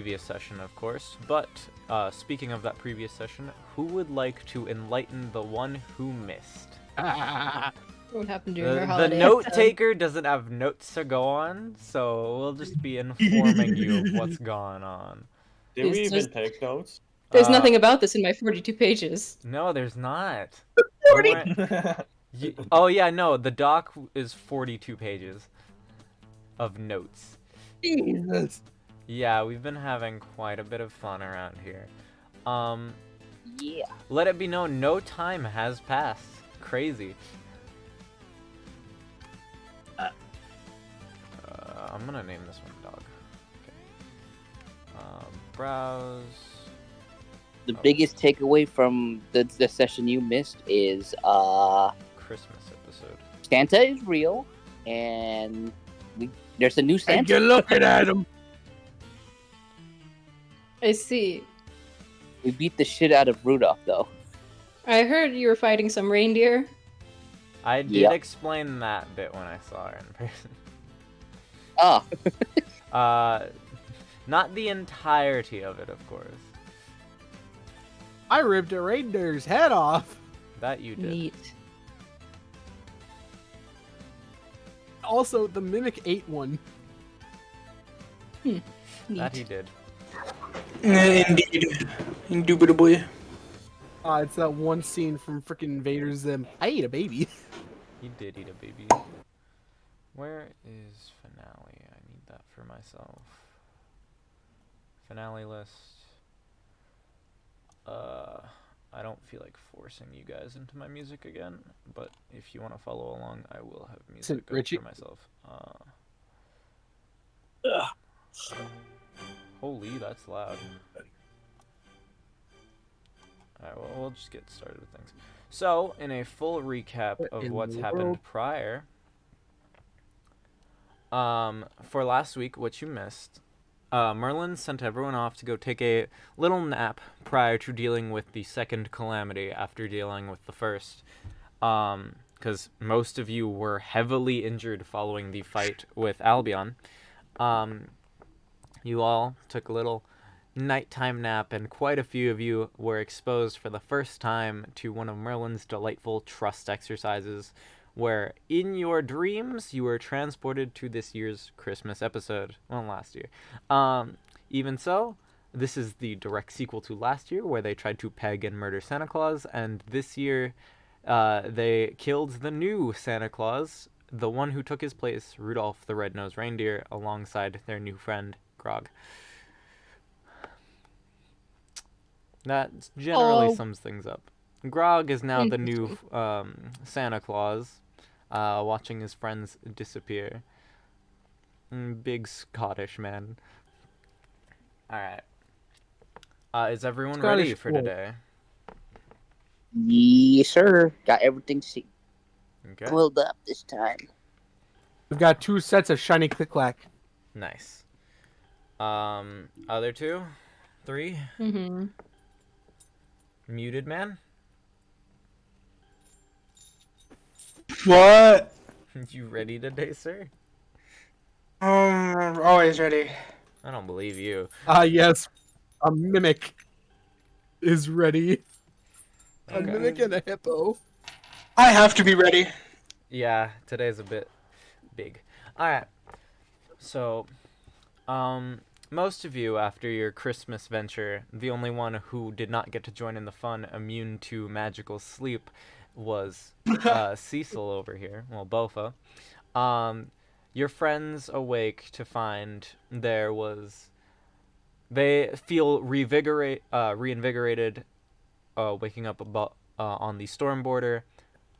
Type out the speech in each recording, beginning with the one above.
previous session, of course. But speaking of that previous session, who would like to enlighten the one who missed? What happened during our The holiday note episode? taker doesn't have notes to go on, so we'll just be informing you of what's going on. Did we It's even just- take notes? There's nothing about this in my 42 pages. No, there's not. 40. Oh yeah, no, the doc is 42 pages of notes. Jesus. Yeah, we've been having quite a bit of fun around here. Yeah. Let it be known, no time has passed. Crazy. I'm gonna name this one dog. Okay. Browse. The biggest takeaway from the session you missed is Christmas episode. Santa is real, and there's a new And Santa. you're looking at him. I see. We beat the shit out of Rudolph, though. I heard you were fighting some reindeer. I did Yep. explain that bit when I saw her in person. Oh, Not the entirety of it, of course. I ripped a reindeer's head off. That you did. Neat. Also, the mimic ate one. Neat. That he did. Indeed. Indubitably. It's that one scene from frickin' Invader Zim. I ate a baby. He did eat a baby. Where is finale? I need that for myself. Finale list. I don't feel like forcing you guys into my music again, but if you want to follow along, I will have music up Richie- for myself. Holy, that's loud. Alright, well, we'll just get started with things. So, in a full recap What of in what's the happened world? prior, for last week, what you missed, Merlin sent everyone off to go take a little nap prior to dealing with the second calamity after dealing with the first. Because most of you were heavily injured following the fight with Albion. You all took a little nighttime nap, and quite a few of you were exposed for the first time to one of Merlin's delightful trust exercises, where in your dreams you were transported to this year's Christmas episode. Well, last year. Even so, this is the direct sequel to last year, where they tried to peg and murder Santa Claus, and this year they killed the new Santa Claus, the one who took his place, Rudolph the Red-Nosed Reindeer, alongside their new friend, Grog. That generally sums things up. Grog is now the new Santa Claus, watching his friends disappear. Big Scottish man. Alright. Is everyone ready Scottish for wolf. today? yes, sir. Got everything Okay. filled up this time. We've got 2 sets of shiny click-clack. Nice. Other 2? 3? Mm-hmm. Muted man? What? You ready today, sir? Always ready. I don't believe you. Yes. A mimic is ready. A Okay. mimic and a hippo. I have to be ready. Yeah, today's a bit big. Alright. So, most of you, after your Christmas venture, the only one who did not get to join in the fun, immune to magical sleep, was Cecil over here. Well, Bofa. Your friends awake to find there was... They feel reinvigorated, waking up on the storm border,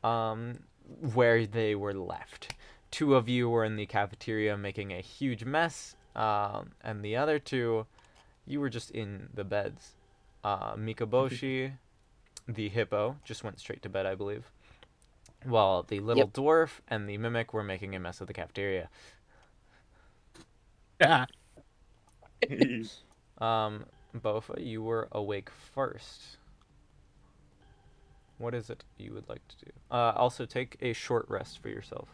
where they were left. 2 of you were in the cafeteria making a huge mess, and the other 2, you were just in the beds. Mikaboshi, the hippo, just went straight to bed, I believe. While the little dwarf and the mimic were making a mess of the cafeteria. Yeah. Bofa, you were awake first. What is it you would like to do? Also, take a short rest for yourself.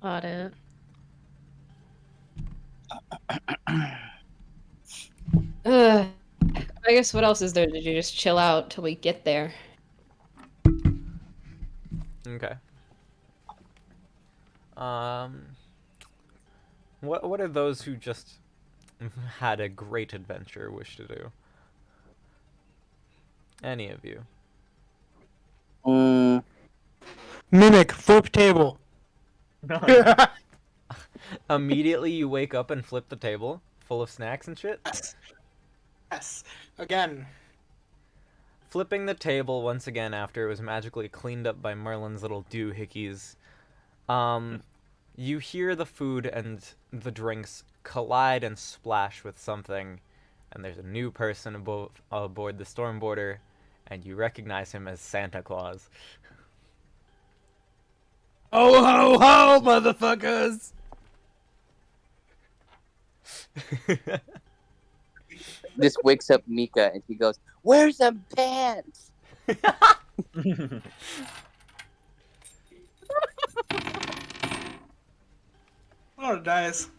Got it. I guess what else is there? Did you just chill out till we get there? Okay. What are those who just had a great adventure wish to do? Any of you? Mimic, flip table. Immediately you wake up and flip the table full of snacks and shit? Yes. Again. Flipping the table once again after it was magically cleaned up by Merlin's little doohickeys. You hear the food and the drinks collide and splash with something, and there's a new person aboard the Stormboarder, and you recognize him as Santa Claus. Ho ho ho, motherfuckers! This wakes up Mika, and he goes, "Where's some pants?" Oh, dice.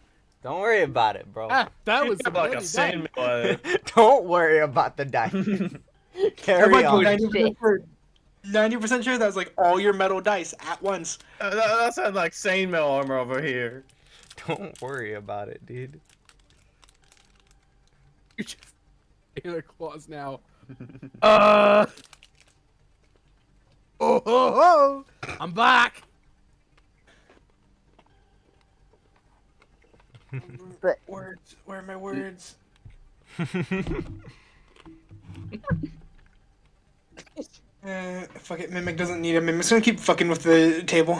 Don't worry about it, bro. Ah, that was Got like a bloody sand mill. Don't worry about the dice. I'm Carry like on. 90% sure that was like all your metal dice at once. That sounds like sand mill armor over here. Don't worry about it, dude. You're just Santa Claus now. Oh ho ho! I'm back. But Words. Where are my words? Fuck it. Mimic doesn't need a Mimic's gonna keep fucking with the table.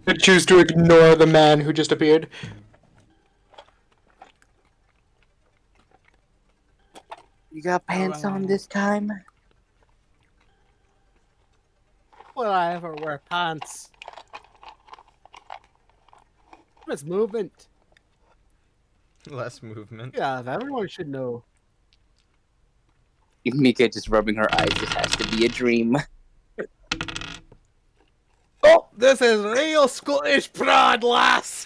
I choose to ignore the man who just appeared. you got pants on this time? Will I ever wear pants? It's movement. Less movement. Yeah, everyone should know. Mika just rubbing her eyes. This has to be a dream. Oh, this is real Scottish pride, lass.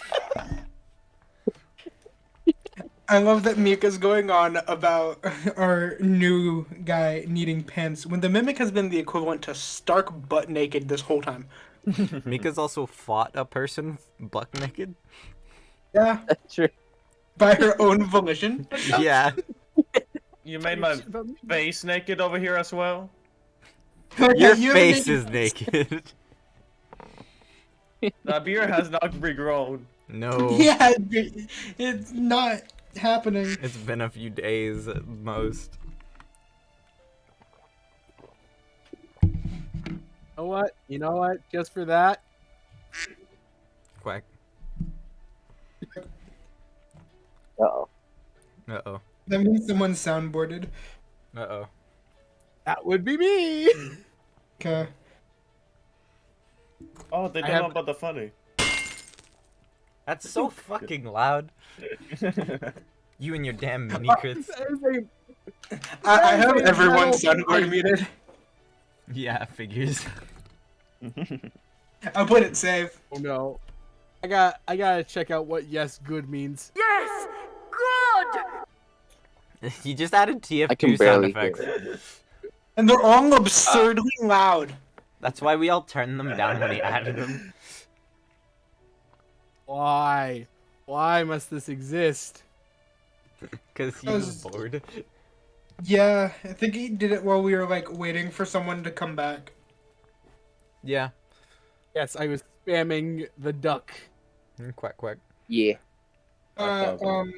I love that Mika's going on about our new guy needing pants when the Mimic has been the equivalent to stark butt naked this whole time. Mika's also fought a person buck naked. Yeah, That's true. by her own volition. Yeah. You made my face naked over here as well. Your You have face a- is naked. That beard has not regrown. No. Yeah, it's not happening. It's been a few days at most. You know what? You know what? Just for that. Quack. Uh-oh. Uh-oh. That means someone soundboarded. Uh-oh. That would be me. Okay. Oh, they I don't have- know about the funny. That's so fucking loud. You and your damn mini crits. That is a- I have That is a everyone metal soundboard pipe. muted. Yeah, figures. I'll put it safe. Oh no. I gotta check out what yes good means. You just added I can TF2 sound barely hear effects. And they're all absurdly loud. That's why we all turned them down when he added them. Why? Why must this exist? Because he was bored. Yeah, I think he did it while we were like waiting for someone to come back. Yeah. Yes, I was spamming the duck. Quack, quack. Yeah. Uh, um,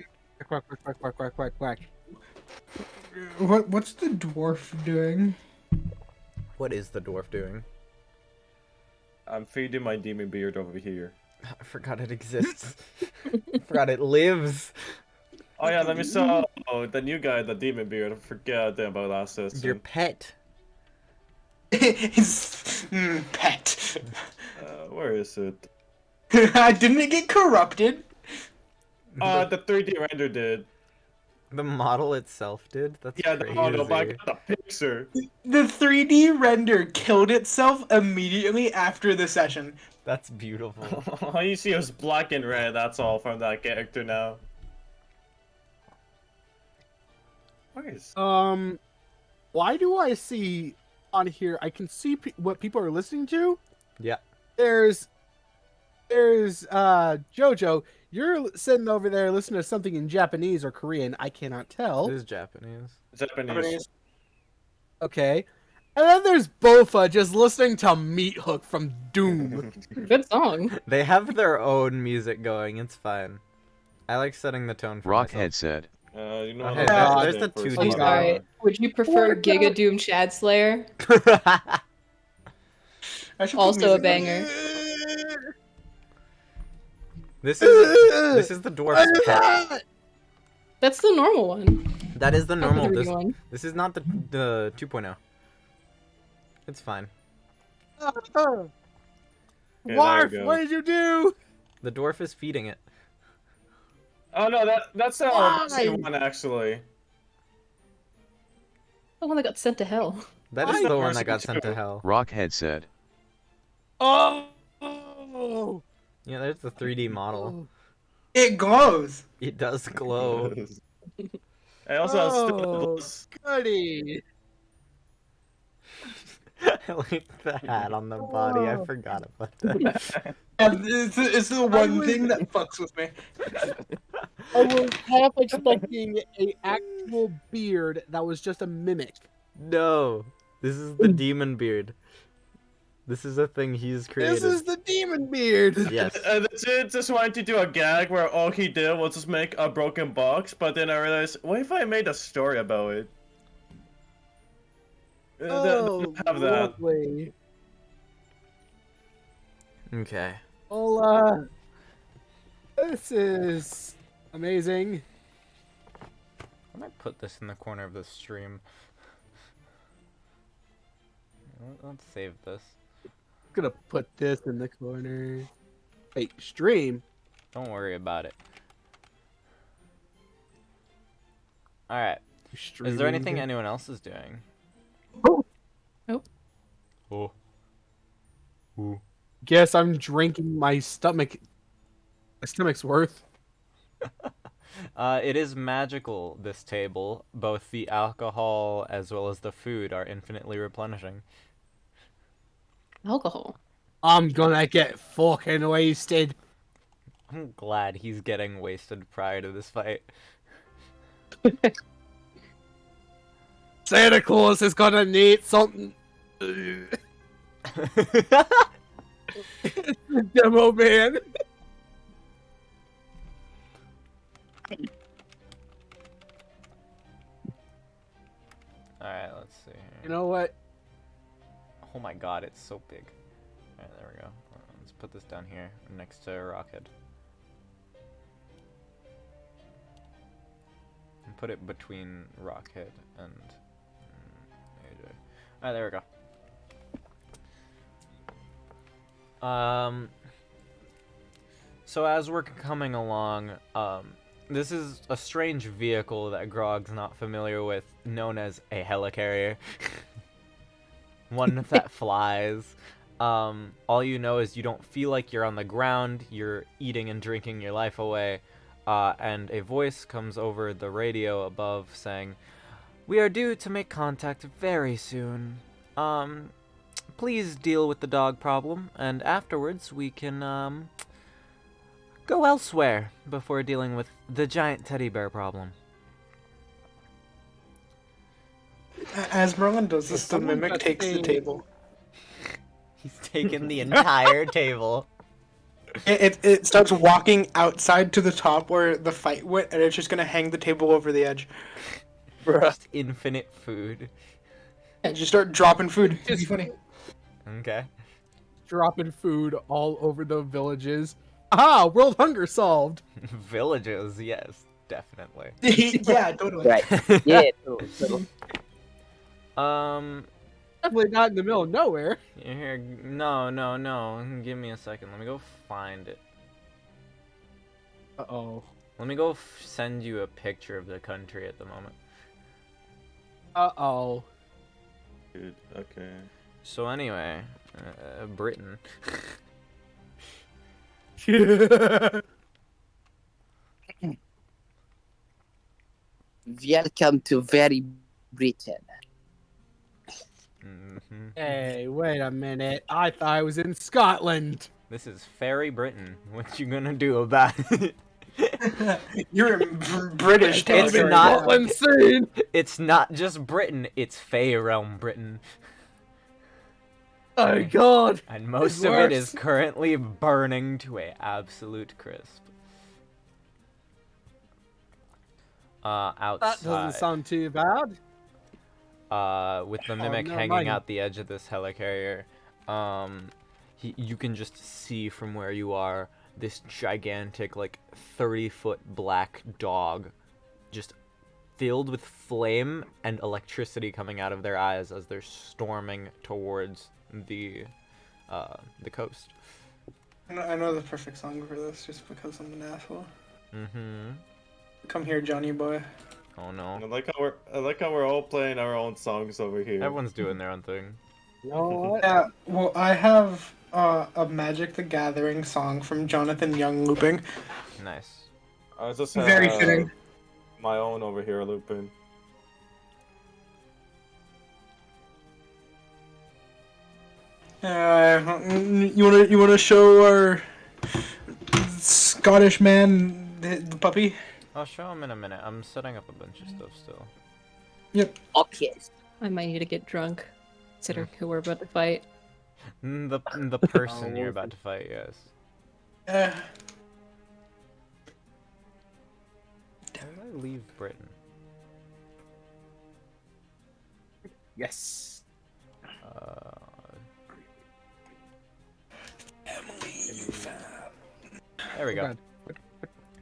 Quack, quack, quack, quack, quack, quack, quack. what's the dwarf doing? What is the dwarf doing? I'm feeding my demon beard over here. I forgot it exists. I forgot it lives. Oh yeah, let me saw the new guy, the demon beard. I forgot about last season. Your pet. His pet. Where is it? Didn't it get corrupted? The 3D render did. The model itself did? That's Yeah, crazy. the model, but I got the picture. The 3D render killed itself immediately after the session. That's beautiful. All you see is black and red. That's all from that character now. course. Why do I see on here? I can see what people are listening to. Yeah. There's Jojo. You're sitting over there listening to something in Japanese or Korean. I cannot tell. It is Japanese. Japanese. Okay. And then there's Bofa just listening to Meat Hook from Doom. Good song. They have their own music going. It's fine. I like setting the tone for Rockhead said. You know Oh, what? hey, I'm there's listening the for 2D some I'm model. sorry. Would you prefer Giga Doom Chad Slayer? myself. I should put Also a music on. banger. This is the dwarf's pet. That's the normal one. That is the Not the normal. 3D one. This is not the 2.0. It's fine. there we Warf, go. what did you do? The dwarf is feeding it. Oh no, that's the Why? same one actually. The one that got sent to hell. That is Why? the one that got Mercy sent to too. hell. Rockhead said. Oh. Yeah, there's the 3D model. It glows. It does glow. I also have Oh, still goody. I like the hat on the body. I Oh. forgot about that. It's the one was- thing that fucks with me. I was half expecting a actual beard that was just a mimic. No, this is the demon beard. This is a thing he's created. This is the demon beard. Yes. The dude just wanted to do a gag where all he did was just make a broken box, but then I realized, what if I made a story about it? Oh, Have that. lovely. Okay. Well, this is amazing. I might put this in the corner of the stream. Let's save this. Gonna put this in the corner. Wait, stream? Don't worry about it. Alright. Is there anything Streaming. anyone else is doing? Nope. Oh. Ooh. Guess I'm drinking my stomach. My stomach's worth. It is magical, this table. Both the alcohol as well as the food are infinitely replenishing. Alcohol. I'm gonna get fucking wasted. I'm glad he's getting wasted prior to this fight. Santa Claus is gonna need something. Demo man. Alright, let's see here. You know what? Oh my god, it's so big. Alright, there we go. Let's put this down here next to Rockhead. And put it between Rockhead and AJ. Alright, there we go. So as we're coming along, this is a strange vehicle that Grog's not familiar with, known as a helicarrier. One that flies. All you know is you don't feel like you're on the ground, you're eating and drinking your life away, and a voice comes over the radio above saying, "We are due to make contact very soon. Please deal with the dog problem, and afterwards we can, go elsewhere before dealing with the giant teddy bear problem." As Merlin does this, the Someone mimic got takes the saying- table. He's taken the entire table. It starts walking outside to the top where the fight went, and it's just gonna hang the table over the edge. Just infinite food. And just start dropping food. It'd be funny. Okay. Dropping food all over the villages. Ah, world hunger solved. Villages, yes, definitely. Yeah, totally. Right. Yeah. So, Definitely not in the middle of nowhere. Here, no. Give me a second. Let me go find it. Uh-oh. Let me go send you a picture of the country at the moment. Uh-oh. Dude, okay. So anyway, Britain. Welcome to Very Britain. Hmm. Hey, wait a minute. I thought I was in Scotland. This is Fairy Britain. What you gonna do about it? You're in British It's territory. not- Scotland scene. It's not just Britain, it's Fey Realm Britain. Oh God. And most It of it is works. currently burning to a absolute crisp. That Outside. doesn't sound too bad. With the mimic never hanging mind. out the edge of this helicarrier, you can just see from where you are this gigantic, like 30-foot black dog, just filled with flame and electricity coming out of their eyes as they're storming towards the coast. I know the perfect song for this just because I'm an asshole. Mm-hmm. Come here, Johnny boy. Oh no. I like how we're all playing our own songs over here. Everyone's doing their own thing. You know what? Yeah, well, I have a Magic the Gathering song from Jonathan Young looping. Nice. I was just Very fitting. my own over here looping. You wanna show our Scottish man the puppy? I'll show him in a minute. I'm setting up a bunch of stuff still. Okay. I might need to get drunk. Consider who we're about to fight. The person you're about to fight, yes. Uh, Why did I leave Britain? Yes. There we go. God.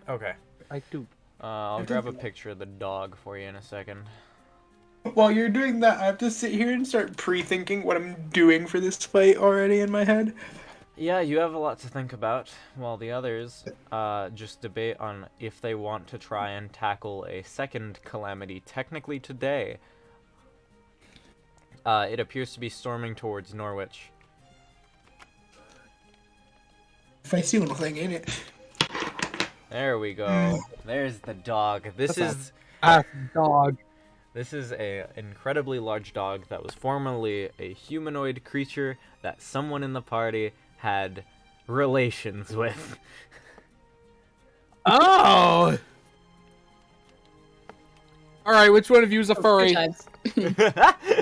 Okay. I do. I'll grab a picture of the dog for you in a second. while you're doing that, I have to sit here and start pre-thinking what I'm doing for this fight already in my head. Yeah, you have a lot to think about, while the others just debate on if they want to try and tackle a second calamity technically today. It appears to be storming towards Norwich. If I see little thing in it. There we go. There's the dog. This That's is Dog. This is a incredibly large dog that was formerly a humanoid creature that someone in the party had relations with. Oh. All right, which one of you is a furry? Two times.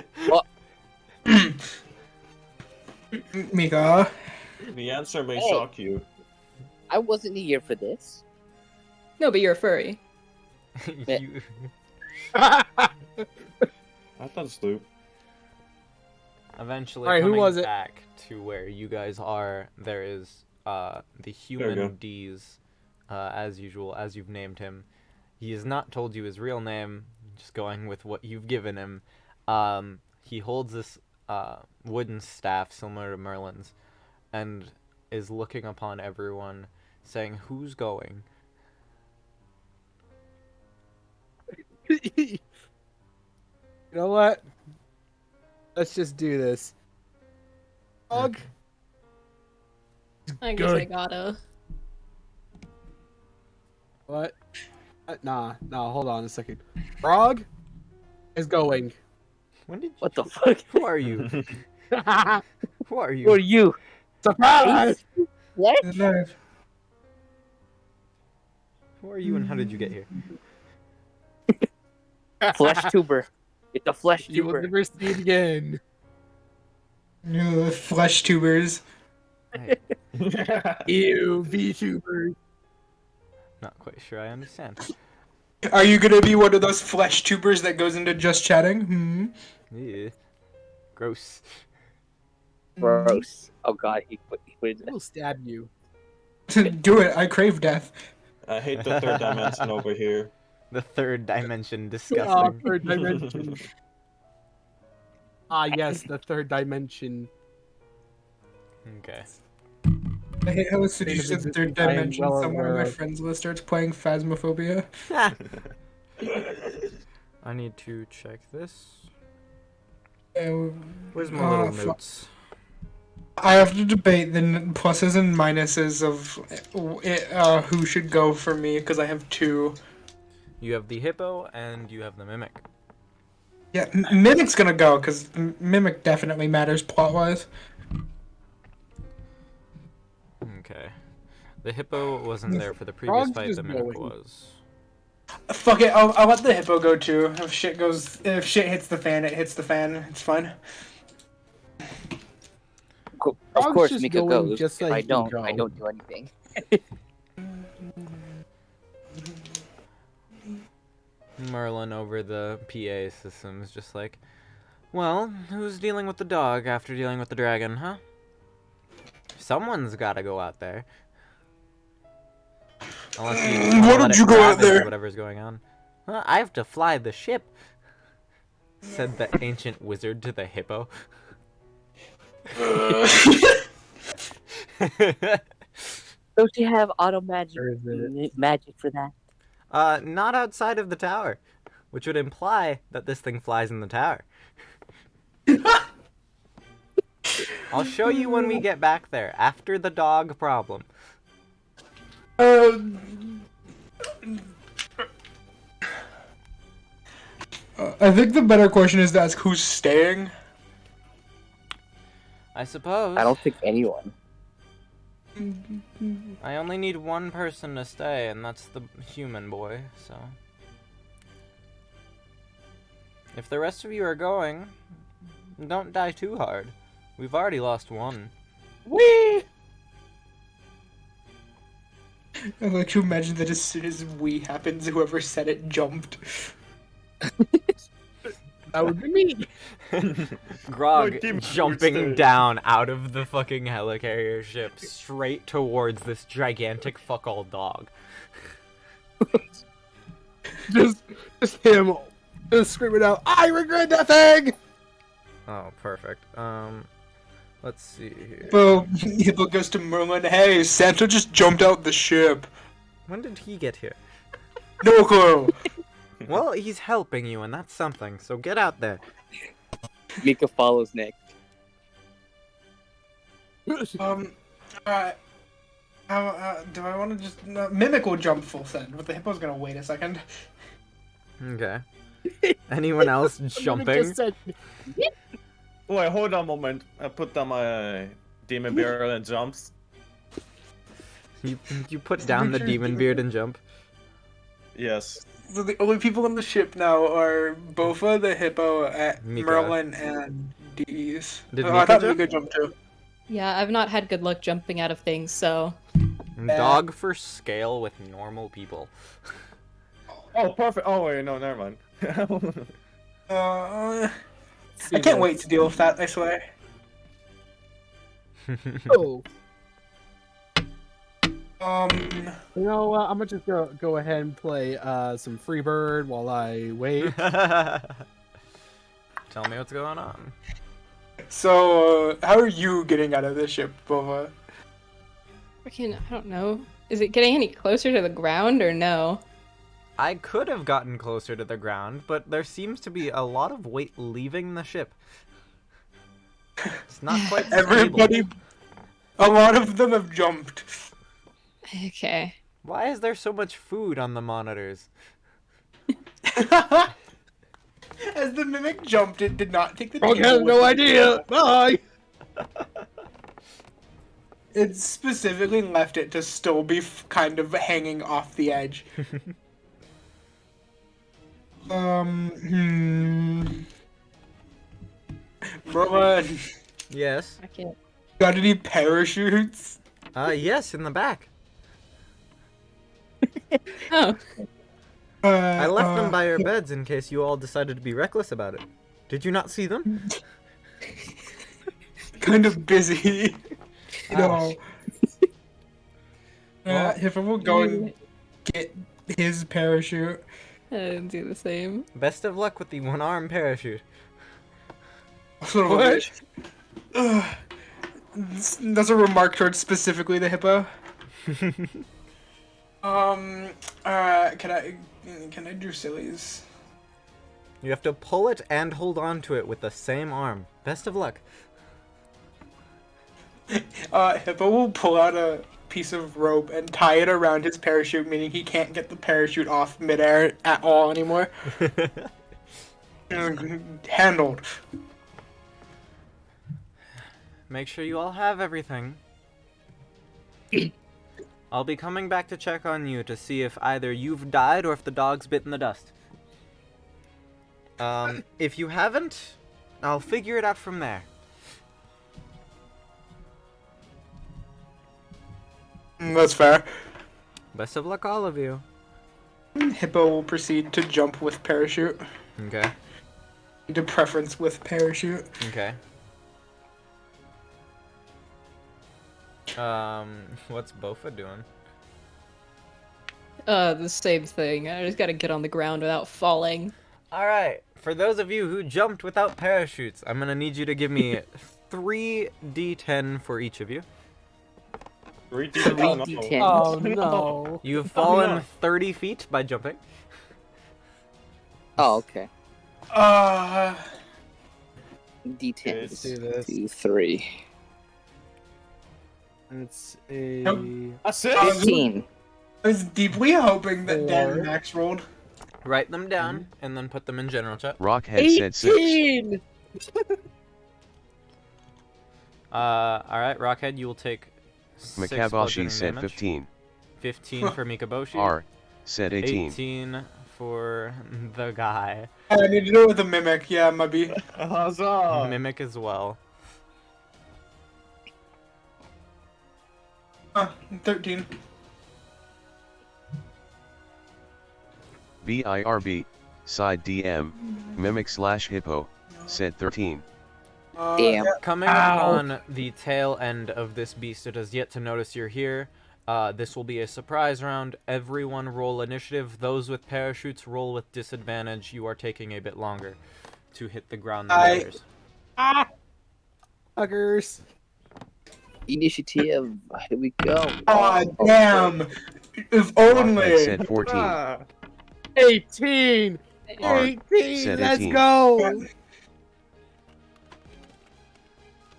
Mika. The answer may Hey. shock you. I wasn't here for this. No, but you're a furry. You- I thought Sloop. Eventually, Alright, who coming was it? back to where you guys are, there is the we go. human D's, as usual, as you've named him. He has not told you his real name, just going with what you've given him. He holds this wooden staff similar to Merlin's, and is looking upon everyone, saying, "Who's going?" You know what? Let's just do this. Dog. I guess I Good. gotta. What? Nah, hold on a second. Frog is going. When did you... What the fuck? Who are you? Who are Who are you? you? Surprise! What? Who are you, and how did you get here? Flesh tuber. It's a flesh You will tuber. never see it again. New flesh tubers. Hey, Ew, VTubers. not quite sure I understand. Are you gonna be one of those flesh tubers that goes into just chatting? Hmm. Yeah. Gross. Gross. Oh god, he put it. I will stab you. Do it. I crave death. I hate the third dimension over here. The third dimension, Oh, disgusting. third dimension. Ah, yes, the third dimension. Okay. I hate how as soon as you State of said third existence, I am dimension, well someone on aware my of. friends list starts playing Phasmophobia. I need to check this. Uh, Where's my little fuck. notes? I have to debate the pluses and minuses of who should go for me because I have two. You have the hippo and you have the mimic. Yeah, Mimic's gonna go because Mimic definitely matters plot wise. Okay. The hippo wasn't there for the previous Frog's fight. just The mimic going. was. Fuck it, I'll let the hippo go too. If shit hits the fan, it hits the fan. It's fine. Of Frog's course, just Mika going goes. just so If I he can don't, go. I don't do anything. Merlin over the PA system is just like, well, who's dealing with the dog after dealing with the dragon, huh? Someone's gotta go out there. Unless you just wanna Why let don't it you go out ravage there? whatever's going on. Well, I have to fly the ship, said the ancient wizard to the hippo. Don't you have auto magic Or is it- magic for that? Not outside of the tower, which would imply that this thing flies in the tower. I'll show you when we get back there, after the dog problem. I think the better question is to ask who's staying. I suppose. I don't think anyone. I only need one person to stay, and that's the human boy, so... If the rest of you are going, don't die too hard. We've already lost one. Wee! I like to imagine that as soon as "we" happens, whoever said it jumped. That would be me. Grog Look, Demon jumping Lord stay. down out of the fucking helicarrier ship straight towards this gigantic fuck all dog. just him, just screaming out, "I regret that thing!" Oh, perfect. Let's see here. Hippo goes to Merlin. Hey, Santa just jumped out the ship. When did he get here? No clue. Well, he's helping you, and that's something, so get out there. Mika follows next. Alright. Do I want to just Mimic will jump full send, but the hippo's gonna wait a second. Okay. Anyone else jumping? Just said, Wait, hold on a moment. I put down my demon barrel and jumps. You put down the demon beard and jump. Yes. So the only people on the ship now are Bofa, the hippo, Mika. Merlin, and Dees. Did I Mika thought jump? Mika jumped too. Yeah, I've not had good luck jumping out of things, so Dog for scale with normal people. Oh, perfect. Oh, wait, no, never mind. I can't wait to deal with that, I swear. "Oh, Um, you know, I'm gonna just go ahead and play some Freebird while I wait." Tell me what's going on. so, how are you getting out of the ship, Bofa? freaking, I don't know. Is it getting any closer to the ground or no? I could have gotten closer to the ground, but there seems to be a lot of weight leaving the ship. It's not quite stable. Everybody, a lot of them have jumped. Okay. Why is there so much food on the monitors? As the mimic jumped, it did not take the Frog table has with no it. idea. Bye. It specifically left it to still be kind of hanging off the edge. Merlin, Yes. I can't. got any parachutes? Yes, in the back. Oh, I left them by your beds in case you all decided to be reckless about it. Did you not see them? Kind of busy. No. Well, If I will go and get his parachute. I didn't do the same. Best of luck with the one-arm parachute. What? That's a remark towards specifically the hippo. Can I do sillies? You have to pull it and hold on to it with the same arm. Best of luck. Hippo will pull out a piece of rope and tie it around his parachute, meaning he can't get the parachute off midair at all anymore. Handled. Make sure you all have everything. I'll be coming back to check on you to see if either you've died or if the dog's bitten the dust. If you haven't, I'll figure it out from there. That's fair. Best of luck, all of you. Hippo will proceed to jump with parachute. Okay. To preference with parachute. Okay. What's Bofa doing? The same thing. I just gotta get on the ground without falling. Alright, for those of you who jumped without parachutes, I'm gonna need you to give me 3d10 for each of you. 3d10. Oh no. You have Oh, fallen no. 30 feet by jumping. Oh, okay. D10. Let's do this. 2, 3. It's a. That's it. 15. I was deeply hoping that Dan Four. Max rolled. Write them down and then put them in general chat. Rockhead said 6. 18! Alright, Rockhead, you will take 6 Makabashi bludgeoning said damage. 15. 15 for Mikaboshi. R said 18. 18 for the guy. I need to do it with a mimic. Yeah, maybe. Huzzah. Mimic as well. 13. BIRB side DM mimic / hippo said 13. Damn. Coming on the tail end of this beast, it has yet to notice you're here. This will be a surprise round. Everyone roll initiative. Those with parachutes roll with disadvantage. You are taking a bit longer to hit the ground than I- others. Fuckers. Initiative. Here we go. Aw, damn. If Rockhead only. said 14. Ah. 18! R 18! said Let's 18. go!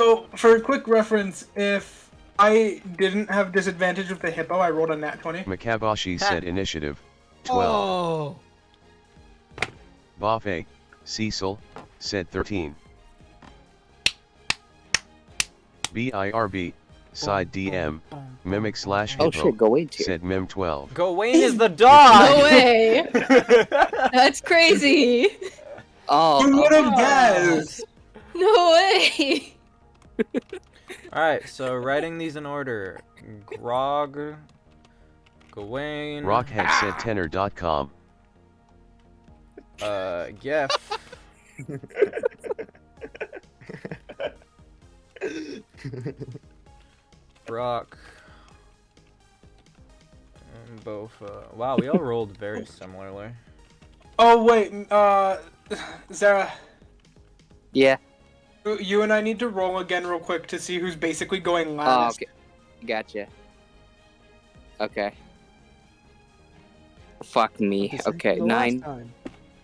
So, for a quick reference, if I didn't have disadvantage with the hippo, I rolled a nat 20. Makabashi said initiative 12. Oh! Buffet Cecil said 13. BIRB side DM mimic / Oh hippo shit, go into. said mem 12. Gawain is the dog! No way! That's crazy! Oh, Who would have guessed? No way! Alright, so writing these in order. Grog, Gawain, Rockhead said tenor.com. Geff, Brock, and Bofa. Wow, we all rolled very similarly. Oh, wait. Zara, yeah. you and I need to roll again real quick to see who's basically going Oh, last. okay. Gotcha. Okay. Fuck me. The same Okay, for the last 9. time.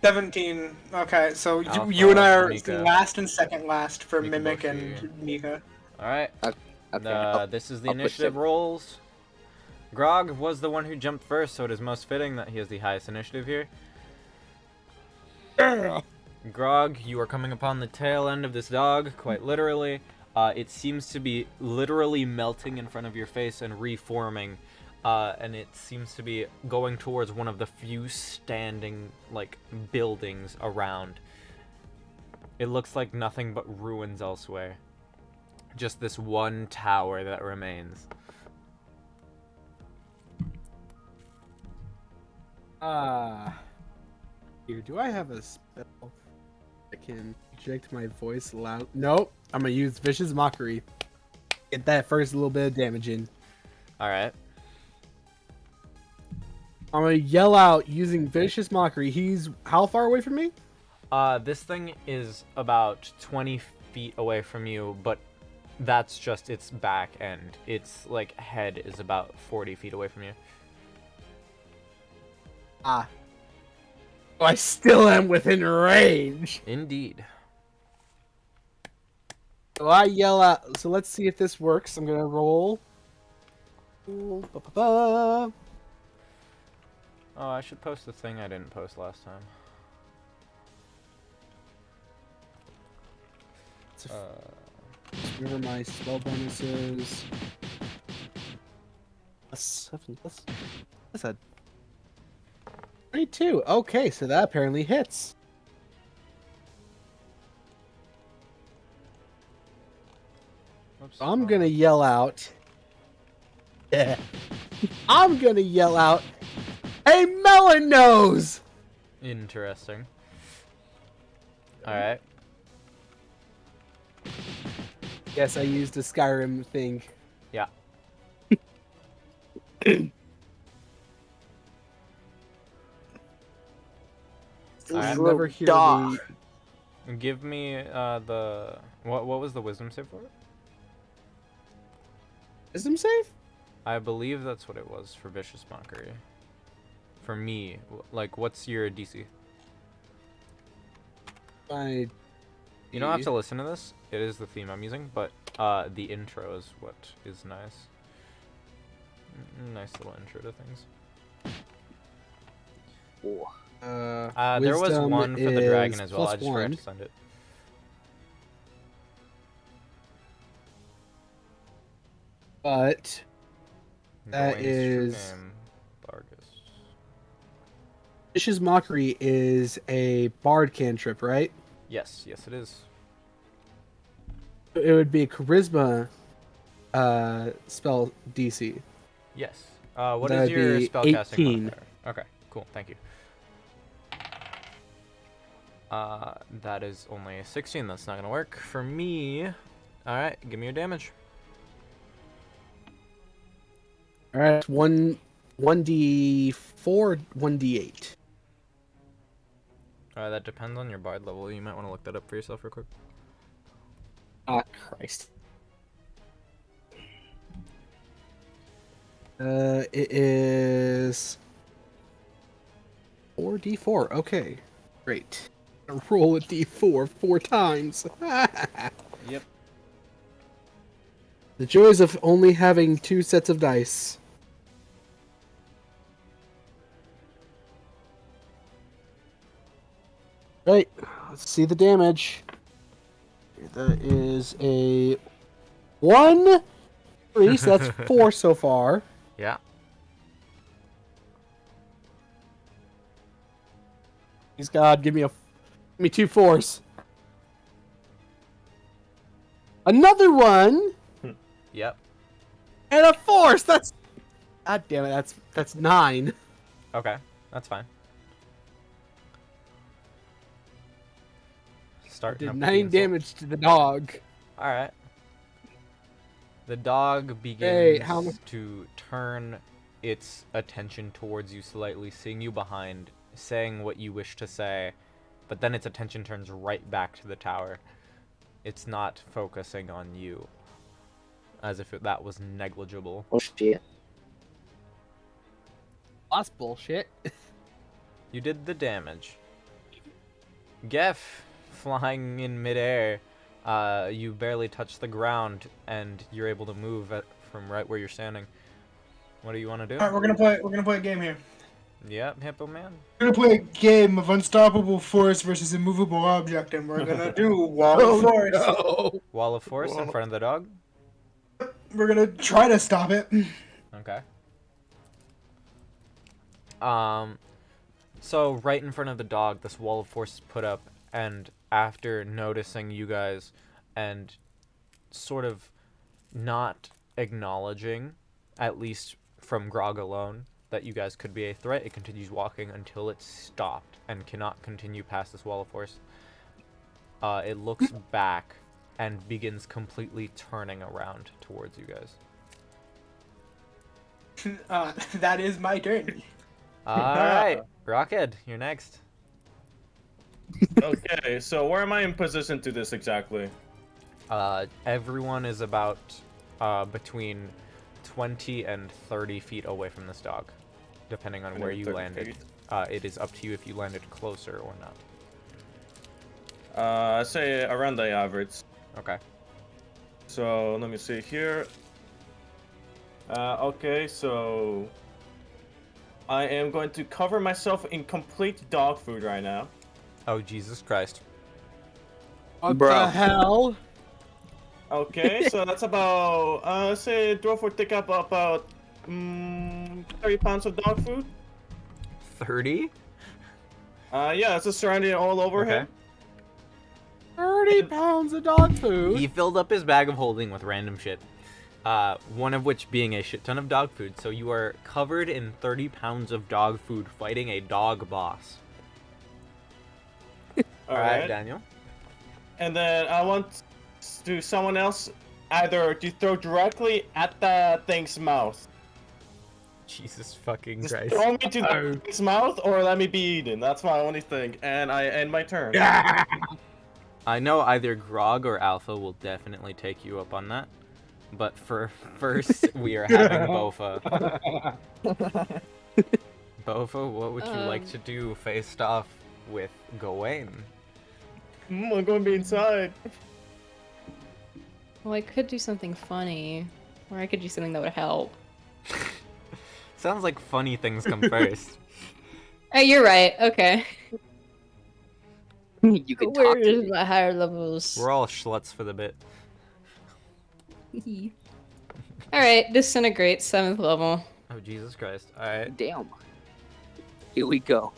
17. Okay, so Alpha, you and I are Mika. last and second last for Mika Mimic Boshi. and Mika. Alright, Okay. this is the I'll put initiative seven. rolls. Grog was the one who jumped first, so it is most fitting that he has the highest initiative here. Grog, you are coming upon the tail end of this dog, quite literally. It seems to be literally melting in front of your face and reforming, and it seems to be going towards one of the few standing, like, buildings around. It looks like nothing but ruins elsewhere. Just this one tower that remains. Here, do I have a spell that can project my voice loud? Nope. I'm gonna use Vicious Mockery. Get that first little bit of damage in. Alright. I'm gonna yell out using Vicious Mockery. He's how far away from me? This thing is about 20 feet away from you, but that's just its back end. Its, like, head is about 40 feet away from you. Ah. Oh, I still am within range. Indeed. So I yell out. So let's see if this works. I'm gonna roll. Ba-ba-ba. Oh, I should post the thing I didn't post last time. It's Remember my spell bonuses. +7. That's a 22. Okay, so that apparently hits. Whoops. I'm gonna yell out. Yeah. I'm gonna yell out. Hey, Melon Nose! Interesting. Alright. Yes, I used a Skyrim thing. Yeah. I'll Little never hear dog. the. Give me the what was the wisdom save for it? Wisdom save? I believe that's what it was for Vicious Mockery. For me, like, what's your DC? I. You don't have to listen to this. It is the theme I'm using, but the intro is what is nice. Nice little intro to things. There was Wisdom one for the dragon is as well. I +1. just forgot to send it. But that Gawain's true is- name, Bargus. Vicious Mockery is a bard cantrip, right? Yes, yes, it is. It would be a charisma spell DC. Yes. What That'd is your be spellcasting 18. modifier? Okay, cool. Thank you. That is only a 16. That's not gonna work for me. All right, give me your damage. All right, 1d4, 1d8. That depends on your bard level. You might want to look that up for yourself real quick. Ah, Christ. It is 4d4. Okay, great. Roll a d4 4 times. Yep. The joys of only having 2 sets of dice. Right, let's see the damage. That is a 1, 3, so that's 4 so far. Yeah. Please God, give me 2 4s. Another 1 Yep. and a 4. So that's, God damn it, that's 9. Okay, that's fine. Starting Did up 9 the damage to the dog. All right. The dog begins Hey, how mu- to turn its attention towards you slightly, seeing you behind, saying what you wish to say, but then its attention turns right back to the tower. It's not focusing on you, as if that was negligible. Oh shit. That's bullshit. You did the damage. Geff, flying in midair, you barely touch the ground, and you're able to move from right where you're standing. What do you want to do? All right, we're gonna play a game here. Yep, Hippo Man. We're gonna play a game of unstoppable force versus immovable object, and we're gonna do wall of force. No. Wall of force in front of the dog. We're gonna try to stop it. Okay. So right in front of the dog, this wall of force is put up, and after noticing you guys and sort of not acknowledging, at least from Grog alone, that you guys could be a threat, it continues walking until it's stopped and cannot continue past this wall of force. It looks back and begins completely turning around towards you guys. That is my turn. Alright, Rocket, you're next. Okay, so where am I in position to this exactly? Everyone is about between 20 and 30 feet away from this dog, depending on where you 30 landed. feet. It is up to you if you landed closer or not. I'd say around the average. Okay. So let me see here. Okay, so I am going to cover myself in complete dog food right now. Oh, Jesus Christ. What Bro. the hell? Okay, so that's about, say, dwarf would take up about 30 pounds of dog food. 30? Yeah, it's just surrounding all over Okay. him. 30 pounds of dog food. He filled up his bag of holding with random shit. One of which being a shit ton of dog food. So you are covered in 30 pounds of dog food fighting a dog boss. Alright, Daniel. And then I want to someone else either to throw directly at the thing's mouth. Jesus fucking Just Christ. throw me to the thing's mouth or let me be eaten. That's my only thing. And I end my turn. I know either Grog or Alpha will definitely take you up on that. But for first, we are having Bofa. Bofa, what would you like to do faced off with Gawain? I'm going to be inside. Well, I could do something funny, or I could do something that would help. Sounds like funny things come first. Oh, you're right. Okay. You can talk Where to is me. my higher levels? We're all schluts for the bit. All right, disintegrate 7th level. Oh, Jesus Christ. Alright. Damn. Here we go.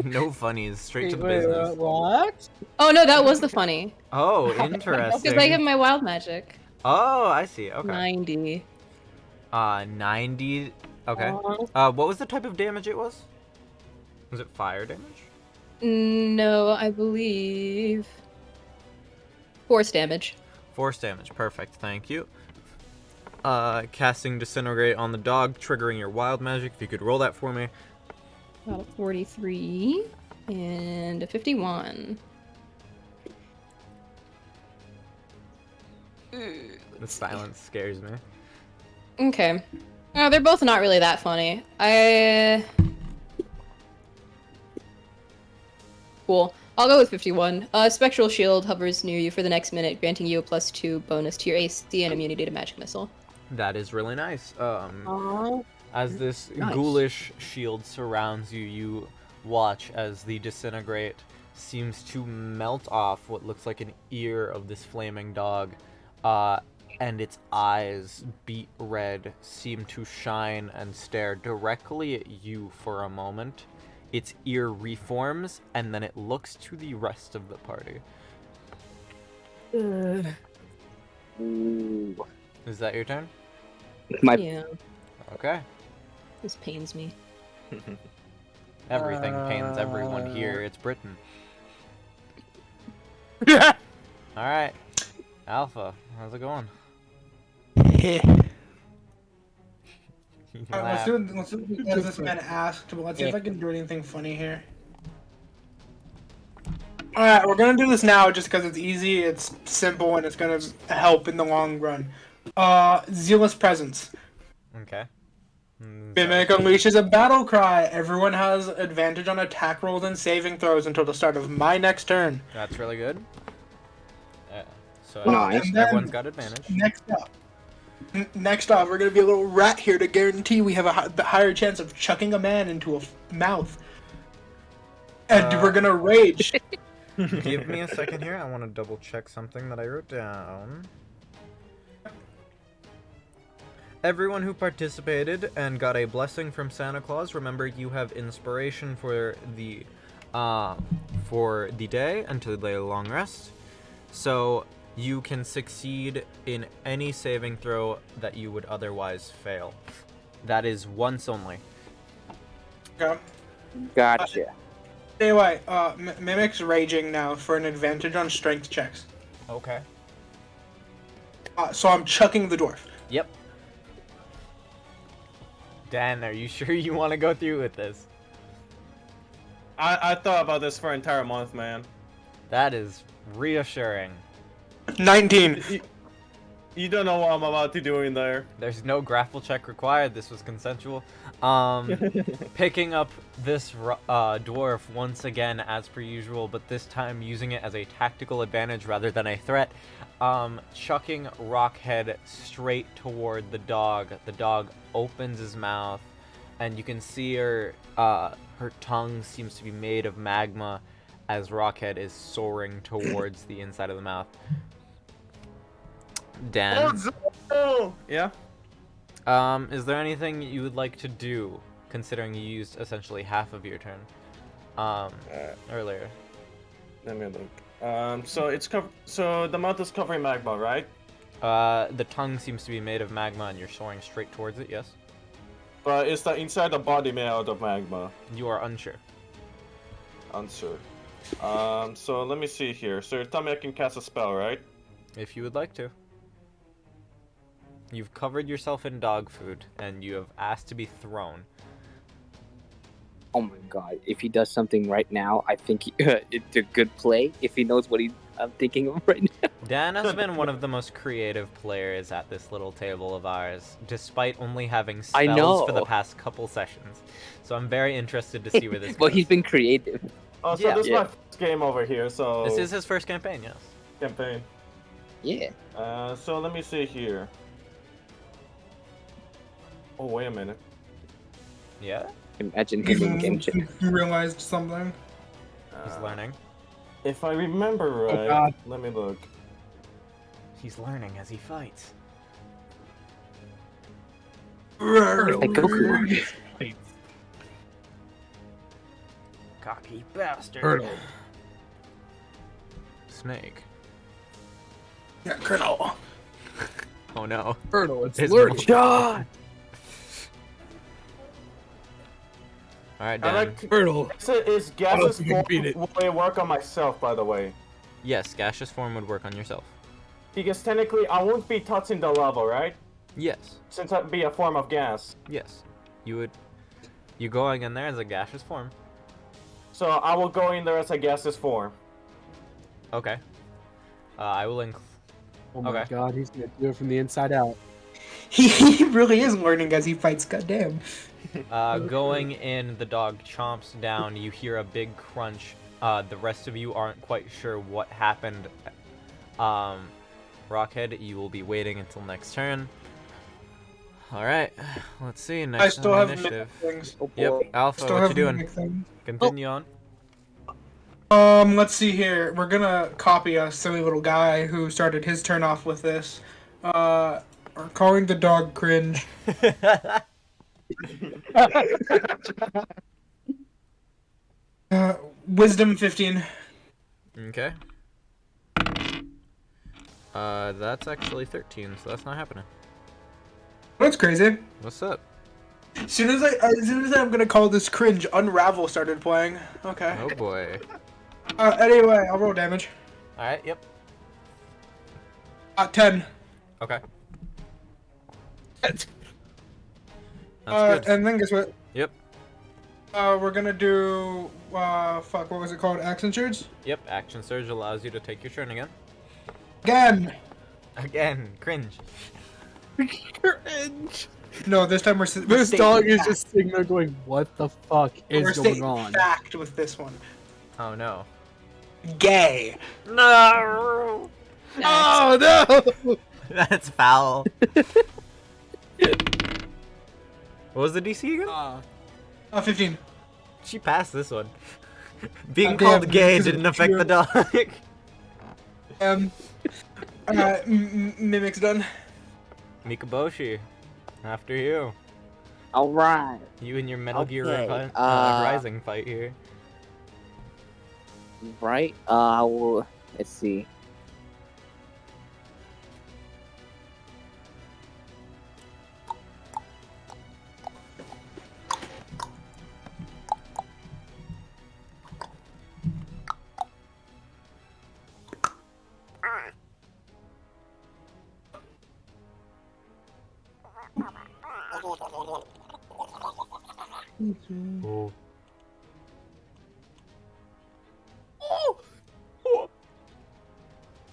No funnies, straight to the Wait, business. what? Oh no, that was the funny. Oh, interesting. Because I have my wild magic. Oh, I see. Okay. 90. 90. Okay. What was the type of damage it was? Was it fire damage? No, I believe force damage. Force damage. Perfect. Thank you. Casting Disintegrate on the dog, triggering your wild magic. If you could roll that for me. About a 43 and a 51. The silence scares me. Okay. Oh, they're both not really that funny. Cool. I'll go with 51. Spectral Shield hovers near you for the next minute, granting you a +2 bonus to your AC and immunity to magic missile. That is really nice. Aw. As this Nice. ghoulish shield surrounds you, you watch as the Disintegrate seems to melt off what looks like an ear of this flaming dog, and its eyes, beet red, seem to shine and stare directly at you for a moment. Its ear reforms, and then it looks to the rest of the party. Ooh. Is that your turn? My Yeah, Okay. this pains me. Everything pains everyone here. It's Britain. Alright. Alpha, how's it going? You Let's laugh. do as this man asked, but let's see if I can do anything funny here. Alright, we're gonna do this now just because it's easy, it's simple, and it's gonna help in the long run. Zealous Presence. Okay. Mimic unleashes a battle cry. Everyone has advantage on attack rolls and saving throws until the start of my next turn. That's really good. So Nice. And then- everyone's got advantage. Next up, we're gonna be a little rat here to guarantee we have a higher chance of chucking a man into a mouth. And we're gonna rage. Give me a second here. I want to double check something that I wrote down. Everyone who participated and got a blessing from Santa Claus, remember you have inspiration for the day until the long rest. So you can succeed in any saving throw that you would otherwise fail. That is once only. Okay. Gotcha. Anyway, Mimic's raging now for an advantage on strength checks. Okay. So I'm chucking the dwarf. Yep. Dan, are you sure you want to go through with this? I thought about this for an entire month, man. That is reassuring. 19. You don't know what I'm about to do in there. There's no grapple check required. This was consensual. Picking up this dwarf once again as per usual, but this time using it as a tactical advantage rather than a threat. chucking Rockhead straight toward the dog. The dog opens his mouth, and you can see her tongue seems to be made of magma as Rockhead is soaring towards the inside of the mouth. Dan, Yeah. is there anything you would like to do, considering you used essentially half of your turn earlier? Let me look. So it's so the mouth is covering magma, right? The tongue seems to be made of magma, and you're soaring straight towards it. Yes. But is the inside the body made out of magma? You are unsure. Unsure. So let me see here. So you're telling me I can cast a spell, right? If you would like to. You've covered yourself in dog food, and you have asked to be thrown. Oh my god! If he does something right now, I think it's a good play. If he knows what I'm thinking of right now. Dan has been one of the most creative players at this little table of ours, despite only having I spells for the know. past couple sessions. So I'm very interested to see where this Well, goes. he's been creative. Oh, so Yeah. this is Yeah. my first game over here, so... This is his first campaign, yes. campaign. Yeah. So let me see here. Oh, wait a minute. Yeah? Imagine him in game chat. You realized something. He's learning. If I remember right, God. let me look. He's learning as he fights. Like Goku. Cocky bastard. Turtle. Snake. Yeah, Colonel. Oh no. Turtle, it's His learning. God. Alright, I Dan. like... Turtle. Is I gaseous don't think I form can beat it. will it work on myself, by the way? Yes, gaseous form would work on yourself. Because technically I won't be touching the level, right? Yes. Since I'd be a form of gas. Yes. You going in there as a gaseous form. So I will go in there as a gaseous form. Okay. I will include... Oh my Okay. god, he's gonna do it from the inside out. He really is learning as he fights. Goddamn. Going in, the dog chomps down. You hear a big crunch. The rest of you aren't quite sure what happened. Rockhead, you will be waiting until next turn. Alright, let's see. Next I still on have initiative. mimic things. Oh Yep, boy. Alpha, Still what have you doing? mimic things. Continue on. Let's see here. We're gonna copy a silly little guy who started his turn off with this. We're calling the dog cringe. Wisdom 15. Okay. That's actually 13, so that's not happening. That's crazy. What's up? As soon as I'm gonna call this cringe, Unravel started playing. Okay. Oh boy. Anyway, I'll roll damage. Alright, yep. 10. Okay. That's good. And then guess what? Yep. We're gonna do fuck, what was it called? Action surge? Yep, Action Surge allows you to take your turn again. Again. Again, cringe. Cringe. No, this time we're This stating dog is fact. just sitting there going, what the fuck We're is going stating on? fact with this one. Oh no. Gay. No! Oh no! That's foul. What was the DC again? 15. She passed this one. Being damn, called gay because of didn't affect the dog. Mimic's done. Mikaboshi, after you. All right. You and your Metal Gear Okay, Rising fight here. Right. I will. Let's see.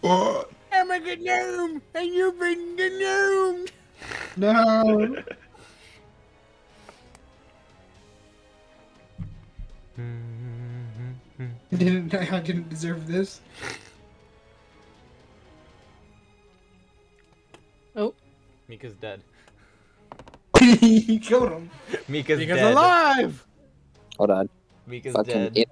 Oh. I'm a good gnome, and you've been the gnome. No. I didn't deserve this. Mika's dead. You killed him. Mika's Because dead. alive! Hold on. Mika's Fucking dead.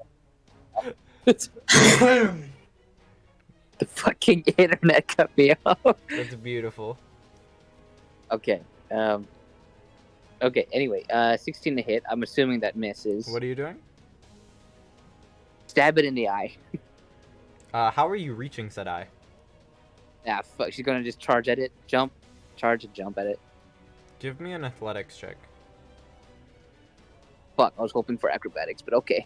The fucking internet cut me off. That's beautiful. Okay. Okay. Anyway, 16 to hit. I'm assuming that misses. What are you doing? Stab it in the eye. How are you reaching said eye? Ah, fuck. She's gonna just charge at it, jump, charge and jump at it. Give me an athletics check. Fuck. I was hoping for acrobatics, but okay.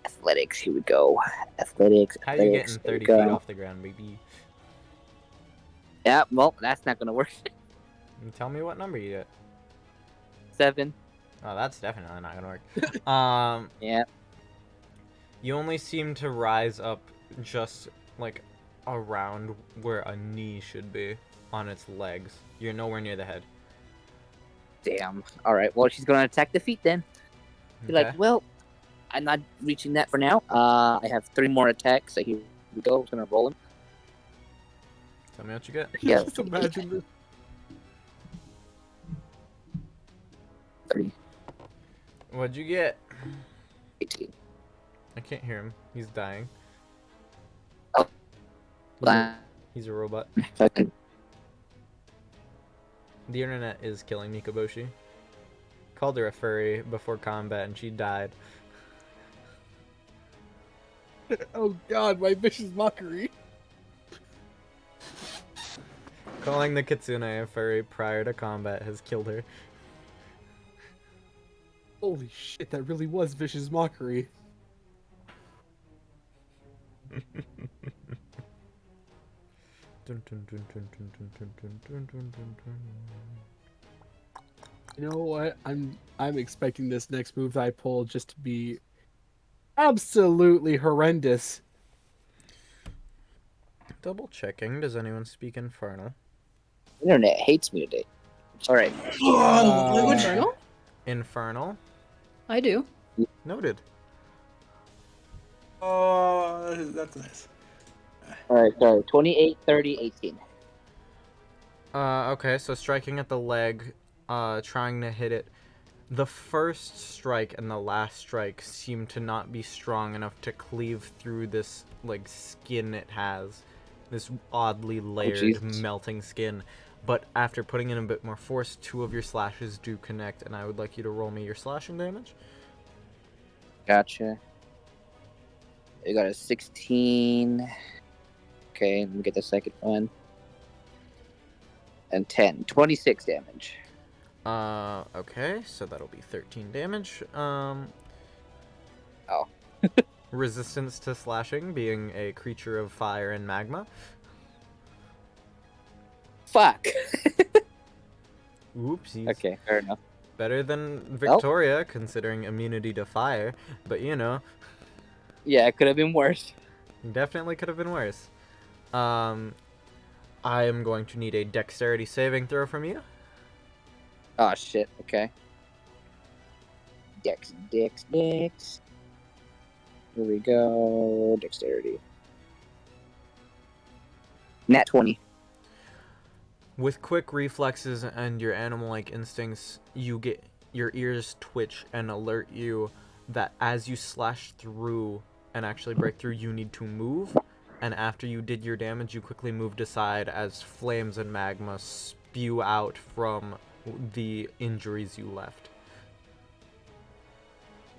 Athletics. Here we go. Athletics. How you athletics, getting there 30 we feet go. off the ground, baby? Yeah. Well, that's not gonna work. And tell me what number you get. 7. Oh, that's definitely not gonna work. Yeah. You only seem to rise up just like around where a knee should be on its legs. You're nowhere near the head. Damn. All right. Well, she's gonna attack the feet then. Be Okay. like, well, I'm not reaching that for now. I have 3 more attacks. So here we go. I'm gonna roll them. Tell me what you get. Yeah. Just imagine this. 30, What'd you get? 18. I can't hear him. He's dying. Oh. He's a robot. Fucking. The internet is killing Mikaboshi. Called her a furry before combat and she died. Oh god, my vicious mockery. Calling the kitsune a furry prior to combat has killed her. Holy shit, that really was vicious mockery. You know what? I'm expecting this next move I pull just to be absolutely horrendous. Double checking. Does anyone speak Infernal? Internet hates me today. All right. Language? Infernal? Infernal? I do. Noted. Oh, that's nice. All right. Sorry. 28, 30, 18. Okay, so striking at the leg, trying to hit it. The first strike and the last strike seem to not be strong enough to cleave through this, like, skin it has. This oddly layered, Jesus. melting skin. But after putting in a bit more force, 2 of your slashes do connect, and I would like you to roll me your slashing damage. Gotcha. You got a 16. Okay, let me get the second one. And 10. 26 damage. Okay, so that'll be 13 damage. Oh. Resistance to slashing, being a creature of fire and magma. Fuck. Oopsies. Okay, fair enough. Better than Victoria, considering immunity to fire. But, you know, Yeah, it could have been worse. definitely could have been worse. I am going to need a dexterity saving throw from you. Oh, shit. Okay. Dex. Here we go. Dexterity. Nat 20. With quick reflexes and your animal-like instincts, you get your ears twitch and alert you that as you slash through and actually break through, you need to move. And after you did your damage, you quickly moved aside as flames and magma spew out from the injuries you left.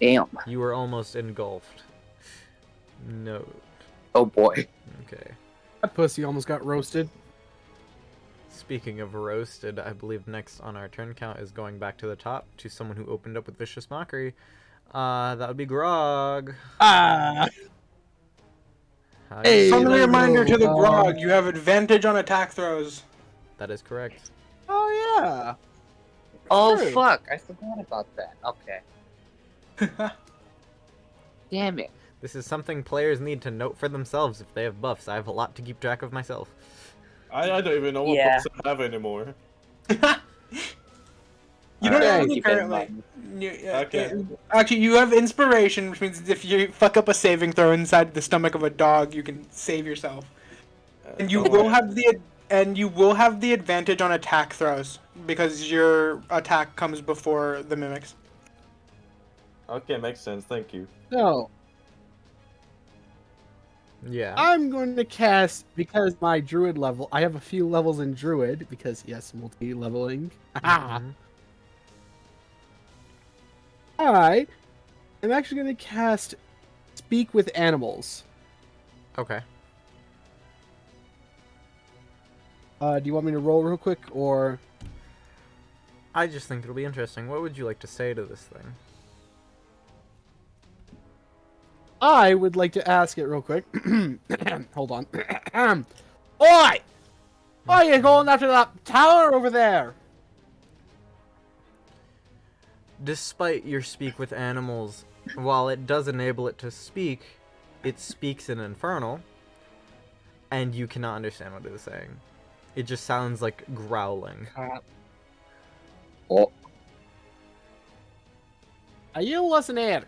Damn. You were almost engulfed. No. Oh, boy. Okay. That pussy almost got roasted. Speaking of roasted, I believe next on our turn count is going back to the top to someone who opened up with Vicious Mockery. That would be Grog. Ah! How Hey, you Friendly doing? reminder to the Uh, Grog, you have advantage on attack throws. That is correct. Oh yeah. Oh, True. fuck. I forgot about that. Okay. Damn it. This is something players need to note for themselves if they have buffs. I have a lot to keep track of myself. I don't even know what Yeah. books I have anymore. You don't Okay. have any Keep that in currently. mind. Okay. Actually, you have inspiration, which means if you fuck up a saving throw inside the stomach of a dog, you can save yourself. And you Don't will worry. have the And you will have the advantage on attack throws because your attack comes before the mimics. Okay, makes sense. Thank you. So Yeah. I'm going to cast, because my druid level, I have a few levels in druid because yes, multi-leveling. Mhm. All right, I'm actually going to cast Speak with Animals. Okay. Do you want me to roll real quick, or I just think it'll be interesting. What would you like to say to this thing? I would like to ask it real quick. Hold on. Oi! Why are you going after that tower over there? Despite your speak with animals, while it does enable it to speak, it speaks in Infernal, and you cannot understand what it is saying. It just sounds like growling. Oh, Are you listening?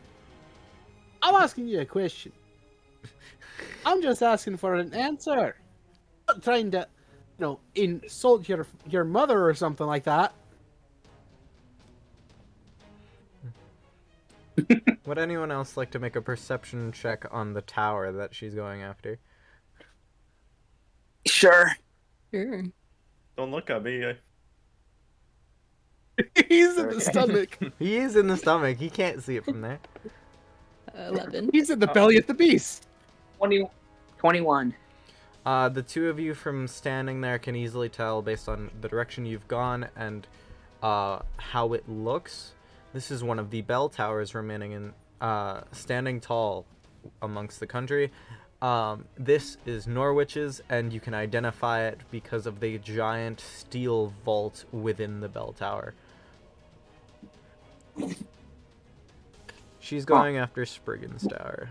I'm asking you a question. I'm just asking for an answer. I'm not trying to, insult your mother or something like that. Would anyone else like to make a perception check on the tower that she's going after? sure. Sure. Don't look at me. He's in the stomach. He is in the stomach. He can't see it from there. 11. He's in the belly of the beast. 21. The two of you from standing there can easily tell based on the direction you've gone and how it looks. This is one of the bell towers remaining in standing tall amongst the country. This is Norwich's, and you can identify it because of the giant steel vault within the bell tower. She's going after Spriggan's tower.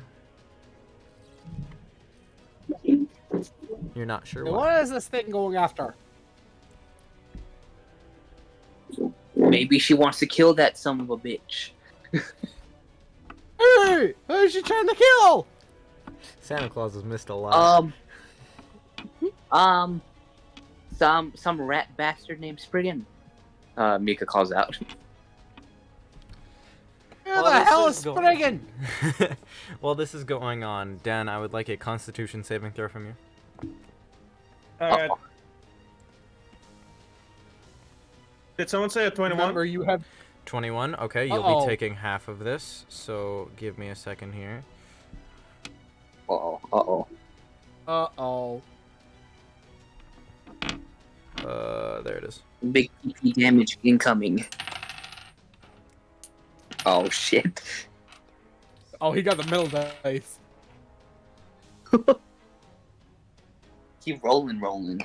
You're not sure Now, what. what is this thing going after? Maybe she wants to kill that son of a bitch. Hey, who's she trying to kill? Santa Claus has missed a lot. Some rat bastard named Spriggan. Mika calls out. Who the hell is Spriggan? While this is going on, Dan, I would like a Constitution saving throw from you. Alright. Did someone say a 21? Remember, you have 21. Okay, you'll Uh-oh. be taking half of this. So give me a second here. Uh-oh. Uh-oh. There it is. Big PP damage incoming. Oh, shit. Oh, he got the middle dice. Keep rolling.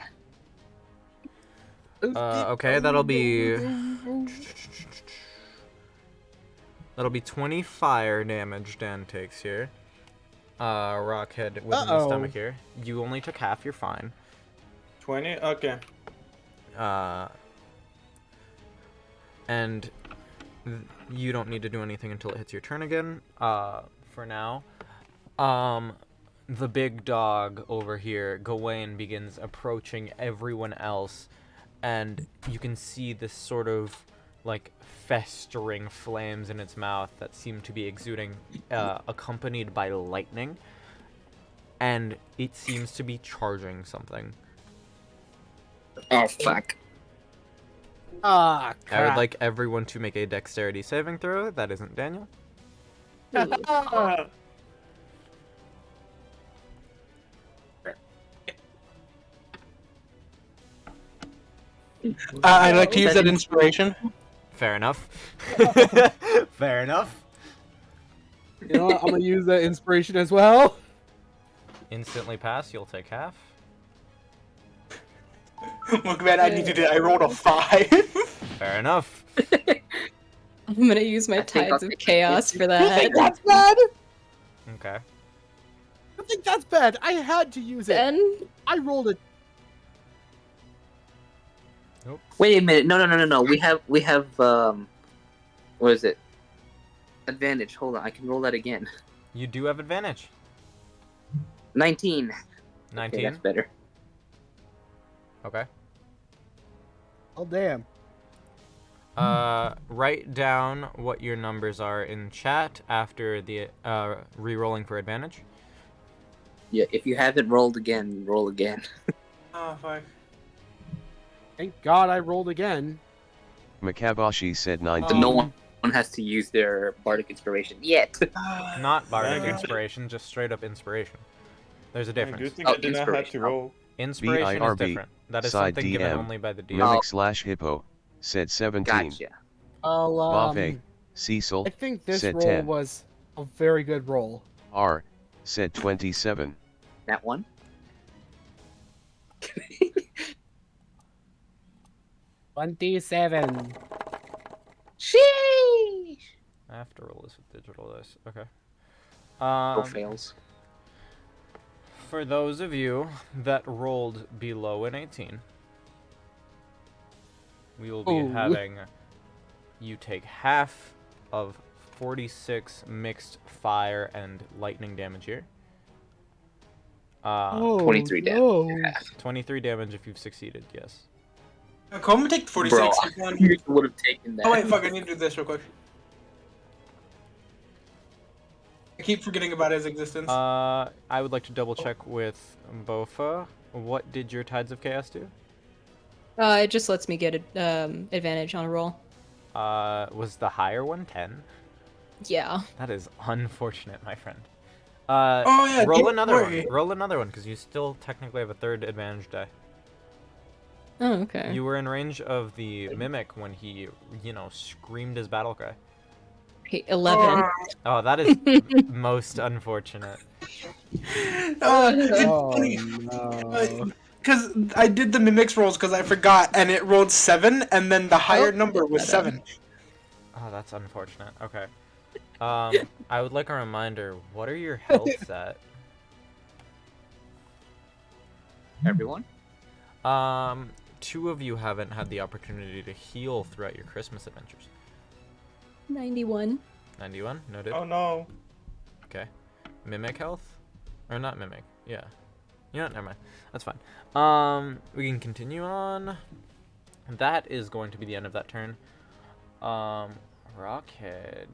Okay, that'll be 20 fire damage Dan takes here. Rockhead within the Uh-oh. stomach here. You only took half, you're fine. 20? Okay. And you don't need to do anything until it hits your turn again. For now. The big dog over here, Gawain, begins approaching everyone else, and you can see this sort of like festering flames in its mouth that seem to be exuding, accompanied by lightning, and it seems to be charging something. Oh, fuck. Ah, I crap. would like everyone to make a dexterity saving throw. That isn't Daniel. I'd like to use that inspiration. Fair enough. Fair enough. You know what? I'm gonna use that inspiration as well. Instantly pass, you'll take half. Look, man, I needed it. I rolled a 5. Fair enough. I'm gonna use my I think Tides I'll of take Chaos for You that. think that's bad? Okay. I think that's bad. I had to use it. Then I rolled it. Wait a minute. No. We have, what is it? Advantage. Hold on. I can roll that again. You do have advantage. 19. Okay, 19. that's better. Okay. Oh damn. Write down what your numbers are in chat after the re-rolling for advantage. Yeah, if you haven't rolled again, roll again. Oh fuck. Thank God I rolled again. Makabashi said 19. So no one has to use their bardic inspiration yet. Not bardic Yeah. inspiration, just straight up inspiration. There's a Good difference. thing I did not have to inspiration. roll. Inspiration is BIRB, different. That is side something given DM, only by the DM. Mimic/Hippo said 17. Gotcha. I'll, Bave, Cecil I think this said roll 10. was a very good roll. R said 27. That one? 27. Sheesh! I have to roll this with digital dice. Okay. No fails. For those of you that rolled below an 18, we will be Ooh. having you take half of 46 mixed fire and lightning damage here. 23 no. damage. 23 damage if you've succeeded, yes. Come take 46. Bro, One. you would have taken that. Oh wait, fuck! I need to do this real quick. I keep forgetting about his existence. I would like to double check with Bofa. What did your Tides of Chaos do? It just lets me get advantage on a roll. Was the higher one 10? Yeah. That is unfortunate, my friend. Oh, yeah, roll don't another worry. one. Roll another one, because you still technically have a third advantage die. Oh, okay. You were in range of the Mimic when he, screamed his battle cry. Okay, 11. Oh, that is most unfortunate. It's Oh funny. no. Because I did the mimics rolls because I forgot, and it rolled 7, and then the higher number was that up. 7. Oh, that's unfortunate. Okay. I would like a reminder. What are your healths at? Everyone? Two of you haven't had the opportunity to heal throughout your Christmas adventures. 91. 91, noted. Oh no. Okay. Mimic health? Or not mimic, yeah. You know what, never mind. That's fine. We can continue on. That is going to be the end of that turn. Rockhead.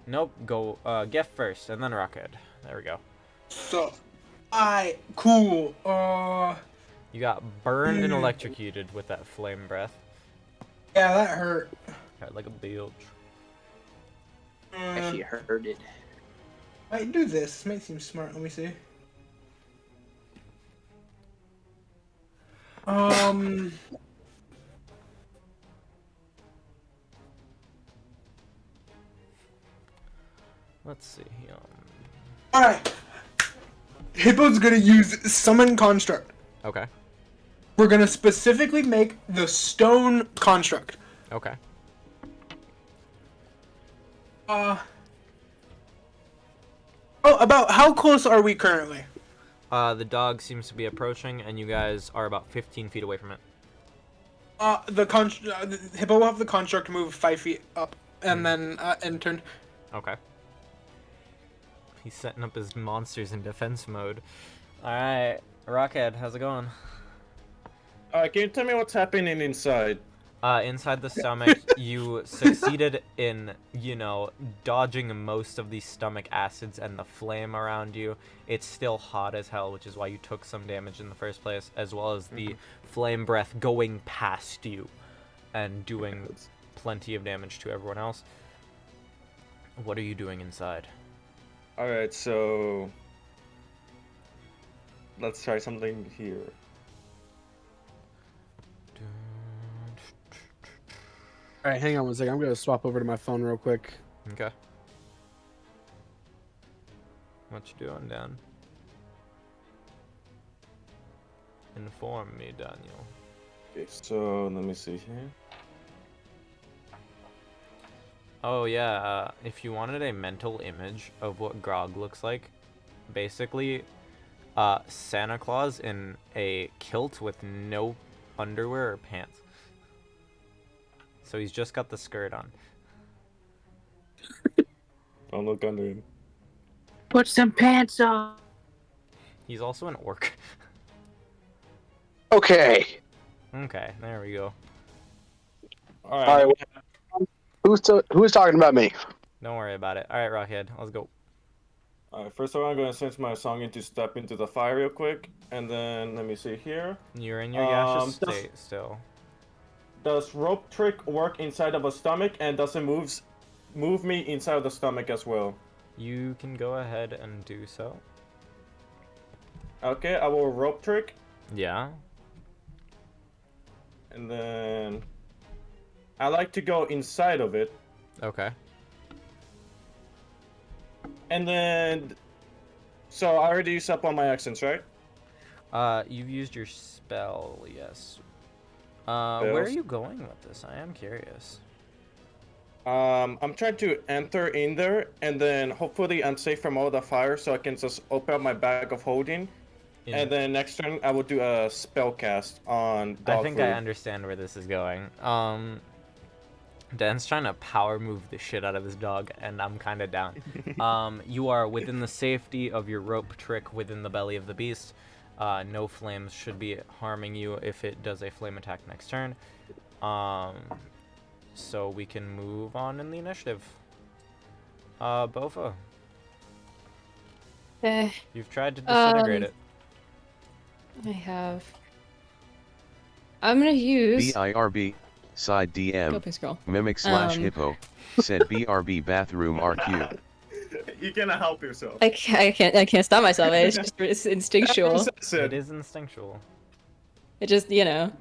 Nope, go, Geth first, and then Rockhead. There we go. So, cool. You got burned and electrocuted with that flame breath. Yeah, that hurt. Got like a bilge. Actually heard it. I do this. This might seem smart. Let me see. Let's see. Alright. Hippo's gonna use Summon Construct. Okay. We're gonna specifically make the stone construct. Okay. About how close are we currently? The dog seems to be approaching, and you guys are about 15 feet away from it. The Hippo will have the construct move 5 feet up, and then end turn. Okay. He's setting up his monsters in defense mode. Alright, Rockhead, how's it going? Alright, can you tell me what's happening inside? Inside the stomach, you succeeded in, dodging most of the stomach acids and the flame around you. It's still hot as hell, which is why you took some damage in the first place, as well as the flame breath going past you and doing plenty of damage to everyone else. What are you doing inside? Alright, so... let's try something here. Alright, hang on one second. I'm gonna swap over to my phone real quick. Okay. What you doing, Dan? Inform me, Daniel. Okay, so let me see here. Oh yeah, if you wanted a mental image of what Grog looks like, basically, Santa Claus in a kilt with no underwear or pants. So he's just got the skirt on. Don't look under him. Put some pants on. He's also an orc. Okay. Okay, there we go. Alright. All right. Who's talking about me? Don't worry about it. All right, Rockhead, let's go. Alright, first of all, I'm gonna switch my song into Step Into the Fire real quick. And then, let me see here. You're in your Yasha does- state still. Does rope trick work inside of a stomach, and does it move me inside of the stomach as well? You can go ahead and do so. Okay, I will rope trick, Yeah. and then I like to go inside of it, Okay. and then so I already used up all my actions, right? You've used your spell, yes. Where are Spells. you going with this? I am curious. I'm trying to enter in there, and then hopefully I'm safe from all the fire, so I can just open up my bag of holding, In- and then next turn I will do a spell cast on dog I think food. I understand where this is going. Dan's trying to power move the shit out of his dog, and I'm kind of down. You are within the safety of your rope trick within the belly of the beast. No flames should be harming you if it does a flame attack next turn. So we can move on in the initiative. Bofa, you've tried to disintegrate it. I have. I'm gonna use. BIRB, side Go DM, piss girl. mimic / hippo, said BRB bathroom RQ. You cannot help yourself. I can't stop myself. It's instinctual. It is instinctual. It just, you know. what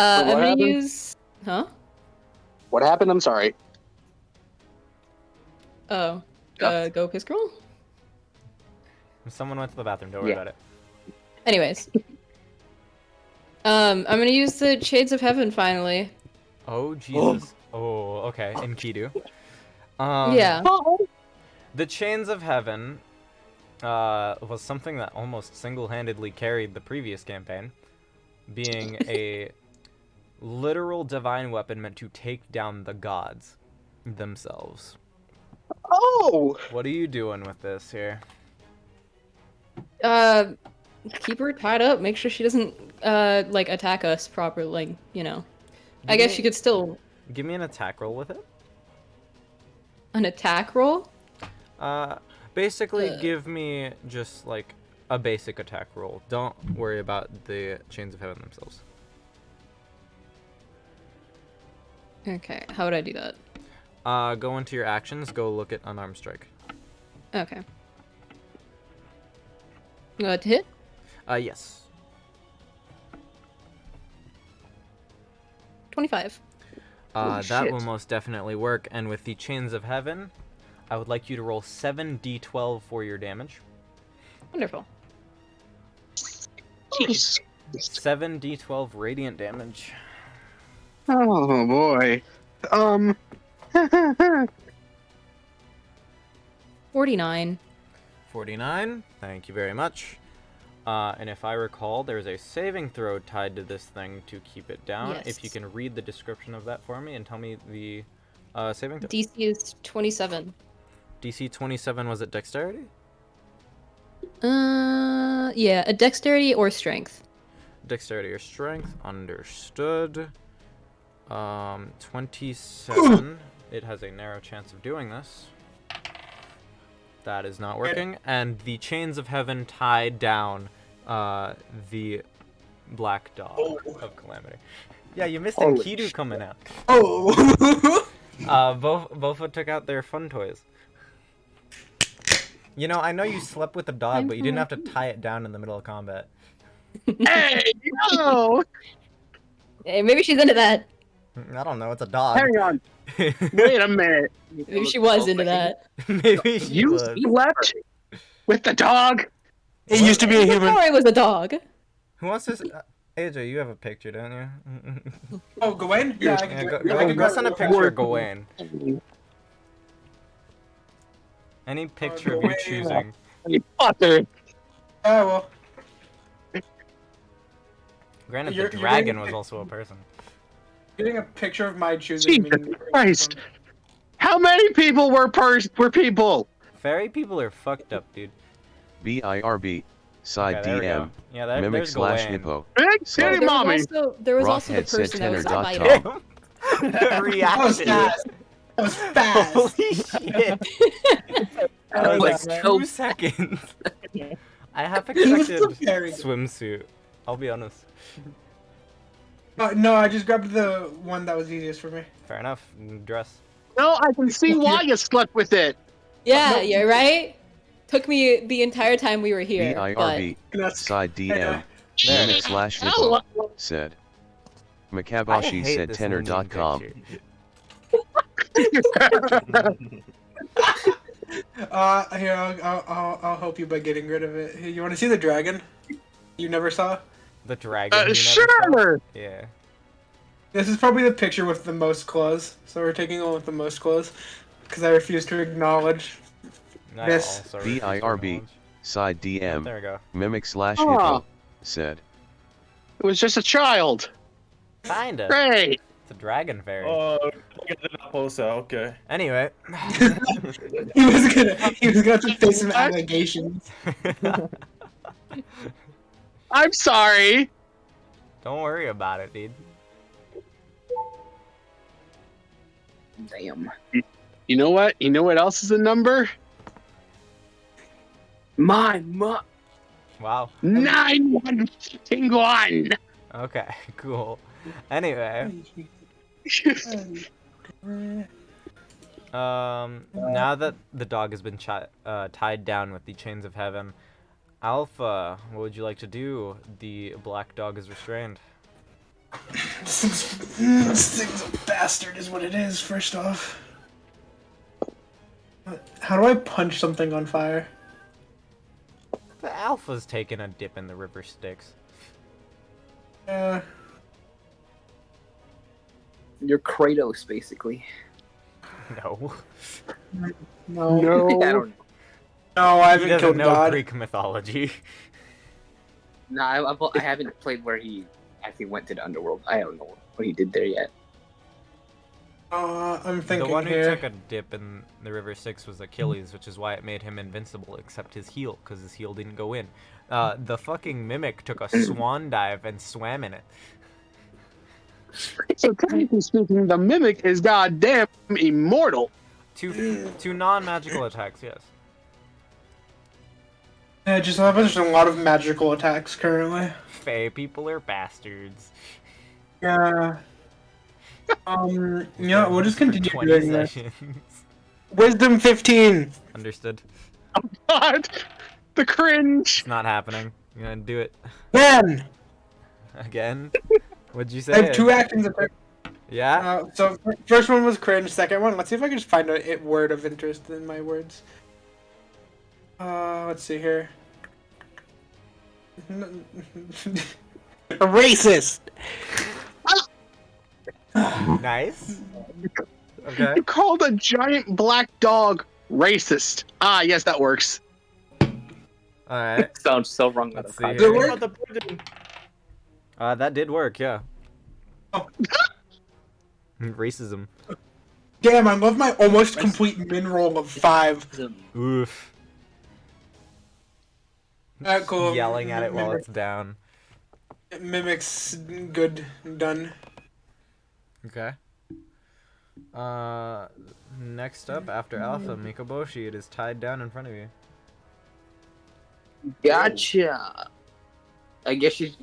I'm gonna happened? use. Huh? What happened? I'm sorry. Oh. Go piss girl? Someone went to the bathroom. Don't worry Yeah. about it. Anyways. I'm gonna use the Shades of Heaven finally. Oh Jesus. Oh, okay. In Kidu. Yeah. The Chains of Heaven was something that almost single-handedly carried the previous campaign, being a literal divine weapon meant to take down the gods themselves. Oh, What are you doing with this here? Keep her tied up. Make sure she doesn't, like, attack us properly, like, you know. I guess she could still. Give me an attack roll with it. An attack roll? Basically, give me just like a basic attack roll. Don't worry about the Chains of Heaven themselves. Okay, how would I do that? Go into your actions. Go look at unarmed strike. Okay. To hit? Yes. 25. Holy That shit. will most definitely work. And with the Chains of Heaven, I would like you to roll 7d12 for your damage. Wonderful. Jesus. 7d12 radiant damage. Oh boy. 49. 49. Thank you very much. And if I recall, there's a saving throw tied to this thing to keep it down. If you Yes. can read the description of that for me and tell me the saving throw. DC is 27. DC 27, was it dexterity? Yeah, a dexterity or strength. Dexterity or strength, understood. 27. It has a narrow chance of doing this. That is not working. And the Chains of Heaven tied down the Black Dog of Calamity. Yeah, you missed Holy Enkidu coming out. Oh. Bofa took out their fun toys. You know, I know you slept with the dog, I'm but you didn't have to tie it down in the middle of combat. Hey, no! Hey, maybe she's into that. I don't know, it's a dog. Hang on. Wait a minute. Maybe she was into that. Maybe she You was. slept with the dog? It used to be a human. Before I was a dog. Who wants to? AJ, you have a picture, don't you? Oh, Gawain? Yeah, I Yeah, can go send a picture of Gawain. Any picture of you Gawain. choosing. You bastard. Yeah, well. Granted, You're the dragon getting- was also a person. Getting a picture of my choosing. Jesus Christ. How many people were people? Fairy people are fucked up, dude. BIRB, Side Okay, there we go. DM. Yeah, there, Mimic there's slash Gawain. hippo. Big Oh, city there mommy. was also the Rockhead said person that was tenor fighting. dot Damn. The That was reaction. fast. That was fast. Holy shit. That was Like, like so- 2 seconds. I half He was expected preparing. swimsuit. I'll be honest. No, I just grabbed the one that was easiest for me. Fair enough. Dress. No, I can see why you slept with it. Yeah, you're right. Took me the entire time we were here. But BIRB. That's Side DM. There. Mimic slash hippo. Said. Makabashi hate said this tenor.com. ending picture. Here, I'll help you by getting rid of it. Here, you want to see the dragon? You never saw? The dragon. you never saw? Sure. Yeah. This is probably the picture with the most clothes. So we're taking one with the most clothes. Because I refuse to acknowledge. I This- also refuse to BIRB. acknowledge. Side There DM. we go. Mimic slash Ah. hippo. Said. It was just a child. Kinda. Great. It's a dragon fairy. Oh, I did not post that. Okay. Anyway. He was gonna have to face some allegations. I'm sorry. Don't worry about it, dude. Damn. You know what? You know what else is a number? My mom. Wow. 911. Okay, cool. Anyway, now that the dog has been tied down with the chains of heaven, Alpha, what would you like to do? The black dog is restrained. This thing's a bastard is what it is, first off. How do I punch something on fire? The Alpha's taking a dip in the river Styx. You're Kratos, basically. No. No. I No. don't know. No, I He haven't doesn't killed know God. Greek mythology. No, I haven't played where he actually went to the underworld. I don't know what he did there yet. I'm The thinking one who here. took a dip in the river Styx was Achilles, which is why it made him invincible, except his heel, because his heel didn't go in. The fucking Mimic took a swan dive and swam in it. So technically speaking, the mimic is goddamn immortal. Two non-magical attacks, yes. Yeah, just happens there's a lot of magical attacks currently. Fae people are bastards. Yeah. Yeah, we'll just For continue 20 doing this. sessions. Wisdom 15. Understood. God, the cringe. It's not happening. You're gonna do it Then again? What'd you I say? have 2 actions. Yeah? So first one was cringe. Second one, let's see if I can just find a word of interest in my words. Let's see here. A racist. Nice. Okay. You called a giant black dog racist. Ah, yes, that works. Alright. Sounds so wrong. Let's with see a Did it here. work? About the pudding. That did work, yeah. Oh. Racism. Damn, I love my almost complete min roll of 5. Oof. Alright, cool. Yelling at it while it's down. Mimics good done. Okay. Next up, after Alpha, Mikoboshi, it is tied down in front of you. Gotcha. I guess she's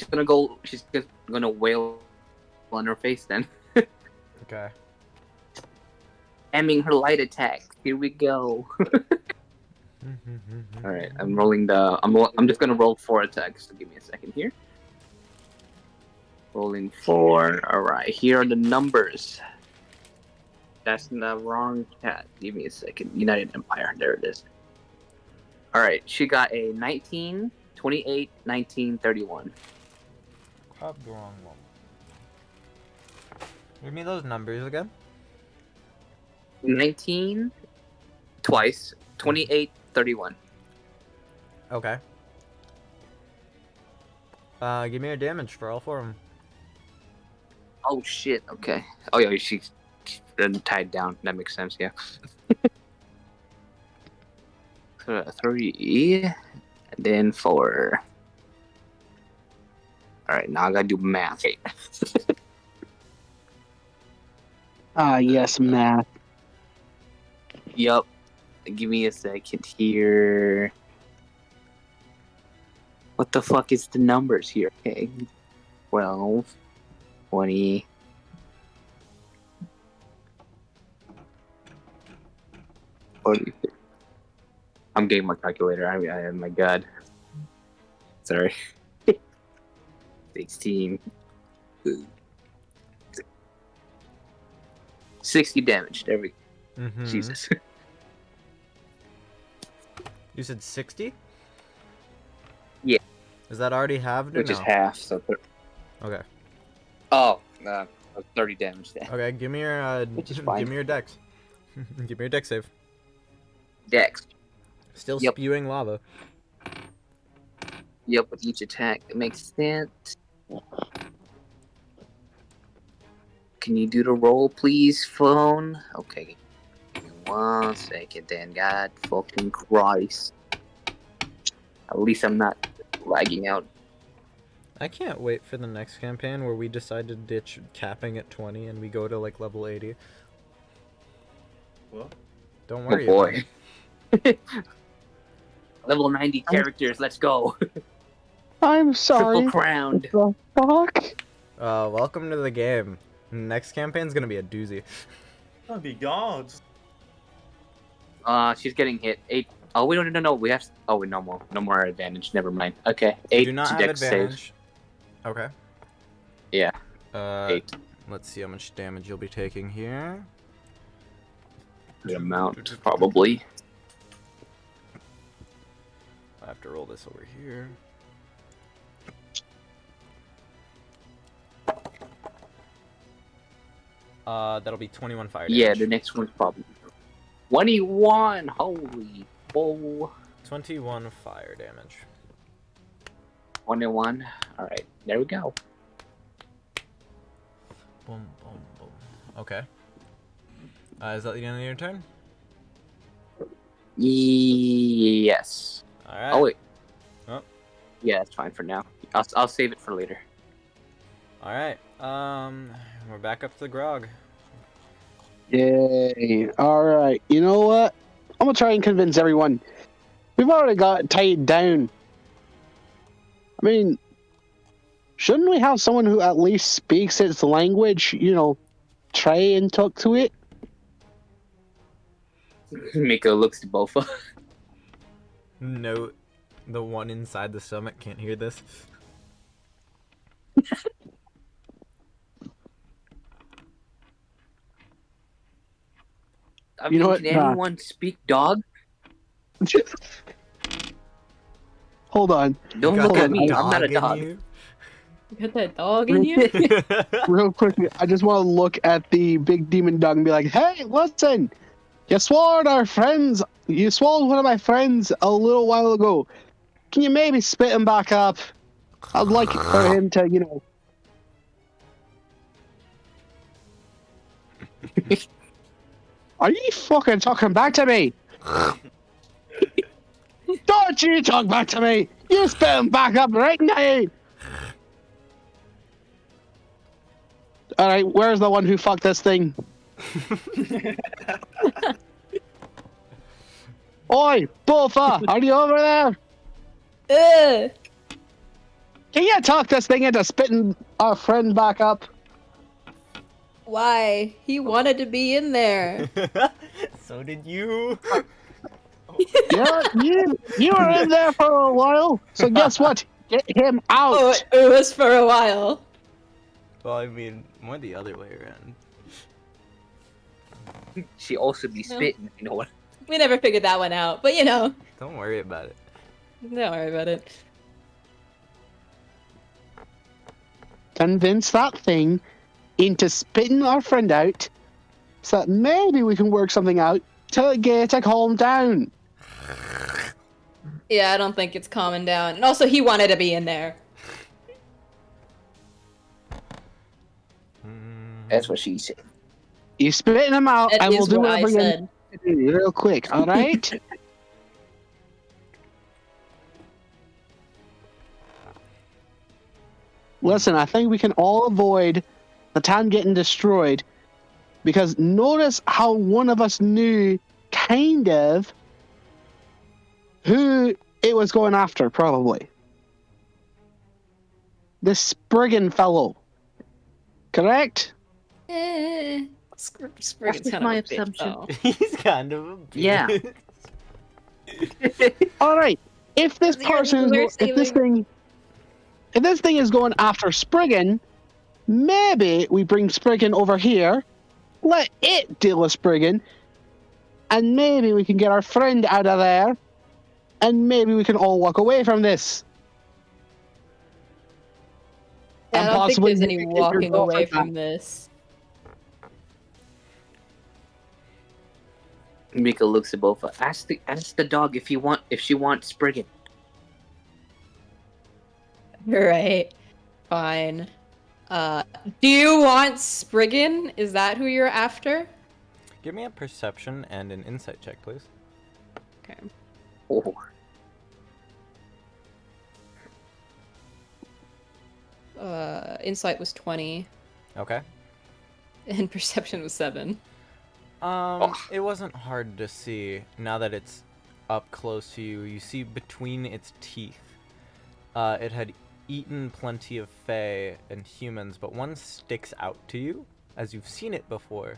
gonna go. She's just gonna wail on her face then. Okay. Aiming her light attack. Here we go. All right, I'm rolling the. I'm just gonna roll 4 attacks. So give me a second here. Rolling 4. All right, here are the numbers. That's the wrong cat. Give me a second. United Empire. There it is. All right, she got a 19, 28, 19, 31. Pop the wrong one. Give me those numbers again. 19 twice, 28, 31. Okay. Give me your damage for all 4 of them. Oh shit. Okay. Oh yeah, she's tied down. That makes sense. Yeah. 3 And then 4. Alright, now I gotta do math. Ah, yes, math. Yup. Give me a second here. What the fuck is the numbers here? Okay. 12, 20. I'm getting my calculator. I my god. Sorry. 16. 60 damage. There we go. Mm-hmm. Jesus. You said 60? Yeah. Is that already halved or Which no? is half, so... Okay. Oh, 30 damage then. Okay, give me your Which is fine. give me your dex. Give me your dex save. Dex. Still Yep. spewing lava. Yep, with each attack. It makes sense. Can you do the roll, please, phone? Okay. Give me 1 second then. God fucking Christ. At least I'm not lagging out. I can't wait for the next campaign where we decide to ditch capping at 20 and we go to like level 80. What? Don't Oh worry about boy. it. Level 90 characters, let's go. I'm sorry. Triple crowned. The fuck? Welcome to the game. Next campaign's gonna be a doozy. Oh, be gods. She's getting hit. 8. Oh, wait, no. We have. Oh, wait, no more advantage. Never mind. Okay, 8 You do not to have dex save. advantage. Okay. Yeah. 8. Let's see how much damage you'll be taking here. The amount, probably. I have to roll this over here. That'll be 21 fire damage. Yeah, the next one's probably 21. Holy bull. 21 fire damage. 21. All right, there we go. Boom, boom, boom. Okay. Is that the end of your turn? Yes. All right. Oh wait. Oh. Yeah, it's fine for now. I'll save it for later. All right. We're back up to the grog. Yay. Alright, you know what? I'm gonna try and convince everyone. We've already got it tied down. I mean, shouldn't we have someone who at least speaks its language, try and talk to it? Miko looks to Bofa. Note, the one inside the stomach can't hear this. I You mean, know what? can anyone speak dog? Hold on. Don't You look got at me. that I'm not a in dog. you? You got that dog in you? Real quickly, I just want to look at the big demon dog and be like, hey, listen! You swallowed our friends. You swallowed one of my friends a little while ago. Can you maybe spit him back up? I'd like for him to, Are you fucking talking back to me? Don't you talk back to me! You spit him back up right now! Alright, where's the one who fucked this thing? Oi, Bofa, are you over there? Ugh. Can you talk this thing into spitting our friend back up? Why? He wanted to be in there. So did you. Yeah, you were in there for a while, so guess what? Get him out! Oh, it was for a while. Well, I mean, more the other way around. She also be spitting, you know what? We never figured that one out, but Don't worry about it. don't worry about it. Convince that thing into spitting our friend out, so that maybe we can work something out to get it to calm down. Yeah, I don't think it's calming down. And also, he wanted to be in there. That's what she said. You spitting him out, That and is we'll do what I whatever you said. need to do real quick, alright? Listen, I think we can all avoid the town getting destroyed, because notice how one of us knew, kind of, who it was going after, probably. The Spriggan fellow. Correct? Spriggan's That's just kind my of a bitch, assumption. though. He's kind of a Yeah. bitch. All right. If this You're person, the if this thing is going after Spriggan, maybe we bring Spriggan over here, let it deal with Spriggan, and maybe we can get our friend out of there, and maybe we can all walk away from this. Yeah, And I don't think possibly there's any get your walking away girlfriend back. from this. Mika looks at Bofa. Ask the dog if she wants Spriggan. Right. Fine. Do you want Spriggan? Is that who you're after? Give me a perception and an insight check, please. Okay. Oh. Insight was 20, Okay. and perception was 7. It wasn't hard to see now that it's up close to you. You see between its teeth, it had eaten plenty of Fae and humans, but one sticks out to you, as you've seen it before.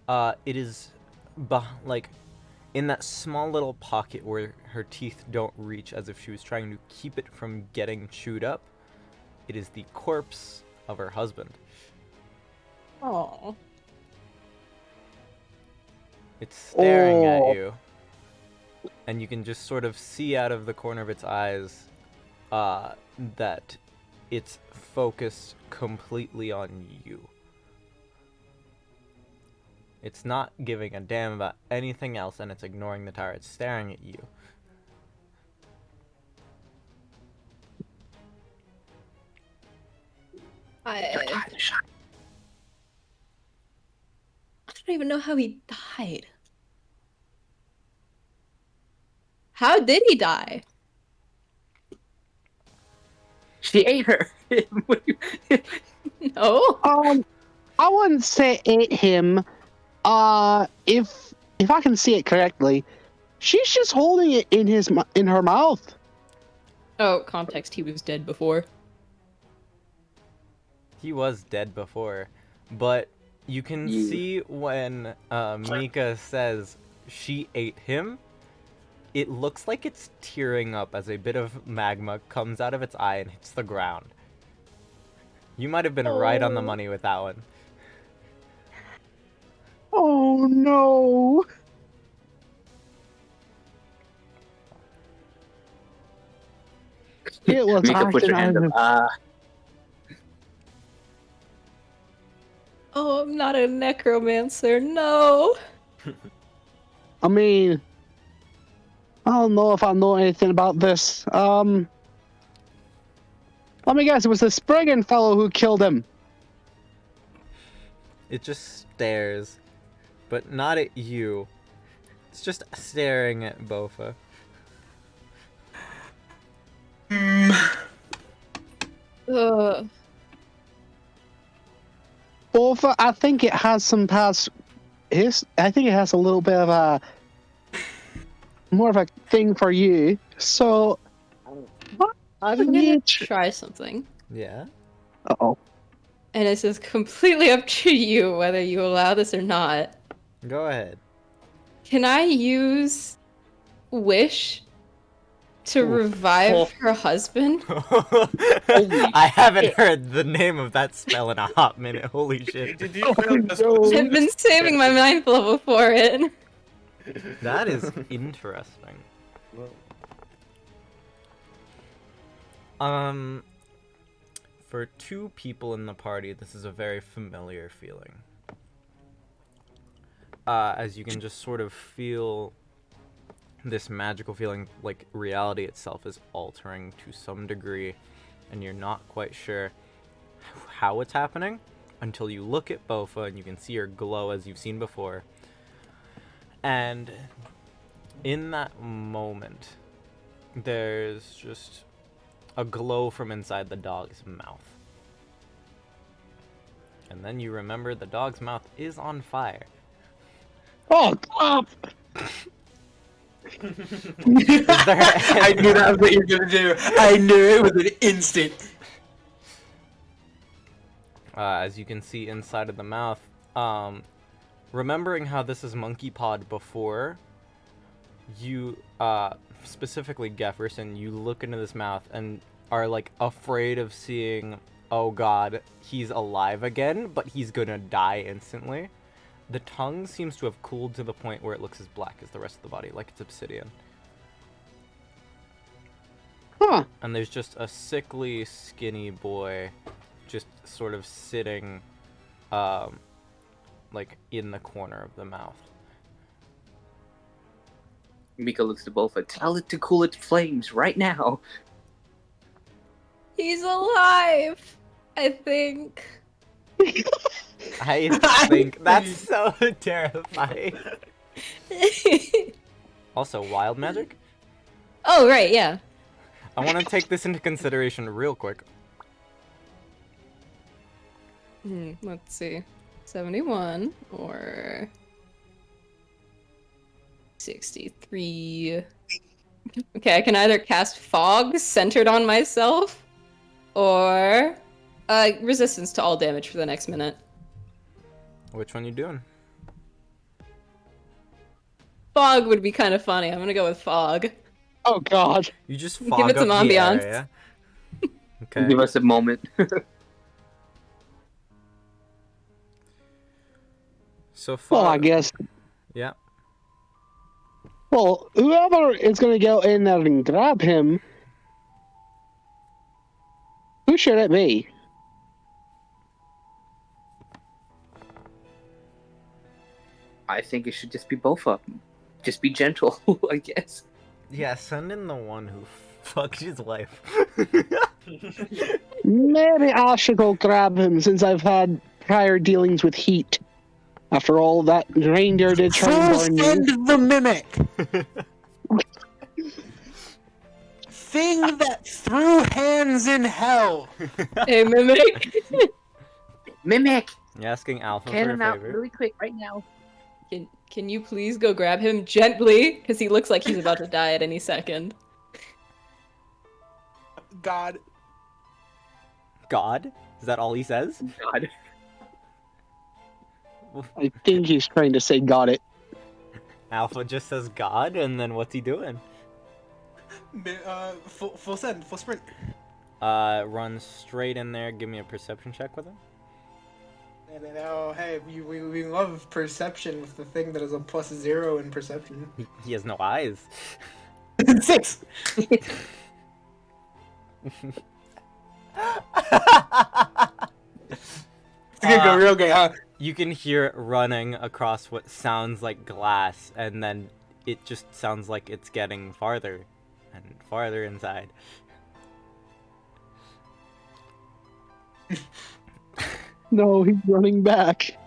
It is, like, in that small little pocket where her teeth don't reach, as if she was trying to keep it from getting chewed up. It is the corpse of her husband. Oh. It's staring Oh. at you, and you can just sort of see out of the corner of its eyes that it's focused completely on you. It's not giving a damn about anything else, and it's ignoring the tower. It's staring at you. I don't even know how he died. How did he die? She ate her. No. I wouldn't say ate him. If I can see it correctly, she's just holding it in her mouth. Oh, context, he was dead before. He was dead before, but you can You- see when Mika says she ate him, it looks like it's tearing up as a bit of magma comes out of its eye and hits the ground. You might have been right on the money with that one. Oh no! It was Mika puts her acting hand out up. of- Oh, I'm not a necromancer, no. I mean, I don't know if I know anything about this. Let me guess, it was the Spriggan fellow who killed him. It just stares, but not at you. It's just staring at Bofa. Ugh. Bofa, I think it has some past. I think it has a little bit of a more of a thing for you. So, I'm you gonna tr- try something. Yeah? Uh-oh. And this is completely up to you whether you allow this or not. Go ahead. Can I use Wish to revive her husband? I haven't heard the name of that spell in a hot minute. Holy shit. Did you really just- I've been saving my ninth level for it. That is interesting. For two people in the party, this is a very familiar feeling. As you can just sort of feel this magical feeling, like reality itself is altering to some degree, and you're not quite sure how it's happening until you look at Bofa and you can see her glow as you've seen before. And in that moment, there's just a glow from inside the dog's mouth. And then you remember the dog's mouth is on fire. Oh, stop! I knew that was what you were gonna do. I knew it was an instant. As you can see inside of the mouth, remembering how this is Monkey Pod before, you, specifically Jefferson, you look into this mouth and are like afraid of seeing, oh god, he's alive again, but he's gonna die instantly. The tongue seems to have cooled to the point where it looks as black as the rest of the body, like it's obsidian. Huh. And there's just a sickly, skinny boy just sort of sitting, like, in the corner of the mouth. Mika looks to Bofa. Tell it to cool its flames right now. He's alive, I think. I think that's so terrifying. Also, wild magic? Oh, right, yeah. I want to take this into consideration real quick. Let's see. 71 or 63. Okay, I can either cast fog centered on myself or resistance to all damage for the next minute. Which one you doing? Fog would be kind of funny. I'm gonna go with fog. Oh god. You just Give fog it up some the ambiance. area. Okay. Give us a moment. So far, Well, I guess. yeah. Well, whoever is going to go in there and grab him, who should it be? I think it should just be both of them. Just be gentle, I guess. Yeah, send in the one who fucked his wife. Maybe I should go grab him since I've had prior dealings with heat. After all that reindeer did try and First burn me. end the mimic. Thing that threw hands in hell. Hey, Mimic. Mimic! You asking Alpha Can for him a out favor? really quick right now. Can you please go grab him gently? Because he looks like he's about to die at any second. God. God? Is that all he says? God. I think he's trying to say got it. Alpha just says God, and then what's he doing? Full send, full sprint. Run straight in there. Give me a perception check with him. And oh, hey, we love perception with the thing that is a +0 in perception. He has no eyes. 6. It's gonna go real good, huh? You can hear it running across what sounds like glass, and then it just sounds like it's getting farther and farther inside. No, he's running back.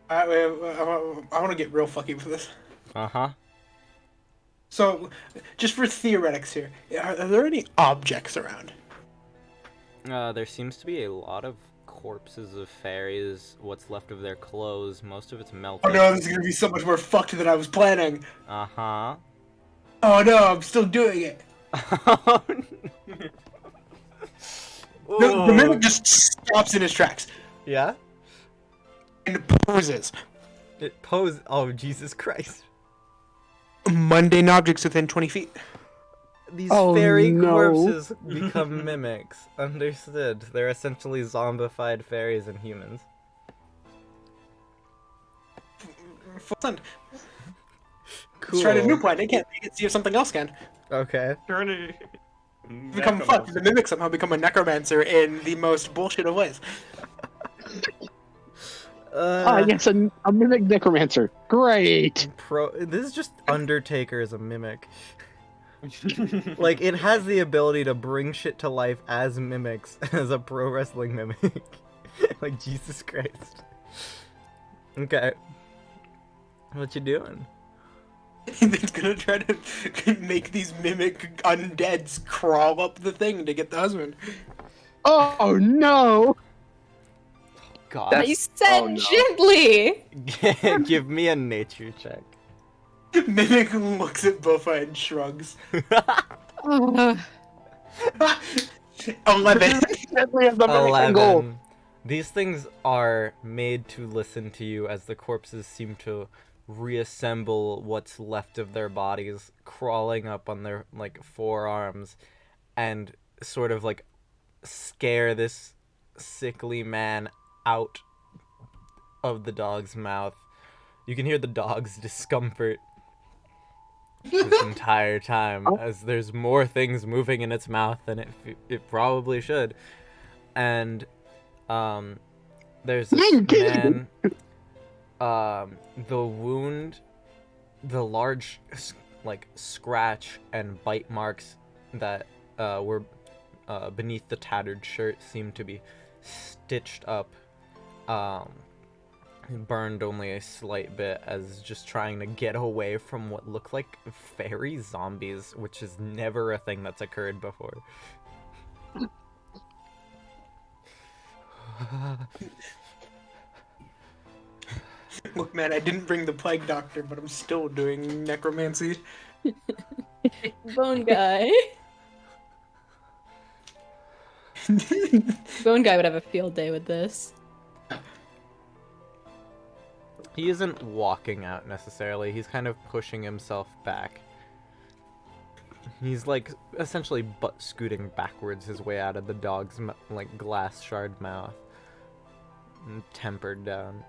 I want to get real fucky for this. Uh-huh. So, just for theoretics here, are there any objects around? There seems to be a lot of corpses of fairies, what's left of their clothes, most of it's melted. Oh no, this is gonna be so much more fucked than I was planning. Uh-huh. Oh no, I'm still doing it. The mimic just stops in his tracks Yeah? and poses. Oh, Jesus Christ. Mundane objects within 20 feet. These Oh, fairy no. corpses become mimics. Understood. They're essentially zombified fairies and humans. Full send. Cool. Let's try a new plan. They can't make it. See if something else can. Okay. Journey. Become fucked. The mimic somehow become a necromancer in the most bullshit of ways. Yes, a mimic necromancer. Great. This is just Undertaker as a mimic. Like, it has the ability to bring shit to life as mimics, as a pro wrestling mimic. Like, Jesus Christ. Okay. What you doing? It's gonna try to make these mimic undeads crawl up the thing to get the husband. Oh no! God. I said oh, no. gently. Give me a nature check. Mimic looks at Buffa and shrugs. Ugh. 11. Definitely have the mimic goal. 11. These things are made to listen to you as the corpses seem to reassemble what's left of their bodies, crawling up on their like forearms, and sort of like scare this sickly man out of the dog's mouth. You can hear the dog's discomfort this entire time as there's more things moving in its mouth than it probably should. And there's this man, the wound, the large like scratch and bite marks that were beneath the tattered shirt seem to be stitched up, burned only a slight bit as just trying to get away from what look like fairy zombies, which is never a thing that's occurred before. Look, man, I didn't bring the plague doctor, but I'm still doing necromancy. Bone guy. Bone guy would have a field day with this. He isn't walking out necessarily, he's kind of pushing himself back. He's like essentially butt scooting backwards his way out of the dog's like glass shard mouth. And tempered down.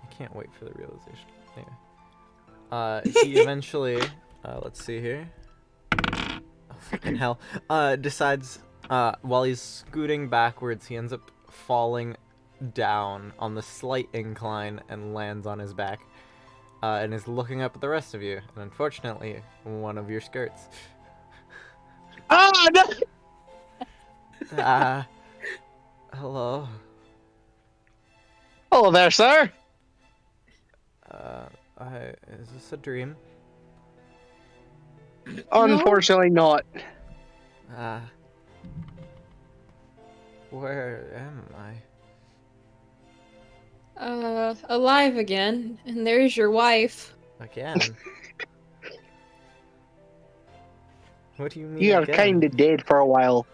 I can't wait for the realization. Anyway. He eventually, let's see here. Oh, fucking hell. Decides, while he's scooting backwards, he ends up falling down on the slight incline and lands on his back. And is looking up at the rest of you. And unfortunately, one of your skirts. Ah, no! Hello. Hello there, sir. Is this a dream? Unfortunately not. Where am I? Alive again, and there's your wife. Again? What do you mean You are again? kinda dead for a while.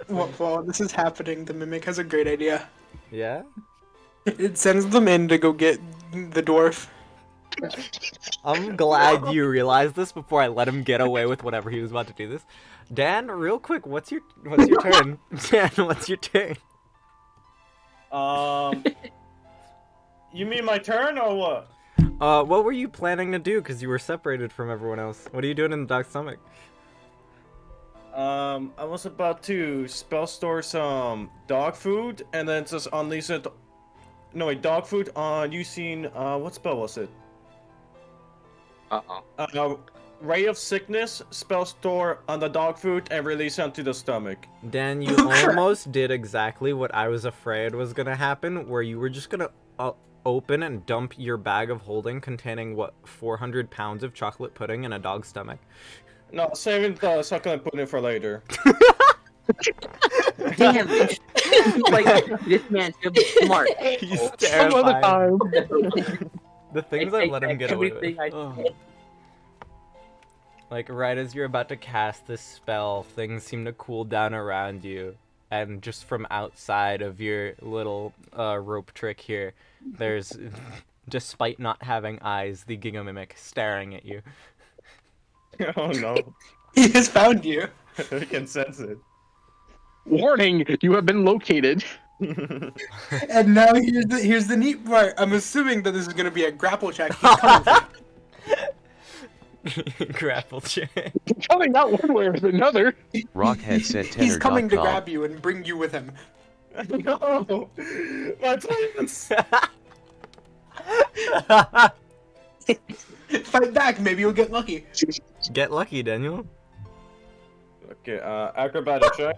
While this is happening, the mimic has a great idea. Yeah? It sends them in to go get the dwarf. I'm glad you realized this before I let him get away with whatever he was about to do this. Dan, real quick, what's your turn? Dan, what's your turn? You mean my turn or what? What were you planning to do? Because you were separated from everyone else. What are you doing in the dog's stomach? I was about to spell store some dog food and then just unleash it. No, wait, dog food on using, what spell was it? Ray of Sickness, spell store on the dog food and release it onto the stomach. Dan, you almost did exactly what I was afraid was gonna happen, where you were just gonna open and dump your bag of holding containing, what, 400 pounds of chocolate pudding in a dog's stomach. No, saving the succulent pudding for later. Damn it. Like, this man should be smart. He's Some other terrifying. time. The things I let him get away with. Everything I Oh. did. Like, right as you're about to cast this spell, things seem to cool down around you. And just from outside of your little rope trick here, there's, despite not having eyes, the Gigomimic staring at you. Oh no. He has found you. I can sense it. Warning, you have been located. And now here's the neat part. I'm assuming that this is gonna be a grapple check. He's coming for Grapple check. Coming out one way or another. Rockhead said you. He's coming to tenor.com. grab you and bring you with him. No! My plans! Fight back, maybe you'll get lucky. Get lucky, Daniel. Okay, acrobatic check.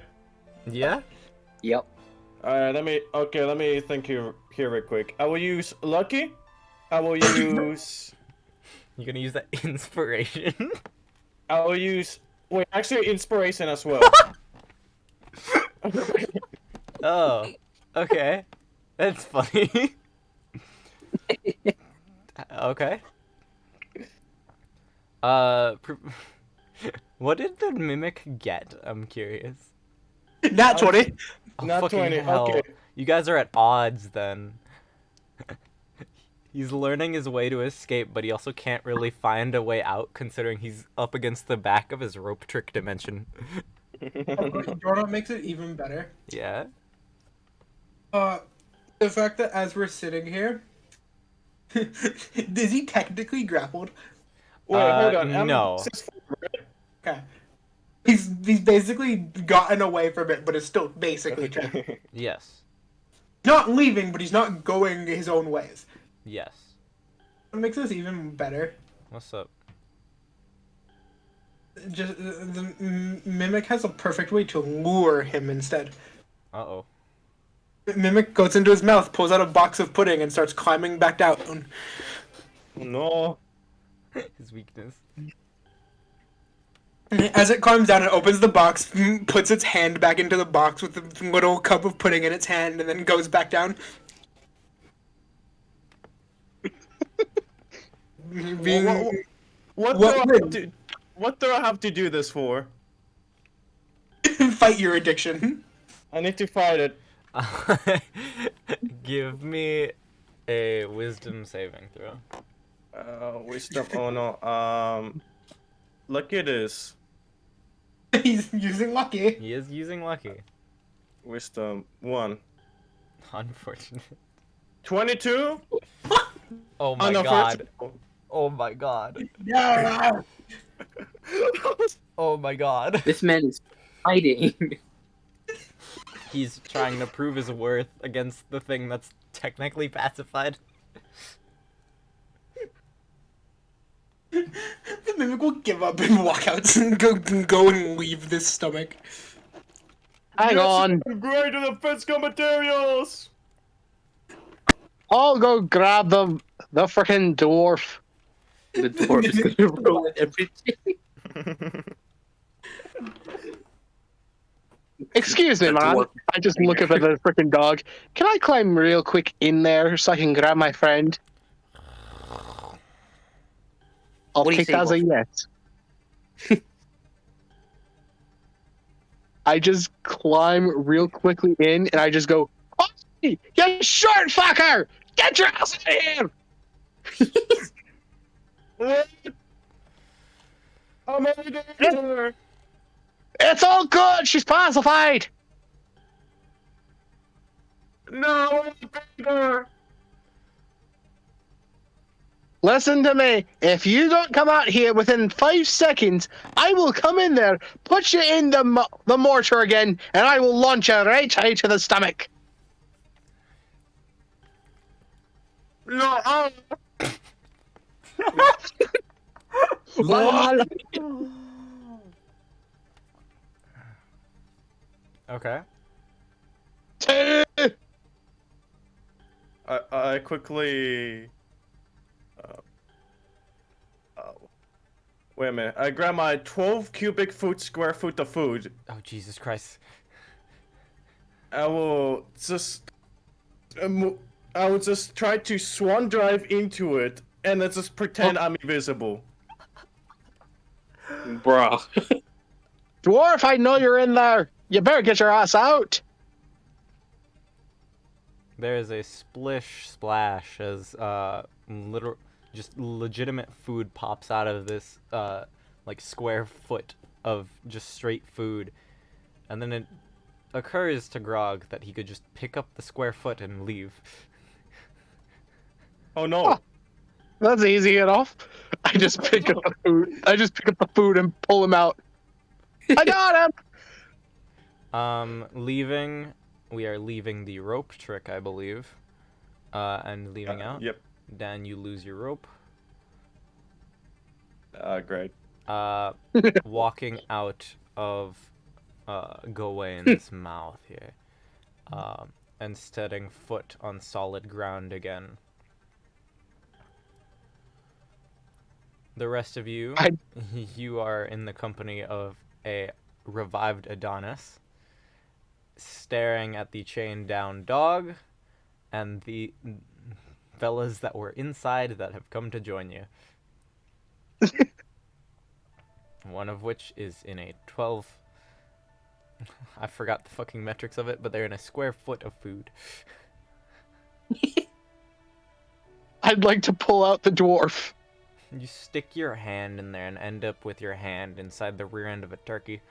Yeah? Yep. Alright, let me think here real quick. I will use lucky. I will use You're gonna use that inspiration. I will use wait, actually inspiration as well. Oh, okay. That's funny. Okay. What did the mimic get? I'm curious. Not 20. Oh, Not fucking 20, hell. okay. You guys are at odds then. He's learning his way to escape, but he also can't really find a way out considering he's up against the back of his rope trick dimension. Jordan makes it even better. Yeah? The fact that as we're sitting here, is he technically grappled? Wait, hold on. no. Okay. He's basically gotten away from it, but is still basically trapped. Yes. Not leaving, but he's not going his own ways. Yes. What makes this even better? What's up? Just the mimic has a perfect way to lure him instead. Uh-oh. Mimic goes into his mouth, pulls out a box of pudding, and starts climbing back down. No. His weakness. As it climbs down, it opens the box, puts its hand back into the box with the little cup of pudding in its hand, and then goes back down. What do I have to do this for? Fight your addiction. I need to fight it. Give me a wisdom saving throw. Wisdom. Oh no. Look at this. He's using lucky. He is using lucky. Wisdom 1. Unfortunate. 22. Oh my no, god. Oh my god. Yeah. Oh my god. This man is fighting. He's trying to prove his worth against the thing that's technically pacified. The mimic will give up and walk out and go and leave this stomach. Hang on. Great defense materials. I'll go grab the frickin' dwarf. The dwarf is gonna roll everything. Excuse me, The man. dwarf. I just look up at the frickin' dog. Can I climb real quick in there so I can grab my friend? I'll What do you take say, that as a Wolf? yes. I just climb real quickly in, and I just go, "Oh, you short fucker! Get your ass out of here!" I'm already there. It's all good. She's pacified. No, bigger. Listen to me. If you don't come out here within 5 seconds, I will come in there, put you in the mortar again, and I will launch you right to the stomach. No. Lol. Okay. I quickly. Wait a minute. I grab my 12 cubic square foot of food. Oh, Jesus Christ. I will just. I will just try to swan dive into it and then just pretend I'm invisible. Bruh. Dwarf, I know you're in there. You better get your ass out. There is a splish splash as just legitimate food pops out of this like square foot of just straight food, and then it occurs to Grog that he could just pick up the square foot and leave. Oh no. That's easy enough. I just pick up the food. I just pick up the food and pull him out. I got him. Leaving. We are leaving the rope trick, I believe, and leaving out. Yep. Dan, you lose your rope. Great. Walking out of Gawain's mouth here. and setting foot on solid ground again. The rest of you, you are in the company of a revived Adonis, staring at the chained down dog, and the fellas that were inside that have come to join you. One of which is in a 12... I forgot the fucking metrics of it, but they're in a square foot of food. I'd like to pull out the dwarf. You stick your hand in there and end up with your hand inside the rear end of a turkey.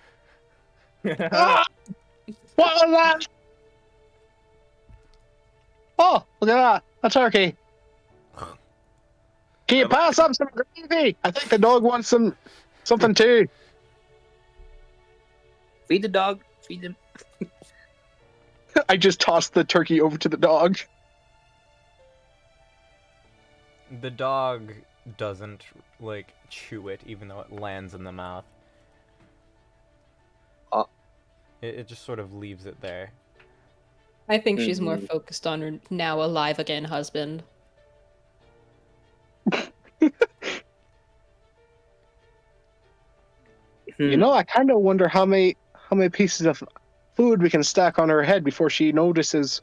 Ah! What was that? Oh, look at that. A turkey. Can you pass up some gravy? I think the dog wants something too. Feed the dog. Feed him. I just tossed the turkey over to the dog. The dog doesn't, like, chew it, even though it lands in the mouth. It just sort of leaves it there. I think she's more Mhm. focused on her now alive again husband. You know, I kind of wonder how many pieces of food we can stack on her head before she notices.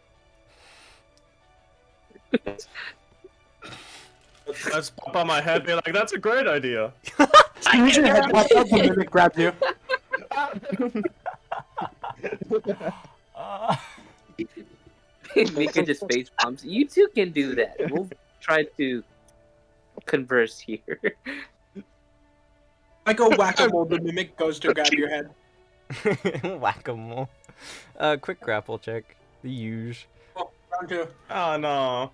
Let's pop on my head, be like, that's a great idea. Use your head pop up, the mimic grabs you. Mika just face palms. You two can do that. We'll try to converse here. Like a whack-a-mole, the mimic goes to grab your head. Whack-a-mole. Quick grapple check. The usual. Oh, round two. Oh no.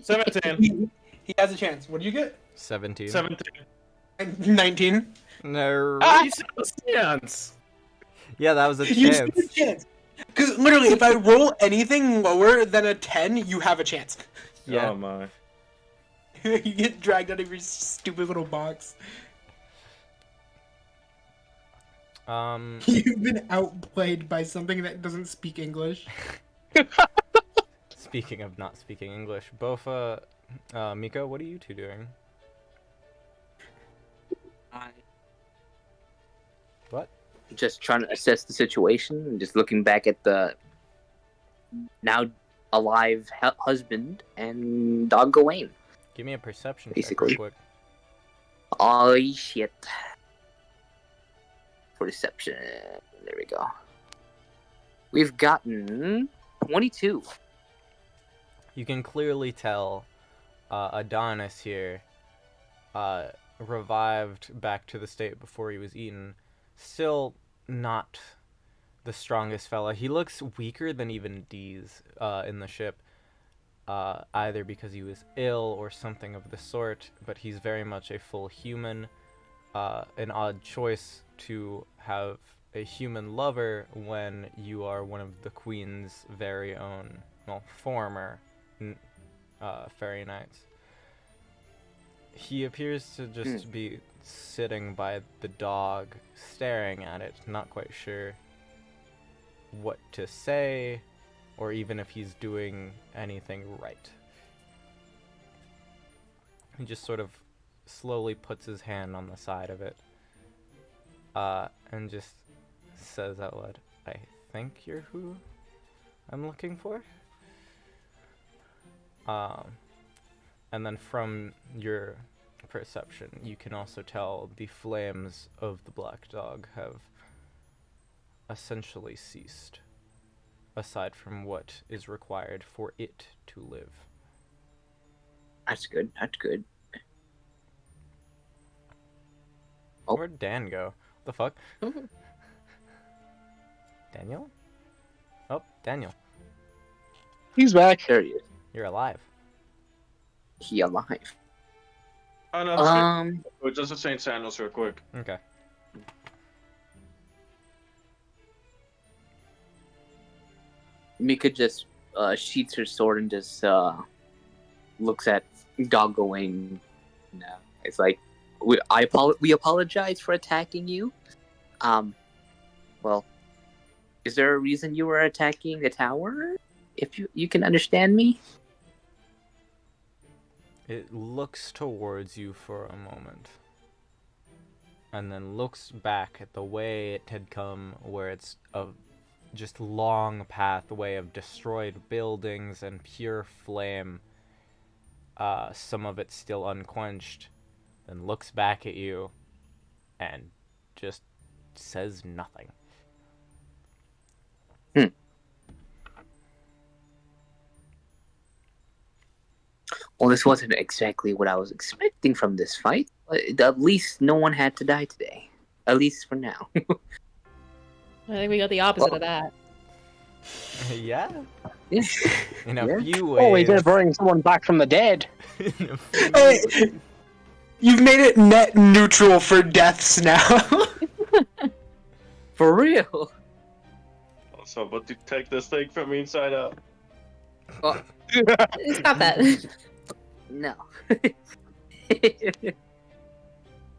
17. He has a chance. What do you get? 17. 17. 19. No. You said a chance. Yeah, that was a You chance. stood a chance. Because literally, if I roll anything lower than a 10, you have a chance. Yeah. Oh my. You get dragged out of your stupid little box. You've been outplayed by something that doesn't speak English. Speaking of not speaking English, Bofa, Miko, what are you two doing? What? Just trying to assess the situation and just looking back at the now alive husband and dog Gawain. Give me a perception check Basically. real quick. Oh shit. Perception. There we go. We've gotten 22. You can clearly tell Adonis here, revived back to the state before he was eaten, still not the strongest fella. He looks weaker than even Deez in the ship, either because he was ill or something of the sort, but he's very much a full human. An odd choice to have a human lover when you are one of the Queen's very own, well, former fairy knights. He appears to just be sitting by the dog, staring at it, not quite sure what to say, or even if he's doing anything right. He just sort of slowly puts his hand on the side of it, and just says out loud, "I think you're who I'm looking for?" And then from your perception, you can also tell the flames of the black dog have essentially ceased, aside from what is required for it to live. That's good. That's good. Oh. Where'd Dan go? What the fuck? Daniel? Oh, Daniel. He's back. There he is. You're alive. He alive. Oh no. Um, Just to St. Sandals real quick. Okay. Mika just sheaths her sword and just looks at dog Gawain. It's like we apologize for attacking you. Well, is there a reason you were attacking the tower? If you can understand me? It looks towards you for a moment. And then looks back at the way it had come, where it's a just long pathway of destroyed buildings and pure flame. Some of it still unquenched. Then looks back at you and just says nothing. Well, this wasn't exactly what I was expecting from this fight. At least no one had to die today. At least for now. I think we got the opposite of that. Yeah? Yeah. In a Yeah. few Oh, we ways. did bring someone back from the dead. In a few Hey, you've made it net neutral for deaths now. For real. Also, but to take this thing from inside out. Stop that. No.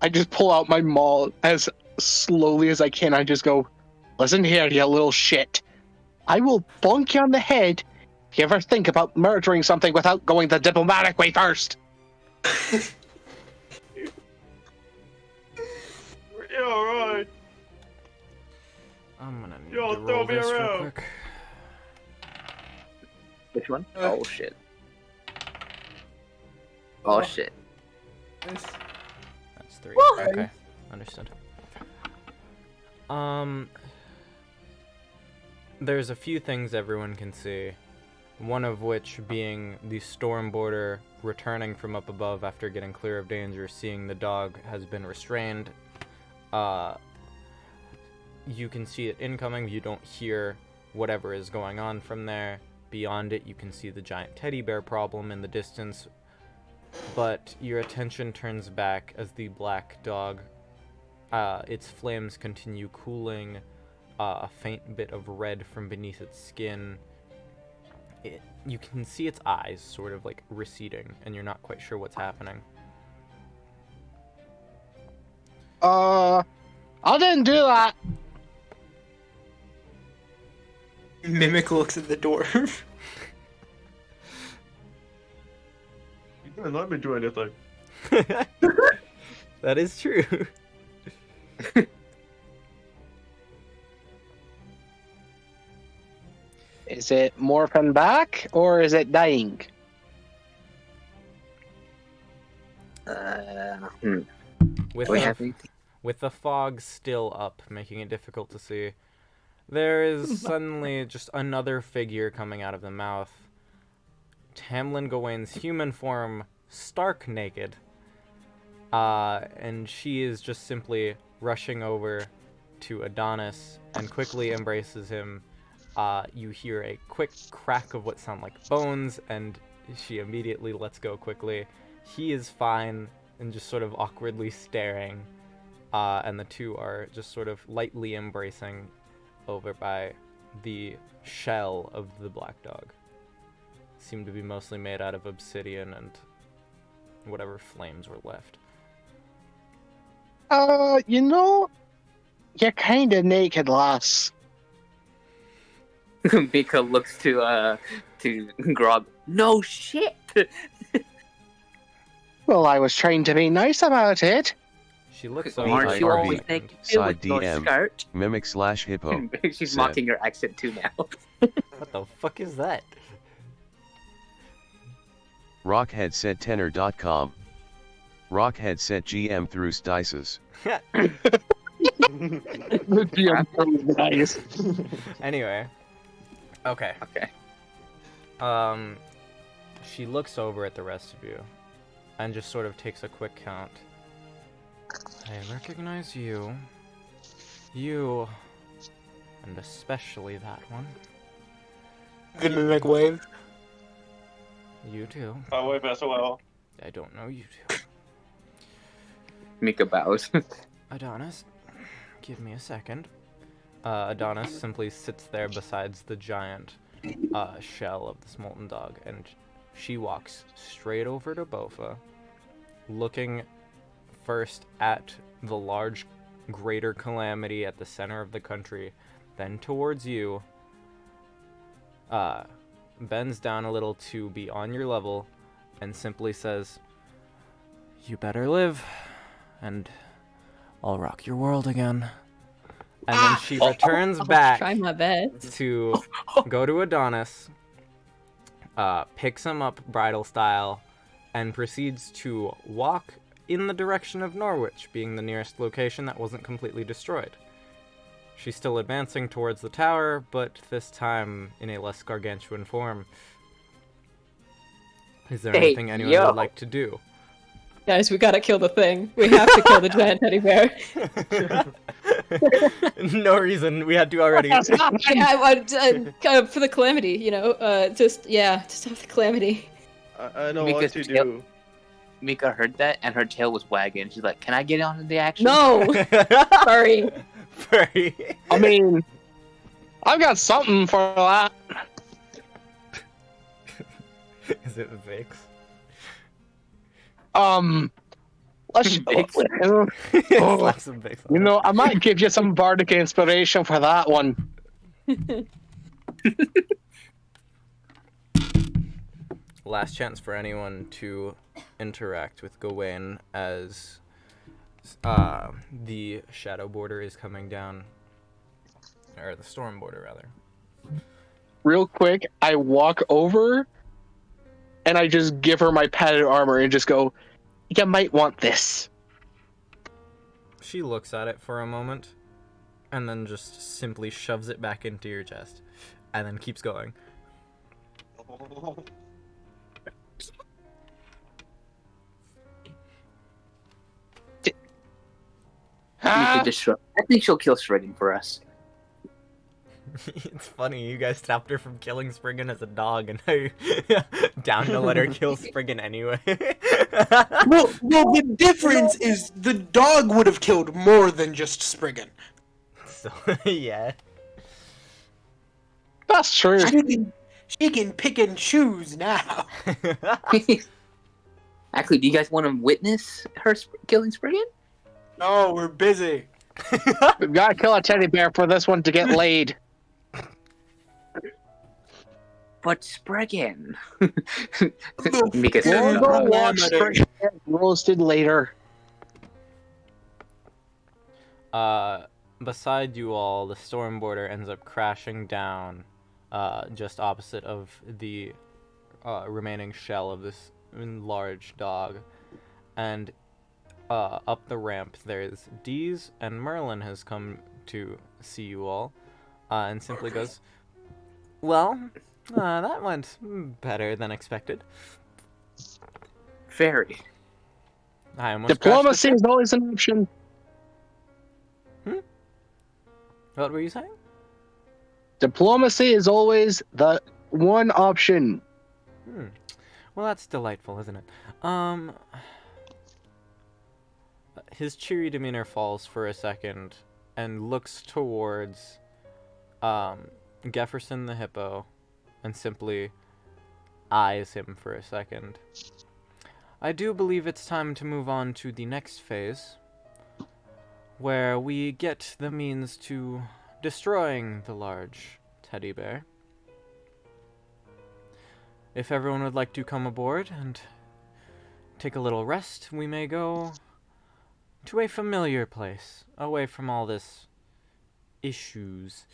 I just pull out my maul as slowly as I can. I just go, listen here, you little shit. I will bonk you on the head if you ever think about murdering something without going the diplomatic way first. Yeah, alright. I'm gonna need Yo, to throw roll me this real around. quick. Which one? Oh shit. Oh shit. That's 3. Woo! Okay, understood. There's a few things everyone can see. One of which being the storm border returning from up above after getting clear of danger, seeing the dog has been restrained. You can see it incoming, you don't hear whatever is going on from there. Beyond it, you can see the giant teddy bear problem in the distance, but your attention turns back as the black dog, its flames continue cooling, a faint bit of red from beneath its skin. You can see its eyes sort of like receding, and you're not quite sure what's happening. I didn't do that. Mimic looks at the dwarf. You didn't let me do anything. That is true. Is it morphing back or is it dying? With Do we the, have anything? with the fog still up, making it difficult to see, there is suddenly just another figure coming out of the mouth. Tamlin Gawain's human form, stark naked. And she is just simply rushing over to Adonis and quickly embraces him. You hear a quick crack of what sound like bones, and she immediately lets go quickly. He is fine and just sort of awkwardly staring, and the two are just sort of lightly embracing over by the shell of the black dog. Seemed to be mostly made out of obsidian and whatever flames were left. You know, you're kinda naked, lass. Mika looks to Grog. No shit. Well, I was trying to be nice about it. She looks over Aren't at you RV. always and- naked Side with your DM. skirt? Mimic/hippo. She's Sad. mocking your accent too now. What the fuck is that? Rockhead said tenor.com. Rockhead said GM through Stices. Nice. Anyway. Okay. Okay. She looks over at the rest of you and just sort of takes a quick count. I recognize you. You. And especially that one. The mimic wave. You too. I wave as well. I don't know you two. Mika bows. Adonis, give me a second. Adonis simply sits there besides the giant shell of this molten dog, and she walks straight over to Bofa, looking first at the large greater calamity at the center of the country, then towards you, bends down a little to be on your level, and simply says, "You better live, and I'll rock your world again." And then she returns I'll back try my best. to go to Adonis, picks him up bridal style, and proceeds to walk in the direction of Norwich, being the nearest location that wasn't completely destroyed. She's still advancing towards the tower, but this time in a less gargantuan form. Is there Hey, anything anyone yo. would like to do? Guys, we gotta kill the thing. We have to kill the giant teddy bear. No reason. We had to already. For the calamity, just have the calamity. I know what Mika's to tail- do. Mika heard that, and her tail was wagging. She's like, "Can I get on the action?" No! Sorry. Furry. I mean, I've got something for that. Is it Vix? Let's. Vix. Slap some Vix on You it. know, I might give you some bardic inspiration for that one. Last chance for anyone to interact with Gawain as the shadow border is coming down, or the storm border rather. Real quick, I walk over and I just give her my padded armor and just go, "You might want this." She looks at it for a moment, and then just simply shoves it back into your chest, and then keeps going. Mika just shrugged. I think she'll kill Spriggan for us. It's funny, you guys stopped her from killing Spriggan as a dog, and now you're down to let her kill Spriggan anyway. Well, the difference is the dog would have killed more than just Spriggan. So, yeah. That's true. She can pick and choose now. Actually, do you guys want to witness her killing Spriggan? No, we're busy. We've got to kill a teddy bear for this one to get laid. But Spriggan. Look, Mika We'll says go no. watch Spriggan get roasted later. Beside you all, the storm border ends up crashing down, just opposite of the remaining shell of this large dog, and up the ramp there's Dees, and Merlin has come to see you all, and simply goes, "Well, that went better than expected. Very. I almost crashed the Diplomacy ship." is always an option. What were you saying? Diplomacy is always the one option. Well, that's delightful, isn't it? His cheery demeanor falls for a second and looks towards Gefferson the hippo and simply eyes him for a second. "I do believe it's time to move on to the next phase, where we get the means to destroying the large teddy bear. If everyone would like to come aboard and take a little rest, we may go to a familiar place, away from all this issues."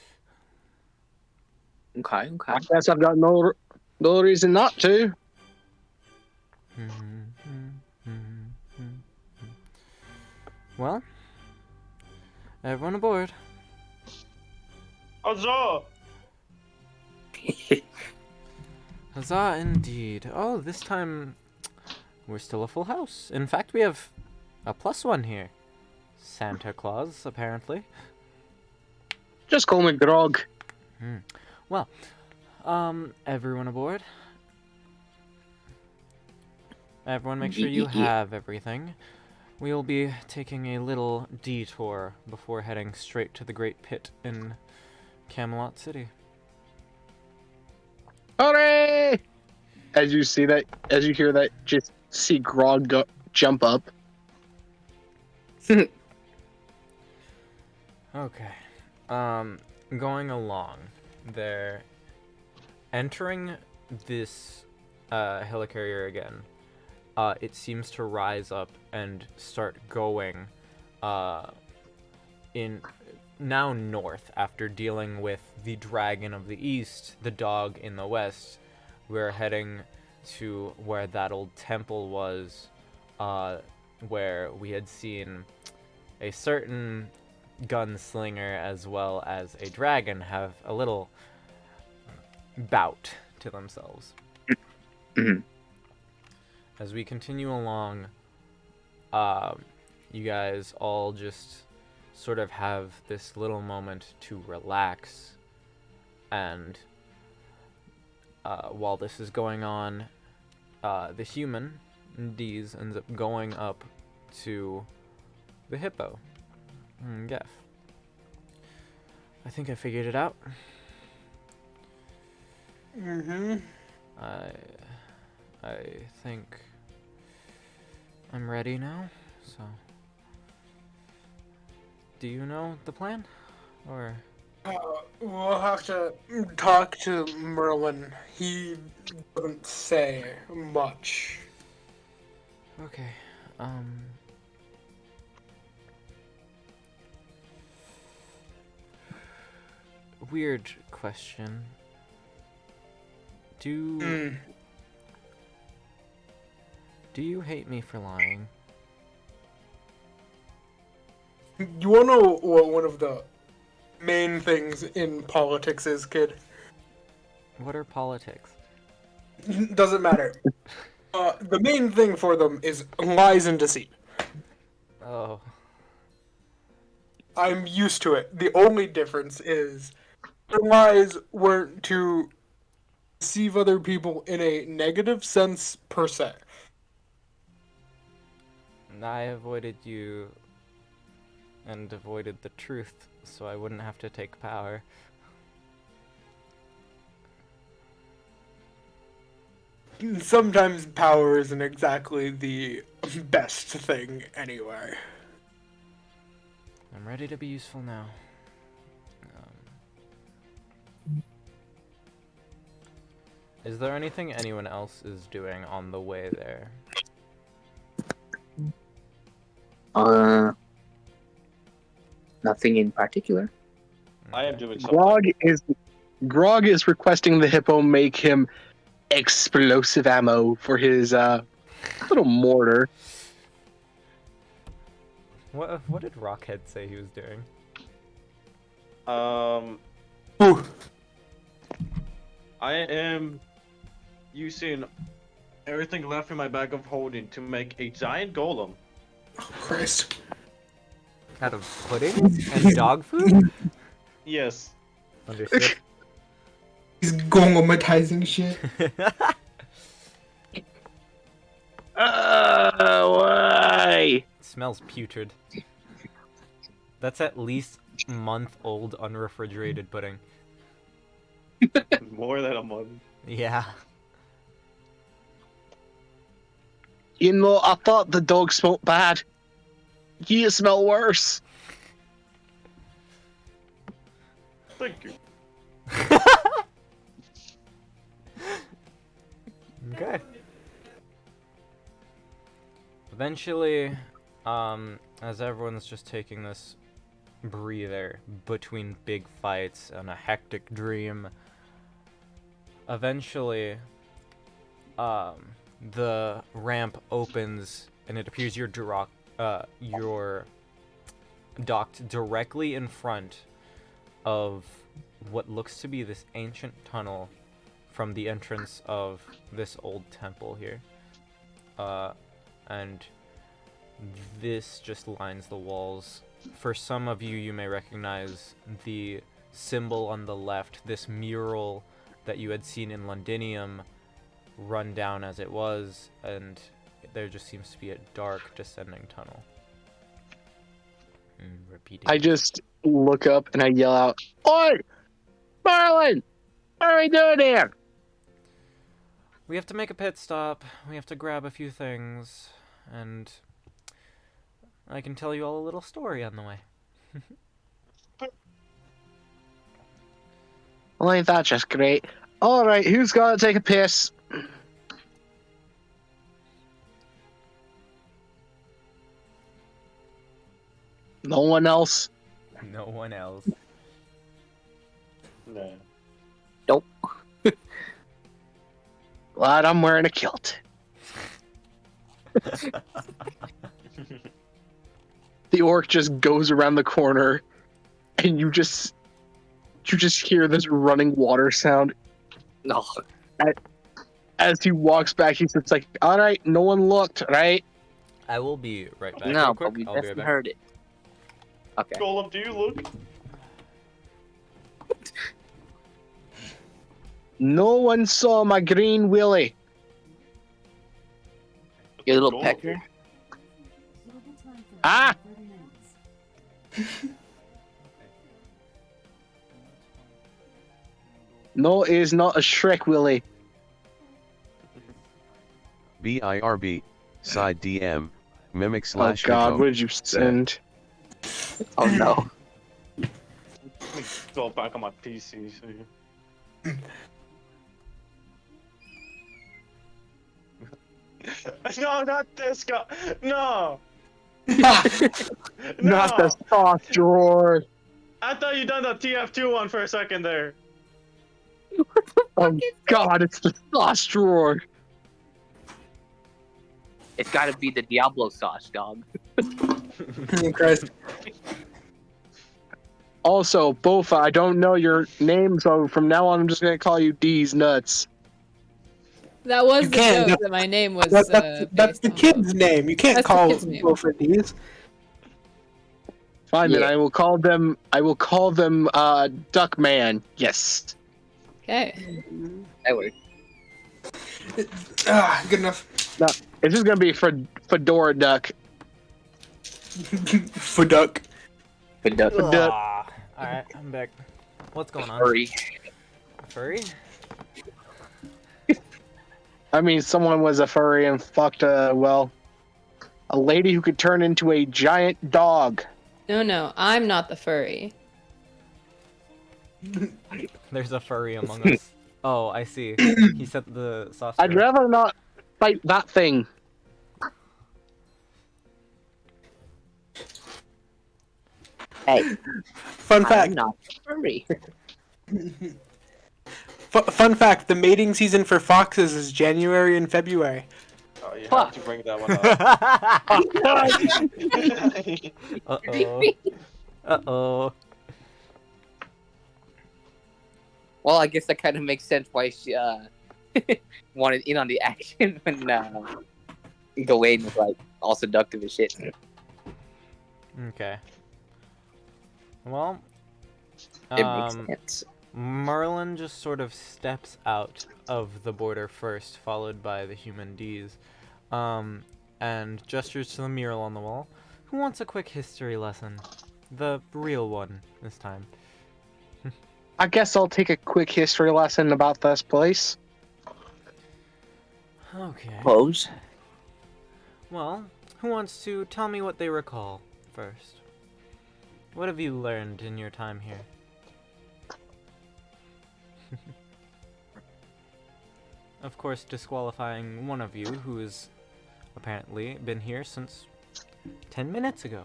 Okay. I guess I've got no reason not to. Well, everyone aboard. Huzzah! Huzzah indeed. Oh, this time we're still a full house. In fact, we have a +1 here. Santa Claus, apparently. Just call me Grog. Well, everyone aboard. Everyone make sure you have everything. We will be taking a little detour before heading straight to the Great Pit in Camelot City. Hooray! As you hear that, just see Grog jump up. Okay. Going along, they're entering this helicarrier again. It seems to rise up and start going in now north after dealing with the dragon of the east, the dog in the west. We're heading to where that old temple was, where we had seen a certain gunslinger as well as a dragon have a little bout to themselves. Mhm. As we continue along, you guys all just sort of have this little moment to relax, and while this is going on, the human, Deez, ends up going up to the hippo. Geth. I think I figured it out. Mm-hmm. I think I'm ready now, so... Do you know the plan? Or... We'll have to talk to Merlin. He doesn't say much. Okay, weird question. Do you hate me for lying? You wanna know what one of the main things in politics is, kid? What are politics? Doesn't matter. The main thing for them is lies and deceit. Oh, I'm used to it. The only difference is their lies weren't to deceive other people in a negative sense per se. I avoided you and avoided the truth so I wouldn't have to take power. Sometimes power isn't exactly the best thing anyway. I'm ready to be useful now. Is there anything anyone else is doing on the way there? Nothing in particular. I am doing something. Grog is requesting the hippo make him explosive ammo for his little mortar. What did Rockhead say he was doing? Ooh. I am using everything left in my bag of holding to make a giant golem. Oh, Christ. Out of puddings and dog food? Yes. Understood. He's golematizing shit. Why? Smells putrid. That's at least month-old unrefrigerated pudding. More than a month. Yeah. You know, I thought the dog smelled bad. You smell worse. Thank you. Okay. Eventually, as everyone's just taking this breather between big fights and a hectic dream, eventually, the ramp opens and it appears you're docked directly in front of what looks to be this ancient tunnel from the entrance of this old temple here. And this just lines the walls. For some of you, you may recognize the symbol on the left, this mural that you had seen in Londinium, run down as it was, and there just seems to be a dark descending tunnel. Repeating. I just look up and I yell out, "Oi! Marlin! What are we doing here?" We have to make a pit stop. We have to grab a few things, and I can tell you all a little story on the way. Well, ain't that just great? All right, who's got to take a piss? No one else. No one else. No. Nope. Glad I'm wearing a kilt. The orc just goes around the corner, and you just hear this running water sound. No. As he walks back, he's just like, "All right, no one looked, right?" I will be right back. No, real but quick. we I'll be right definitely back. heard it. Okay. Golem, do you look? No one saw my green willy. Your little Golem. pecker. Ah! No, it is not a Shrek willy. BIRB, side DM, mimic Oh slash God, hippo. what did you send? Oh no. Let me go back on my PC. So no, not this guy. No. Not the sauce drawer. I thought you done the TF2 one for a second there. Oh God, it's the sauce drawer. It's gotta be the Diablo sauce, dog. Christ. Also, Bofa, I don't know your name, so from now on I'm just gonna call you D's nuts. That was You the can't. joke that my name was. That's based the on. kid's name. You can't That's the call kid's name. people for these. Fine, then Yeah. I will call them Duckman. Yes. Okay. That works. Good enough. It's just gonna be Fedora Duck. For duck. But duck. Alright, I'm back. What's going on? Hurry. Furry? I mean, someone was a furry and fucked a lady who could turn into a giant dog. No, I'm not the furry. There's a furry among us. Oh, I see. He said the sauce. I'd rather not fight that thing. Hey, Fun I'm fact. not hurry. Fun fact. The mating season for foxes is January and February. Oh, you Fuck. have to bring that one up. Uh-oh. Uh-oh. Well, I guess that kind of makes sense why she wanted in on the action when Gawain was like all seductive and shit. Okay. Well, It makes sense. Merlin just sort of steps out of the border first, followed by the human D's, and gestures to the mural on the wall. Who wants a quick history lesson? The real one, this time. I guess I'll take a quick history lesson about this place. Okay. Pose. Well, who wants to tell me what they recall first? What have you learned in your time here? Of course, disqualifying one of you who has apparently been here since 10 minutes ago.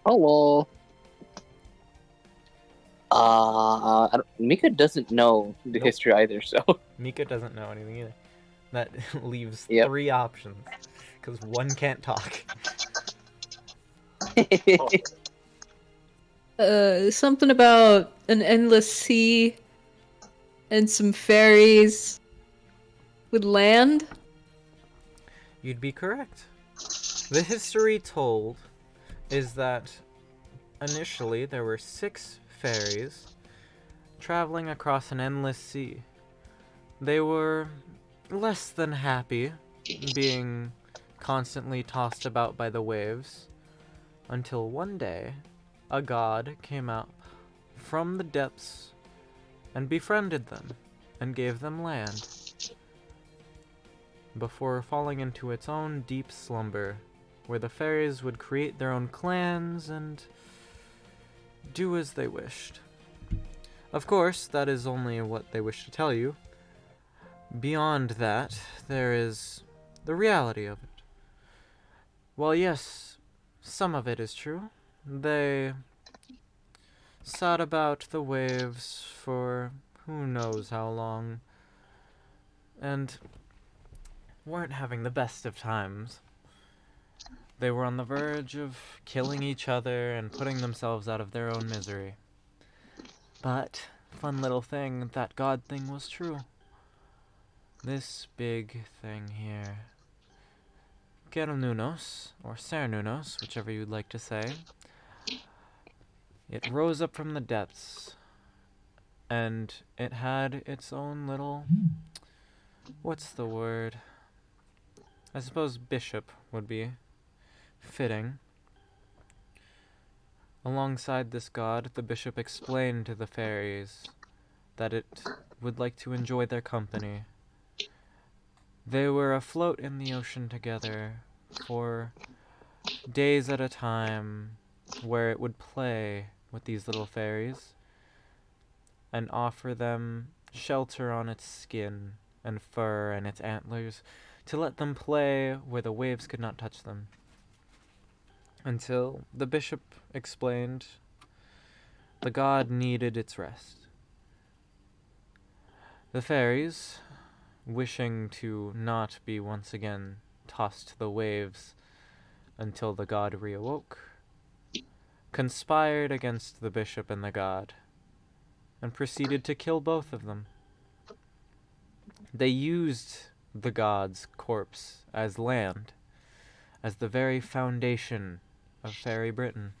Hello. Mika doesn't know the Nope. history either, so Mika doesn't know anything either. That leaves Yep. 3 options, because one can't talk. Something about an endless sea and some fairies with land. You'd be correct. The history told is that initially there were 6 fairies traveling across an endless sea. They were less than happy being constantly tossed about by the waves until one day a god came out from the depths and befriended them and gave them land before falling into its own deep slumber, where the fairies would create their own clans and do as they wished. Of course, that is only what they wish to tell you. Beyond that, there is the reality of it. Well, yes, some of it is true. They sat about the waves for who knows how long, and weren't having the best of times. They were on the verge of killing each other and putting themselves out of their own misery. But, fun little thing, that God thing was true. This big thing here. Cernunnos, or Cernunnos, whichever you'd like to say. It rose up from the depths, and it had its own little... what's the word? I suppose bishop would be fitting. Alongside this god, the bishop explained to the fairies that it would like to enjoy their company. They were afloat in the ocean together for days at a time, where it would play with these little fairies and offer them shelter on its skin and fur and its antlers to let them play where the waves could not touch them. Until the bishop explained the god needed its rest. The fairies, wishing to not be once again tossed to the waves until the god reawoke, conspired against the bishop and the god, and proceeded to kill both of them. They used the god's corpse as land, as the very foundation of Fairy Britain.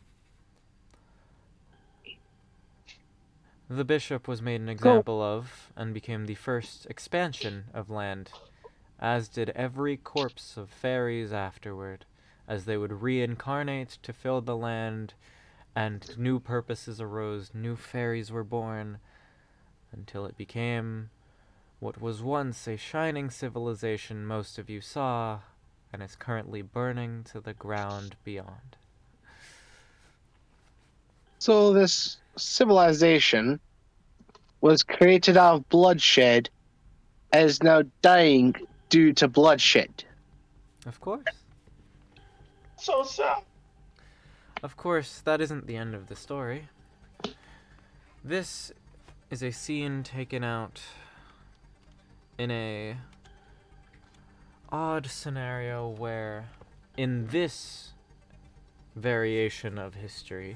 The bishop was made an example of, and became the first expansion of land, as did every corpse of fairies afterward, as they would reincarnate to fill the land, and new purposes arose, new fairies were born, until it became what was once a shining civilization most of you saw, and is currently burning to the ground beyond. So this civilization was created out of bloodshed and is now dying due to bloodshed. Of course. So sad. Of course, that isn't the end of the story. This is a scene taken out in a odd scenario where, in this variation of history,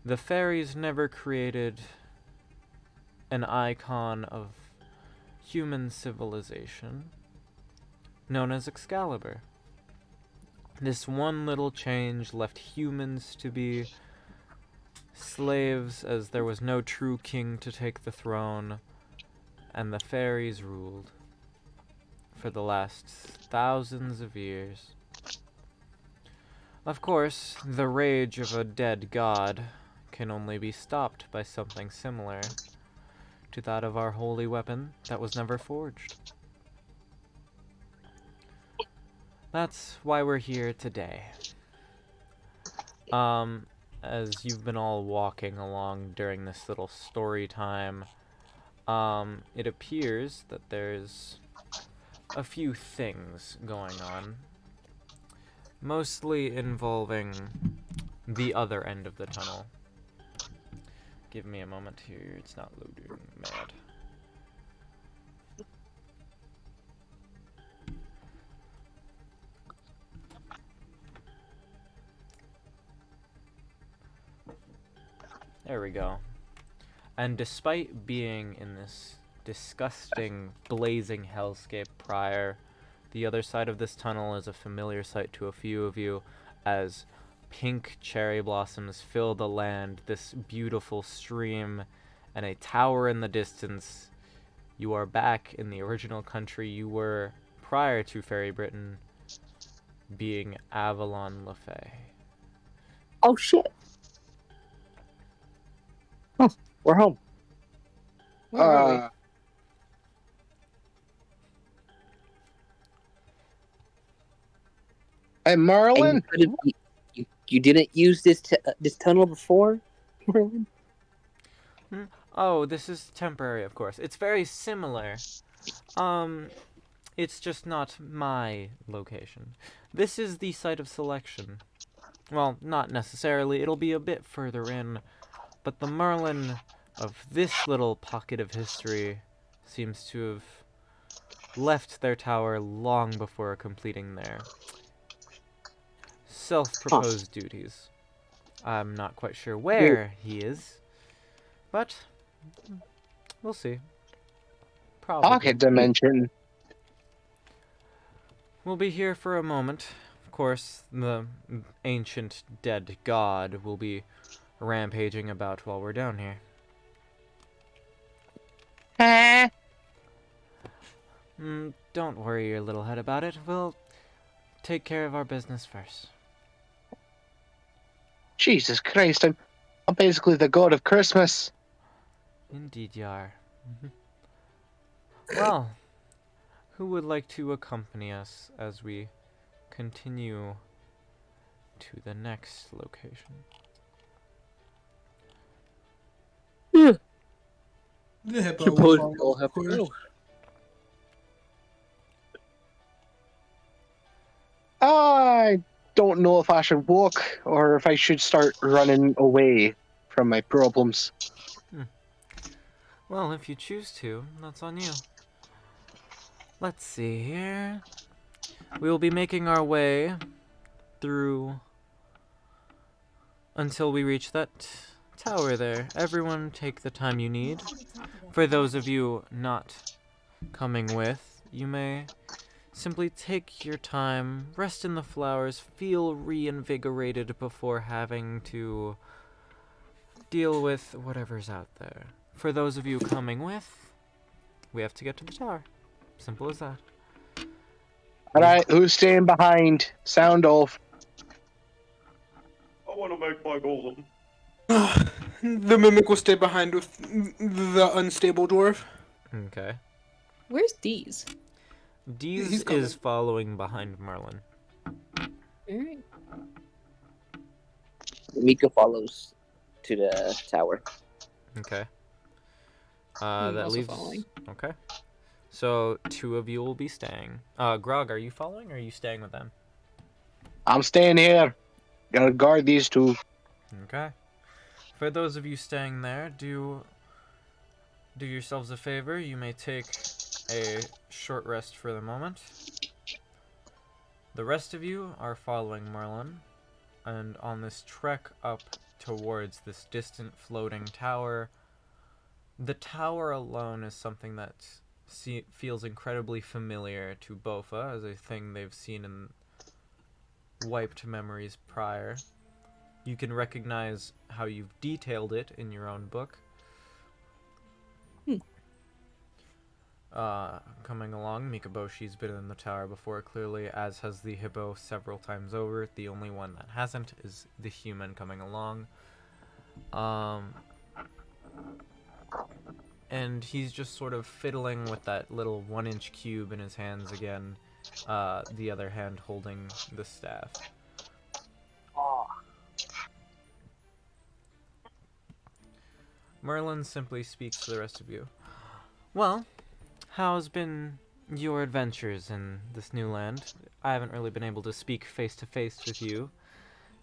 the fairies never created an icon of human civilization known as Excalibur. This one little change left humans to be slaves, as there was no true king to take the throne, and the fairies ruled for the last thousands of years. Of course, the rage of a dead god can only be stopped by something similar to that of our holy weapon that was never forged. That's why we're here today. As you've been all walking along during this little story time, it appears that there's a few things going on, mostly involving the other end of the tunnel. Give me a moment here, it's not loading, mad. There we go. And despite being in this disgusting, blazing hellscape prior, the other side of this tunnel is a familiar sight to a few of you, as pink cherry blossoms fill the land, this beautiful stream, and a tower in the distance. You are back in the original country you were prior to Fairy Britain, being Avalon Le Fay. Oh shit. Oh, we're home. Where are we? And Marlin? And you didn't use this tunnel before, Merlin? Oh, this is temporary, of course. It's very similar. It's just not my location. This is the site of selection. Well, not necessarily. It'll be a bit further in, but the Merlin of this little pocket of history seems to have left their tower long before completing their self-proposed duties. I'm not quite sure where he is, but we'll see. Probably. Pocket dimension. We'll be here for a moment. Of course, the ancient dead god will be rampaging about while we're down here. Don't worry your little head about it. We'll take care of our business first. Jesus Christ, I'm basically the god of Christmas. Indeed you are. Well, who would like to accompany us as we continue to the next location? The hippo Suppose will we follow, all of have to course. go. I don't know if I should walk or if I should start running away from my problems. Well, if you choose to, that's on you. Let's see here. We will be making our way through until we reach that tower there. Everyone take the time you need. For those of you not coming with, you may simply take your time, rest in the flowers, feel reinvigorated before having to deal with whatever's out there. For those of you coming with, we have to get to the tower. Simple as that. Alright, who's staying behind? Sound off. I want to make my golem. The mimic will stay behind with the unstable dwarf. Okay. Where's Deez? Deez He's coming. is following behind Merlin. Alright. Mika follows to the tower. Okay. I'm That also leaves. following. Okay. So 2 of you will be staying. Grog, are you following or are you staying with them? I'm staying here. Gotta guard these two. Okay. For those of you staying there, do yourselves a favor. You may take a short rest for the moment. The rest of you are following Merlin, and on this trek up towards this distant floating tower. The tower alone is something that feels incredibly familiar to Bofa as a thing they've seen in wiped memories prior. You can recognize how you've detailed it in your own book. Coming along, Mikaboshi's been in the tower before, clearly, as has the hippo several times over. The only one that hasn't is the human coming along. And he's just sort of fiddling with that little 1-inch cube in his hands again, the other hand holding the staff. Merlin simply speaks to the rest of you. Well, how's been your adventures in this new land? I haven't really been able to speak face to face with you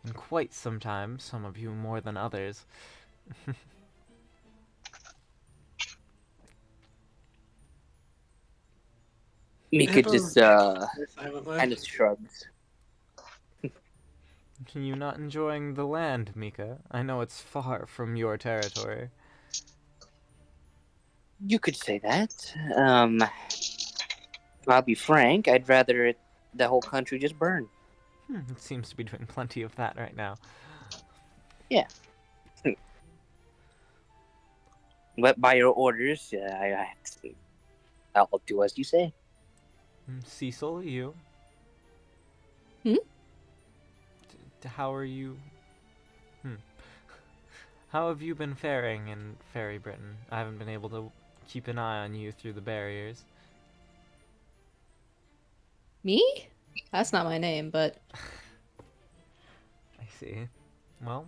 in quite some time, some of you more than others. Mika just Silently. kind of shrugs. Are you not enjoying the land, Mika? I know it's far from your territory. You could say that. I'll be frank. I'd rather the whole country just burn. It seems to be doing plenty of that right now. But by your orders, I'll do as you say. Cecil, you? How are you? How have you been faring in Fairy Britain? I haven't been able to keep an eye on you through the barriers. Me? That's not my name, but I see. Well,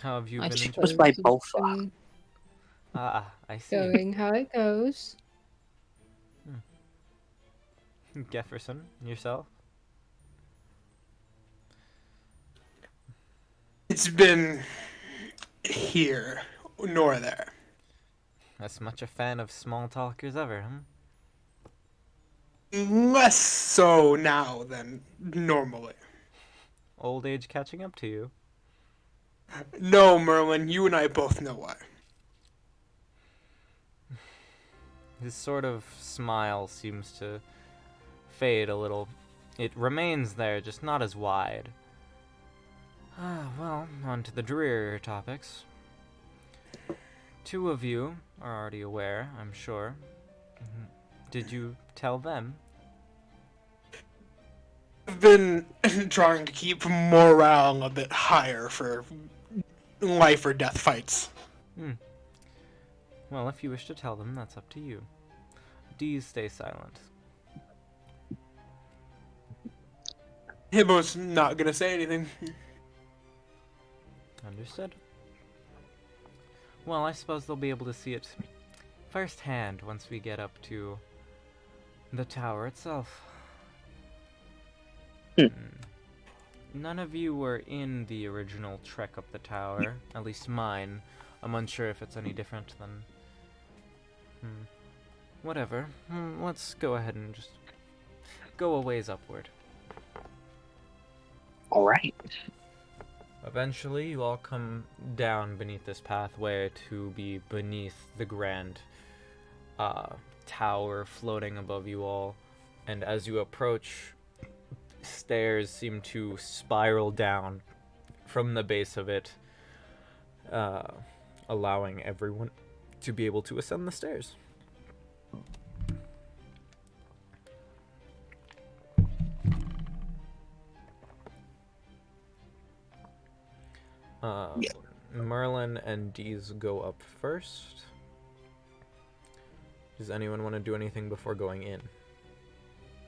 how have you I been? chose What's my to Bofa? been Ah, I see. Going how it goes. Jefferson, yourself? It's been here nor there. As much a fan of small talk as ever, huh? Less so now than normally. Old age catching up to you. No, Merlin, you and I both know why. His sort of smile seems to fade a little. It remains there, just not as wide. Ah, well, on to the drearier topics. Two of you are already aware, I'm sure. Did you tell them? I've been trying to keep morale a bit higher for life or death fights. Well, if you wish to tell them, that's up to you. D's stay silent. Hibbo's not gonna say anything. Understood. Well, I suppose they'll be able to see it firsthand once we get up to the tower itself. None of you were in the original trek up the tower, at least mine. I'm unsure if it's any different than... Whatever. Let's go ahead and just go a ways upward. All right. Eventually, you all come down beneath this pathway to be beneath the grand tower floating above you all. And as you approach, stairs seem to spiral down from the base of it, allowing everyone to be able to ascend the stairs. Merlin and Deez go up first. Does anyone want to do anything before going in?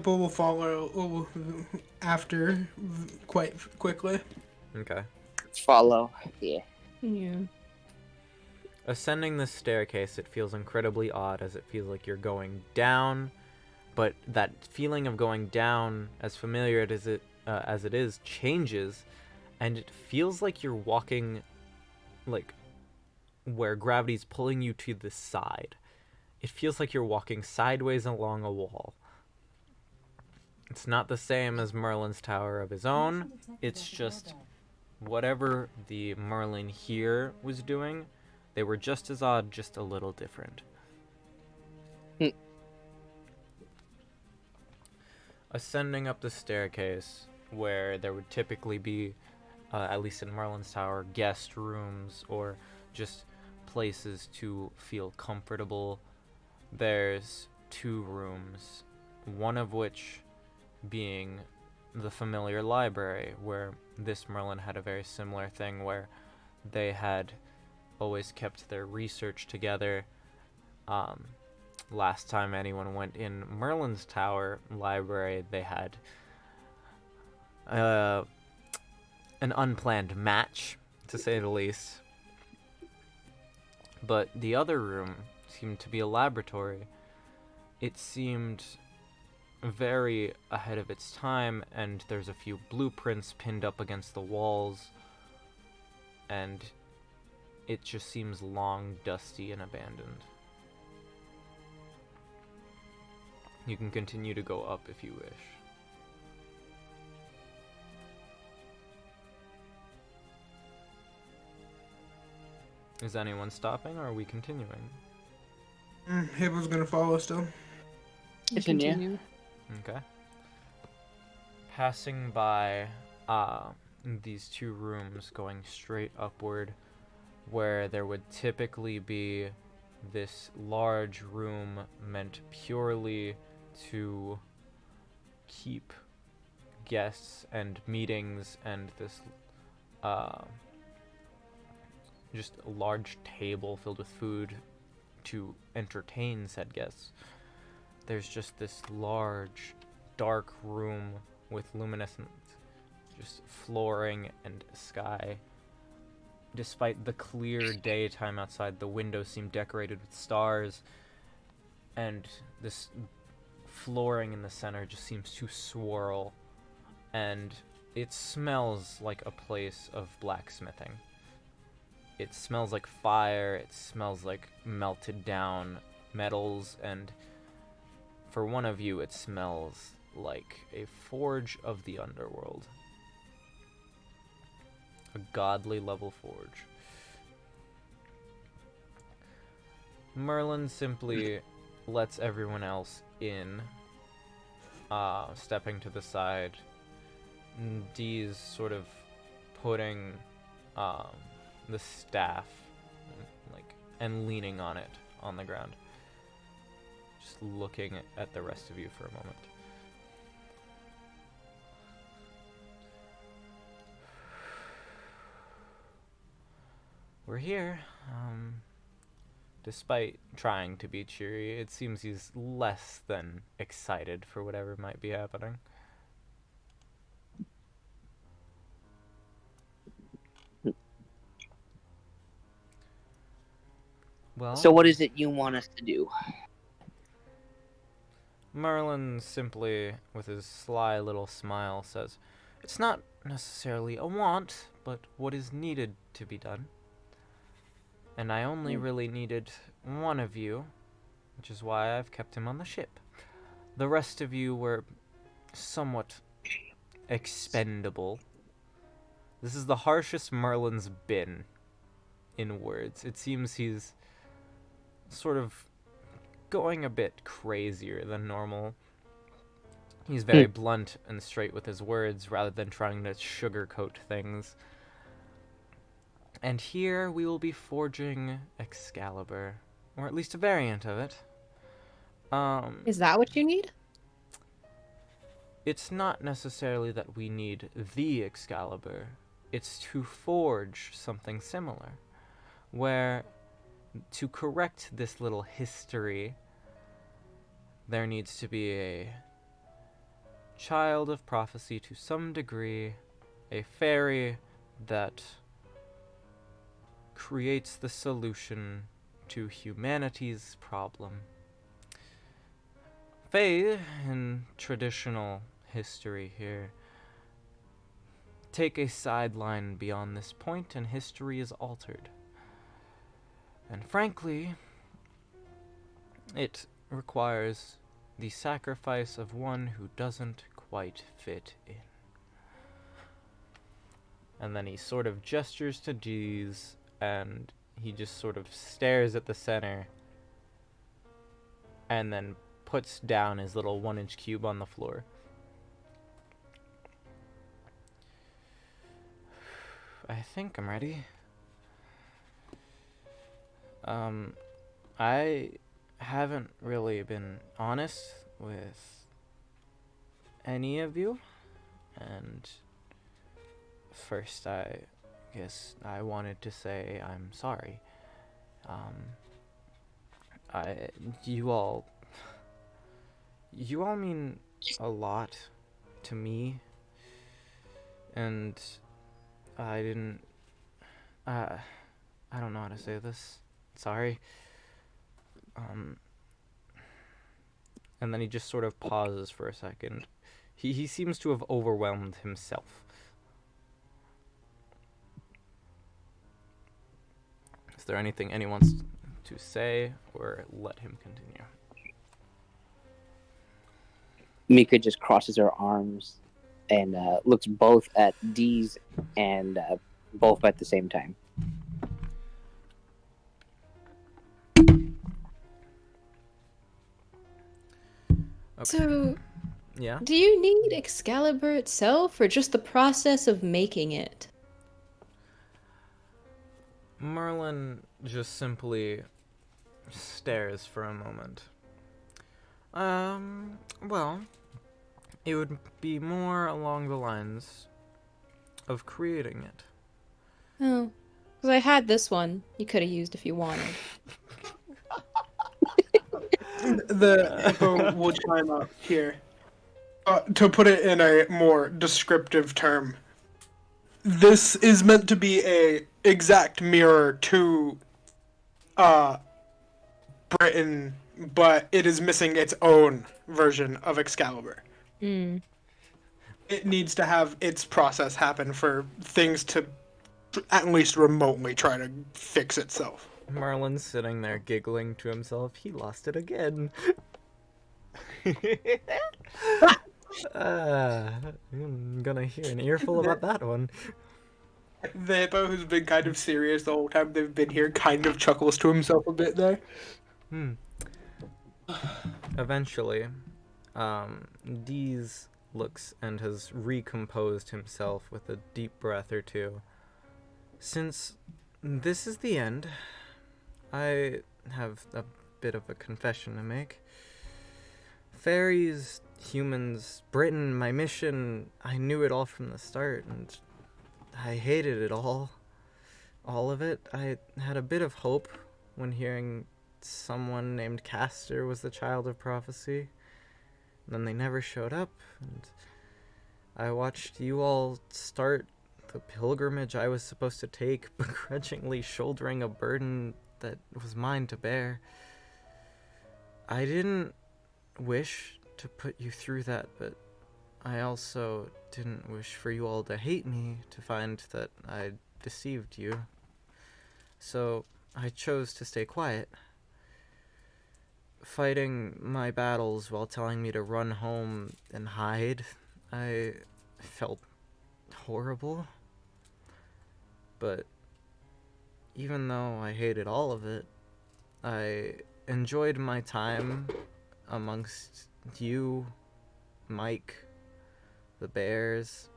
Hibbo will follow after quite quickly. Okay. Follow. Yeah. Yeah. Ascending the staircase, it feels incredibly odd as it feels like you're going down, but that feeling of going down, as familiar as it is, changes, and it feels like you're walking, like, where gravity's pulling you to the side. It feels like you're walking sideways along a wall. It's not the same as Merlin's tower of his own. It's just whatever the Merlin here was doing, they were just as odd, just a little different. Ascending up the staircase, where there would typically be, at least in Merlin's tower, guest rooms or just places to feel comfortable, there's two rooms, one of which being the familiar library, where this Merlin had a very similar thing where they had always kept their research together. Last time anyone went in Merlin's tower library, they had an unplanned match, to say the least. But the other room seemed to be a laboratory. It seemed very ahead of its time, and there's a few blueprints pinned up against the walls, and it just seems long, dusty, and abandoned. You can continue to go up if you wish. Is anyone stopping, or are we continuing? Hibbo's gonna follow still. Continue. Okay. Passing by these two rooms, going straight upward, where there would typically be this large room meant purely to keep guests and meetings, and this just a large table filled with food to entertain said guests. There's just this large, dark room with luminescent just flooring and sky despite the clear daytime outside, the windows seem decorated with stars, and this flooring in the center just seems to swirl, and it smells like a place of blacksmithing. It smells like fire, it smells like melted down metals, and for one of you, it smells like a forge of the underworld. A godly level forge. Merlin simply lets everyone else in, stepping to the side. Dee's sort of putting the staff and leaning on it on the ground. Just looking at the rest of you for a moment. We're here. Despite trying to be cheery, it seems he's less than excited for whatever might be happening. Well, So what is it you want us to do? Merlin simply, with his sly little smile, says, "It's not necessarily a want, but what is needed to be done. And I only really needed one of you, which is why I've kept him on the ship. The rest of you were somewhat expendable." This is the harshest Merlin's been in words. It seems he's sort of going a bit crazier than normal. He's very blunt and straight with his words rather than trying to sugarcoat things. And here we will be forging Excalibur, or at least a variant of it. Is that what you need? It's not necessarily that we need the Excalibur. It's to forge something similar, where to correct this little history, there needs to be a child of prophecy to some degree, a fairy that creates the solution to humanity's problem. Fae, in traditional history here, take a sideline beyond this point and history is altered. And frankly, it requires the sacrifice of one who doesn't quite fit in. And then he sort of gestures to Dees, and he just sort of stares at the center, and then puts down his little 1-inch cube on the floor. I think I'm ready. I haven't really been honest with any of you, and first I guess I wanted to say I'm sorry. You all mean a lot to me, and I don't know how to say this. Sorry. And then he just sort of pauses for a second. He seems to have overwhelmed himself. Is there anything anyone wants to say, or let him continue? Mika just crosses her arms and looks both at Dees and both at the same time. Okay. So, Yeah? do you need Excalibur itself, or just the process of making it? Merlin just simply stares for a moment. Well, it would be more along the lines of creating it. Oh, because I had this one. You could have used if you wanted. The hippo will chime up here. To put it in a more descriptive term, this is meant to be a exact mirror to Britain, but it is missing its own version of Excalibur. Hmm. It needs to have its process happen for things to at least remotely try to fix itself. Marlon's sitting there giggling to himself. He lost it again. I'm gonna hear an earful about that one. The hippo, who's been kind of serious the whole time they've been here, kind of chuckles to himself a bit there. Eventually, Deez looks and has recomposed himself with a deep breath or two. Since this is the end, I have a bit of a confession to make. Fairies, humans, Britain, my mission, I knew it all from the start, and I hated it all. All of it. I had a bit of hope when hearing someone named Castor was the child of prophecy. Then they never showed up, and I watched you all start the pilgrimage I was supposed to take, begrudgingly shouldering a burden that was mine to bear. I didn't wish to put you through that, but I also didn't wish for you all to hate me, to find that I deceived you. So I chose to stay quiet, fighting my battles while telling me to run home and hide. I felt horrible, but even though I hated all of it, I enjoyed my time amongst you, Mike, the bears.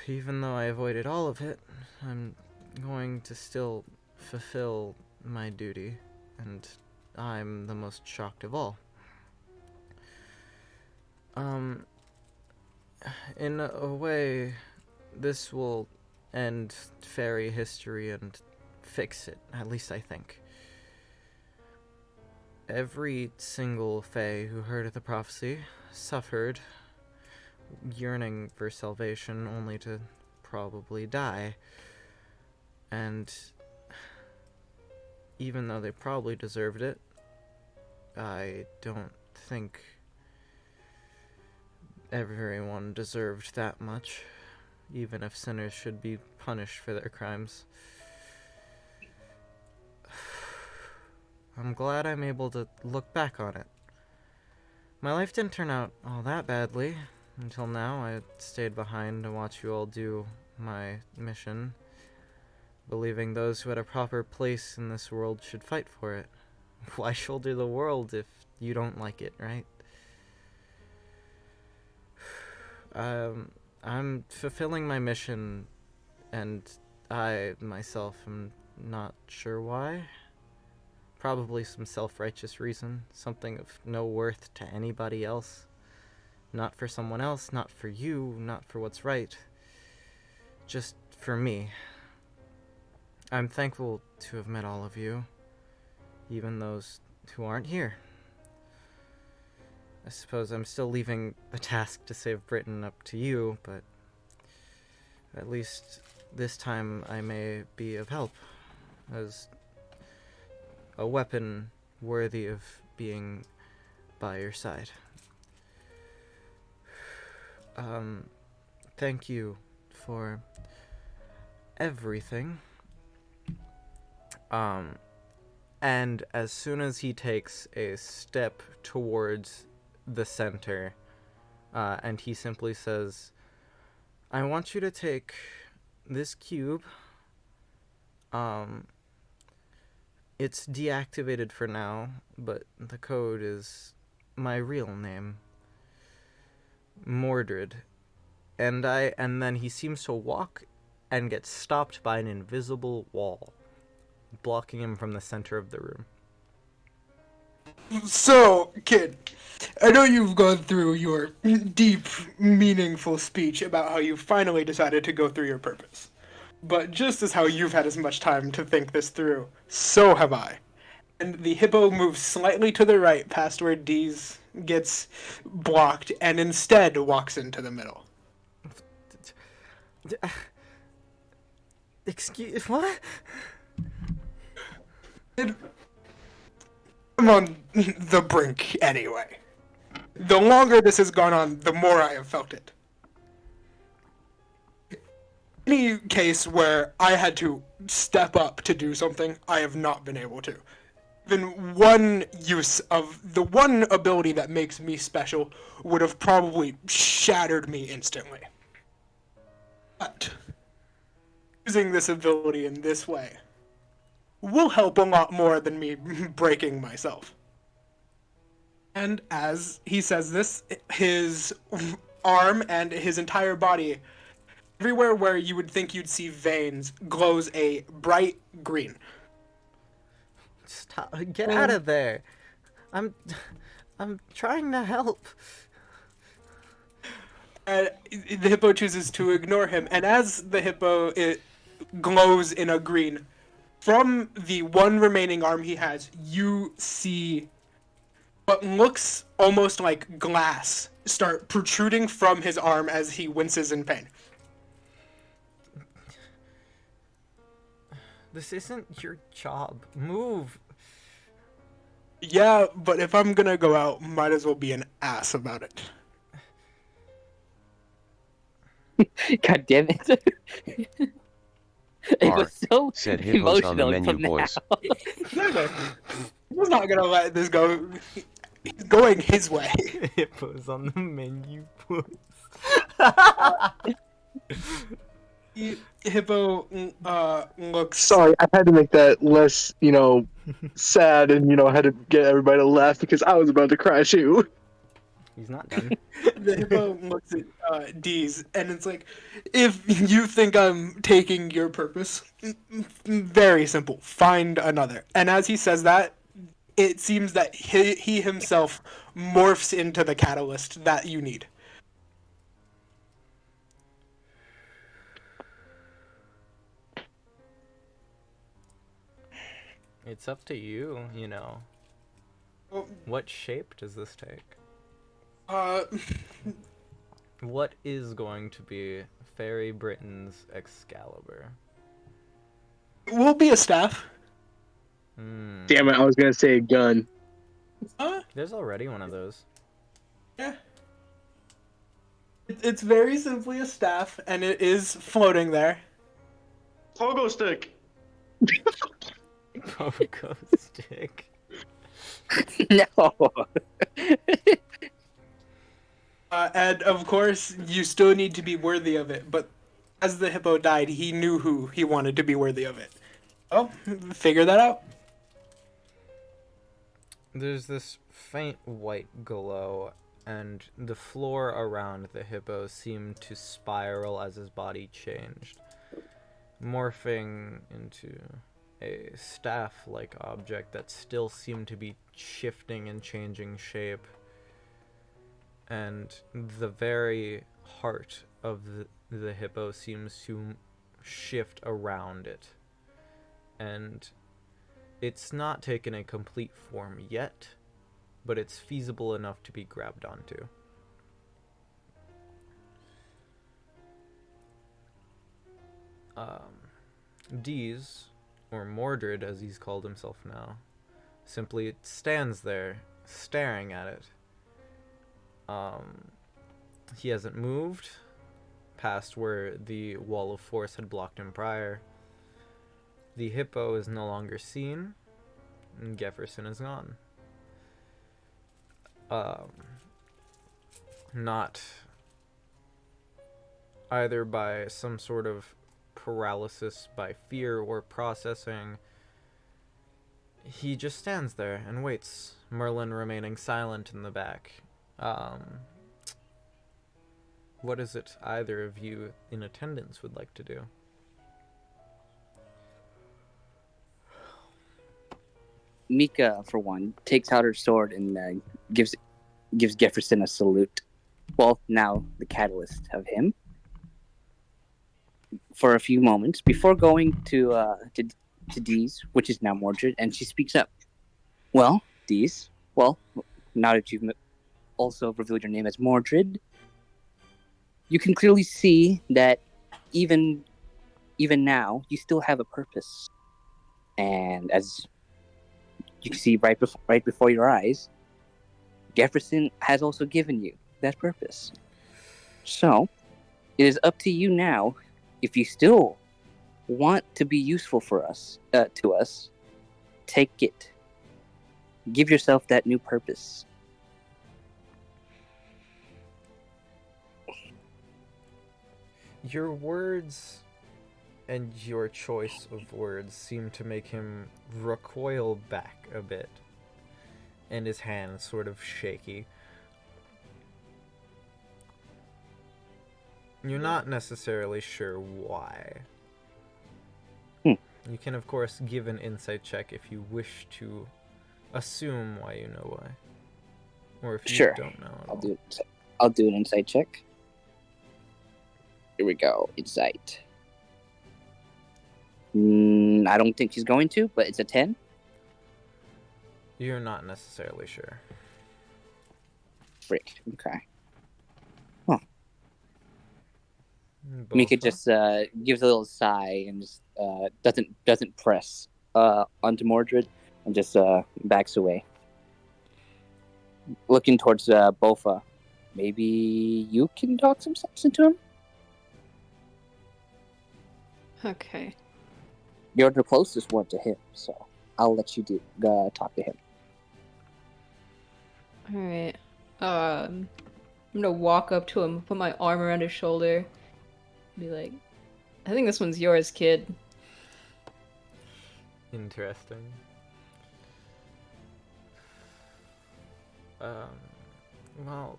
Even though I avoided all of it, I'm going to still fulfill my duty, and I'm the most shocked of all. In a way, this will end fairy history and fix it, at least I think. Every single fae who heard of the prophecy suffered, yearning for salvation only to probably die. And even though they probably deserved it, I don't think everyone deserved that much, even if sinners should be punished for their crimes. I'm glad I'm able to look back on it. My life didn't turn out all that badly. Until now, I stayed behind to watch you all do my mission, believing those who had a proper place in this world should fight for it. Why shoulder the world if you don't like it, right? I'm fulfilling my mission, and I, myself, am not sure why. Probably some self-righteous reason, something of no worth to anybody else. Not for someone else, not for you, not for what's right. Just for me. I'm thankful to have met all of you, even those who aren't here. I suppose I'm still leaving the task to save Britain up to you, but at least this time I may be of help, as a weapon worthy of being by your side. Thank you for everything. And as soon as he takes a step towards the center, and he simply says, I want you to take this cube. It's deactivated for now, but the code is my real name, Mordred. And then he seems to walk and get stopped by an invisible wall, blocking him from the center of the room. So, kid, I know you've gone through your deep, meaningful speech about how you finally decided to go through your purpose. But just as how you've had as much time to think this through, so have I. And the hippo moves slightly to the right past where Deez gets blocked and instead walks into the middle. Excuse what? I'm on the brink anyway. The longer this has gone on, the more I have felt it. Any case where I had to step up to do something, I have not been able to. Even one use of the one ability that makes me special would have probably shattered me instantly. But using this ability in this way will help a lot more than me breaking myself. And as he says this, his arm and his entire body, everywhere where you would think you'd see veins, glows a bright green. Stop! Get out of there! I'm trying to help. And the hippo chooses to ignore him, and as the hippo glows in a green, from the one remaining arm he has, you see what looks almost like glass start protruding from his arm as he winces in pain. This isn't your job. Move. Yeah, but if I'm gonna go out, might as well be an ass about it. God damn it. It was so said hippos on the emotional menu, from boys. Exactly. He's not gonna let this go. He's going his way. Hippos on the menu, please. Hippo looks. Sorry, I had to make that less, sad, and had to get everybody to laugh because I was about to cry too. He's not done. The hippo looks at Deez, and it's like, if you think I'm taking your purpose, very simple, find another. And as he says that, it seems that he himself morphs into the catalyst that you need. It's up to you, Well, What shape does this take? Uh, What is going to be Fairy Britain's Excalibur? it will be a staff. Damn it, I was gonna say a gun. There's already one of those. Yeah. It's very simply a staff, and it is floating there. Pogo stick. Pogo stick. No. And of course, you still need to be worthy of it, but as the hippo died, he knew who he wanted to be worthy of it. Oh, figure that out. There's this faint white glow, and the floor around the hippo seemed to spiral as his body changed, morphing into a staff-like object that still seemed to be shifting and changing shape. And the very heart of the hippo seems to shift around it. And it's not taken a complete form yet, but it's feasible enough to be grabbed onto. Deez, or Mordred as he's called himself now, simply stands there, staring at it. He hasn't moved past where the wall of force had blocked him prior. The hippo is no longer seen, and Jefferson is gone. Not either by some sort of paralysis by fear or processing. He just stands there and waits, Merlin remaining silent in the back. What is it either of you in attendance would like to do? Mika, for one, takes out her sword and gives Jefferson a salute. Well, now the catalyst of him. For a few moments before going to Deez, which is now Mordred, and she speaks up. Well, Deez, now that you've also revealed your name as Mordred, you can clearly see that even even now, you still have a purpose. And as you can see right before your eyes, Jefferson has also given you that purpose. So, it is up to you now if you still want to be useful for us, to us. Take it. Give yourself that new purpose. Your words and your choice of words seem to make him recoil back a bit, and his hand sort of shaky. You're not necessarily sure why. You can, of course, give an insight check if you wish to assume why you know why. Or if you don't know at all. I'll do an insight check. Here we go. Insight. I don't think she's going to, but it's a 10. You're not necessarily sure. Frick. Okay. Huh. Mika just gives a little sigh and just doesn't press onto Mordred and just backs away. Looking towards Bofa. Maybe you can talk some sense into him? Okay. You're the closest one to him, so I'll let you talk to him. Alright. I'm gonna walk up to him, put my arm around his shoulder, be like, I think this one's yours, kid. Interesting. Well,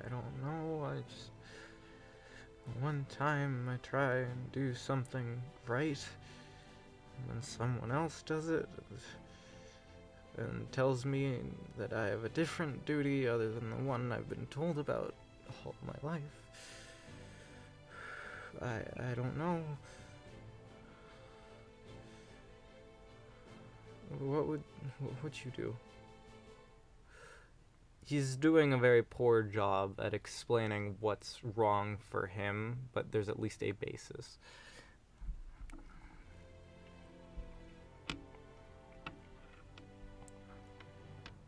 I don't know, I just... One time I try and do something right, and then someone else does it, and tells me that I have a different duty other than the one I've been told about all my life. I don't know. What would you do? He's doing a very poor job at explaining what's wrong for him, but there's at least a basis.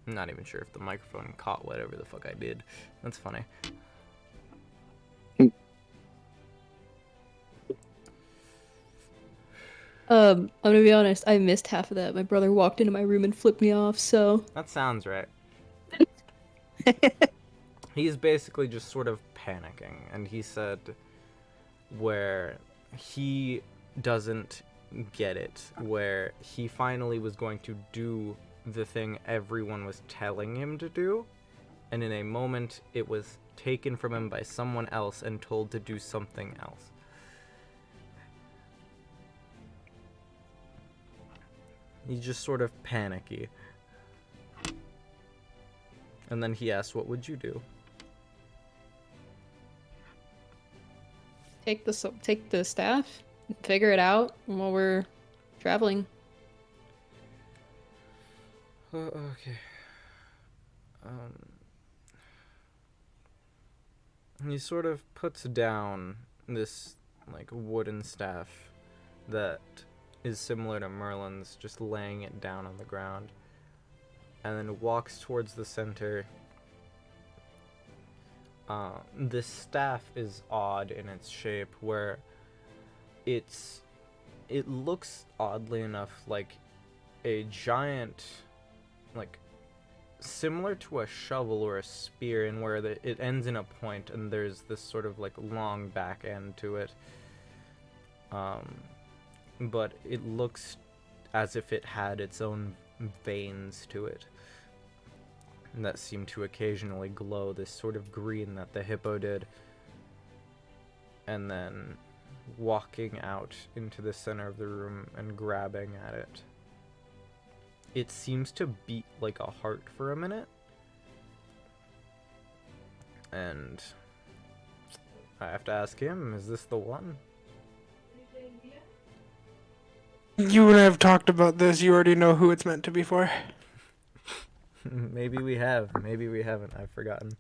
I'm not even sure if the microphone caught whatever the fuck I did. That's funny. I'm gonna be honest, I missed half of that. My brother walked into my room and flipped me off, so... That sounds right. He's basically just sort of panicking, and he said where he doesn't get it, where he finally was going to do the thing everyone was telling him to do, and in a moment it was taken from him by someone else and told to do something else. He's just sort of panicky. And then he asked, what would you do? Take the staff, and figure it out while we're traveling. Okay. He sort of puts down this, like, wooden staff that is similar to Merlin's, just laying it down on the ground, and then walks towards the center. This staff is odd in its shape, where it looks oddly enough like a giant, like, similar to a shovel or a spear, in where it ends in a point and there's this sort of like long back end to it. But it looks as if it had its own veins to it that seem to occasionally glow this sort of green that the hippo did. And then walking out into the center of the room and grabbing at it. It seems to beat like a heart for a minute. And I have to ask him, is this the one? You and I have talked about this. You already know who it's meant to be for. Maybe we have. Maybe we haven't. I've forgotten.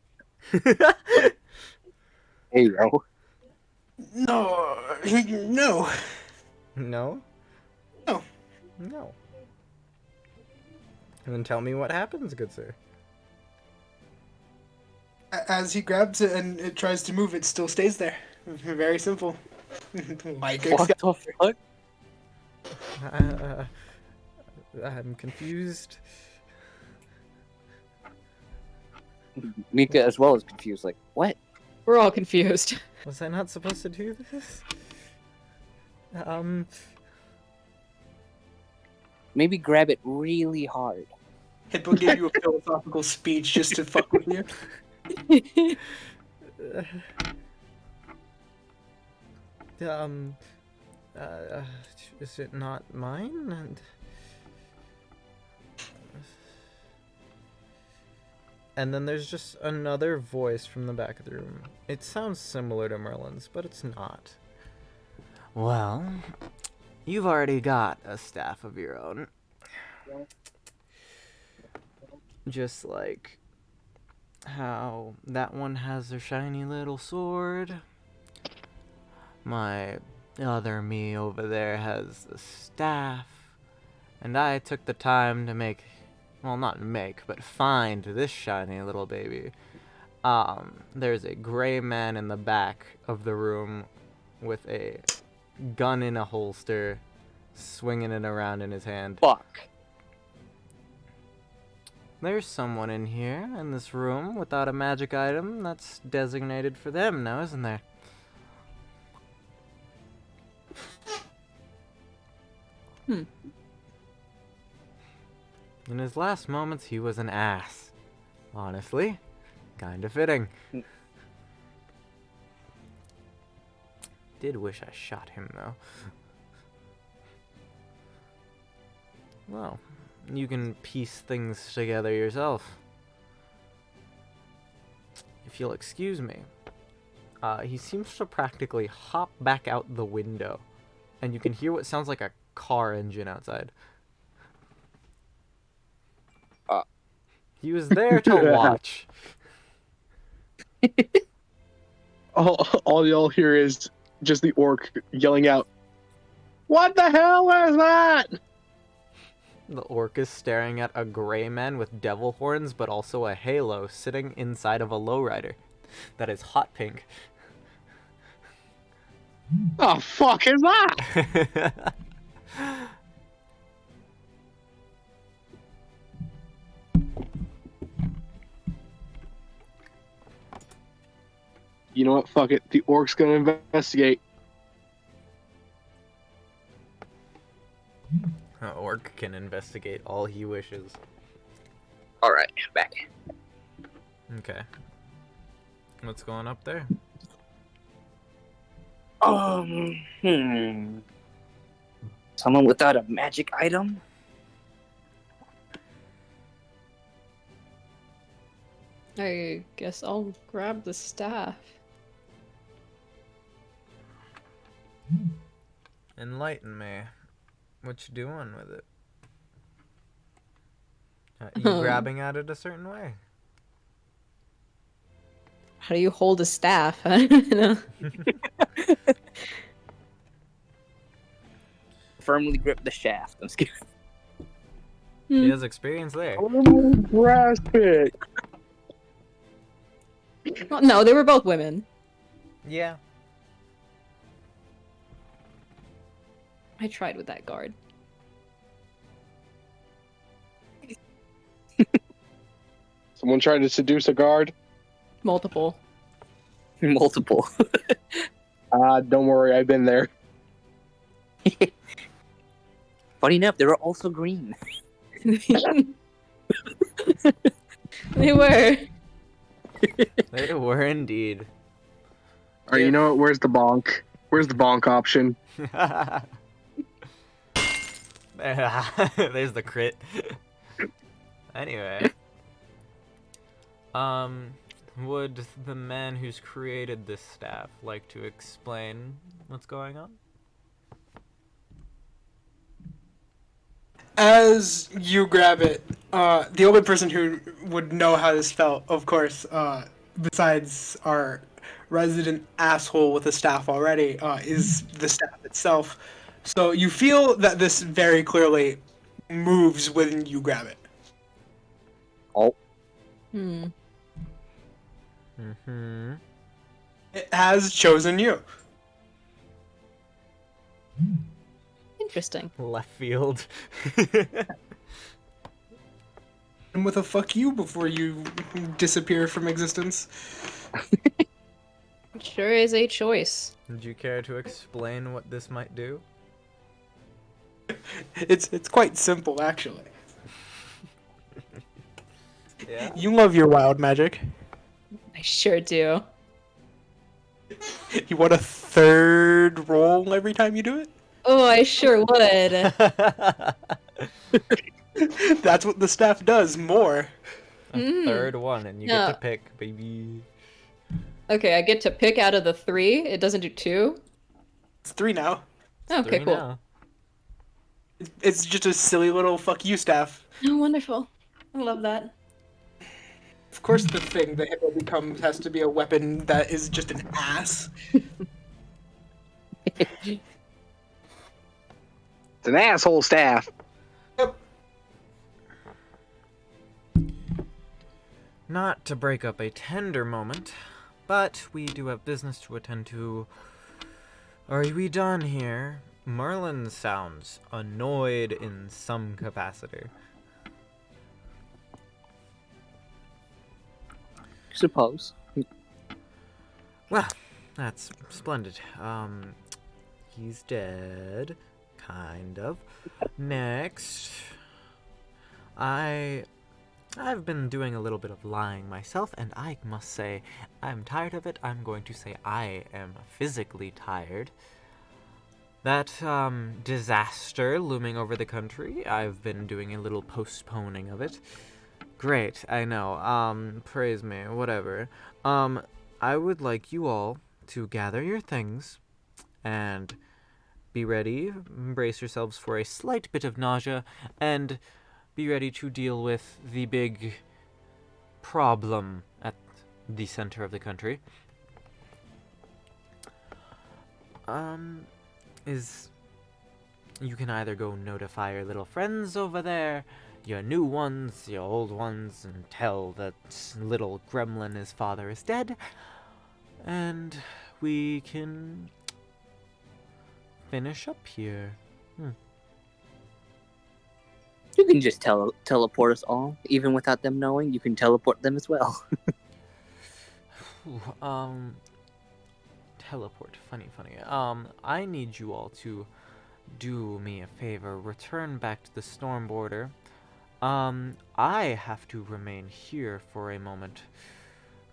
Hey, yo. No, no. No? No. No. Then tell me what happens, good sir. As he grabs it and it tries to move, it still stays there. Very simple. Like What the fuck? I'm confused. Mika as well is confused. Like, what? We're all confused. Was I not supposed to do this? Maybe grab it really hard. Hippo gave you a philosophical speech just to fuck with you. Is it not mine? And then there's just another voice from the back of the room. It sounds similar to Merlin's, but it's not. Well, you've already got a staff of your own. Just like how that one has their shiny little sword. My other me over there has the staff. And I took the time to make, well, not make, but find this shiny little baby. There's a gray man in the back of the room with a gun in a holster, swinging it around in his hand. Fuck. There's someone in here, in this room, without a magic item that's designated for them now, isn't there? In his last moments, he was an ass. Honestly, kinda fitting. Did wish I shot him, though. Well, you can piece things together yourself. If you'll excuse me. He seems to practically hop back out the window, and you can hear what sounds like a car engine outside. He was there to watch. All y'all hear is just the orc yelling out, "What the hell is that?" The orc is staring at a gray man with devil horns, but also a halo, sitting inside of a lowrider that is hot pink. Oh, fuck is that? You know what? Fuck it. The orc's gonna investigate. An orc can investigate all he wishes. Alright, back. Okay. What's going up there? Someone without a magic item? I guess I'll grab the staff. Enlighten me. What you doing with it? You grabbing at it a certain way? How do you hold a staff? I don't know. Firmly grip the shaft. I'm scared. He has experience there. Grasp it. Well, no, they were both women. Yeah. I tried with that guard. Someone tried to seduce a guard. Multiple. Multiple. Don't worry, I've been there. Funny enough, they were also green. They were. They were indeed. Alright, you know what? Where's the bonk? Where's the bonk option? There's the crit. Anyway. Would the man who's created this staff like to explain what's going on? As you grab it, the only person who would know how this felt, of course, besides our resident asshole with a staff already is the staff itself. So you feel that this very clearly moves when you grab it. Oh, Hmm. Mm-hmm. It has chosen you. Interesting. Left field. And with a fuck you before you disappear from existence. It sure is a choice. Would you care to explain what this might do? It's quite simple, actually. Yeah. You love your wild magic. I sure do. You want a third roll every time you do it? Oh, I sure would. That's what the staff does, more. A third one, and you get No. to pick, baby. Okay, I get to pick out of the 3. It doesn't do 2. It's 3 now. Okay, Three cool. now. It's just a silly little fuck you staff. Oh, wonderful. I love that. Of course, the thing the hippo becomes has to be a weapon that is just an ass. It's an asshole staff. Not to break up a tender moment, but we do have business to attend to. Are we done here? Merlin sounds annoyed in some capacity. suppose. Well, that's splendid. He's dead. Kind of. Next, I've been doing a little bit of lying myself, and I must say I'm tired of it. I'm going to say I am physically tired. That disaster looming over the country, I've been doing a little postponing of it. Great, I know. Praise me, whatever. I would like you all to gather your things and be ready, brace yourselves for a slight bit of nausea, and be ready to deal with the big problem at the center of the country. You can either go notify your little friends over there, your new ones, your old ones, and tell that little gremlin his father is dead, and we can finish up here. You can just teleport us all, even without them knowing. You can teleport them as well. Ooh, teleport. Funny. I need you all to do me a favor. Return back to the storm border. I have to remain here for a moment.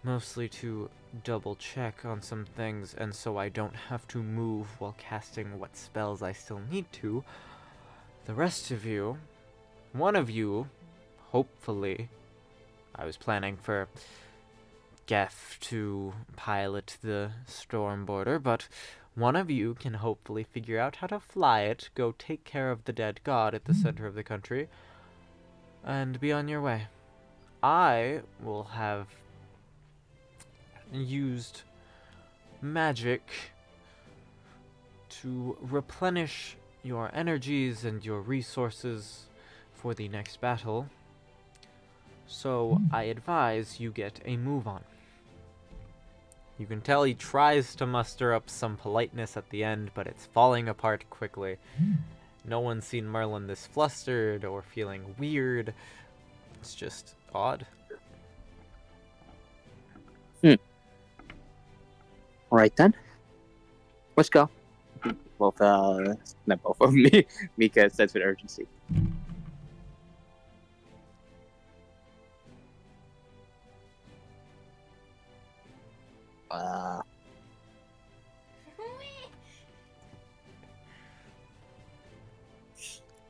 Mostly to double check on some things, and so I don't have to move while casting what spells I still need to. The rest of you, one of you, hopefully, I was planning for Geth to pilot the storm border, but one of you can hopefully figure out how to fly it, go take care of the dead god at the center of the country, and be on your way. I will have used magic to replenish your energies and your resources for the next battle, so I advise you get a move on. You can tell he tries to muster up some politeness at the end, but it's falling apart quickly. No one's seen Merlin this flustered or feeling weird. It's just odd. Alright then. Let's go. Both, not both of me. Mika says with urgency.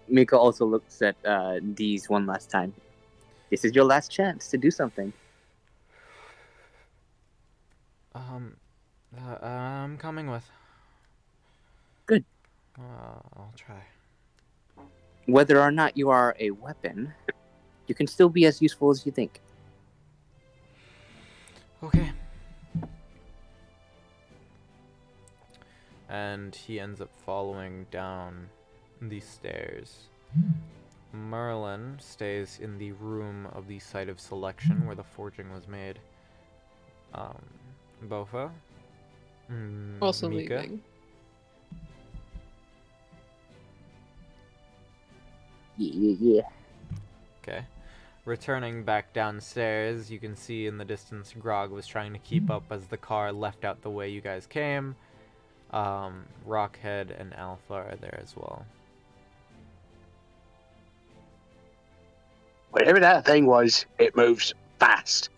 Mika also looks at D's one last time. This is your last chance to do something. I'm coming with. Good. I'll try. Whether or not you are a weapon, you can still be as useful as you think. Okay. and he ends up following down the stairs. Merlin stays in the room of the site of selection where the forging was made. Bofa? Also Mika? leaving. Yeah. Okay. Returning back downstairs, you can see in the distance Grog was trying to keep up as the car left out the way you guys came. Rockhead and Alpha are there as well. Whatever that thing was, it moves fast.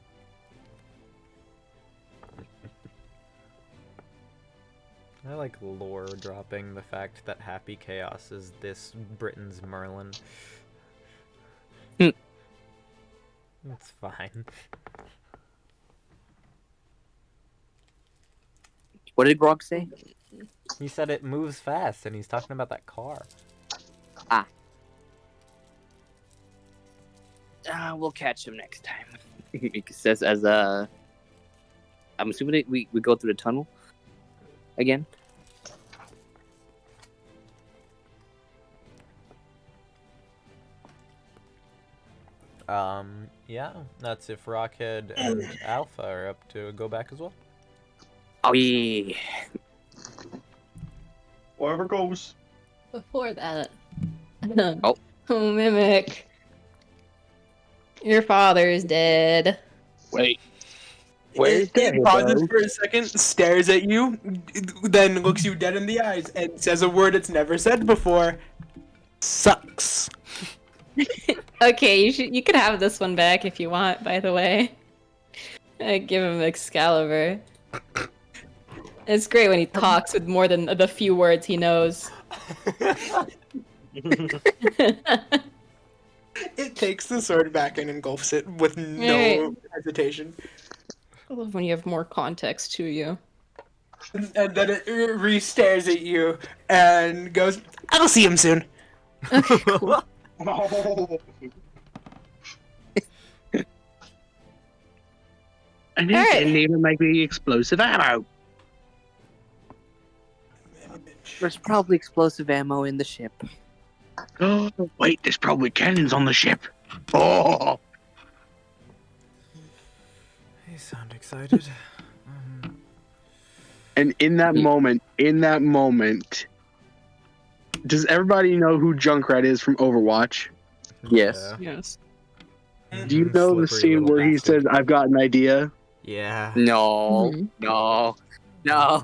I like lore dropping the fact that Happy Chaos is this Britain's Merlin. It's fine. What did Grog say? He said it moves fast, and he's talking about that car. We'll catch him next time. Mika says as I'm assuming we go through the tunnel again. Yeah, that's if Rockhead and Alpha are up to go back as well. Oh yeah. Wherever goes. Before that. Oh. Oh, Mimic. Your father is dead. Wait. Where's It the pauses hippo? for a second, stares at you, then looks you dead in the eyes and says a word it's never said before. Sucks. Okay, you could have this one back if you want, by the way. I give him Excalibur. It's great when he talks with more than the few words he knows. It takes the sword back and engulfs it with no Right. hesitation. I love when you have more context to you. And then it re-stares at you and goes, I'll see him soon. Okay, cool. And he Alright. didn't even make the explosive ammo. There's probably explosive ammo in the ship. Oh, wait, there's probably cannons on the ship. Oh, You sound excited. and in that moment, does everybody know who Junkrat is from Overwatch? Yes. Yes. Do you know the Slippery scene little where he bastard. says, "I've got an idea"? Yeah. No. Mhm. No. No.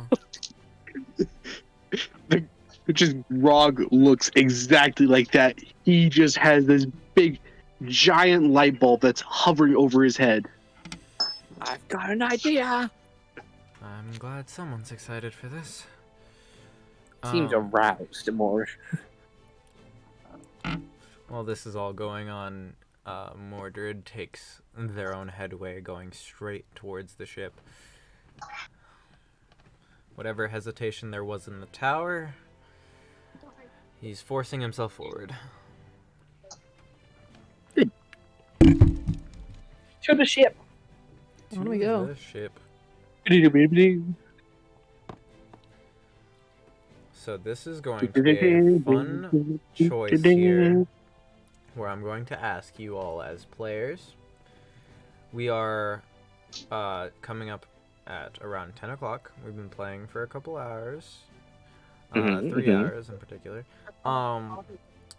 Just Rog looks exactly like that. He just has this big, giant light bulb that's hovering over his head. I've got an idea. I'm glad someone's excited for this. Seems aroused more. While this is all going on, Mordred takes their own headway going straight towards the ship. Whatever hesitation there was in the tower, he's forcing himself forward. To the ship. Where do we To go? the ship. So this is going to be a fun choice here, where I'm going to ask you all as players. We are coming up at around 10 o'clock. We've been playing for a couple hours. 3 hours in particular.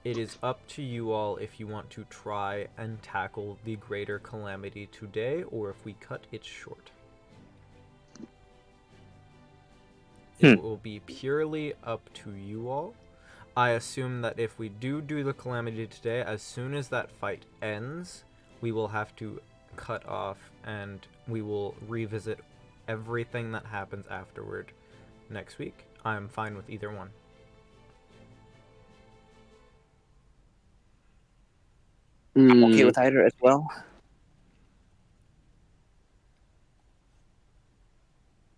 It is up to you all if you want to try and tackle the greater calamity today, or if we cut it short. It will be purely up to you all. I assume that if we do the calamity today, as soon as that fight ends, we will have to cut off and we will revisit everything that happens afterward next week. I'm fine with either one. I'm okay with either as well.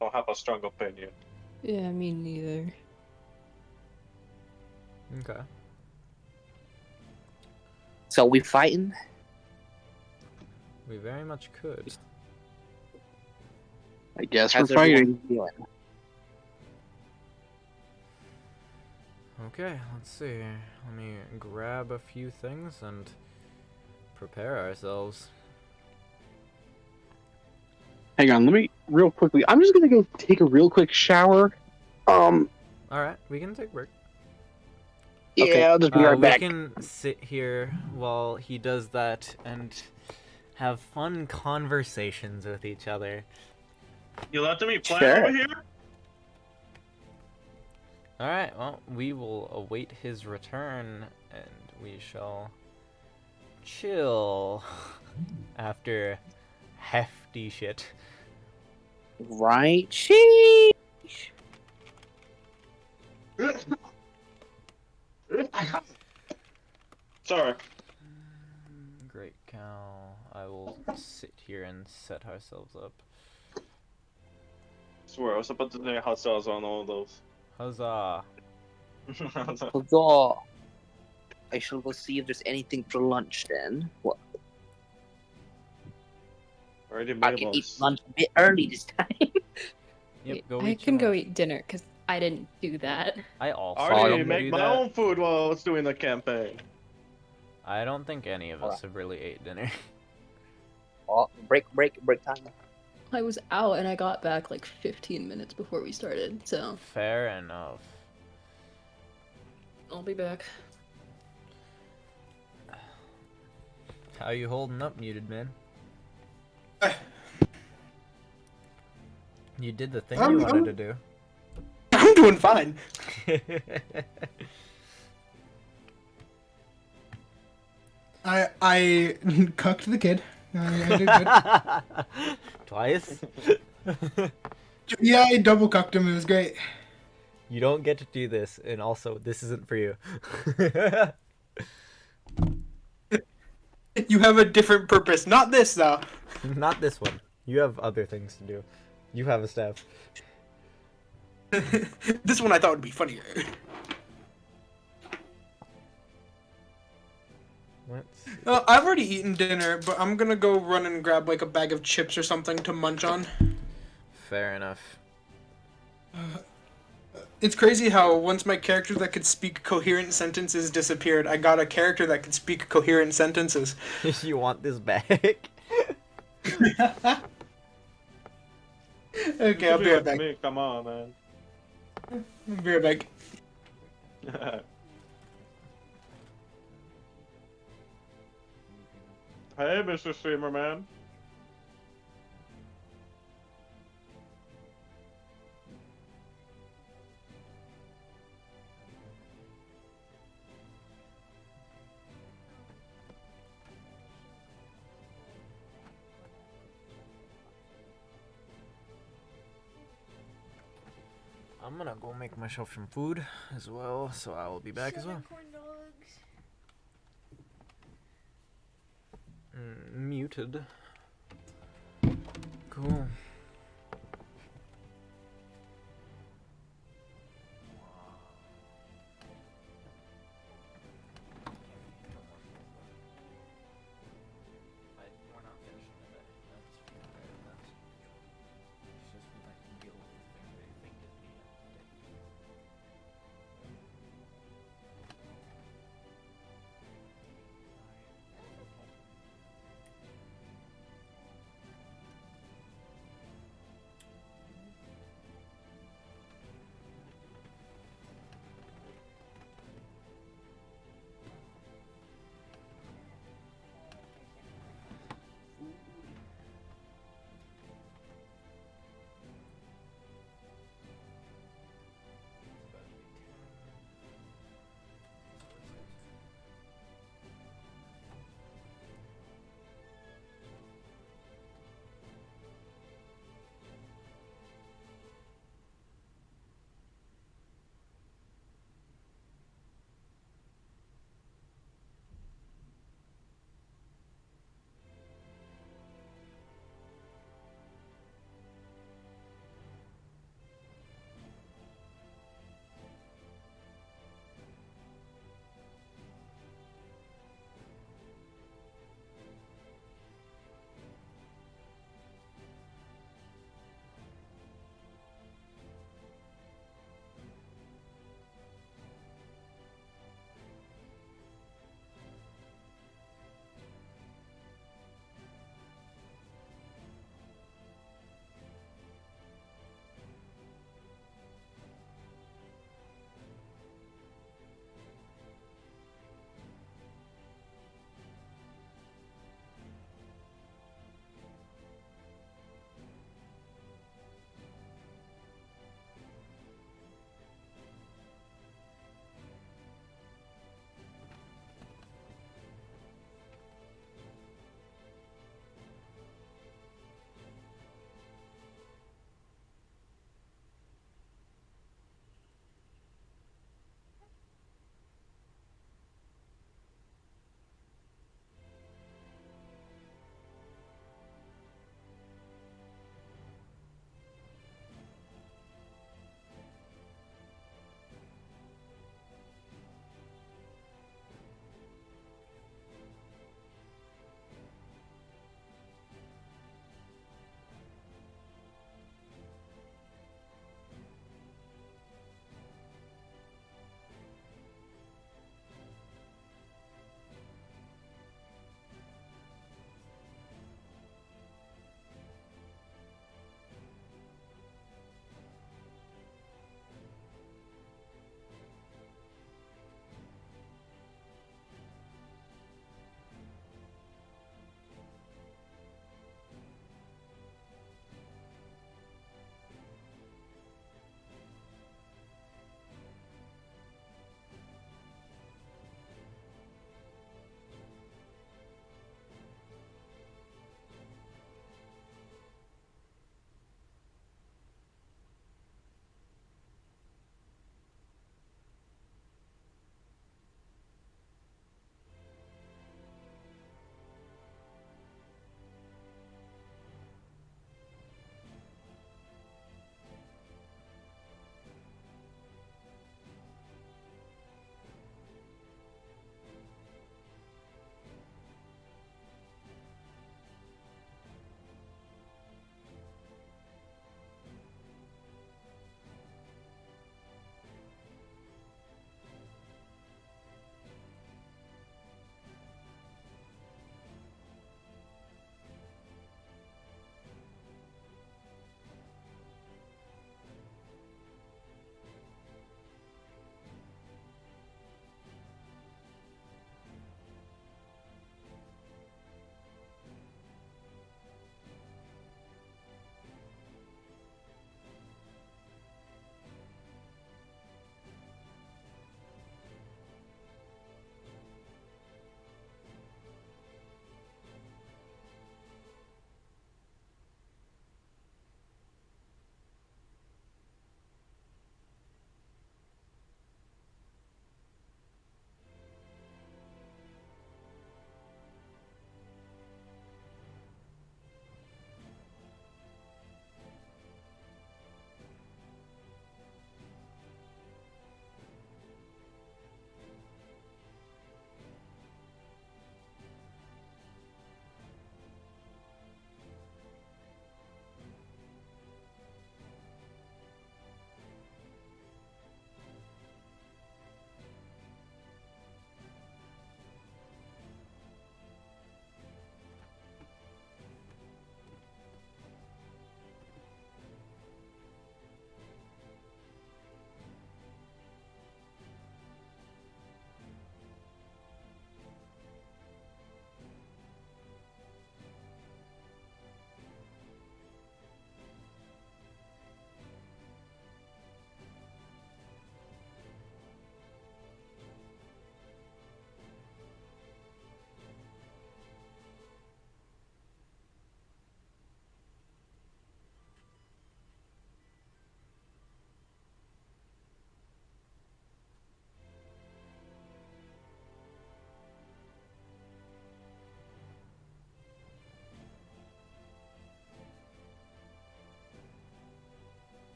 Don't have a strong opinion. Yeah, me neither. Okay. So we fighting? We very much could. I guess we're How's everyone fighting. feeling? Okay, let's see. Let me grab a few things and prepare ourselves. Hang on, let me real quickly. I'm just gonna go take a real quick shower. Alright, we can take a break. Yeah, Okay. I'll just be right We back. can sit here while he does that and have fun conversations with each other. You letting me play Sure. over here? Alright, well, we will await his return and we shall chill after hefty shit. Right? Sheesh. Sorry. Great cow. I will sit here and set ourselves up. Swear, I was about to say hot sauce on all those. Huzzah! Huzzah. I shall go see if there's anything for lunch then. What? Already I made can eat lunch. lunch a bit early this time. Yep, go I eat can your go lunch. eat dinner because I didn't do that. I also I already didn't make do my that. own food while I was doing the campaign. I don't think any of us have really ate dinner. Oh, break time. I was out and I got back like 15 minutes before we started, so Fair enough. I'll be back. How you holding up, muted man? You did the thing you wanted to do. I'm doing fine. I cucked the kid. I did good. Twice? Yeah, I double cucked him. It was great. You don't get to do this, and also, this isn't for you. You have a different purpose. Not this though. Not this one. You have other things to do. You have a staff. This one I thought would be funnier. Let's... I've already eaten dinner, but I'm gonna go run and grab like a bag of chips or something to munch on. Fair enough. It's crazy how once my character that could speak coherent sentences disappeared, I got a character that could speak coherent sentences. You want this back? Okay, I'll be right back. Me, come on, man. I'll be right back. Hey, Mr. Streamer Man. I'm gonna go make myself some food as well, so I will be back as well. Muted. Cool.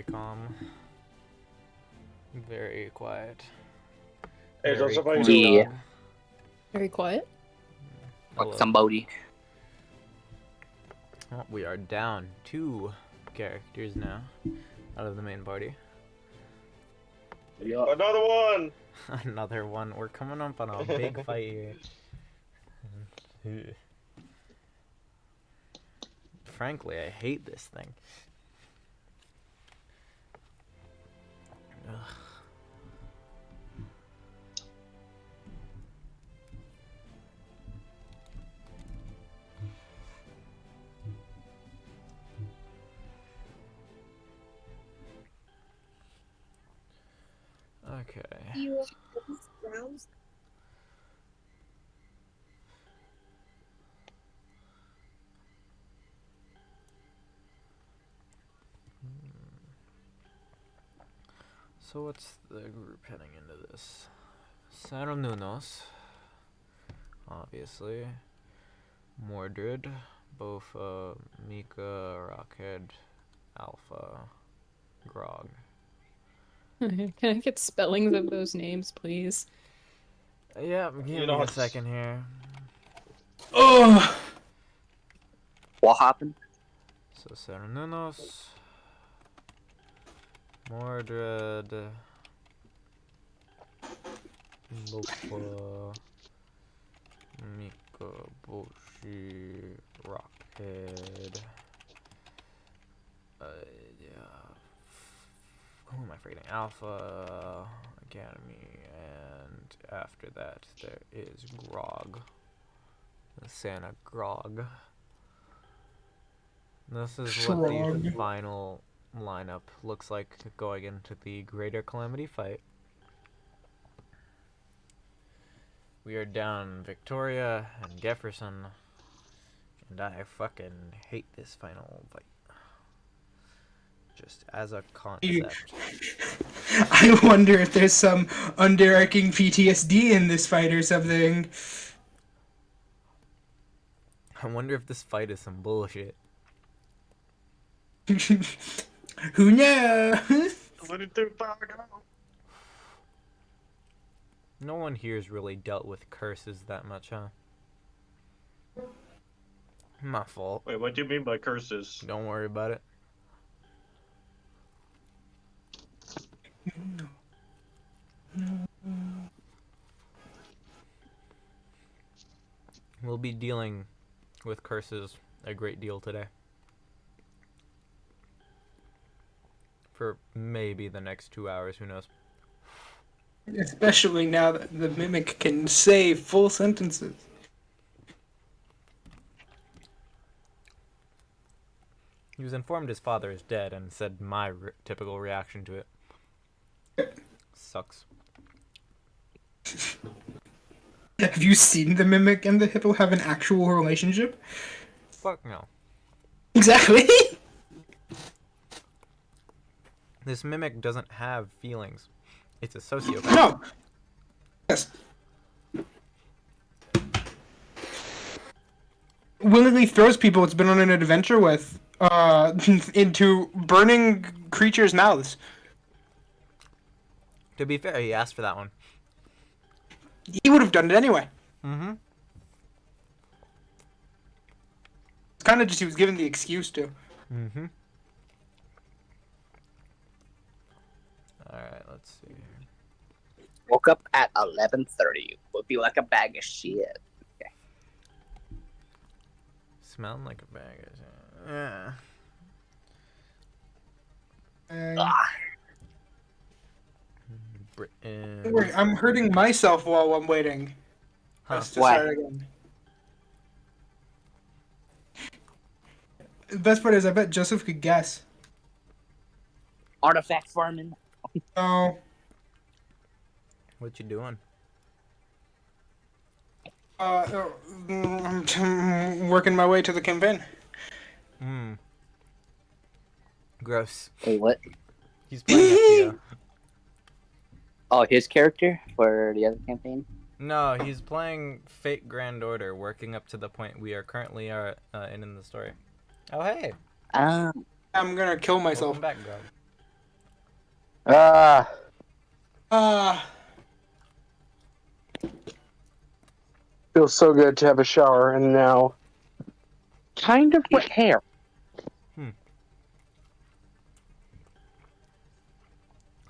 very calm. Very quiet. Hey, Very don't somebody corn Yeah. dog. Very quiet. Fuck Hello. somebody. Well, we are down 2 characters now out of the main party. Another one! Another one. We're coming up on a big fight here. Frankly, I hate this thing. Ugh. Okay. So what's the group heading into this? Nunos, obviously. Mordred, both Mika, Rockhead, Alpha, Grog. Can I get spellings of those names, please? Yeah, give me a second here. Oh, What happened? So Nunos, Mordred, Lopa, Mika, Boshi, Rockhead. Yeah. Who am I forgetting? Alpha, Academy, and after that there is Grog. The Santa Grog. This is what the Shrug. final lineup looks like going into the Greater Calamity fight. We are down Victoria and Jefferson, and I fucking hate this final fight. Just as a concept. I wonder if there's some underarching PTSD in this fight or something. I wonder if this fight is some bullshit. Who knows? No one here's really dealt with curses that much, huh? My fault. Wait, what do you mean by curses? Don't worry about it. We'll be dealing with curses a great deal today. For maybe the next 2 hours, who knows? Especially now that the mimic can say full sentences. He was informed his father is dead and said my typical reaction to it. Sucks. Have you seen the mimic and the hippo have an actual relationship? Fuck no. Exactly. This mimic doesn't have feelings. It's a sociopath. No. Yes. Willingly throws people it's been on an adventure with into burning creatures' mouths. To be fair, he asked for that one. He would have done it anyway. Mm-hmm. It's kind of just he was given the excuse to. Mm-hmm. Alright, let's see here. Woke up at 11:30. Would be like a bag of shit. Smelling like a bag of shit. Yeah. Don't worry, I'm hurting myself while I'm waiting. Huh. Let's just Why? start again. The best part is I bet Joseph could guess. Artifact farming. Oh, What you doing? I'm working my way to the campaign. Hmm. Gross. Wait, what? He's playing FTO. Oh, his character for the other campaign? No, he's playing Fate Grand Order, working up to the point we are currently in the story. Oh hey, I'm gonna kill myself. welcome back, Grog. Ah, feels so good to have a shower and now kind of wet hair.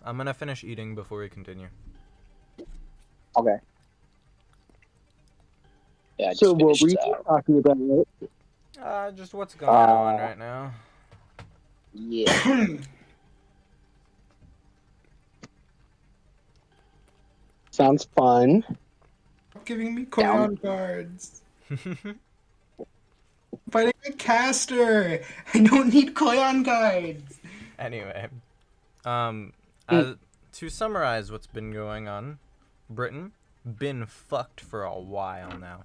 I'm gonna finish eating before we continue. Okay. Yeah, I So just what were finished. you talking about? Right? Just what's going on right now. Yeah. Sounds fun. Giving me Koyon cards. Fighting a caster. I don't need Koyon cards. Anyway, as, to summarize what's been going on, Britain been fucked for a while now.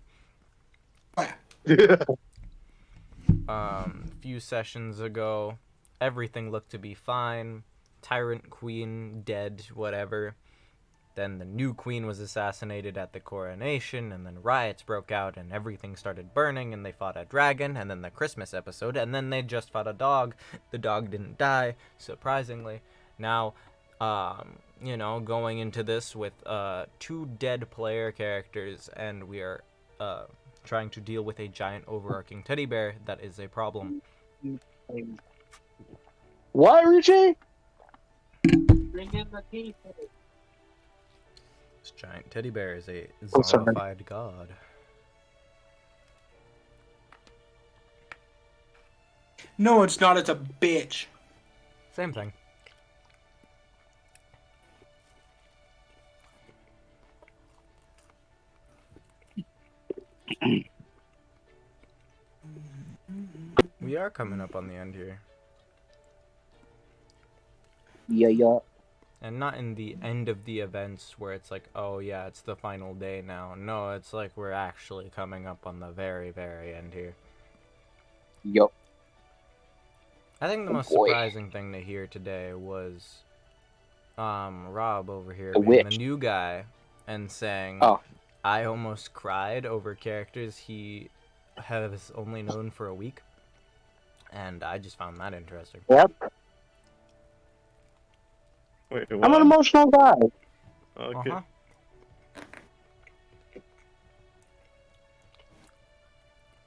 Few sessions ago, everything looked to be fine. Tyrant Queen dead, whatever. Then the new queen was assassinated at the coronation, and then riots broke out, and everything started burning, and they fought a dragon, and then the Christmas episode, and then they just fought a dog. The dog didn't die, surprisingly. Now, going into this with 2 dead player characters, and we are trying to deal with a giant overarching teddy bear that is a problem. What, Richie? This giant teddy bear is a Oh, sorry. zombified god. No, it's not. It's a bitch. Same thing. We are coming up on the end here. Yeah. And not in the end of the events where it's like, oh yeah, it's the final day now. No, it's like we're actually coming up on the very, very end here. Yup. I think the Oh, most boy. surprising thing to hear today was Rob over here The being the witch. new guy and saying, Oh. I almost cried over characters he has only known for a week. And I just found that interesting. Yep. Wait, I'm what? an emotional guy. Okay. Uh-huh.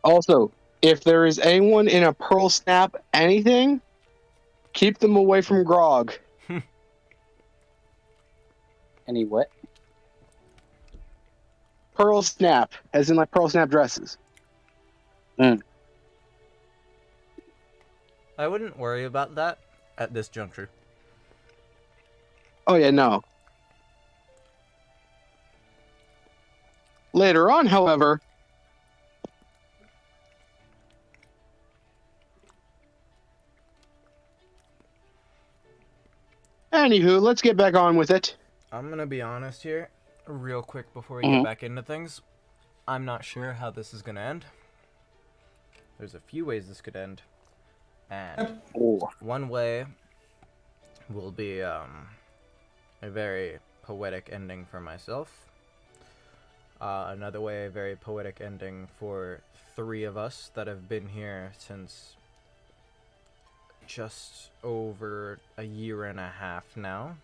Also, if there is anyone in a Pearl Snap anything, keep them away from Grog. Any what? Pearl Snap, as in like Pearl Snap dresses. I wouldn't worry about that at this juncture. Oh yeah, no. Later on, however, anywho, let's get back on with it. I'm gonna be honest here, real quick before we Mhm. get back into things. I'm not sure how this is gonna end. There's a few ways this could end. And Oh. one way will be a very poetic ending for myself. Another way, a very poetic ending for 3 of us that have been here since just over a year and a half now.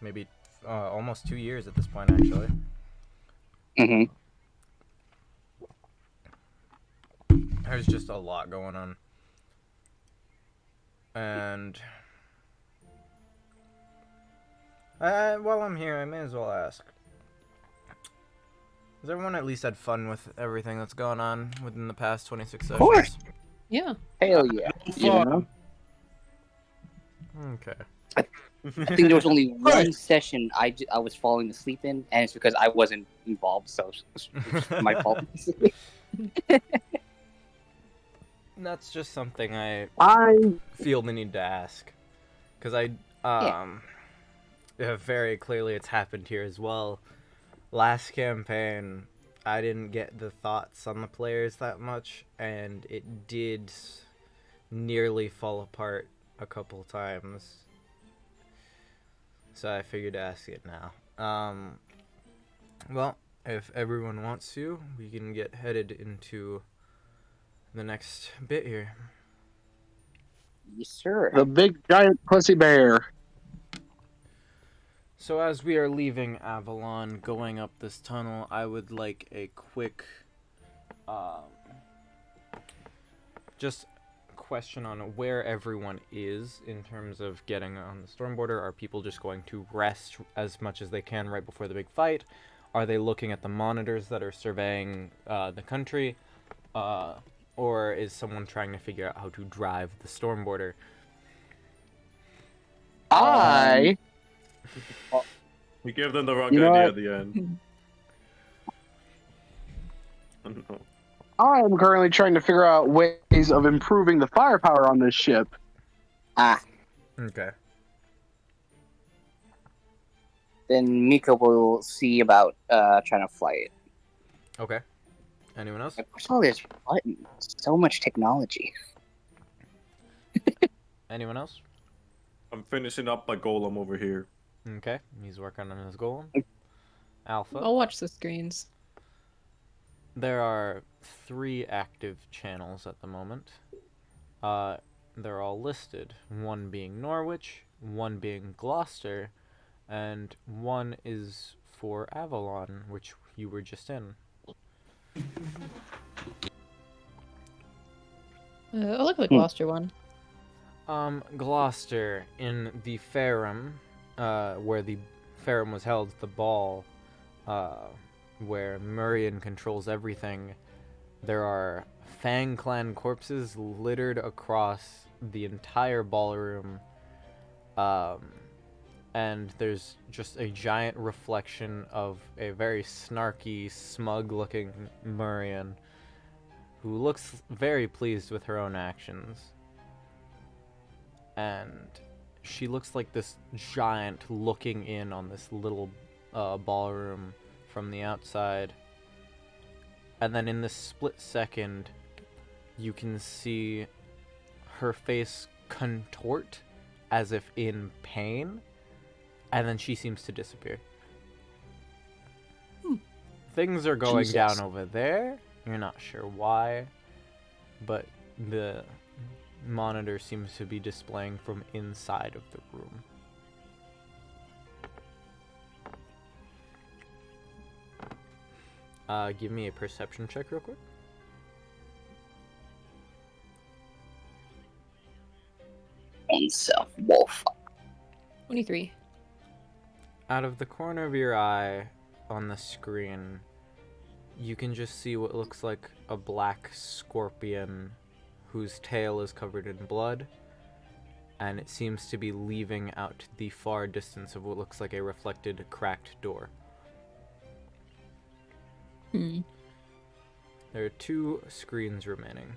Maybe almost 2 years at this point, actually. Mm-hmm. There's just a lot going on. And while I'm here, I may as well ask. Has everyone at least had fun with everything that's gone on within the past 26 sessions? course. Yeah. Hell yeah. You know? Okay. I think there was only one session I was falling asleep in, and it's because I wasn't involved, so it's my fault. That's just something I I feel the need to ask. Because very clearly it's happened here as well. Last campaign, I didn't get the thoughts on the players that much, and it did nearly fall apart a couple times. So I figured to ask it now. Well, if everyone wants to, we can get headed into the next bit here. Yes, sir. the big giant pussy bear. So as we are leaving Avalon, going up this tunnel, I would like a quick, just question on where everyone is in terms of getting on the storm border. Are people just going to rest as much as they can right before the big fight? Are they looking at the monitors that are surveying the country? Or is someone trying to figure out how to drive the storm border? I We gave them the wrong You know idea what? at the end. Oh, no. I am currently trying to figure out ways of improving the firepower on this ship. Okay. Then Mika will see about trying to fly it. Okay. Anyone else? What's all this buttons? So much technology. Anyone else? I'm finishing up my golem over here. Okay. He's working on his golem. Alpha. I'll watch the screens. There are 3 active channels at the moment. They're all listed. One being Norwich, one being Gloucester, and one is for Avalon, which you were just in. I'll look at the Gloucester one. Gloucester, in the Ferrum, where the Ferrum was held, the ball, where Murian controls everything, there are Fang Clan corpses littered across the entire ballroom, and there's just a giant reflection of a very snarky, smug-looking Murian who looks very pleased with her own actions. And she looks like this giant looking in on this little ballroom from the outside. And then in this split second, you can see her face contort as if in pain, and then she seems to disappear. Things are going down over there. You're not sure why, but the monitor seems to be displaying from inside of the room. Give me a perception check real quick. Oneself, wolf. 23. Out of the corner of your eye on the screen, you can just see what looks like a black scorpion whose tail is covered in blood, and it seems to be leaving out the far distance of what looks like a reflected, cracked door. There are 2 screens remaining.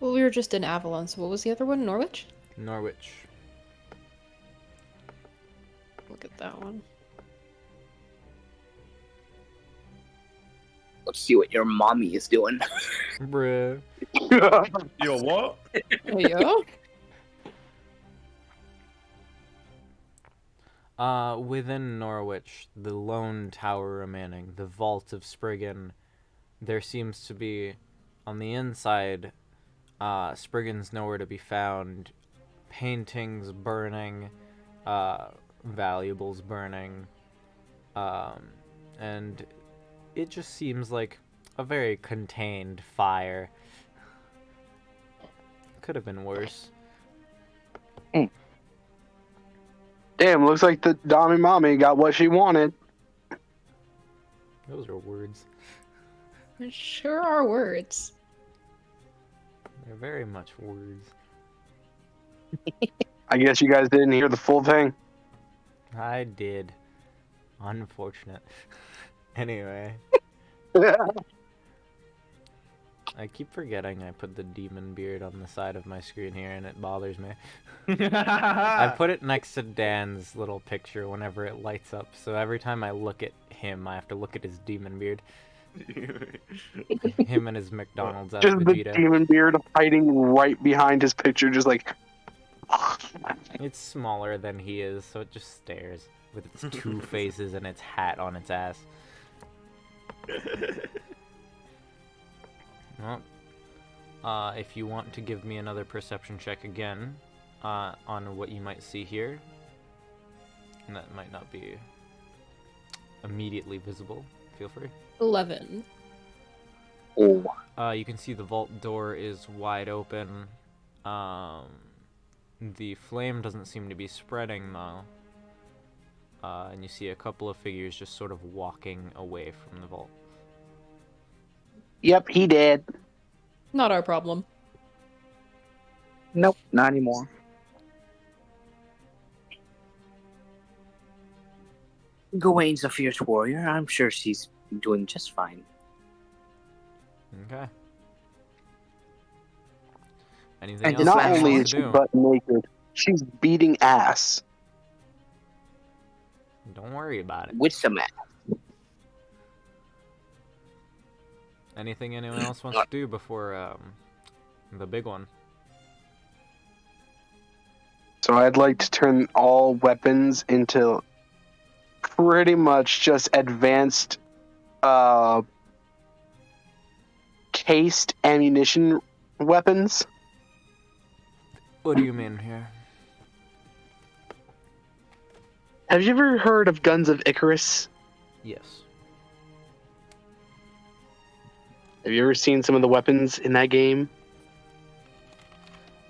Well, we were just in Avalon, so what was the other one? Norwich? Norwich. Look at that one. Let's see what your mommy is doing. Bruh. Yo, what? There you go. Within Norwich, the lone tower remaining, the Vault of Spriggan, there seems to be, on the inside, Spriggan's nowhere to be found, paintings burning, valuables burning, and it just seems like a very contained fire. Could have been worse. Damn, looks like the Dami Mommy got what she wanted. Those are words. It sure are words. They're very much words. I guess you guys didn't hear the full thing. I did. Unfortunate. Anyway. I keep forgetting I put the demon beard on the side of my screen here, and it bothers me. I put it next to Dan's little picture whenever it lights up, so every time I look at him, I have to look at his demon beard. Him and his McDonald's as Just the Vegeta. demon beard hiding right behind his picture, just like. It's smaller than he is, so it just stares with its 2 faces and its hat on its ass. Well, if you want to give me another perception check again, on what you might see here. And that might not be immediately visible. Feel free. 11. Oh. You can see the vault door is wide open. The flame doesn't seem to be spreading though. And you see a couple of figures just sort of walking away from the vault. Yep, he did. Not our problem. Nope, not anymore. Gawain's a fierce warrior. I'm sure she's doing just fine. Okay. Anything And else Not you Flash only want is to she do? butt naked, she's beating ass. Don't worry about it. With some ass. Anything anyone else wants to do before the big one? So I'd like to turn all weapons into pretty much just advanced cased ammunition weapons. What do you mean here? Have you ever heard of Guns of Icarus? Yes. Have you ever seen some of the weapons in that game?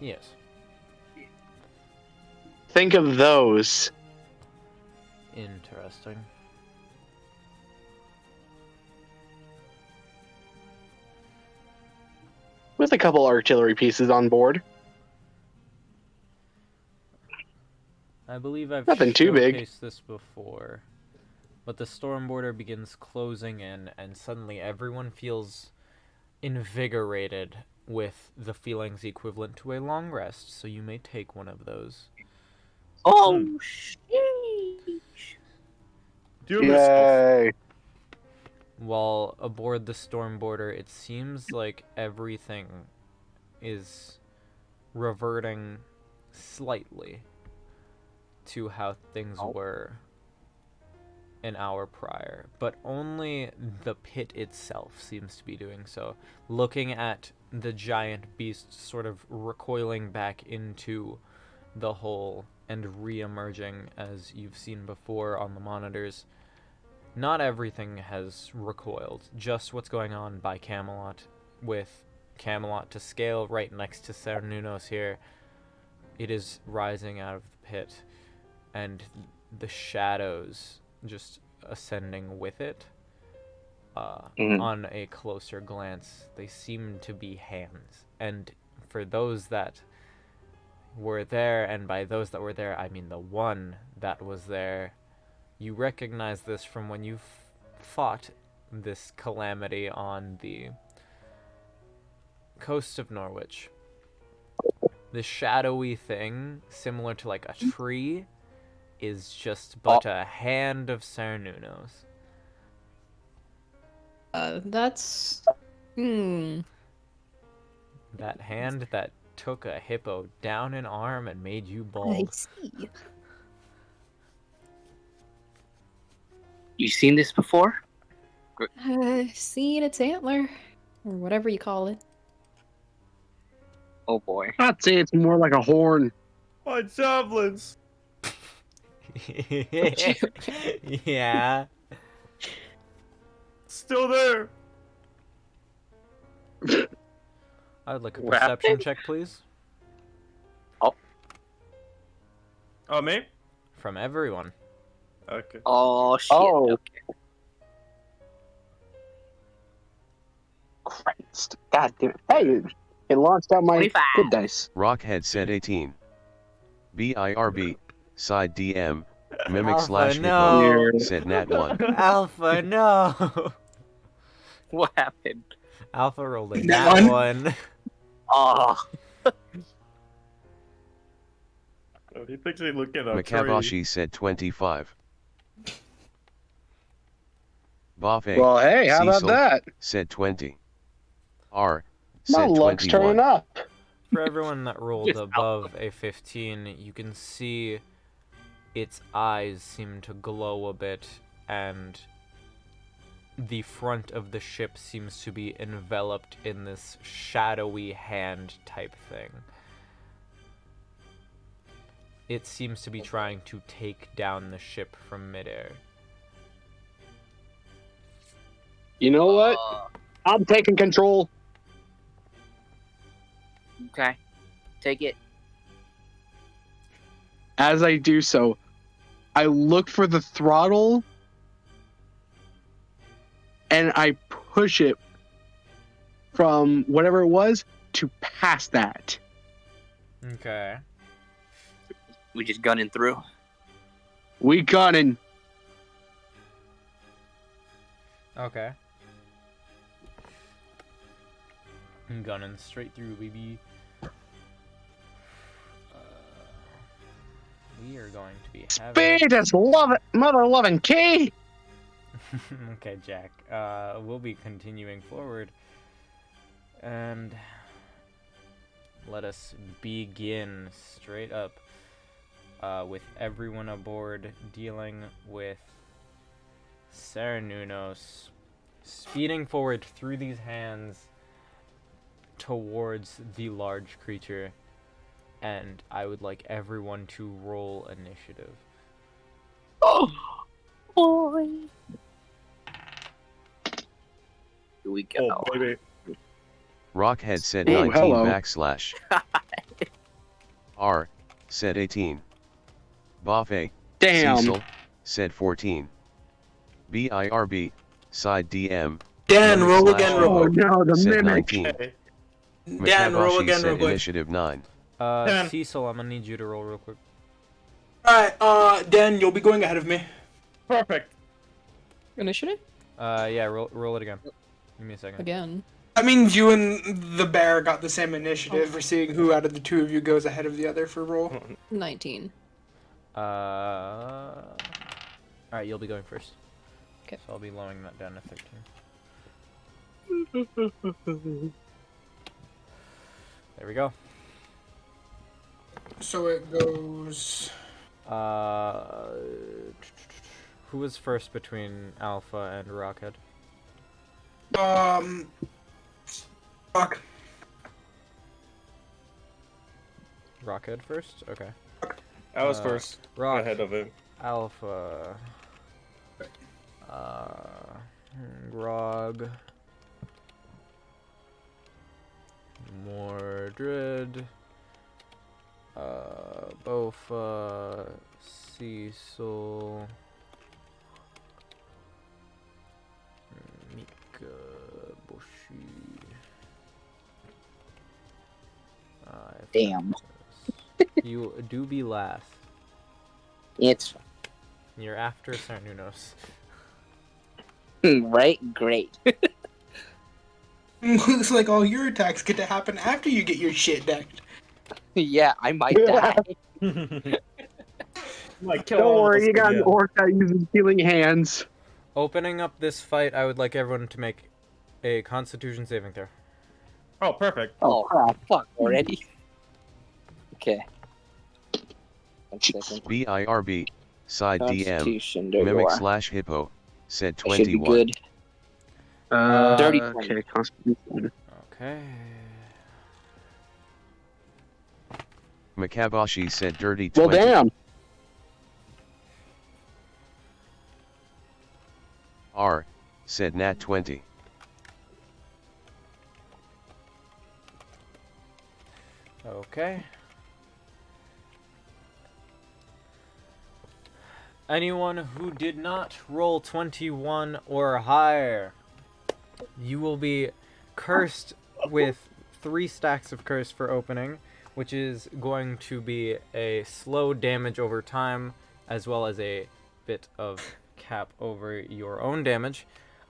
Yes. Think of those. Interesting. With a couple artillery pieces on board. I believe I've Nothing too big. showcased this before. But the storm border begins closing in, and suddenly everyone feels invigorated with the feelings equivalent to a long rest, so you may take one of those. Oh, Hmm. sheesh. Do mischief. Yay. While aboard the storm border, it seems like everything is reverting slightly to how things were an hour prior, but only the pit itself seems to be doing so. Looking at the giant beast sort of recoiling back into the hole and re-emerging as you've seen before on the monitors, not everything has recoiled. Just what's going on by Camelot, with Camelot to scale right next to Cernunnos here. It is rising out of the pit, and the shadows just ascending with it. On a closer glance, they seem to be hands. And for those that were there, and by those that were there, I mean the one that was there, you recognize this from when you fought this calamity on the coast of Norwich. This shadowy thing, similar to like a tree, is just but a hand of Cernunnos. That's... That hand that took a hippo down an arm and made you I bald. see. You seen this before? I've seen its antler, or whatever you call it. Oh boy. I'd say it's more like a horn. My javelins. Yeah. Still there. I would like a What perception happened? check, please. Oh, me? From everyone. Okay. Oh shit. Oh. Okay. Christ. God damn it. Hey, it launched out my 25. good dice. Rockhead said 18. BIRB, side DM, mimic Alpha, slash no. hippo, said nat 1. Alpha, no. What happened? Alpha rolled a That nat one? one. Oh. Oh, he thinks he looking at a tree. Makabashi said 25. Baffe Well, hey, how about Cecil that? said 20. R My said luck's 21. turning up. For everyone that rolled Yes, above a 15, you can see its eyes seem to glow a bit, and the front of the ship seems to be enveloped in this shadowy hand type thing. it seems to be trying to take down the ship from midair. You know what? I'm taking control. Okay. Take it. As I do so, I look for the throttle and I push it from whatever it was to past that. Okay. We just gunning through. We gunning. Okay. I'm gunning straight through, baby. We are going to be having... Speed is mother loving key. Okay, Jack. We'll be continuing forward. And let us begin straight up with everyone aboard dealing with Cernunnos speeding forward through these hands towards the large creature. And I would like everyone to roll initiative. Oh, boy. Here we go. Oh, baby. Rockhead said Oh, 19 hello. backslash. R said 18. Buffet Damn. Cecil said 14. BIRB side DM Dan, Mimic roll slash again, Hippo Oh no, the said mimic. 19. Okay. Dan, roll Makabashi again said real quick. initiative 9. Dan. Cecil, I'm gonna need you to roll real quick. Alright, Dan, you'll be going ahead of me. Perfect. Initiative? Yeah, roll it again. Give me a second. Again. That means you and the bear got the same initiative for seeing who out of the two of you goes ahead of the other for roll. 19. Alright, you'll be going first. 'Kay. So I'll be lowering that down to 13. There we go. So it goes. Who was first between Alpha and Rockhead? Fuck. Rockhead first? Okay. I was first. Rock, Ahead of him. Alpha, Grog, Mordred, Bofa, Cecil, Mika, Boshi. Damn. You do be last. It's fine. You're after Cernunnos. Right? Great. Looks like all your attacks get to happen after you get your shit decked. Yeah, I might die. Like, kill Don't all of worry, us you got an again. orc that uses healing hands. Opening up this fight, I would like everyone to make a Constitution saving throw. Oh, perfect. Oh, fuck already. Okay. 1 second. BIRB side DM Constitution, there you Mimic are. slash Hippo said I should be 21. good. Dirty Okay, Constitution. Okay. Makabashi said dirty Well, 20. damn. R said nat 20. Okay. Anyone who did not roll 21 or higher, you will be cursed with 3 stacks of curse for opening, which is going to be a slow damage over time, as well as a bit of cap over your own damage.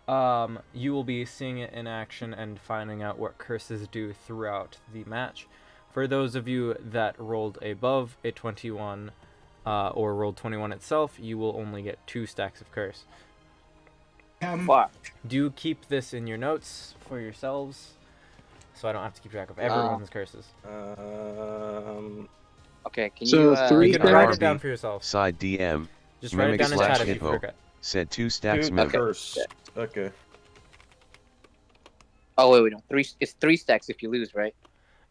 You will be seeing it in action and finding out what curses do throughout the match. For those of you that rolled above a 21 or rolled 21 itself, you will only get 2 stacks of curse. Fuck. Do keep this in your notes for yourselves, so I don't have to keep track of everyone's curses. Okay, can So you, three You can stacks? write it down for yourself. Side DM Just write it Mimic down in slash chat if you Hippo forget. said 2 stacks Two mimic. curse. Okay. Oh, wait, no. It's 3 stacks if you lose, right?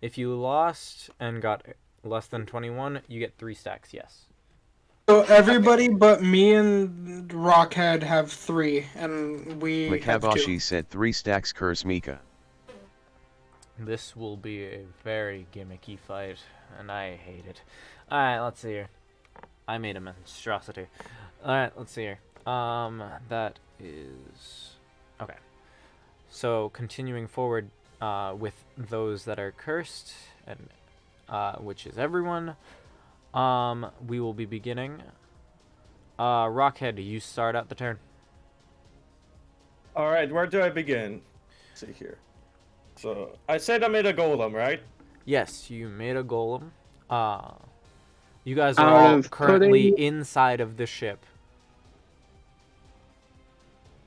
If you lost and got less than 21, you get 3 stacks. Yes. So everybody but me and Rockhead have 3, and we have 2. Makabashi said 3 stacks curse Mika. This will be a very gimmicky fight, and I hate it. Alright, let's see here. I made a monstrosity. Alright, let's see here. That is... Okay. So, continuing forward with those that are cursed, and which is everyone, we will be beginning. Rockhead, you start out the turn. Alright, where do I begin? Let's see here. So, I said I made a golem, right? Yes, you made a golem. You guys are Out all of currently pudding. inside of the ship.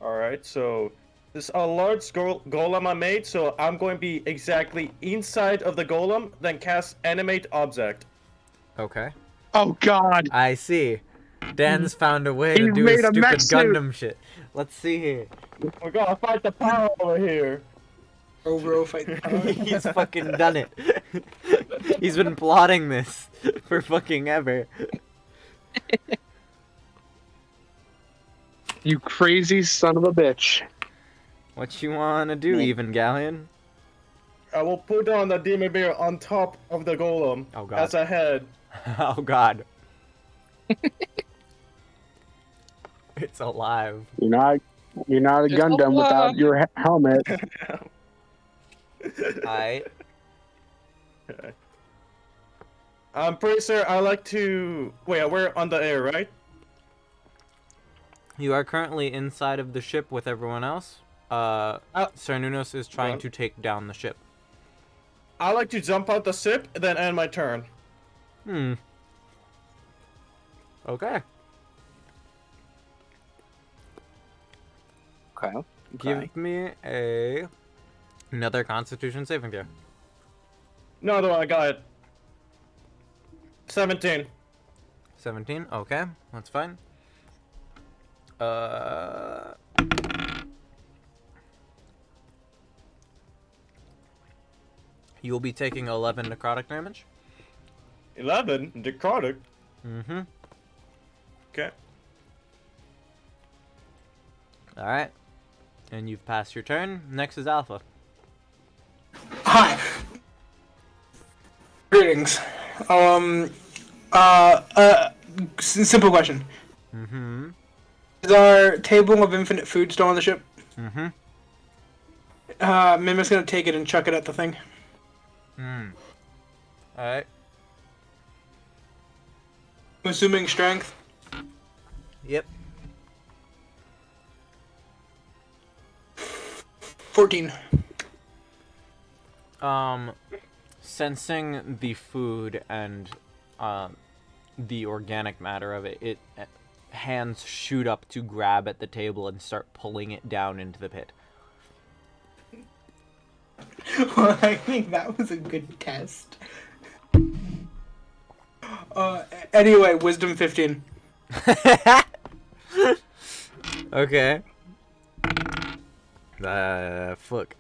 Alright, so this is a large golem I made, so I'm going to be exactly inside of the golem, then cast animate object. Okay. Oh God. I see. Dan's found a way to He's do made his a stupid mech suit. Gundam shit. Let's see here. We're gonna fight the power over here. Bro, fight the power. He's fucking done it. He's been plotting this for fucking ever. You crazy son of a bitch. What you wanna do, Evangelion? I will put on the demon bear on top of the golem Oh god. as a head. Oh god. It's alive. You're not a Gundam without your helmet. Alright. I'm pretty sure I like to... Wait, we're on the air, right? You are currently inside of the ship with everyone else. Cernunnos is trying to take down the ship. I like to jump out the ship, then end my turn. Okay. Okay. Give me another Constitution saving throw. No, I got it. 17. 17. Okay, that's fine. You'll be taking 11 necrotic damage. 11? Necrotic? Mm-hmm. Okay. Alright. And you've passed your turn. Next is Alpha. Hi. Greetings. Simple question. Mm-hmm. Is our table of infinite food still on the ship? Mm-hmm. Mimic's gonna take it and chuck it at the thing. Alright. I'm assuming strength. Yep. 14. Sensing the food and the organic matter of it, hands shoot up to grab at the table and start pulling it down into the pit. Well, I think that was a good test. Anyway, wisdom 15. Okay. Fuck.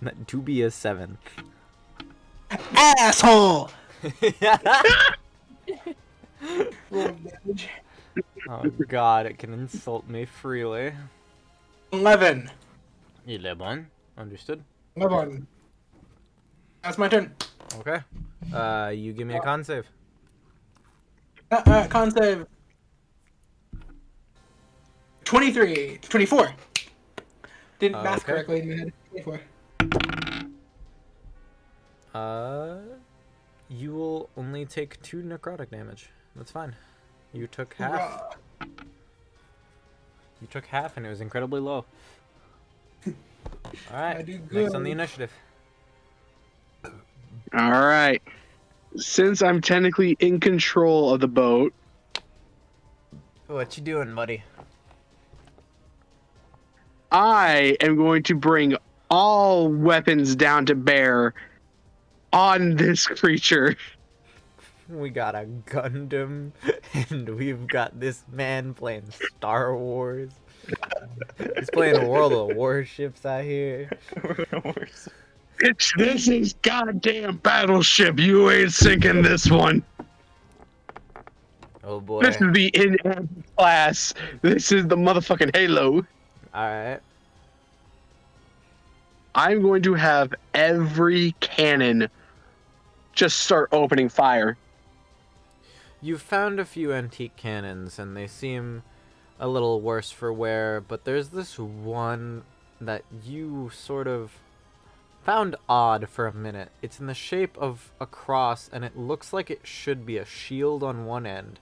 That to be a 7. Asshole! Roll damage. Oh god, it can insult me freely. 11. 11. Understood. 11. That's my turn. Okay. You give me a con save. Con save. 23. 24. Didn't math okay. correctly in my head. 24. You will only take 2 necrotic damage. That's fine. You took half. You took half, and it was incredibly low. Alright, next on the initiative. Alright. Since I'm technically in control of the boat, What you doing, buddy? I am going to bring all weapons down to bear on this creature. We got a Gundam, and we've got this man playing Star Wars. He's playing World of Warships out here. Bitch, this is goddamn Battleship. You ain't sinking this one. Oh boy. This is the in class. This is the motherfucking Halo. Alright. I'm going to have every cannon just start opening fire. You found a few antique cannons, and they seem a little worse for wear, but there's this one that you sort of found odd for a minute. It's in the shape of a cross, and it looks like it should be a shield on one end,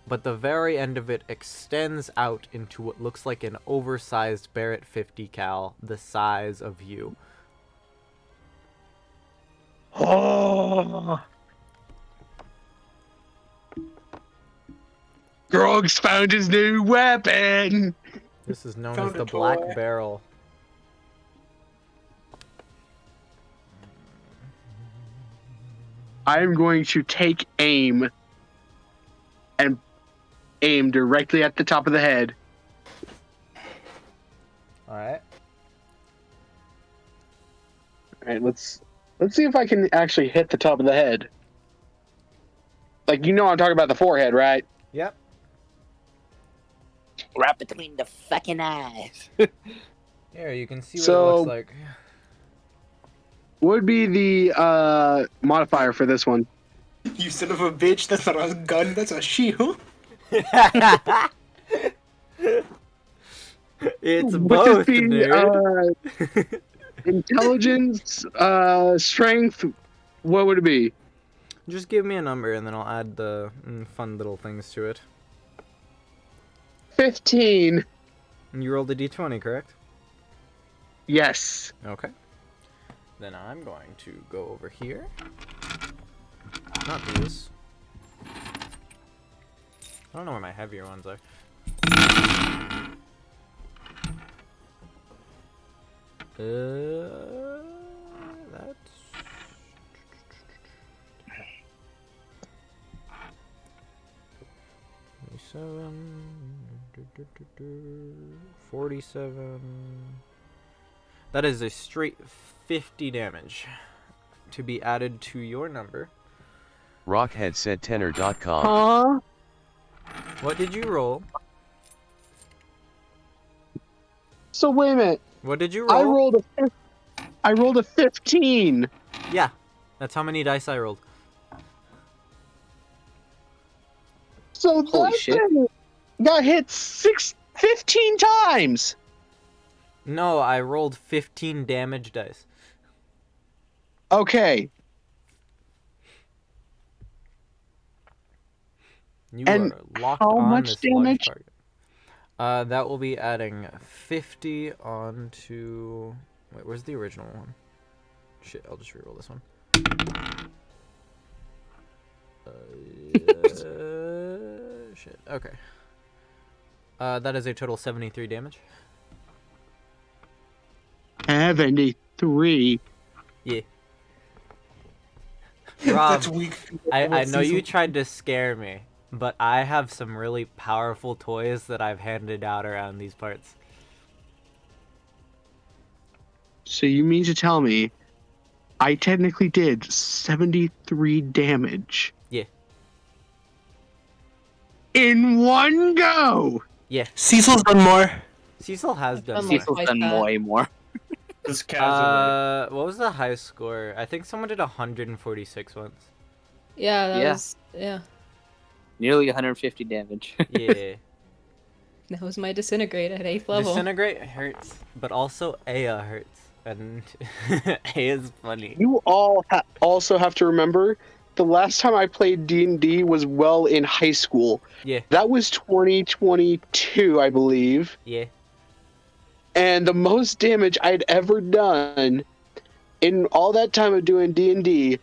but the very end of it extends out into what looks like an oversized Barrett 50 cal, the size of you. Oh. Grog's found his new weapon. This is known Found as a the Black toy. Barrel. I'm going to take aim and aim directly at the top of the head. Alright. All right, let's see if I can actually hit the top of the head. Like, you know I'm talking about the forehead, right? Yep. Right between the fucking eyes. Here, you can see what So- it looks like. What would be the modifier for this one? You son of a bitch, that's not a gun, that's a shield. It's Would both, this be, dude. Intelligence, strength, what would it be? Just give me a number and then I'll add the fun little things to it. 15. And you rolled a d20, correct? Yes. Okay. Then I'm going to go over here. Not these. I don't know where my heavier ones are. That's... 47. That is a straight 50 damage to be added to your number. Rockhead said tenor.com. Huh? What did you roll? So wait a minute. What did you roll? I rolled a 15. Yeah, that's how many dice I rolled. So Holy that shit. thing got hit 15 times. No, I rolled 15 damage dice. Okay. You And are locked how on much this large damage? target. That will be adding 50 onto... Wait, where's the original one? Shit, I'll just reroll this one. Shit, okay. That is a total 73 damage. 73. Yeah. Rob, That's weak. I know you tried to scare me, but I have some really powerful toys that I've handed out around these parts. So you mean to tell me I technically did 73 damage? Yeah. In one go! Yeah, Cecil's done more. Cecil has done Done more. Cecil's Twice done that. way more. Just casually. What was the high score? I think someone did 146 once. Yeah, that Yeah. was Nearly 150 damage. Yeah. that was my disintegrate at 8th level. Disintegrate hurts, but also Aya hurts. And Aya's funny. You all also have to remember the last time I played D&D was well in high school. Yeah. That was 2022, I believe. Yeah. And the most damage I'd ever done in all that time of doing D&D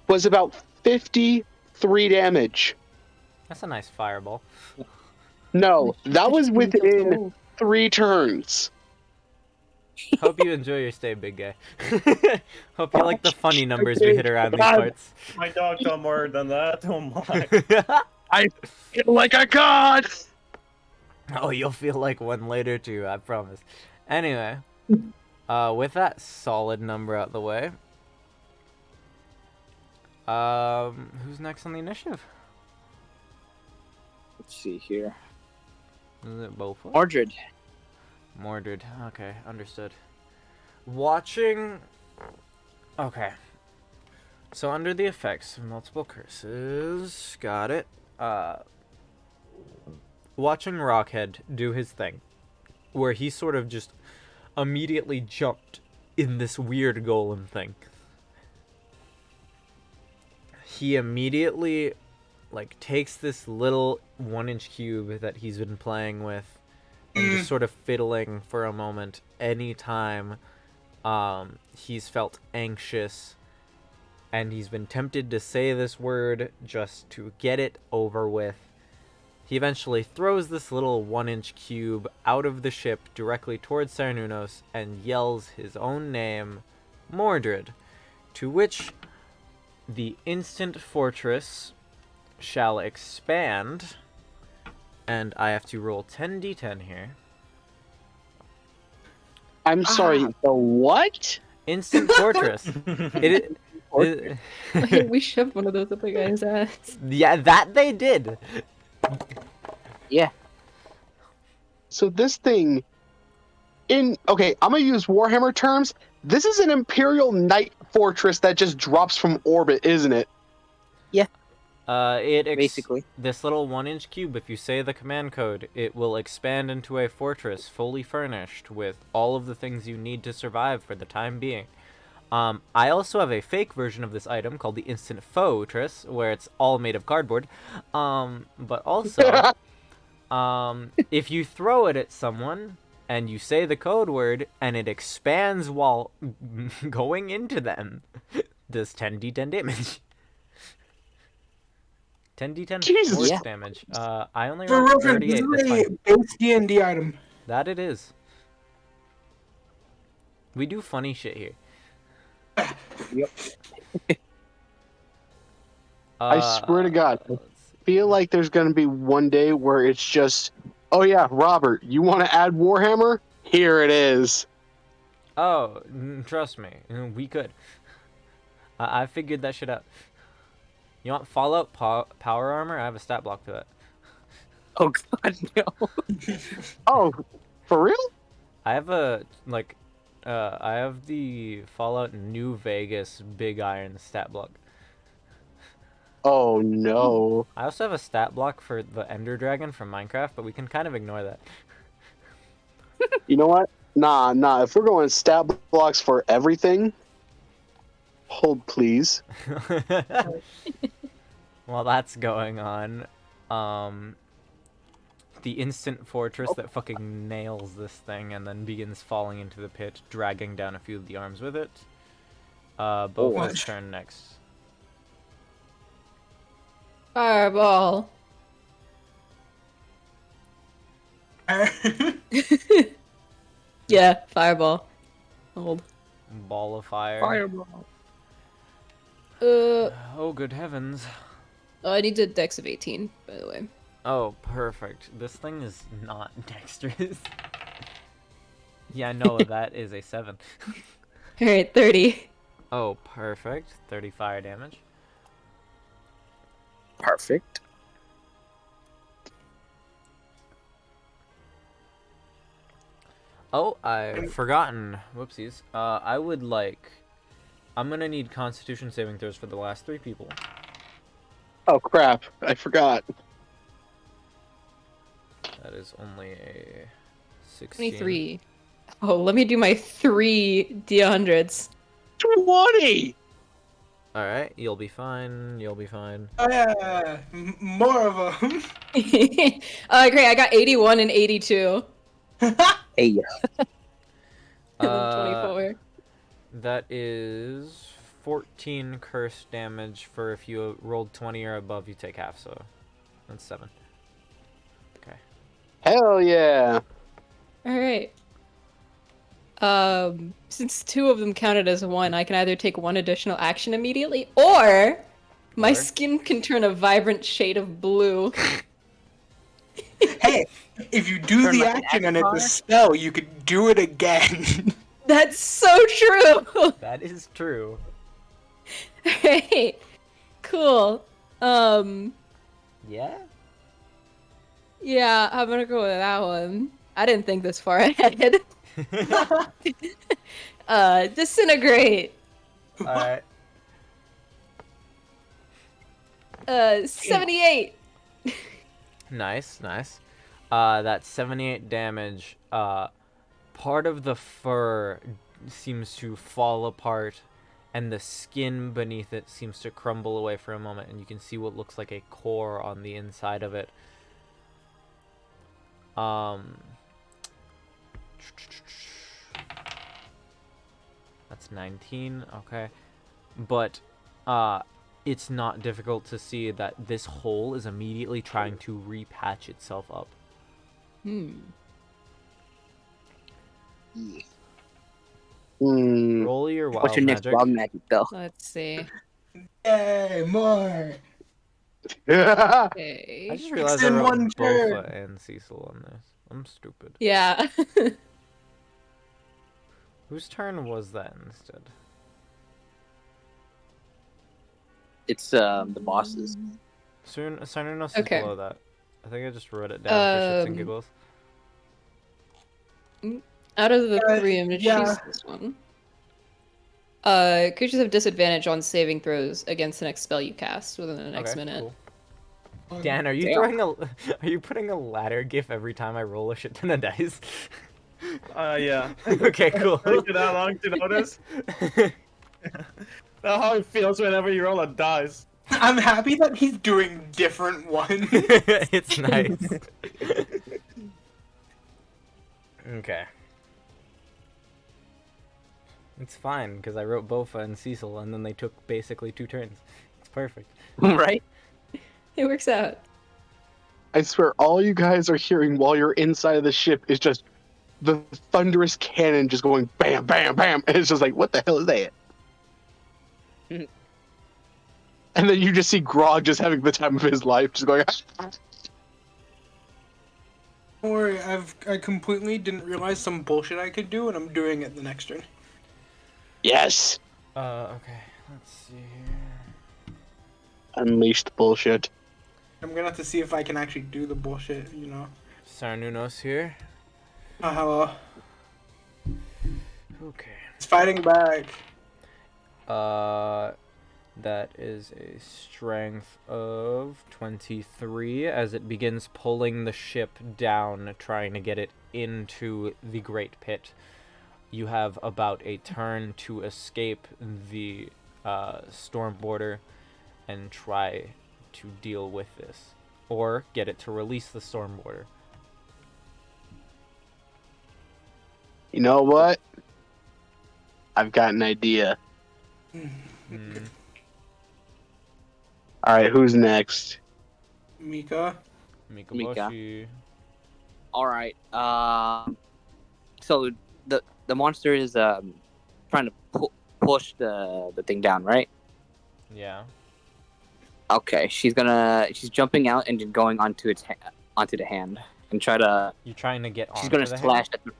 was about 53 damage. That's a nice fireball. No, that was within 3 turns. Hope you enjoy your stay, big guy. Hope you like the funny numbers we hit around these parts. My dog done more than that. Oh my. I feel like a god! Oh, you'll feel like one later too, I promise. Anyway, With that solid number out the way, who's next on the initiative? Let's see here. Is it Beaufort? Mordred. Mordred. Okay, understood. Watching. Okay. So under the effects of multiple curses, got it. Watching Rockhead do his thing, where he sort of just immediately jumped in this weird golem thing. He immediately, like, takes this little 1-inch cube that he's been playing with and just sort of fiddling for a moment anytime he's felt anxious and he's been tempted to say this word just to get it over with. He eventually throws this little 1-inch cube out of the ship directly towards Cernunnos and yells his own name, Mordred, to which the instant fortress shall expand, and I have to roll 10d10 here. I'm sorry, the what? Instant fortress. We shoved one of those up the guy's ass. Yeah, that they did. Yeah. So this thing, okay, I'm gonna use Warhammer terms. This is an Imperial Knight fortress that just drops from orbit, isn't it? Basically. This little 1-inch cube, if you say the command code, it will expand into a fortress fully furnished with all of the things you need to survive for the time being. I also have a fake version of this item called the Instant Fortress, where it's all made of cardboard. But also, if you throw it at someone and you say the code word and it expands while going into them, does 10d10 damage. 10d10 Jesus. force damage. I only For rolled reference, 38. this That's is fine. a base D&D item. That it is. We do funny shit here. Yep. I swear to God, I feel like there's gonna be one day where it's just, oh yeah, Robert, you want to add Warhammer? Here it is. Oh, trust me, we could. I figured that shit out. You want Fallout power armor? I have a stat block for that. Oh god, no. Oh, for real? I have I have the Fallout New Vegas Big Iron stat block. Oh no. I also have a stat block for the Ender Dragon from Minecraft, but we can kind of ignore that. You know what? Nah. If we're going stat blocks for everything, hold please. While that's going on, the instant fortress that fucking nails this thing and then begins falling into the pit, dragging down a few of the arms with it. Beaufort's turn next. Fireball. Yeah, fireball. Hold. Ball of fire. Fireball. Oh, good heavens. Oh, I need a dex of 18, by the way. Oh, perfect. This thing is not dexterous. Yeah, no, that is a 7. Alright, 30. Oh, perfect. 30 fire damage. Perfect. Oh, I've forgotten. Whoopsies. I'm gonna need Constitution saving throws for the last 3 people. Oh crap, I forgot. That is only a 16. 23. Oh, let me do my 3 D100s. 20! Alright, you'll be fine. You'll be fine. Oh yeah, more of them. Great, I got 81 and 82. Hey. And then 24. That is 14 curse damage for if you rolled 20 or above, you take half, so that's 7. Okay. Hell yeah! Alright. Since 2 of them counted as 1, I can either take 1 additional action immediately, or my skin can turn a vibrant shade of blue. Hey, if you do Turn the like an action and it's a Avatar? spell, you could do it again. That's so true. That is true. Alright. Cool. Yeah? Yeah, I'm gonna go with that one. I didn't think this far ahead. Disintegrate. Alright. 78. Nice, nice. That's 78 damage. Part of the fur seems to fall apart, and the skin beneath it seems to crumble away for a moment, and you can see what looks like a core on the inside of it. That's 19, okay. But, it's not difficult to see that this hole is immediately trying to repatch itself up. Roll your wild What's your next magic. wild magic, though? Let's see. Yay, more. Okay. I just realized I in wrote one turn. Bofa and Cecil on this. I'm stupid. Yeah. Whose turn was that instead? It's the bosses. Cernunnos is Okay. below that. I think I just wrote it down for shits and giggles. Out of the three, I'm gonna yeah. choose this one. Creatures have disadvantage on saving throws against the next spell you cast within the next Okay, minute. cool. Dan, are you Damn. are you putting a ladder gif every time I roll a shit ton of dice? Yeah. Okay, cool. Took you that long to notice? That's how it feels whenever you roll a dice. I'm happy that he's doing different ones. It's nice. Okay. It's fine, because I wrote Bofa and Cecil, and then they took basically 2 turns. It's perfect. Right? It works out. I swear, all you guys are hearing while you're inside of the ship is just the thunderous cannon just going bam, bam, bam, and it's just like, what the hell is that? And then you just see Grog just having the time of his life, just going. Don't worry, I completely didn't realize some bullshit I could do, and I'm doing it the next turn. Yes, Okay, let's see here. unleashed bullshit. I'm gonna have to see if I can actually do the bullshit, Cernunnos here. Hello. Okay. It's fighting back. That is a strength of 23 as it begins pulling the ship down, trying to get it into the Great Pit. You have about a turn to escape the storm border and try to deal with this, or get it to release the storm border. You know what? I've got an idea. All right, who's next? Mika. Mikaboshi. All right. So the monster is trying to push the thing down, right? Yeah. Okay. She's jumping out and going onto the hand and try to. You're trying to get on. She's gonna the slash hand? at the.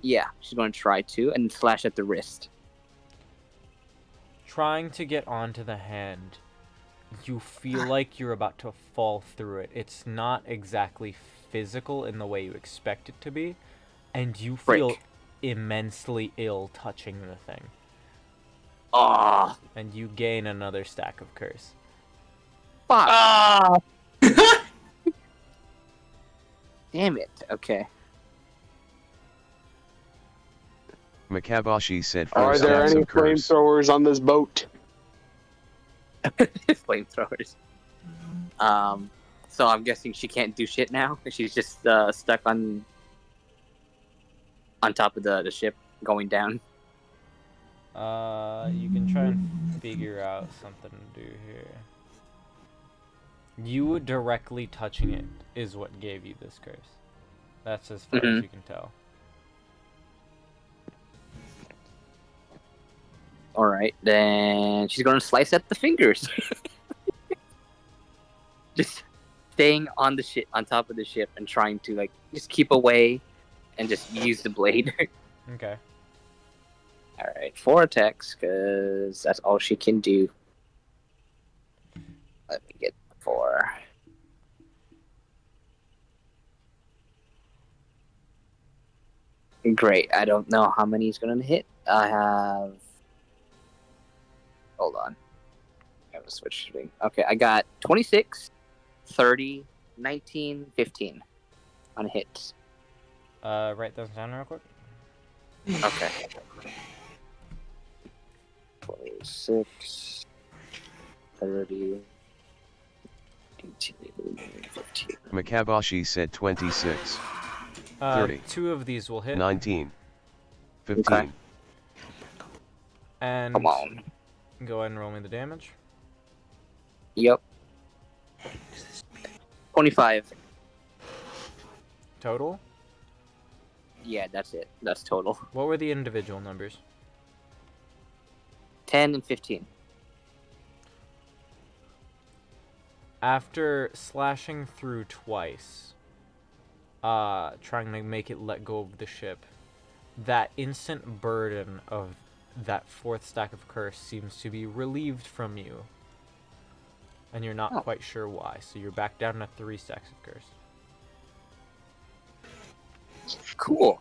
Yeah, she's gonna try to and slash at the wrist. Trying to get onto the hand, you feel like you're about to fall through it. It's not exactly physical in the way you expect it to be, and you feel Break. immensely ill touching the thing. Ah, And you gain another stack of curse. fuck! Damn it. Okay. Makaboshi said Are first there have any some curse. flamethrowers on this boat? Flamethrowers. So I'm guessing she can't do shit now. She's just stuck on top of the ship, going down. You can try and figure out something to do here. You directly touching it is what gave you this curse. That's as far as you can tell. All right, then she's gonna slice at the fingers. Just staying on the ship, on top of the ship, and trying to just keep away, and just use the blade. Okay. Alright, 4 attacks, because that's all she can do. Let me get 4. Great, I don't know how many he's going to hit. I have... Hold on. I have to switch. Okay, I got 26, 30, 19, 15 on hits. Write those down real quick. Okay. 26, 30, 18, 15. Makabashi said 26, 30, 2 of these will hit. 19, 15. Okay. And Come on. go ahead and roll me the damage. Yep. 25. Total? Yeah, that's it. That's total. What were the individual numbers? 10 and 15. After slashing through twice, trying to make it let go of the ship, that instant burden of that 4th stack of curse seems to be relieved from you. And you're not quite sure why, so you're back down to 3 stacks of curse. Cool.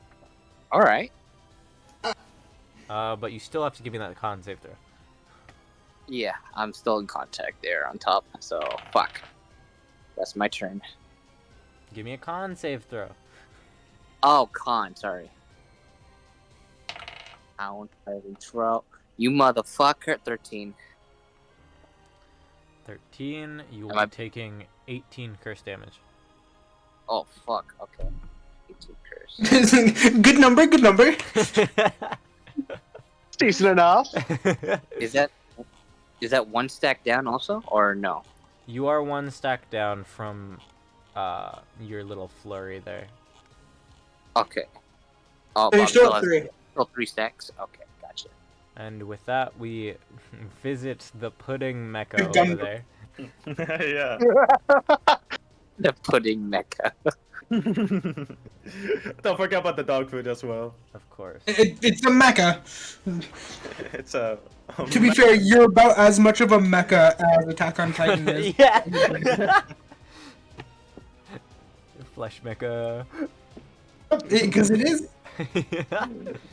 Alright. But you still have to give me that con save throw. Yeah, I'm still in contact there on top, so fuck. That's my turn. Give me a con save throw. Oh, con, sorry. Pound, fighting throw. You motherfucker, 13. 13, you will Am I- be taking 18 curse damage. Oh, fuck, okay. 18 curse. Good number, good number. Decent enough. Is that 1 stack down also, or no? You are 1 stack down from your little flurry there. Okay. Oh, So you're well, still at has- 3. Still 3 stacks? Okay, gotcha. And with that, we visit the pudding mecha You've done- over there. Yeah. The pudding mecha. Don't forget about the dog food as well. Of course. It's a mecha. It's a. To be fair, you're about as much of a mecha as Attack on Titan is. Yeah! Flesh mecha. Because it is.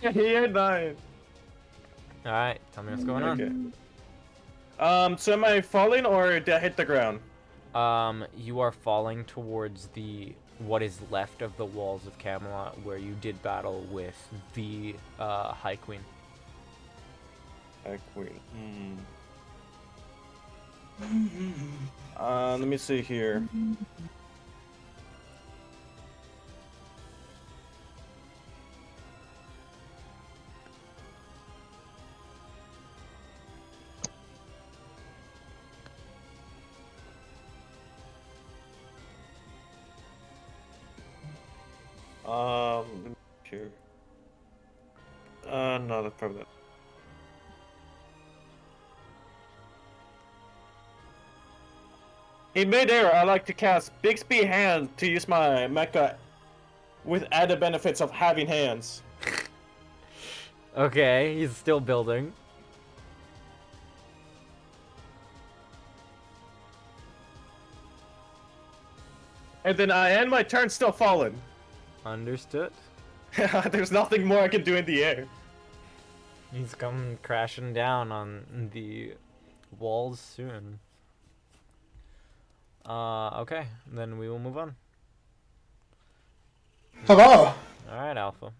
Yeah, nice. Alright, tell me what's going Okay. So am I falling or did I hit the ground? on. You are falling towards what is left of the walls of Camelot, where you did battle with the High Queen. Queen. Let me see here. Here. No, that's probably not. In midair, I like to cast Bixby Hand to use my mecha with added benefits of having hands. Okay, he's still building. And then I end my turn still falling. Understood. There's nothing more I can do in the air. He's coming crashing down on the walls soon. Okay, then we will move on. Hello. Alright, Alpha.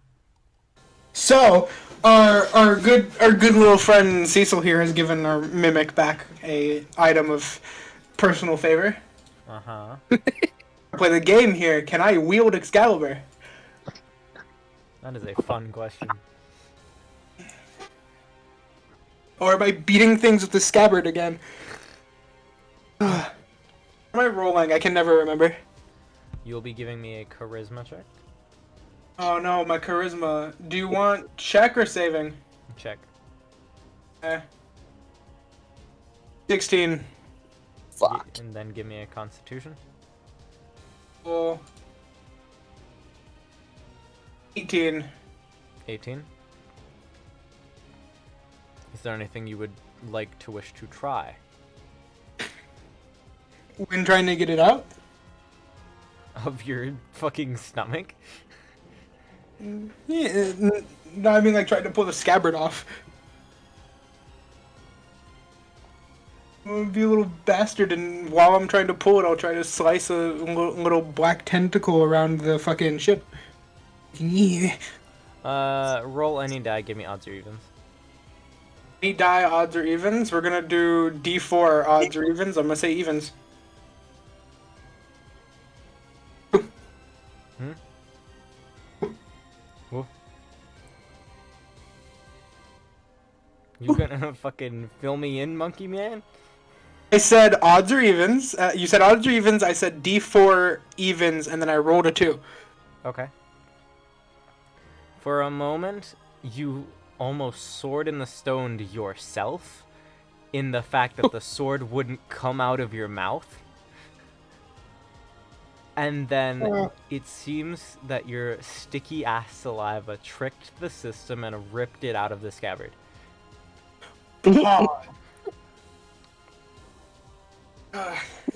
So, our good little friend Cecil here has given our mimic back a item of personal favor. Uh-huh. Play the game here. Can I wield Excalibur? That is a fun question. Or am I beating things with the scabbard again? Am I rolling? I can never remember. You'll be giving me a charisma check? Oh no, my charisma. Do you want check or saving? Check. 16. Fuck. And then give me a constitution. Oh. 18. 18. Is there anything you would like to wish to try? When trying to get it out? Of your fucking stomach? Yeah, no, I mean like trying to pull the scabbard off. I'll be a little bastard, and while I'm trying to pull it, I'll try to slice a little black tentacle around the fucking ship. Yeah. Roll any die, give me odds or evens. Any die, odds or evens? We're gonna do D4 odds or evens. I'm gonna say evens. You gonna fucking fill me in, monkey man? I said odds or evens. You said odds or evens. I said D4 evens, and then I rolled a 2. Okay. For a moment, you almost sword in the stoned yourself in the fact that the sword wouldn't come out of your mouth. And then it seems that your sticky ass saliva tricked the system and ripped it out of the scabbard. I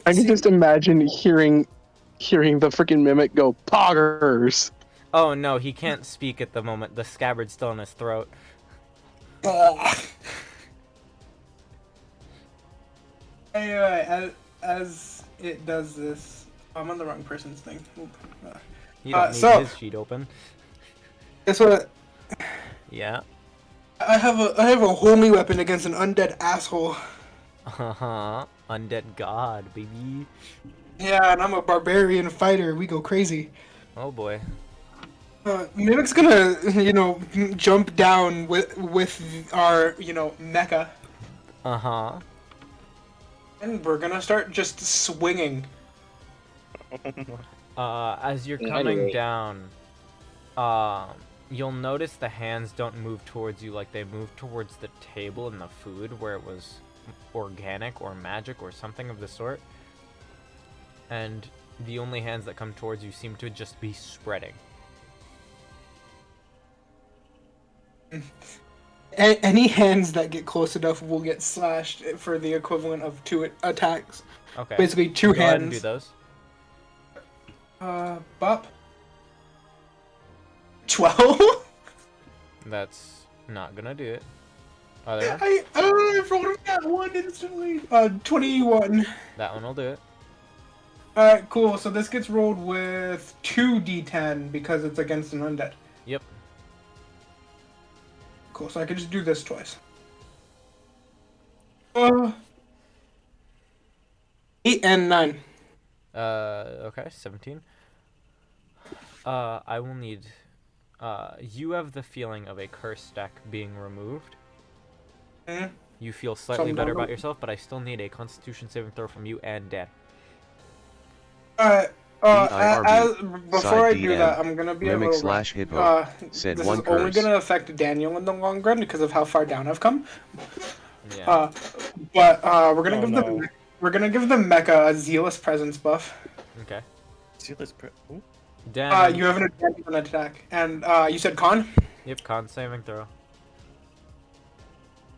can just imagine hearing the freaking mimic go poggers. Oh no, he can't speak at the moment. The scabbard's still in his throat. Anyway, as it does this, I'm on the wrong person's thing. You don't need so- his sheet open. Guess what? Yeah. I have a homie weapon against an undead asshole. Uh-huh. Undead god, baby. Yeah, and I'm a barbarian fighter. We go crazy. Oh boy. Mimic's gonna, jump down with our, mecha, Uh-huh. and we're gonna start just swinging. As you're Yeah, coming anyway. down, you'll notice the hands don't move towards you like they move towards the table and the food where it was organic or magic or something of the sort. And the only hands that come towards you seem to just be spreading. Any hands that get close enough will get slashed for the equivalent of 2 attacks. Okay. Basically, 2 Go ahead and do hands. those. Bop. 12? That's not gonna do it. Other one? I rolled that one instantly. 21. That one will do it. Alright, cool. So this gets rolled with 2d10 because it's against an undead. Yep. Cool, so I can just do this twice. 8 and 9. Okay, 17. I will need... you have the feeling of a curse stack being removed. Hmm? You feel slightly Something better about about yourself, but I still need a Constitution saving throw from you and Dan. Alright, BIRB, before I side do DM, that, I'm gonna be a Mimic little... slash hippo, said this one is only curse. gonna affect Daniel in the long run because of how far down I've come. Yeah. We're gonna Oh, give no. the mecha a zealous presence buff. Okay. See, let's ooh. Dan. You have an advantage on attack, and you said con. Yep, con saving throw.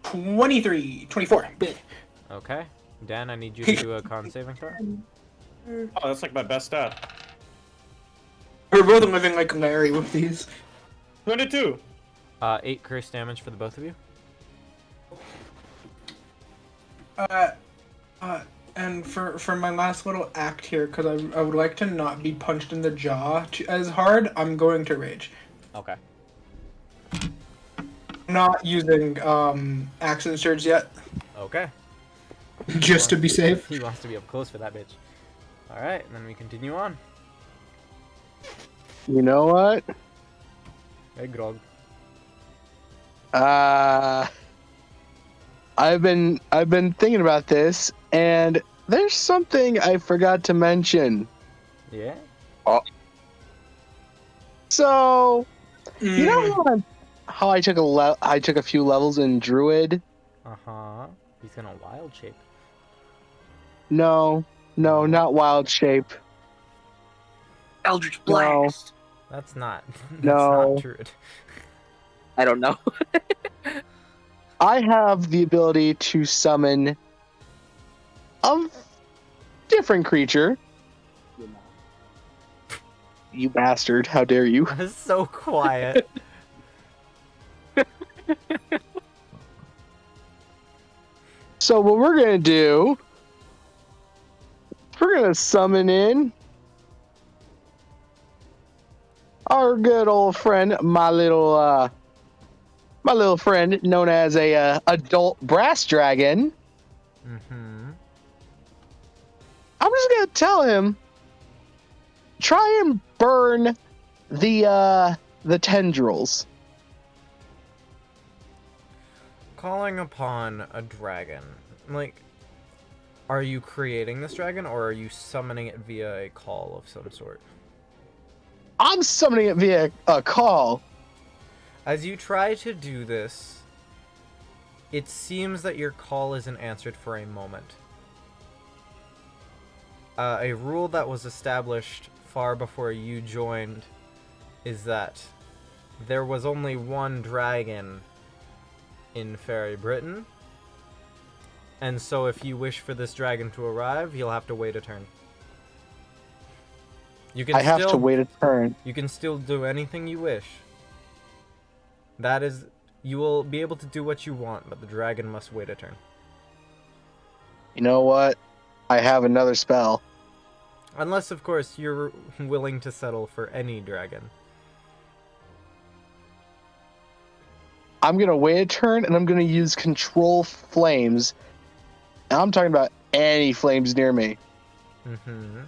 24. Bleh. Okay. Dan, I need you to do a con saving throw. Oh, that's like my best stat. We're both living like Larry with these. 22. 8 curse damage for the both of you. And for my last little act here, because I would like to not be punched in the jaw as hard, I'm going to rage. Okay. Not using accent surge yet, Okay. just to be safe. He wants to be up close for that bitch. Alright, then we continue on. You know what? Hey, Grog. I've been thinking about this, and there's something I forgot to mention. Yeah? So, you Mm. know how I took I took a few levels in Druid? Uh-huh. He's gonna wild shape. No, not Wild Shape. Eldritch No. Blast. That's not. That's No. not true. I don't know. I have the ability to summon a different creature. You bastard! How dare you? That is so quiet. So what we're gonna do? We're gonna summon in our good old friend, my little friend, known as a adult brass dragon. Mm-hmm. I'm just gonna tell him, try and burn the tendrils. Calling upon a dragon. Like, are you creating this dragon, or are you summoning it via a call of some sort? I'm summoning it via a call. As you try to do this, it seems that your call isn't answered for a moment. A rule that was established far before you joined is that there was only one dragon in Fairy Britain, and so if you wish for this dragon to arrive, you'll have to wait a turn. You can I have to wait a turn. You can still do anything you wish. That is, you will be able to do what you want, but the dragon must wait a turn. You know what? I have another spell. Unless, of course, you're willing to settle for any dragon. I'm gonna wait a turn, and I'm gonna use control flames. And I'm talking about any flames near me. Mm-hmm. And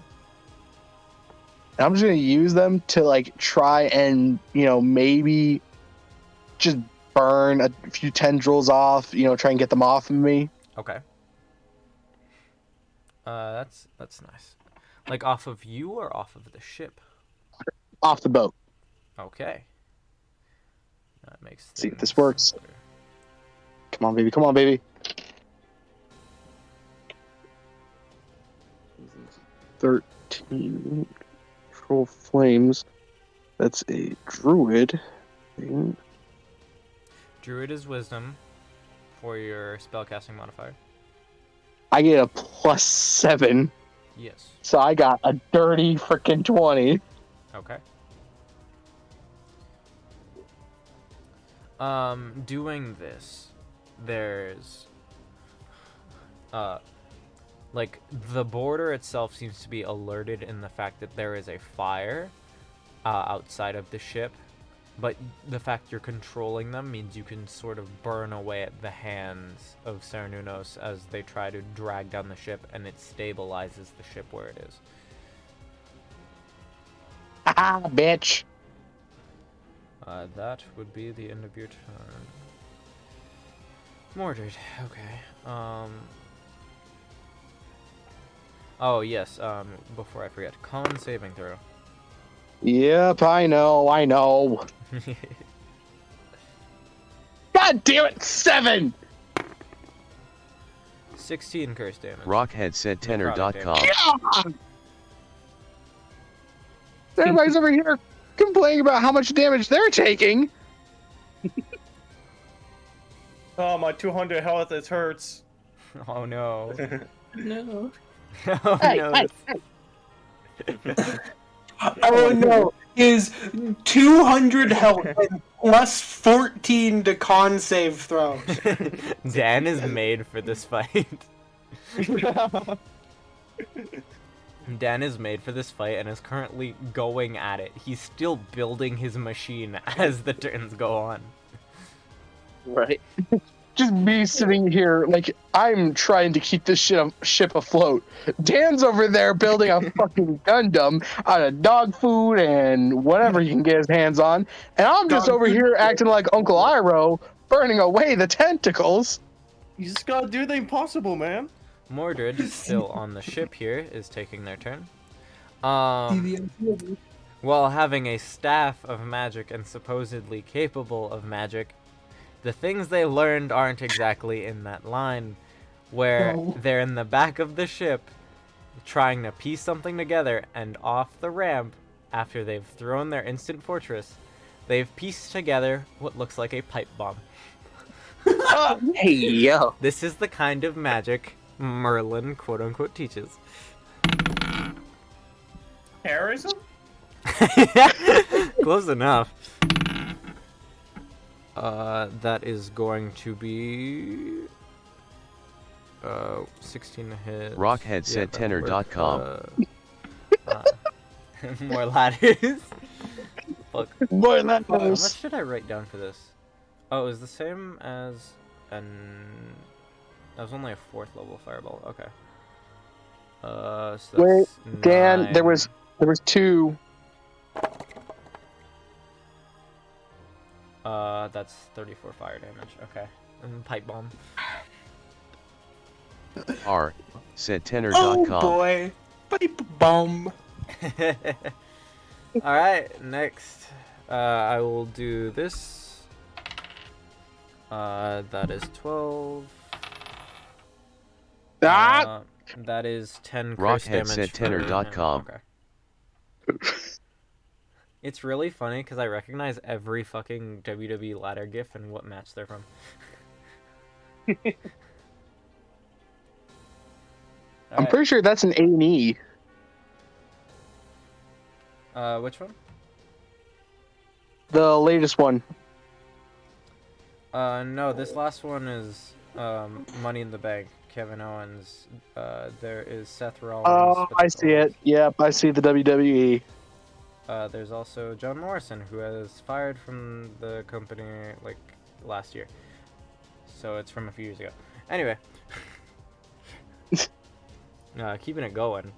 I'm just gonna use them to like try and maybe just burn a few tendrils off. Try and get them off of me. Okay. That's nice. Like off of you or off of the ship? Off the boat. Okay. That makes See if things this works. better. Come on, baby. Come on, baby. 13. Control flames. That's a druid thing. Druid is wisdom for your spellcasting modifier. I get a +7. Yes. So I got a dirty freaking 20. Okay. Doing this, there's like the border itself seems to be alerted in the fact that there is a fire outside of the ship, but the fact you're controlling them means you can sort of burn away at the hands of Cernunnos as they try to drag down the ship, and it stabilizes the ship where it is. Ah, bitch. That would be the end of your turn. Mordred, okay. Oh, yes, before I forget, con saving throw. Yep, I know. God damn it, 7! 16 curse damage. Rockhead said tenor.com. Yeah! Everybody's over here complaining about how much damage they're taking. Oh, my 200 health, it hurts. Oh no. No. Oh Hey, no. hey. Oh no, is 200 health and plus 14 to con save throws. Dan is made for this fight. Dan is made for this fight and is currently going at it. He's still building his machine as the turns go on. Right. Just me sitting here, like, I'm trying to keep this ship afloat. Dan's over there building a fucking Gundam out of dog food and whatever he can get his hands on. And I'm just over here acting like Uncle Iroh, burning away the tentacles. You just gotta do the impossible, man. Mordred, still on the ship here, is taking their turn. While having a staff of magic and supposedly capable of magic, the things they learned aren't exactly in that line, where they're in the back of the ship trying to piece something together, and off the ramp, after they've thrown their instant fortress, they've pieced together what looks like a pipe bomb. Hey, yo. This is the kind of magic Merlin, quote unquote, teaches. Terrorism? Close enough. That is going to be 16 to hit. Rockhead said tenor.com. More ladders. Fuck. Boy, that How much knows. should I write down for this? Oh, it was the same as an. That was only a 4th level fireball. Okay. So Wait, that's Dan, there 9. was 2. That's 34 fire damage. Okay. And pipe bomb. R said Oh tenor.com. boy, pipe bomb. Alright, next. I will do this. That is 12. Ah! That is 10 curse Rockhead damage. said for tenor.com. him. Okay. It's really funny because I recognize every fucking WWE ladder gif and what match they're from. I'm pretty sure that's an A&E. Which one? The latest one. No, this last one is Money in the Bank. Kevin Owens. There is Seth Rollins. Oh, but I that's see all. it. Yep, I see the WWE. There's also John Morrison, who was fired from the company like last year. So it's from a few years ago. Anyway. Keeping it going.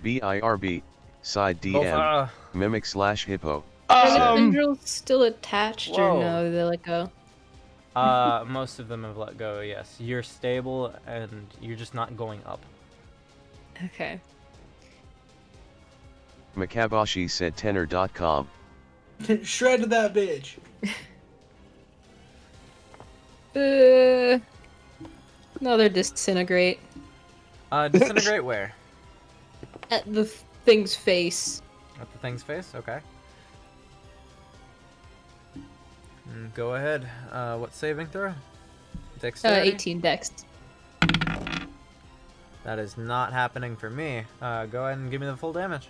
BIRB, side Both, DM, mimic/hippo. Are the said, tendrils still attached or Whoa. no? Did they let go? Most of them have let go, yes. You're stable and you're just not going up. Okay. Makabashi said tenor.com. Shred that bitch. Another disintegrate Disintegrate where? at the thing's face. At the thing's face? Okay. Go ahead. What saving throw? Dexterity? 18 dex. That is not happening for me. Go ahead and give me the full damage.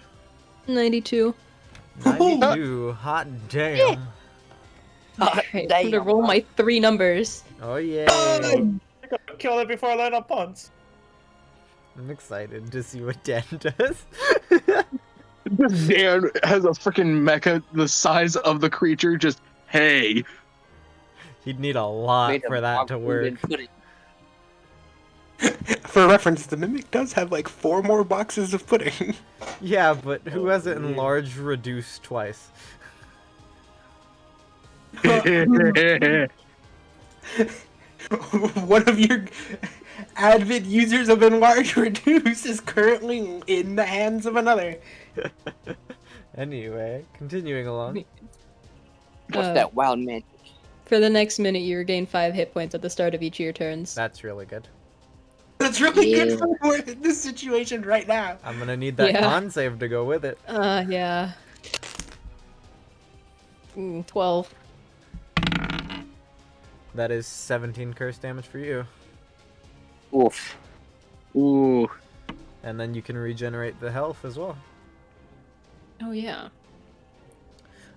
92. 92. Hot damn. Alright, I'm gonna roll my 3 numbers. Oh yeah. Kill it before I let up puns. I'm excited to see what Dan does. Dan has a freaking mecha the size of the creature. Just hey. He'd need a lot Made a for that mock to food work. and put it- For reference, the Mimic does have like 4 more boxes of pudding. Yeah, but who has it enlarged, reduced twice? One of your avid users of Enlarge Reduce is currently in the hands of another. Anyway, continuing along. What's Uh, that wild man? For the next minute, you regain 5 hit points at the start of each of your turns. That's really good. That's really Yeah. good for this situation right now. I'm gonna need that Yeah. con save to go with it. Yeah. 12. That is 17 curse damage for you. Oof. Ooh. And then you can regenerate the health as well. Oh, yeah.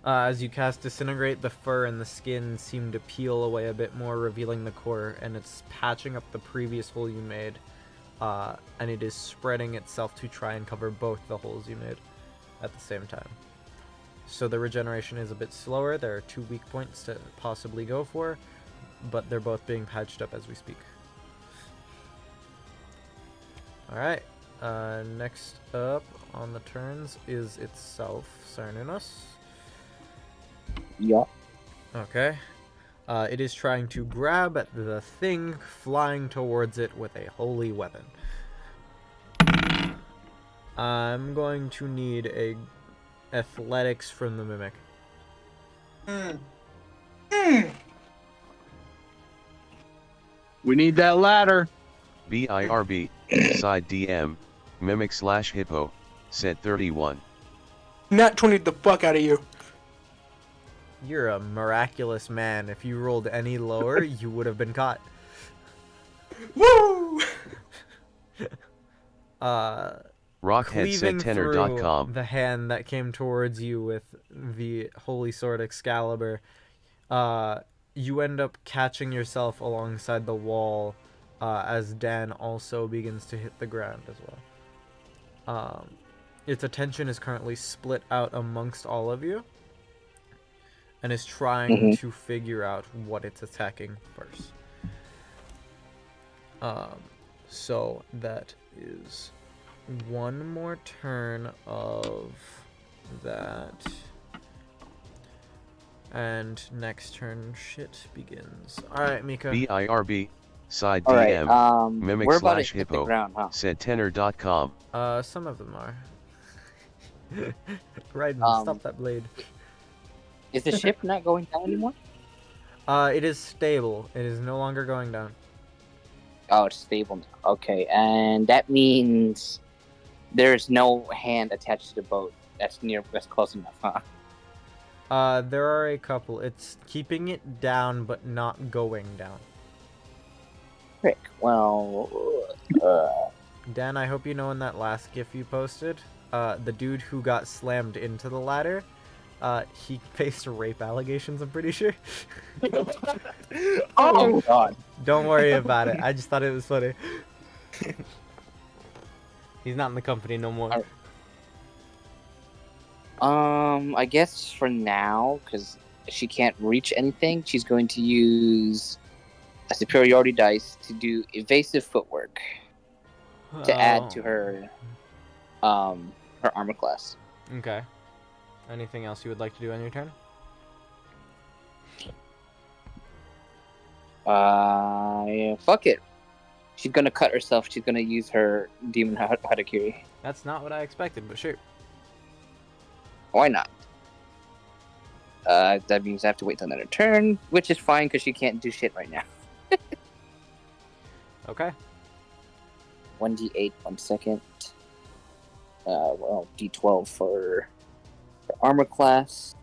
As you cast Disintegrate, the fur and the skin seem to peel away a bit more, revealing the core, and it's patching up the previous hole you made. And it is spreading itself to try and cover both the holes you made at the same time. So the regeneration is a bit slower. There are 2 weak points to possibly go for, but they're both being patched up as we speak. Alright, next up on the turns is itself, Cernunnos. Yeah. Okay. It is trying to grab at the thing flying towards it with a holy weapon. I'm going to need a athletics from the Mimic. We need that ladder. BIRB, side DM, mimic/hippo, said 31. Nat 20 the fuck out of you. You're a miraculous man. If you rolled any lower, you would have been caught. Woo! Cleaving through Rockheadsaidtenor.com. the hand that came towards you with the Holy Sword Excalibur, you end up catching yourself alongside the wall as Dan also begins to hit the ground as well. Its attention is currently split out amongst all of you and is trying to figure out what it's attacking first. So that is one more turn of that. And next turn shit begins. Alright, Mika. BIRB, side All right. DM, mimic We're about to slash hit the hippo, ground, huh? said tenor.com. Some of them are. Raiden, stop that blade. Is the ship not going down anymore? It is stable. It is no longer going down. Oh, it's stable now. Okay, and that means there's no hand attached to the boat. That's close enough, huh? There are a couple. It's keeping it down, but not going down. Frick. Well, Dan, I hope you know in that last GIF you posted, the dude who got slammed into the ladder, he faced rape allegations, I'm pretty sure. oh God. Don't worry about it. I just thought it was funny. He's not in the company no more. I guess for now, because she can't reach anything, she's going to use a superiority dice to do evasive footwork to add to her armor class. Okay. Anything else you would like to do on your turn? Yeah, fuck it. She's gonna cut herself. She's gonna use her demon harakiri. That's not what I expected, but sure. Why not? That means I have to wait till another turn, which is fine because she can't do shit right now. Okay. 1d8, 1 second. D12 for armor class.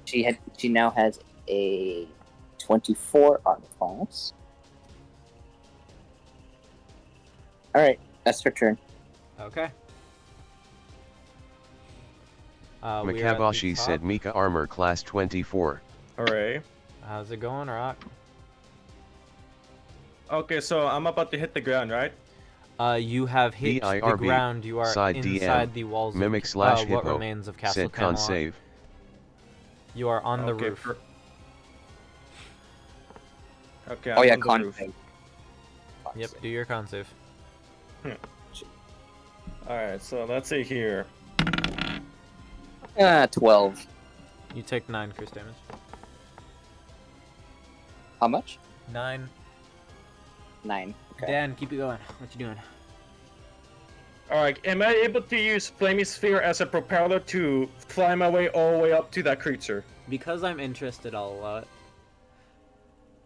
She now has a 24 armor class. All right, that's her turn. Okay. We are at the Makabashi top. said Mika armor class 24. Alright. How's it going, Rock? Okay, so I'm about to hit the ground, right? You have hit the BIRB, ground. You are side inside DM, the walls mimic of slash what hippo, remains of Castle said con Camelot. save. You are on the Okay, roof. Okay. Oh I'm yeah, on the con roof. save. Yep, do your con save. Alright, so let's see here. 12. You take 9 curse damage. How much? 9. 9. Okay. Dan, keep it going. What you doing? Alright, am I able to use Flaming Sphere as a propeller to fly my way all the way up to that creature? Because I'm interested, I'll allow it.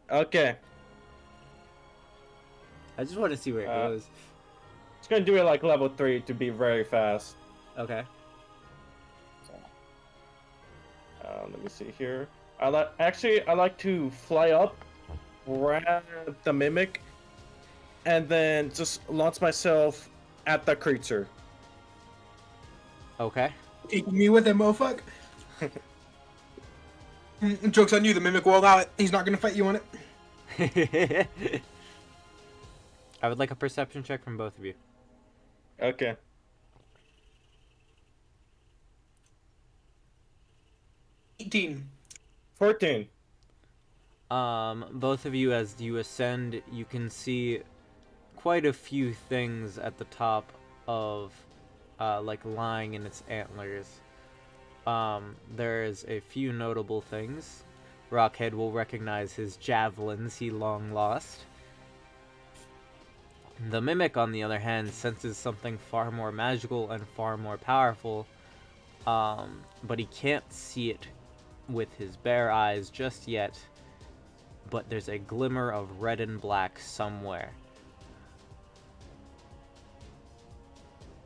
Okay. I just want to see where it goes. It's gonna do it like level 3 to be very fast. Okay. Let me see here. I like to fly up, grab the mimic, and then just launch myself at the creature. Okay. Take me with him, motherfucker. Joke's on you, the mimic will allow it. He's not gonna fight you on it. I would like a perception check from both of you. Okay. 18. 14. Both of you, as you ascend, you can see quite a few things at the top of, like lying in its antlers. There's a few notable things. Rockhead will recognize his javelins he long lost. The Mimic, on the other hand, senses something far more magical and far more powerful, but he can't see it with his bare eyes just yet, but there's a glimmer of red and black somewhere.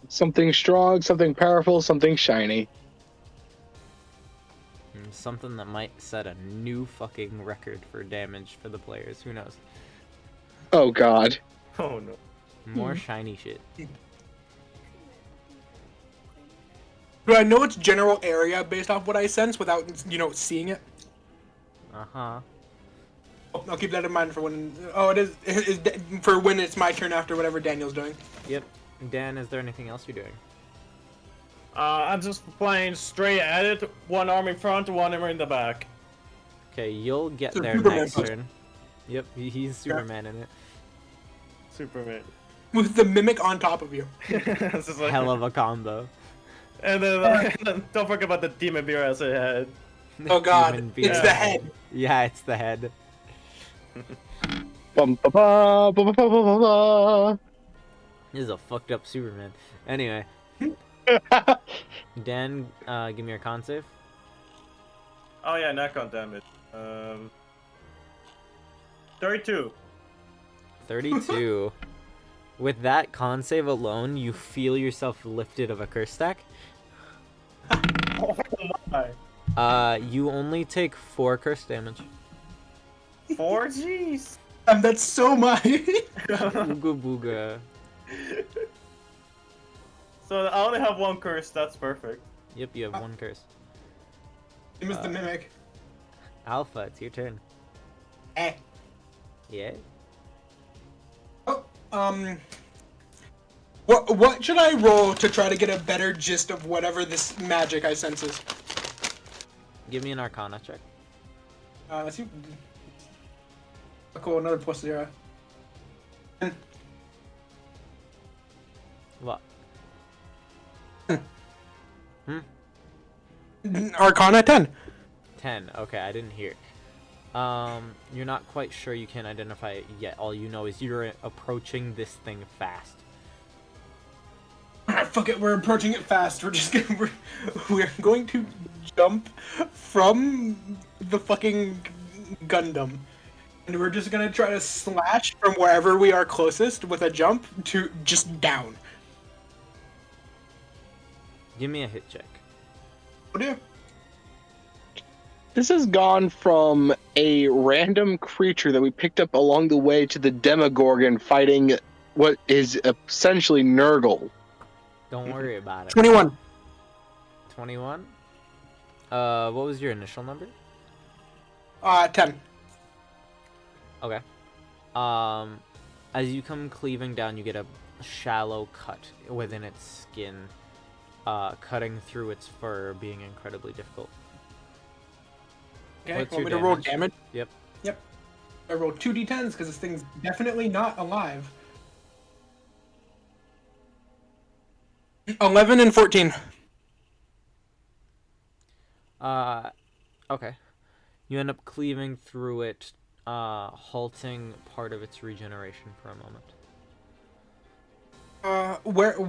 Something strong, something powerful, something shiny. something that might set a new fucking record for damage for the players. Who knows? Oh God. Oh no. More shiny shit. Do I know its general area based off what I sense without, seeing it? Uh-huh. I'll keep that in mind for when. Oh, it is for when it's my turn after whatever Daniel's doing. Yep. Dan, is there anything else you're doing? I'm just playing straight at it. One arm in front, one arm in the back. Okay, you'll get So there Superman next punch. turn. Yep, he's Superman in it. Superman. With the mimic on top of you. This is like- Hell of a combo. and then don't forget about the demon beer as a head. Oh God, Demon it's beer. the head. Yeah, it's the head. Bum, ba, ba, ba, ba, ba, ba, ba. This is a fucked up Superman. Anyway, Dan, give me your con save. Oh yeah, not con damage. 32. 32. With that con save alone, you feel yourself lifted of a curse stack. Oh my. You only take 4 curse damage. 4 Gs. That's so much. Booga booga. So I only have 1 curse. That's perfect. Yep, you have 1 curse. Same as the mimic. Alpha, it's your turn. Eh. Yeah. Oh, what should I roll to try to get a better gist of whatever this magic I sense is? Give me an Arcana check. Let's see. Oh, cool, another +0. What? Arcana 10. 10. Okay, I didn't hear. You're not quite sure you can identify it yet. All you know is you're approaching this thing fast. Alright, fuck it, we're approaching it fast. We're going to jump from the fucking Gundam. And we're just gonna try to slash from wherever we are closest with a jump to just down. Give me a hit check. What do you? This has gone from a random creature that we picked up along the way to the Demogorgon fighting what is essentially Nurgle. Don't worry about it. 21. 21? What was your initial number? 10. Okay. As you come cleaving down, you get a shallow cut within its skin, cutting through its fur, being incredibly difficult. Okay, What's want your me to roll damage? damage? Yep. Yep. I rolled 2d10s because this thing's definitely not alive. 11 and 14. Okay. You end up cleaving through it, halting part of its regeneration for a moment. Where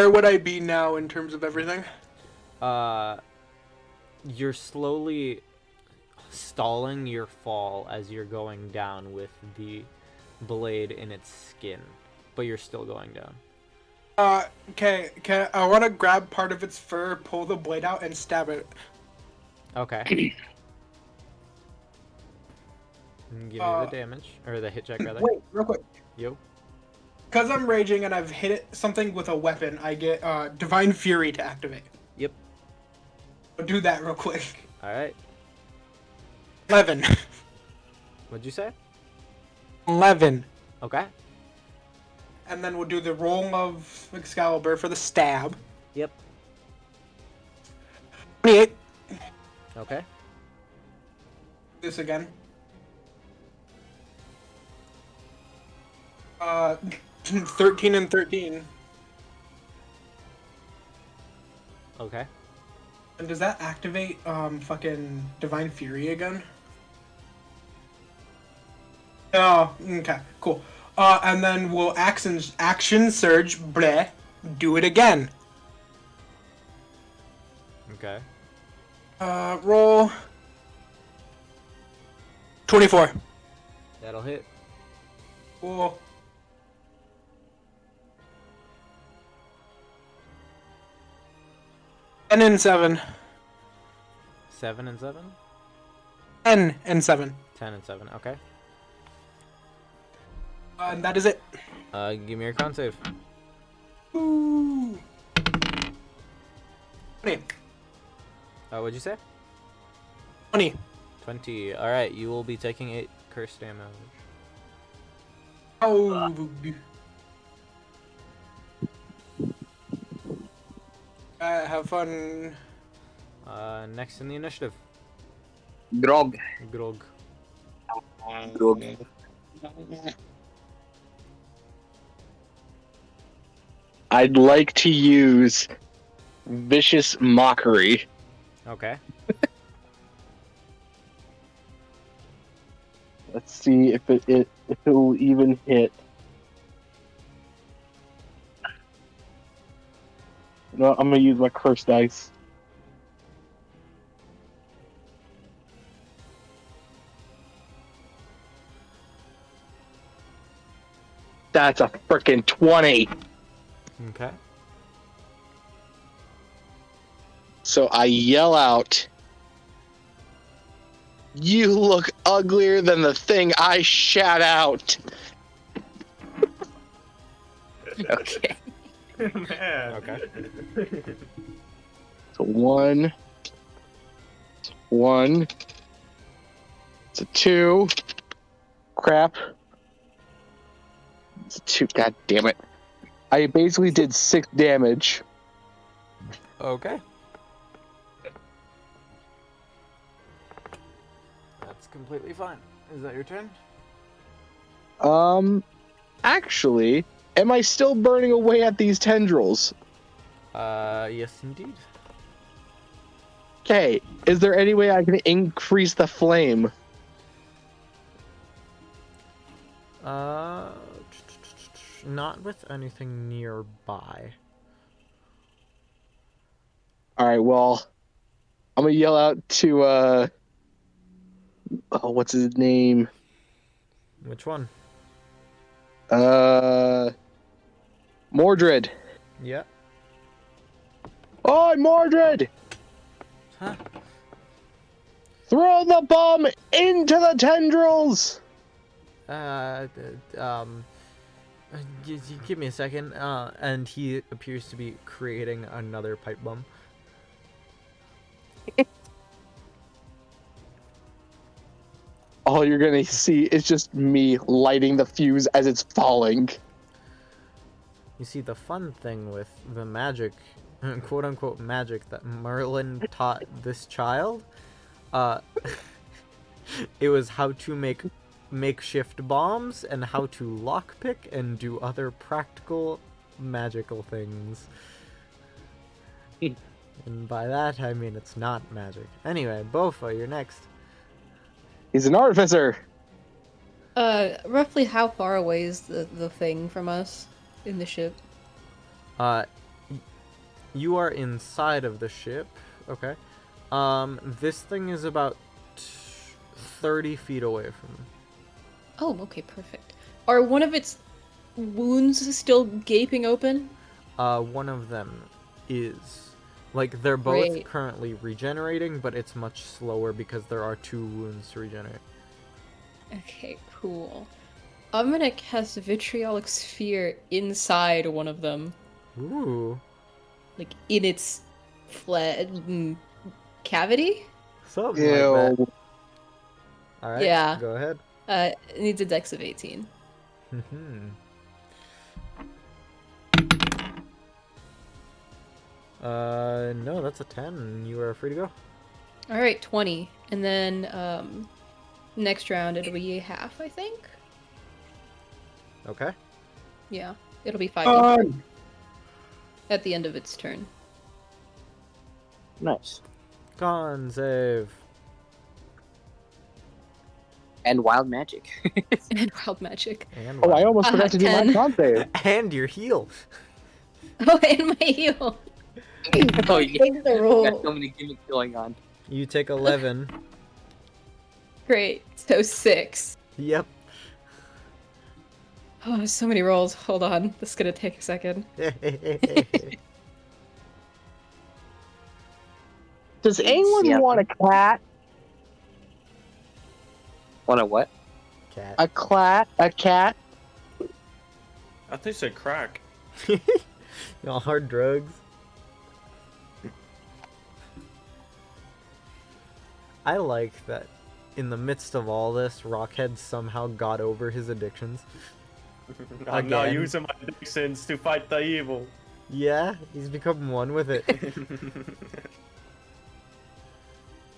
would I be now in terms of everything? You're slowly stalling your fall as you're going down with the blade in its skin, but you're still going down. Okay, I want to grab part of its fur, pull the blade out, and stab it. Okay. And give me the damage, or the hit check rather. Wait, real quick. Yo. Because I'm raging and I've hit something with a weapon, I get Divine Fury to activate. Yep. I'll do that real quick. All right. 11. What'd you say? 11. Okay. And then we'll do the roll of Excalibur for the stab. Yep. 28. Okay. This again. 13 and 13. Okay. And does that activate fucking Divine Fury again? Oh, okay, cool. And then we'll action surge, bleh, do it again. Okay. Roll 24. That'll hit. Cool. And then 7. 7 and 7? 10 and 7. 10 and 7, okay. And that is it. Give me your con save. Ooh. 20. What'd you say? 20. 20. Alright, you will be taking 8 curse damage. Oh. Have fun. Next in the initiative. Grog. Grog. Grog. I'd like to use Vicious Mockery. Okay. Let's see if it will even hit. No, I'm gonna use my curse dice. That's a frickin' 20. Okay. So I yell out, "You look uglier than the thing I shat out." Okay. Man. Okay. So one. It's one. It's a 2. Crap. It's a 2. God damn it. I basically did 6 damage. Okay. That's completely fine. Is that your turn? Actually, am I still burning away at these tendrils? Yes indeed. Okay, is there any way I can increase the flame? Not with anything nearby. Alright, well, I'm gonna yell out to, oh, what's his name? Which one? Mordred. Yeah. Oh, Mordred! Huh? Throw the bomb into the tendrils! Give me a second. And he appears to be creating another pipe bomb. All you're gonna see is just me lighting the fuse as it's falling. You see, the fun thing with the magic, quote unquote magic, that Merlin taught this child, it was how to make makeshift bombs and how to lockpick and do other practical magical things. And by that I mean it's not magic. Anyway, Bofa, you're next. He's an artificer. Roughly how far away is the thing from us in the ship? You are inside of the ship. Okay. This thing is about 30 feet away from. Oh, okay, perfect. Are one of its wounds still gaping open? One of them is. Like, they're both Great. currently regenerating, but it's much slower because there are 2 wounds to regenerate. Okay, cool. I'm gonna cast Vitriolic Sphere inside one of them. Ooh. Like, in its cavity? Something like that. Alright, Yeah. go ahead. It needs a dex of 18. No, that's a 10. You are free to go. Alright, 20. And then, next round it'll be half, I think? Okay. Yeah, it'll be 5 Fun. at the end of its turn. Nice. Con save. And wild magic. And wild magic. And Oh, I almost forgot to do my 10. con save. And your heal. Oh, and my heal! Oh, yeah. Take the roll. Got so many gimmicks going on. You take 11. Great, so 6. Yep. Oh, so many rolls. Hold on, this is gonna take a second. Does anyone Yeah. want a cat? What a what? Cat. A cat? I think said crack. Y'all hard drugs. I like that in the midst of all this, Rockhead somehow got over his addictions. I'm now Again. using my addictions to fight the evil. Yeah, he's become one with it.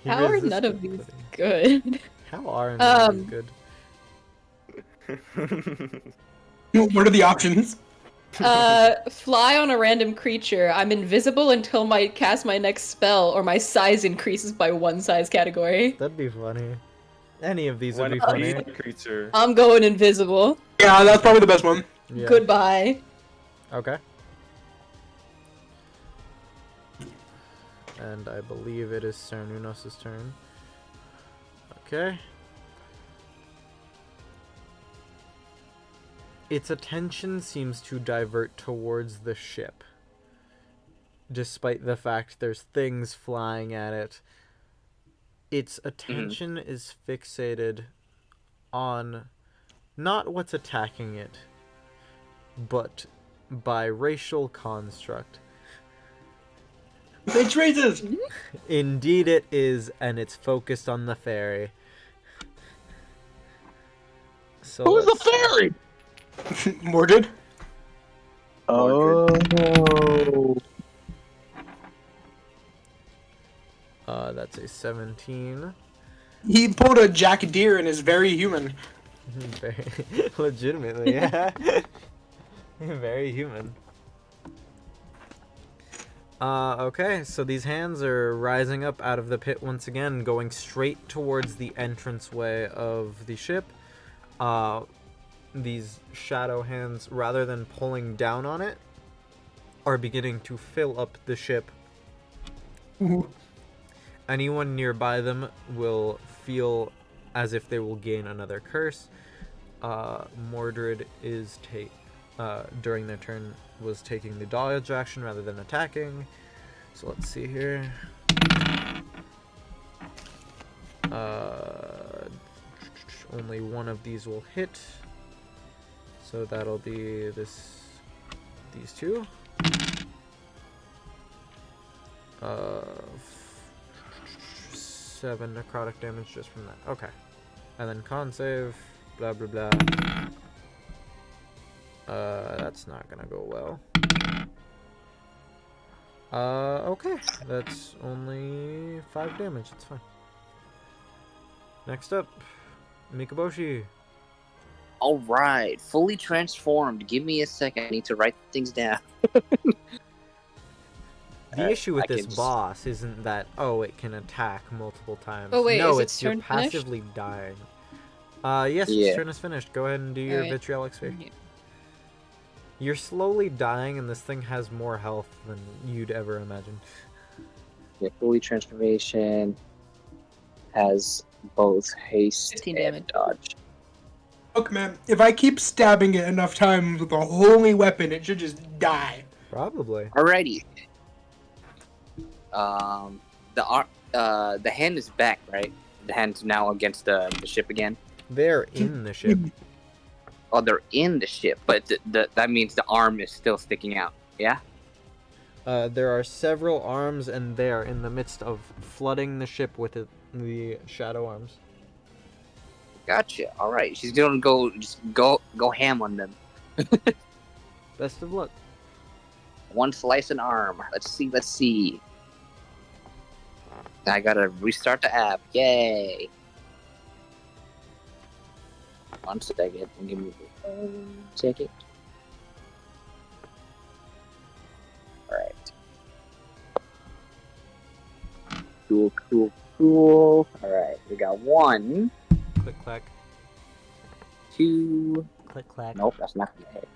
He How are resists none of these pudding. good? How are none of these good? What are the options? Fly on a random creature. I'm invisible until I cast my next spell, or my size increases by 1 size category. That'd be funny. Any of these would When be I funny. eat a creature. I'm going invisible. Yeah, that's probably the best one. Yeah. Goodbye. Okay. And I believe it is Cernunnos' turn. Okay. Its attention seems to divert towards the ship. Despite the fact there's things flying at it. Its attention is fixated on not what's attacking it, but biracial construct. Bitch raises! Indeed it is, and it's focused on the fairy. So Who's the let's- fairy? Mordred? Oh. That's a 17. He pulled a Jack Deere and is very human. Very legitimately, yeah. Very human. Okay, so these hands are rising up out of the pit once again, going straight towards the entranceway of the ship. These shadow hands, rather than pulling down on it, are beginning to fill up the ship. Ooh. Anyone nearby them will feel as if they will gain another curse. Mordred is during their turn was taking the dodge action rather than attacking. So let's see here. Only one of these will hit. So that'll be these two. 7 necrotic damage just from that. Okay. And then con save, blah blah blah. That's not gonna go well. Okay. That's only 5 damage, it's fine. Next up, Mikaboshi. Alright, fully transformed. Give me a second. I need to write things down. The issue with I this can s- boss isn't that, oh, it can attack multiple times. Oh, wait, no, is it's its you're turn finished? passively dying. Yes, Yeah. its turn is finished. Go ahead and do your Alright. vitriolic sphere. Yeah. You're slowly dying, and this thing has more health than you'd ever imagine. Yeah, fully transformation has both haste 15 and damage. dodge. Look, man, if I keep stabbing it enough times with a holy weapon, it should just die. Probably. Alrighty. The hand is back, right? The hand's now against the ship again. They're in the ship. Oh, they're in the ship, but that means the arm is still sticking out. Yeah. There are several arms, and they are in the midst of flooding the ship with the shadow arms. Gotcha. All right. She's gonna go ham on them. Best of luck. One slice an arm. Let's see. I gotta restart the app. Yay. 1 second. Give me 1 second. Alright. Cool. Alright. We got 1, Click clack. 2. Click clack. Nope, that's not gonna hit.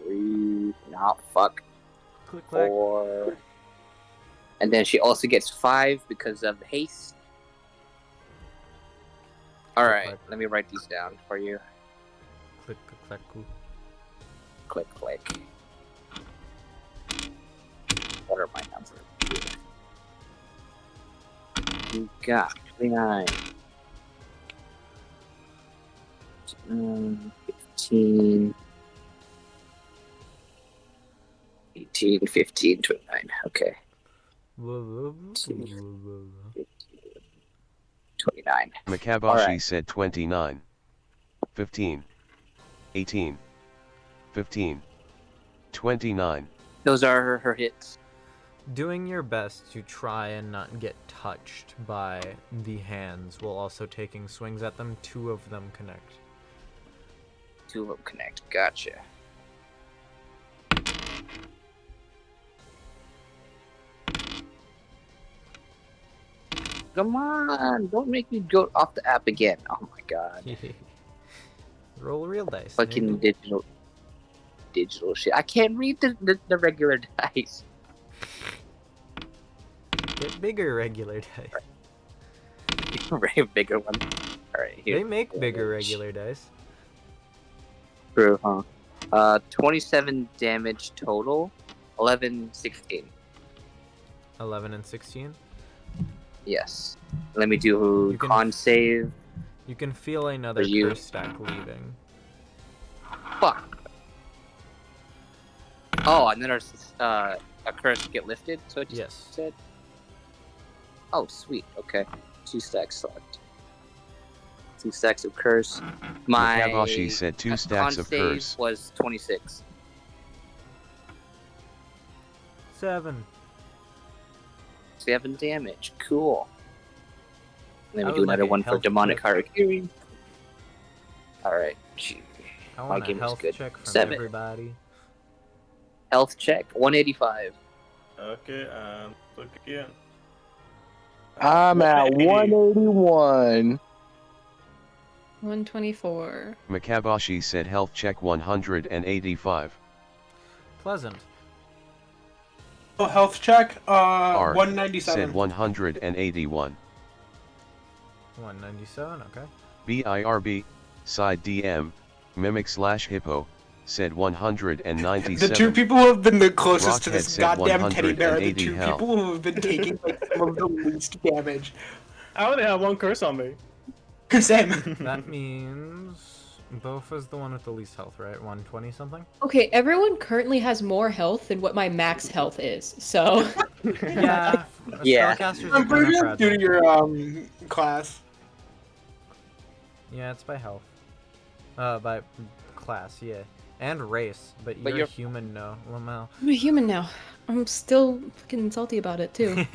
3. No, fuck. Click clack. 4. And then she also gets 5 because of haste. Alright, Click. let me write these down for you. Click clack. Cool. Click. What are my numbers? You got 29. 15. 18, 15, 29. Okay. 29. Makabashi Alright. said 29. 15. 18. 15. 29. Those are her hits. Doing your best to try and not get touched by the hands while also taking swings at them. 2 of them connect. 2 of them connect. Gotcha. Come on, don't make me go off the app again. Oh my god. Roll real dice. Fucking digital shit. I can't read the regular dice. Get bigger regular dice. Very bigger one. Alright, here. They make bigger regular dice. True, huh? 27 damage total. 11, 16. 11 and 16. Yes. Let me do You can- con save. You can feel another For you. curse stack leaving. Fuck. Oh, and then our a curse get lifted. So it just Yes. said. Oh, sweet. Okay, 2 stacks left. 2 stacks of curse. My Makabashi said 2 stacks con of save curse. was 26. 7. 7 damage. Cool. Let I me do would like another a one for health demonic check. harakiri. All right. Gee. I My want a game is health good. check from 7. everybody. Health check 185. Okay, look again. I'm at 180. 181. 124. Makabashi said health check 185. Pleasant. Oh, health check. R 197. said 181. 197, okay. BIRB, side DM, Mimic / Hippo, said 197. The 2 people who have been the closest to Rockhead this said goddamn teddy bear are the 180 2 health. people who have been taking like, some of the least damage. I only have 1 curse on me. Same. That means Bofa is the one with the least health, right? 120 something? Okay, everyone currently has more health than what my max health is, so. Yeah. Yeah. Spellcasters are I'm pretty kinda good due to fragile. your class. Yeah, it's by health. By class, yeah. And race, but you're, But you're- human, no. Lamel. I'm a human now. I'm still fucking salty about it, too.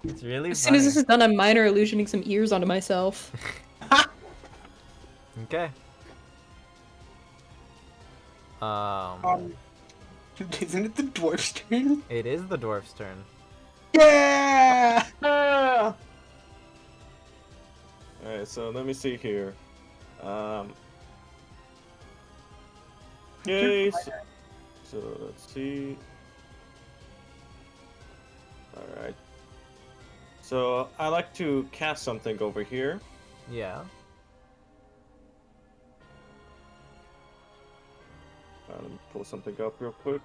It's really As soon as funny. this is done, I'm minor illusioning some ears onto myself. Okay. Isn't it the dwarf's turn? It is the dwarf's turn. Yeah! Alright, so let me see here. Okay, so let's see. Alright. So I like to cast something over here. Yeah. Let me pull something up real quick.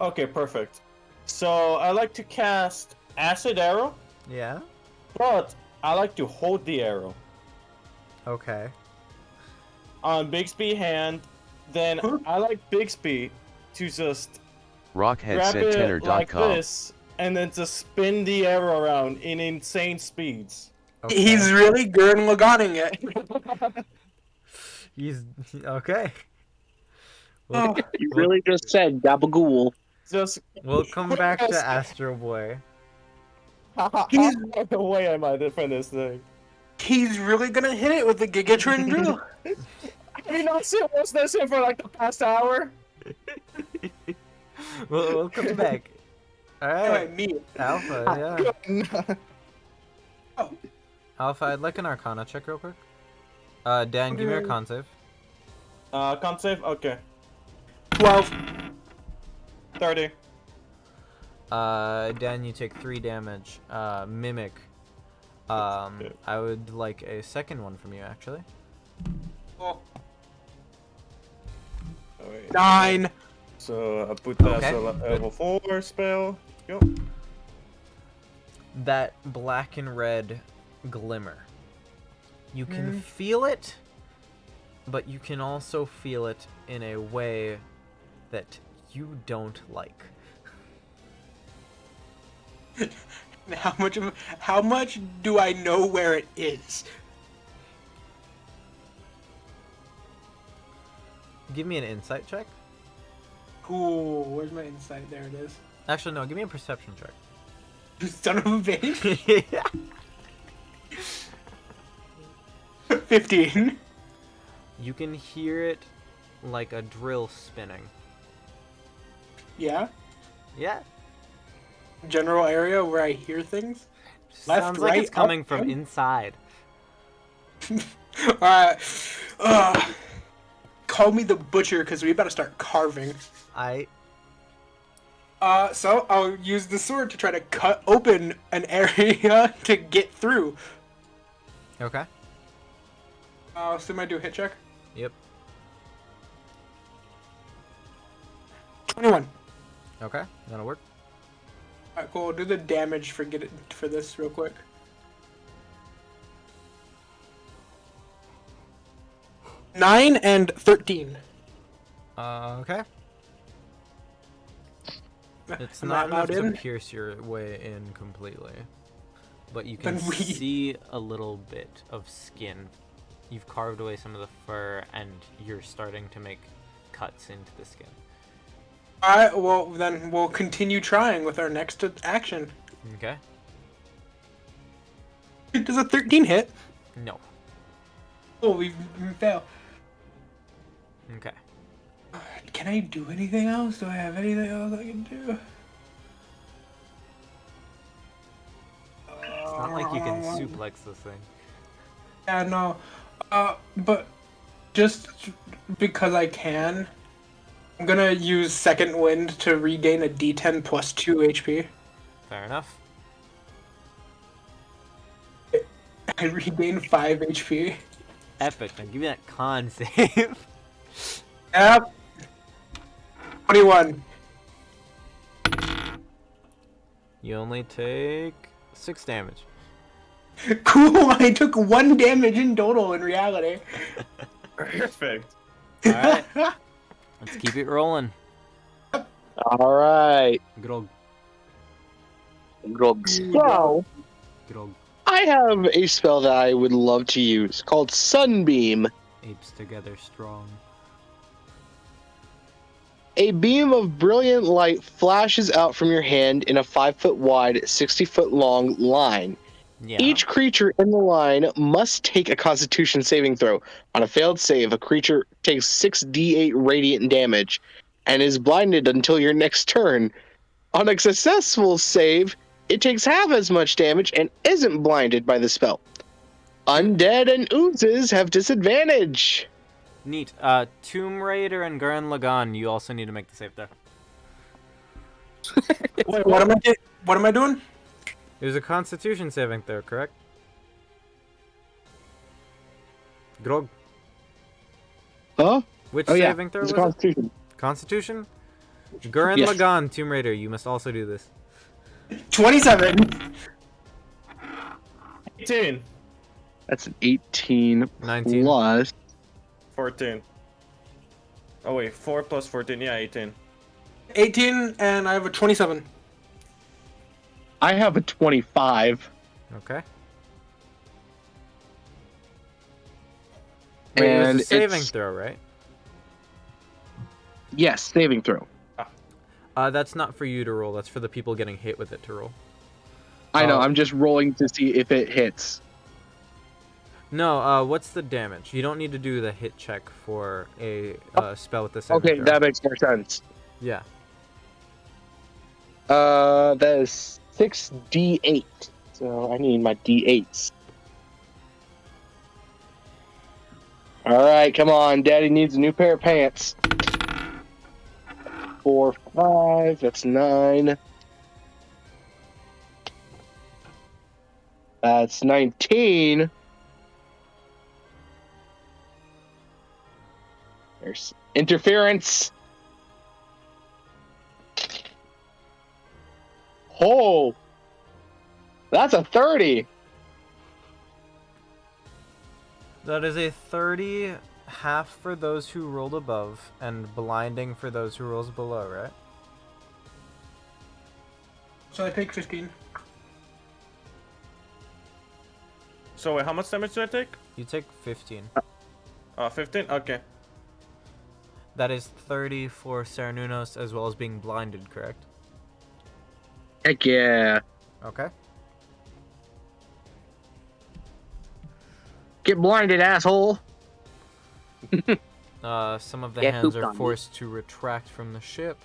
Okay, perfect. So I like to cast Acid Arrow, Yeah. but I like to hold the arrow Okay. on Bixby hand. Then I like Bixby to just Rockhead grab said it like tenor.com. this and then just spin the arrow around in insane speeds. Okay. He's really Gurren Laganning it. He's okay. Oh, You really just said gabagool. Just We'll come back to Astro Boy. how the way am I defend this thing? he's really gonna hit it with the Gigatron drill. Have you not seen what's this in for like the past hour? We'll come back. All Anyway, right. me. Alpha, yeah. Oh. Alpha, I'd like an Arcana check real quick. Dan, give me your con save. Con save? Okay. 12. 30. Dan, you take 3 damage. Mimic. I would like a second one from you, actually. Oh. 9. So I put that Okay, as a good. level 4 spell. Yo. That black and red glimmer. You can feel it, but you can also feel it in a way that you don't like. How much do I know where it is? Give me an insight check. Cool. Where's my insight? There it is. Actually, no, give me a perception check. You son of a bitch. 15. You can hear it like a drill spinning. Yeah. Yeah. General area where I hear things. Left, Sounds like it's right, coming up, from down? inside. Alright. Call me the butcher because we better start carving. So I'll use the sword to try to cut open an area to get through. Okay. So I do a hit check. Yep. 21. Okay, that'll work. Alright, cool. Do the damage for this real quick. Nine and 13. Okay. It's Am not I enough allowed to in? pierce your way in completely. But you can Then we- see a little bit of skin. You've carved away some of the fur, and you're starting to make cuts into the skin. Alright, well then we'll continue trying with our next action. Okay? Does a 13 hit? No. Oh, we fail. Okay. Can I do anything else? Do I have anything else I can do? It's not like you can suplex this thing. Yeah, no. But just because I can, I'm gonna use Second Wind to regain a D10 plus 2 HP. Fair enough. I regain 5 HP. Epic. Now give me that con save. Yep. 21. You only take 6 damage. Cool, I took 1 damage in total in reality. Perfect. Alright. Let's keep it rolling. All right. Good old. So, Good old I have a spell that I would love to use called Sunbeam. apes together strong. A beam of brilliant light flashes out from your hand in a 5-foot wide, 60-foot long line. Yeah. Each creature in the line must take a Constitution saving throw. On a failed save, a creature takes 6d8 radiant damage and is blinded until your next turn. On a successful save, it takes half as much damage and isn't blinded by the spell. Undead and oozes have disadvantage. Neat. Tomb Raider and Gurren Lagann, you also need to make the save there. Wait, what am I doing? There's a Constitution saving throw, correct? Grog. Huh? Which Oh yeah, saving throw it's was a it? Constitution. Constitution? Gurren Yes. Lagann, Tomb Raider, you must also do this. 27. 18. That's an 18 19. plus. 14. Oh wait, 4 plus 14. Yeah, 18. 18, and I have a 27. I have a 25. Okay. Wait, it was And a saving it's- throw, right? Yes, saving throw. That's not for you to roll. That's for the people getting hit with it to roll. I know, Oh. I'm just rolling to see if it hits. No, what's the damage? You don't need to do the hit check for a spell with the saving Okay, throw. that makes more sense. Yeah. That is 6d8. So I need my d8s. Alright, come on. Daddy needs a new pair of pants. 4, 5, that's 9. That's 19. There's interference. Oh, that's a 30. That is a 30, half for those who rolled above, and blinding for those who rolls below, right? So I take 15. So wait, how much damage do I take? You take 15. 15? Okay. That is 30 for Cernunnos as well as being blinded, correct? Heck yeah. Okay. Get blinded, asshole. Some of the Get hands pooped are on, dude. forced to retract from the ship.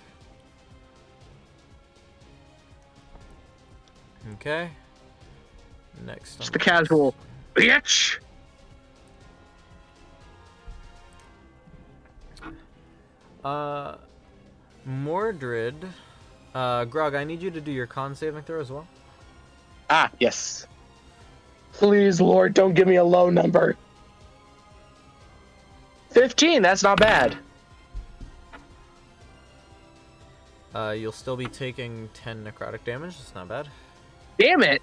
Okay. Next. Just on the list. casual. Bitch! Mordred. Grog, I need you to do your con saving throw as well. Ah, yes. Please, Lord, don't give me a low number. 15, that's not bad. You'll still be taking 10 necrotic damage. That's not bad. Damn it!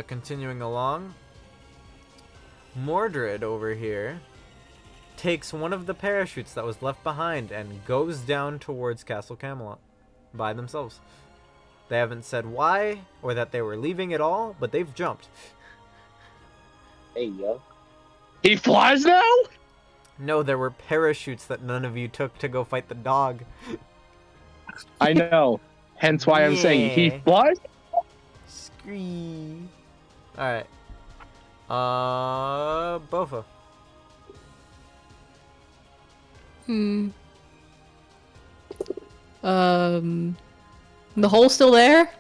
Continuing along. Mordred over here takes one of the parachutes that was left behind and goes down towards Castle Camelot by themselves. They haven't said why or that they were leaving at all, but they've jumped. Hey, yo. He flies now? No, there were parachutes that none of you took to go fight the dog. I know. Hence why I'm saying he Yeah. flies? Scree. Alright. Bofa. The hole's still there?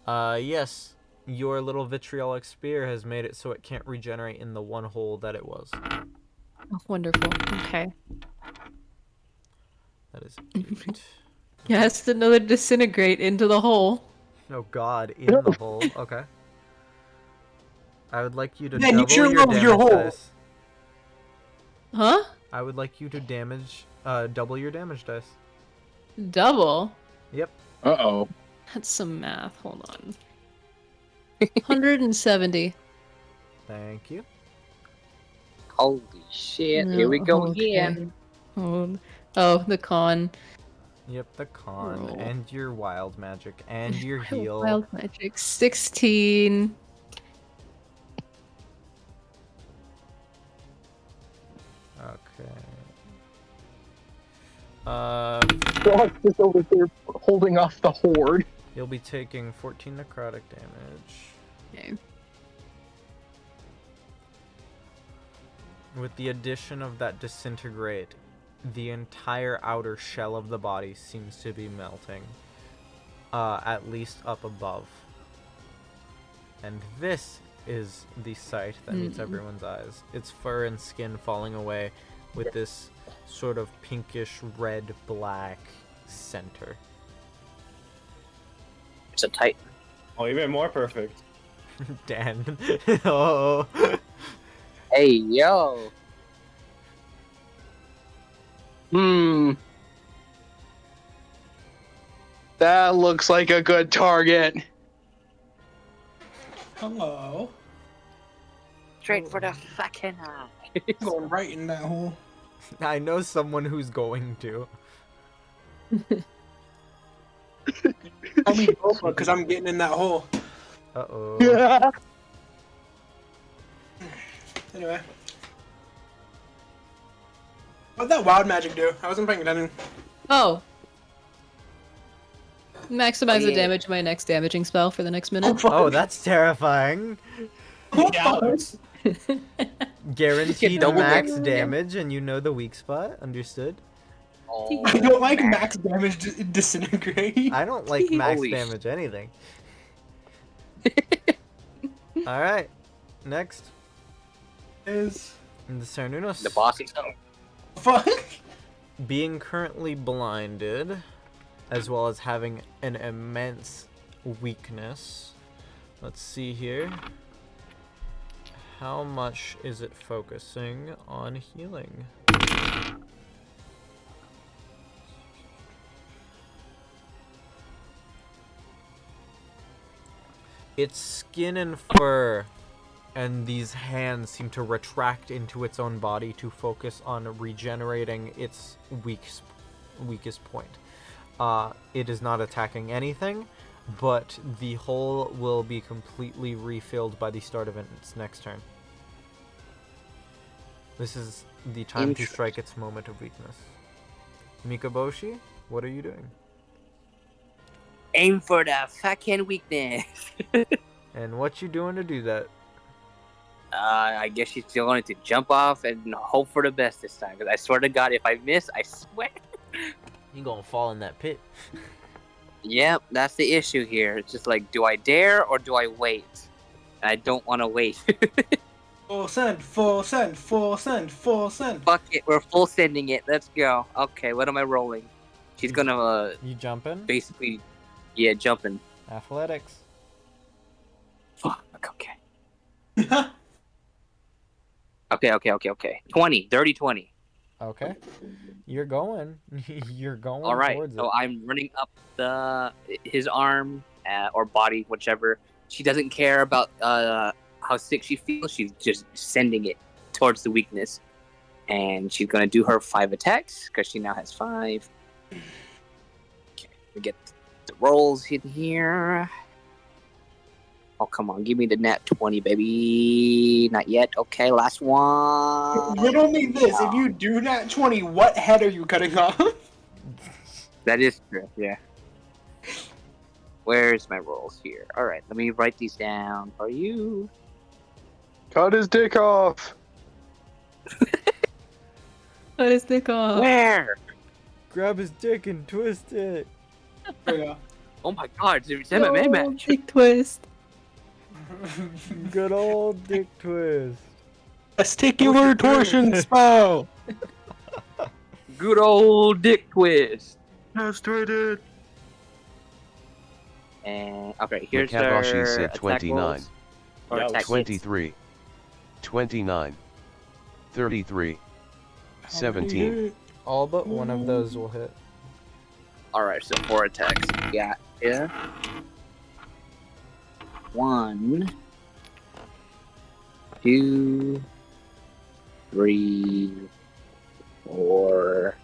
Yes. Your little vitriolic spear has made it so it can't regenerate in the one hole that it was. Oh, wonderful. Okay. That is 8. Yes, another disintegrate into the hole. Oh god, in the hole. Okay. I would like you to Man, you double sure your love damage your hole. dice. Huh? I would like you to double your damage dice. Double? Yep. Uh-oh. That's some math. Hold on. 170. Thank you. Holy shit! Here we go Okay. again. Oh, the con. Yep, the con, Roll. and your wild magic, and your heal. Wild magic. 16. Okay. Frog's just over here holding off the horde. You'll be taking 14 necrotic damage. Okay. With the addition of that disintegrate, the entire outer shell of the body seems to be melting. At least up above. And this is the sight that meets everyone's eyes. Its fur and skin falling away with this sort of pinkish red-black center. It's a Titan. Oh, even more perfect. Dan. Oh. Hey, yo. That looks like a good target. Hello. Straight for the fucking eye. I'm going right in that hole. I know someone who's going to. I mean, because I'm getting in that hole. Uh-oh. Anyway. What'd that wild magic do? I wasn't paying attention. Oh. Maximize the yeah. damage of my next damaging spell for the next minute. Oh, that's terrifying. Yeah. Guaranteed double max damage. damage, and you know the weak spot. Understood? Oh, I don't like max damage disintegrate. I don't like max Holy damage anything. Alright. Next. Is The Cernunnos. the boss himself. fuck. Being currently blinded, as well as having an immense weakness. Let's see here. How much is it focusing on healing? its skin and fur and these hands seem to retract into its own body to focus on regenerating its weakest point. It is not attacking anything, but the hole will be completely refilled by the start of its next turn. This is the time to strike its moment of weakness. Mikaboshi, what are you doing? Aim for the fucking weakness. And what you doing to do that? I guess she's still going to jump off and hope for the best this time. Because I swear to God, if I miss, I swear. You gonna fall in that pit. Yep, that's the issue here. It's just like, do I dare or do I wait? And I don't want to wait. Full send, full send, full send, full send. Fuck it, we're full sending it. Let's go. Okay, what am I rolling? She's gonna You jumping? basically, yeah, jumping. Athletics. Fuck. Okay. Okay. 20, dirty 20. Okay. You're going. You're going All right, towards so it. I'm running up his arm or body, whichever. She doesn't care about how sick she feels. She's just sending it towards the weakness, and she's gonna do her 5 attacks because she now has 5. Okay, we get the rolls in here. Oh come on, give me the net 20, baby. Not yet. Okay, last one. Riddle me this: if you do not 20, what head are you cutting off? That is true, yeah. Where's my rolls here? Alright, let me write these down for you. Cut his dick off. What is the call? Where? Grab his dick and twist it. Yeah. Oh my god, it's an MMA match. Big twist. Good old dick twist. Testicular torsion spell. Good old dick twist. Castrated. And okay, here's Mikaboshi our said attack 29. rolls. Or Yeah, attack hits. 23, 29, 33, 17. All but one of those will hit. Alright, so 4 attacks. Yeah, yeah. 1, 2, 3, 4.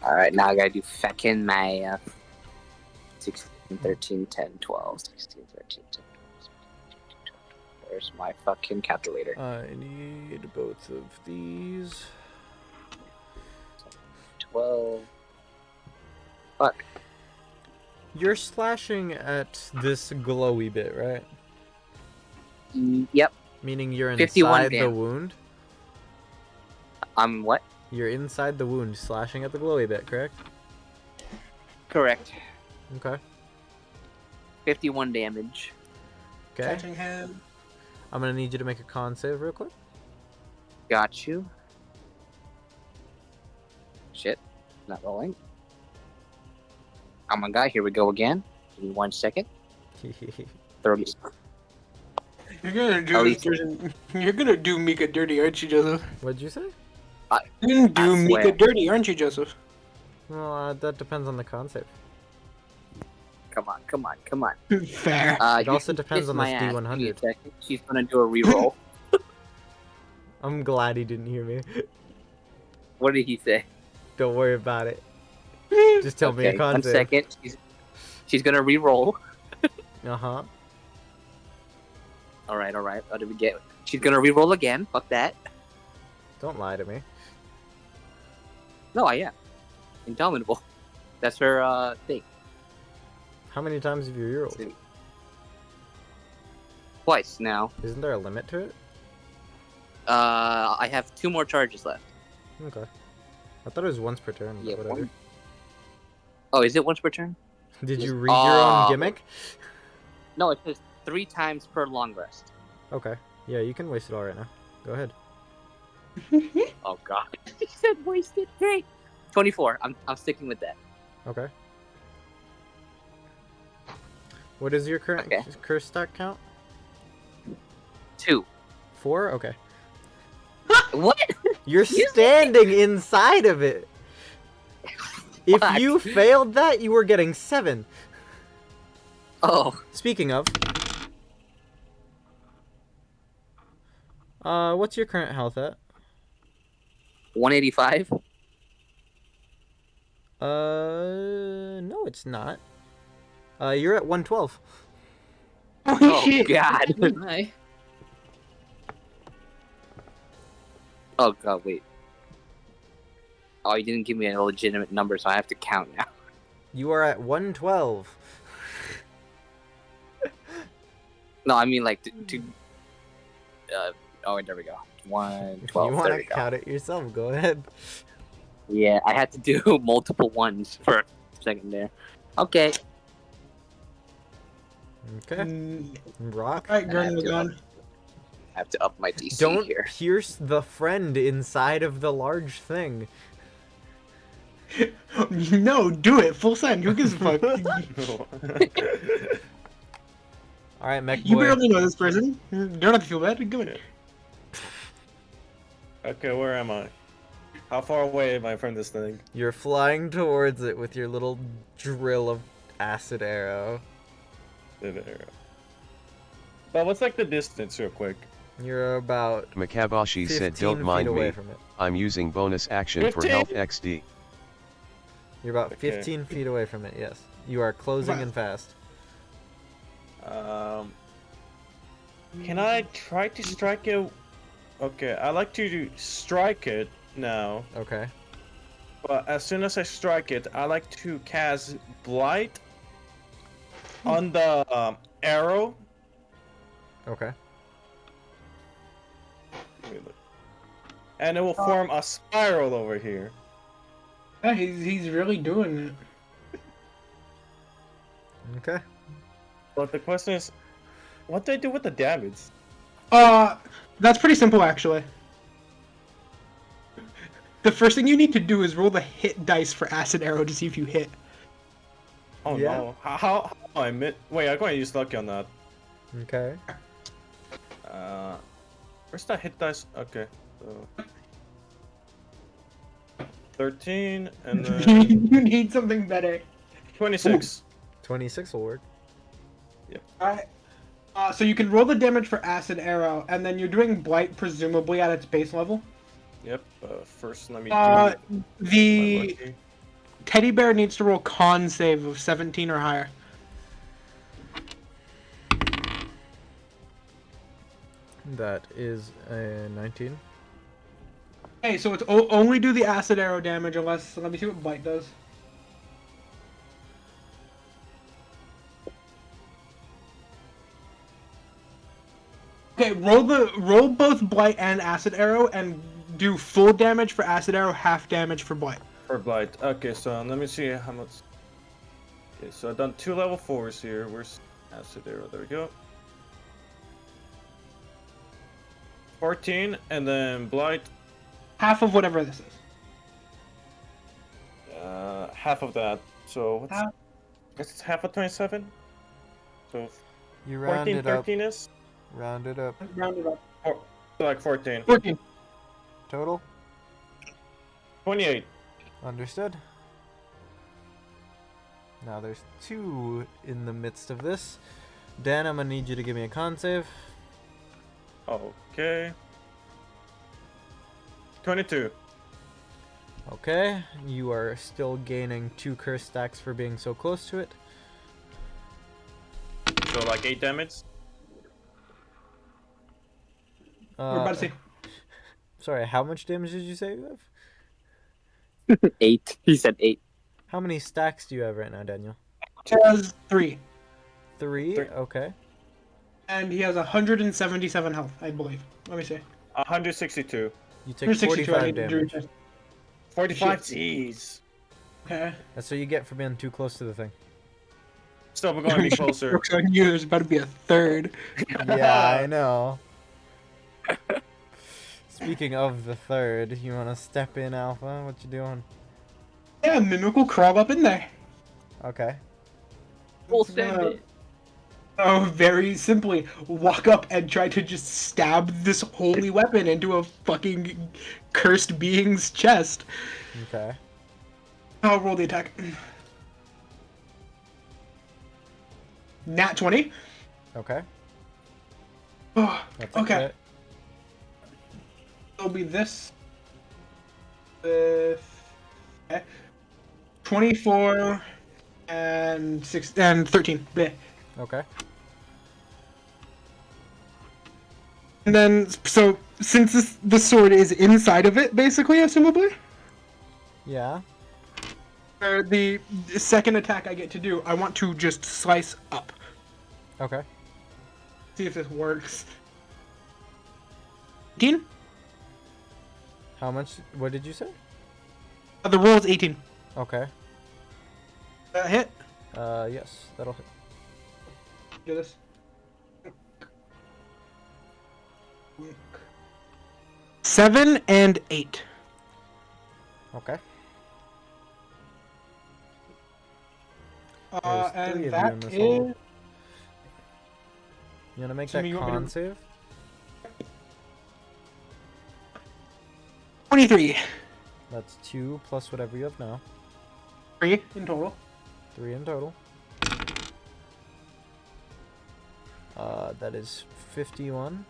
Alright, now I gotta do fucking math. 16, 13, 10, 12, 16, 13, 10, 12. Where's my fucking calculator? I need both of these. 12. Fuck. You're slashing at this glowy bit, right? Yep. Meaning you're 51 inside the damage. wound? I'm what? You're inside the wound, slashing at the glowy bit, correct? Correct. Okay. 51 damage. Okay. Catching head. I'm gonna need you to make a con save real quick. Got you. Shit. Not rolling. Oh my god, here we go again. Give me 1 second. 30. You're gonna At do least- you're gonna do Mika dirty, aren't you, Joseph? What'd you say? You're gonna do I Mika swear. dirty, aren't you, Joseph? Well, that depends on the con save. Come on, come on, come on. Fair. It You also can depends kiss on my this ass. D100. Give me a second. She's gonna do a reroll. I'm glad he didn't hear me. What did he say? Don't worry about it. Just tell me a Okay, con 1 save. second. She's gonna reroll. Uh-huh. Alright, alright. What did we get? She's gonna reroll again. Fuck that. Don't lie to me. No, I am. Indomitable. That's her thing. How many times have you rerolled? Twice now. Isn't there a limit to it? I have 2 more charges left. Okay. I thought it was once per turn, but Yeah, whatever. Oh, is it once per turn? Did you read your own Oh. gimmick? No, it says 3 times per long rest. Okay. Yeah, you can waste it all right now. Go ahead. Oh god. He said wasted 3. 24. I'm sticking with that. Okay. What is your current Okay. curse stack count? 2. 4? Okay. What? You're standing inside of it. If Fuck. you failed that, you were getting 7. Oh, Speaking of, what's your current health at? 185. No, it's not. You're at 112. Oh God. Oh my. Oh God, wait. Oh, you didn't give me a legitimate number, so I have to count now. You are at 112. No, I mean like to oh, there we go. 112. You want There to we go. count it yourself? Go ahead. Yeah, I had to do multiple ones for a second there. Okay. Okay. Rock. Alright, I have Gurren to Lagann. have to up my DC Don't here. pierce the friend inside of the large thing. No, do it. Full send. Who gives a fuck? All right, Mech You Boy. barely know this person. You don't have to feel bad. Go ahead. Okay, where am I? How far away am I from this thing? You're flying towards it with your little drill of acid arrow. There. But what's like the distance, real quick? You're about Makabashi 15 said don't feet mind away me, from it. I'm using bonus action for 15? health XD. You're about Okay. 15 feet away from it, yes. You are closing Wow. in fast. Can I try to strike it? Okay, I like to strike it now, Okay. but as soon as I strike it, I like to cast Blight on the arrow. Okay. Let me look. And it will form a spiral over here. Yeah, he's really doing it. Okay. But the question is, what do I do with the damage? That's pretty simple actually. The first thing you need to do is roll the hit dice for acid arrow to see if you hit. Oh Yeah. no! How I missed? Wait, I'm going to use lucky on that. Okay. Where's that hit dice? Okay, so 13 and then You need something better. 26. 26 will work. Alright. So you can roll the damage for acid arrow, and then you're doing blight presumably at its base level. Yep. First, let me do The my lucky. teddy bear needs to roll con save of 17 or higher. That is a 19. Okay, so it's only do the acid arrow damage unless. Let me see what blight does. Okay, roll both blight and acid arrow and do full damage for acid arrow, half damage for blight. For blight. Okay, so let me see how much. Okay, so I've done 2 level 4s here. Where's acid arrow? There we go. 14, and then blight. Half of whatever this is. Half of that. So what's? Half. I guess it's half of 27. So You round 14, it up. 13 is. Round it up. Round it up. So like 14. 14. Total? 28. Understood. Now there's 2 in the midst of this. Dan, I'm gonna need you to give me a con save. Okay. 22. Okay, you are still gaining 2 curse stacks for being so close to it. So like 8 damage. We're about to see. Sorry, how much damage did you say you have? 8. He said 8. How many stacks do you have right now, Daniel? He has 3. 3? Three. Okay. And he has 177 health, I believe. Let me see. 162. You take 162, I 45 need to damage. do 45. Jeez. Okay. That's what you get for being too close to the thing. Still, we're going to be closer. Looks like you, there's about to be a third. Yeah, I know. Speaking of the third, you want to step in, Alpha? What you doing? Yeah, Mimic will crawl up in there. Okay. We'll send it. Oh, very simply, walk up and try to just stab this holy weapon into a fucking cursed being's chest. Okay. I'll roll the attack. Nat 20. Okay. Oh, That's a okay. crit. It'll be this with 24 and 6 and 13. Bleh. Okay. And then, so since the sword is inside of it, basically, assumably, Yeah. for the second attack I get to do, I want to just slice up. Okay. See if this works. 18? How much? What did you say? The roll is 18. Okay. Hit? Yes, that'll hit. Do this. 7 and 8. Okay. There's 3 And of you that in this is hole. You wanna make So that you want me to- con save? 23. That's 2 plus whatever you have now. 3 in total. 3 in total. That is 51.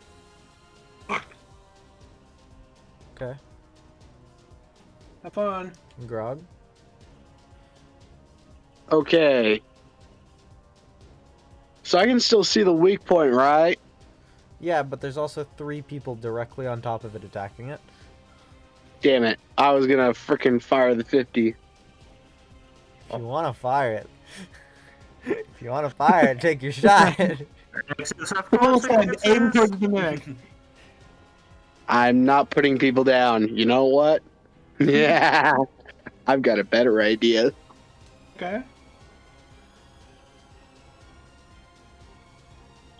Okay. Have fun. Grog. Okay. So I can still see the weak point, right? Yeah, but there's also 3 people directly on top of it attacking it. Damn it. I was gonna frickin' fire the 50. If you want to fire it. If you want to fire it, take your shot. Roll said aim towards the mimic. I'm not putting people down. You know what? Yeah. I've got a better idea. Okay.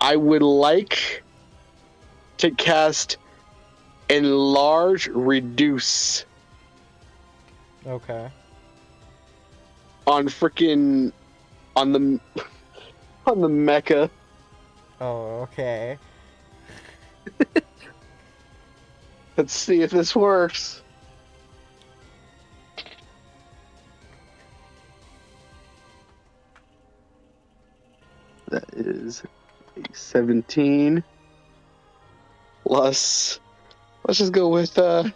I would like to cast Enlarge Reduce Okay. on frickin' on the mecha. Oh, okay. Let's see if this works. That is a 17 plus. Let's just go with oh,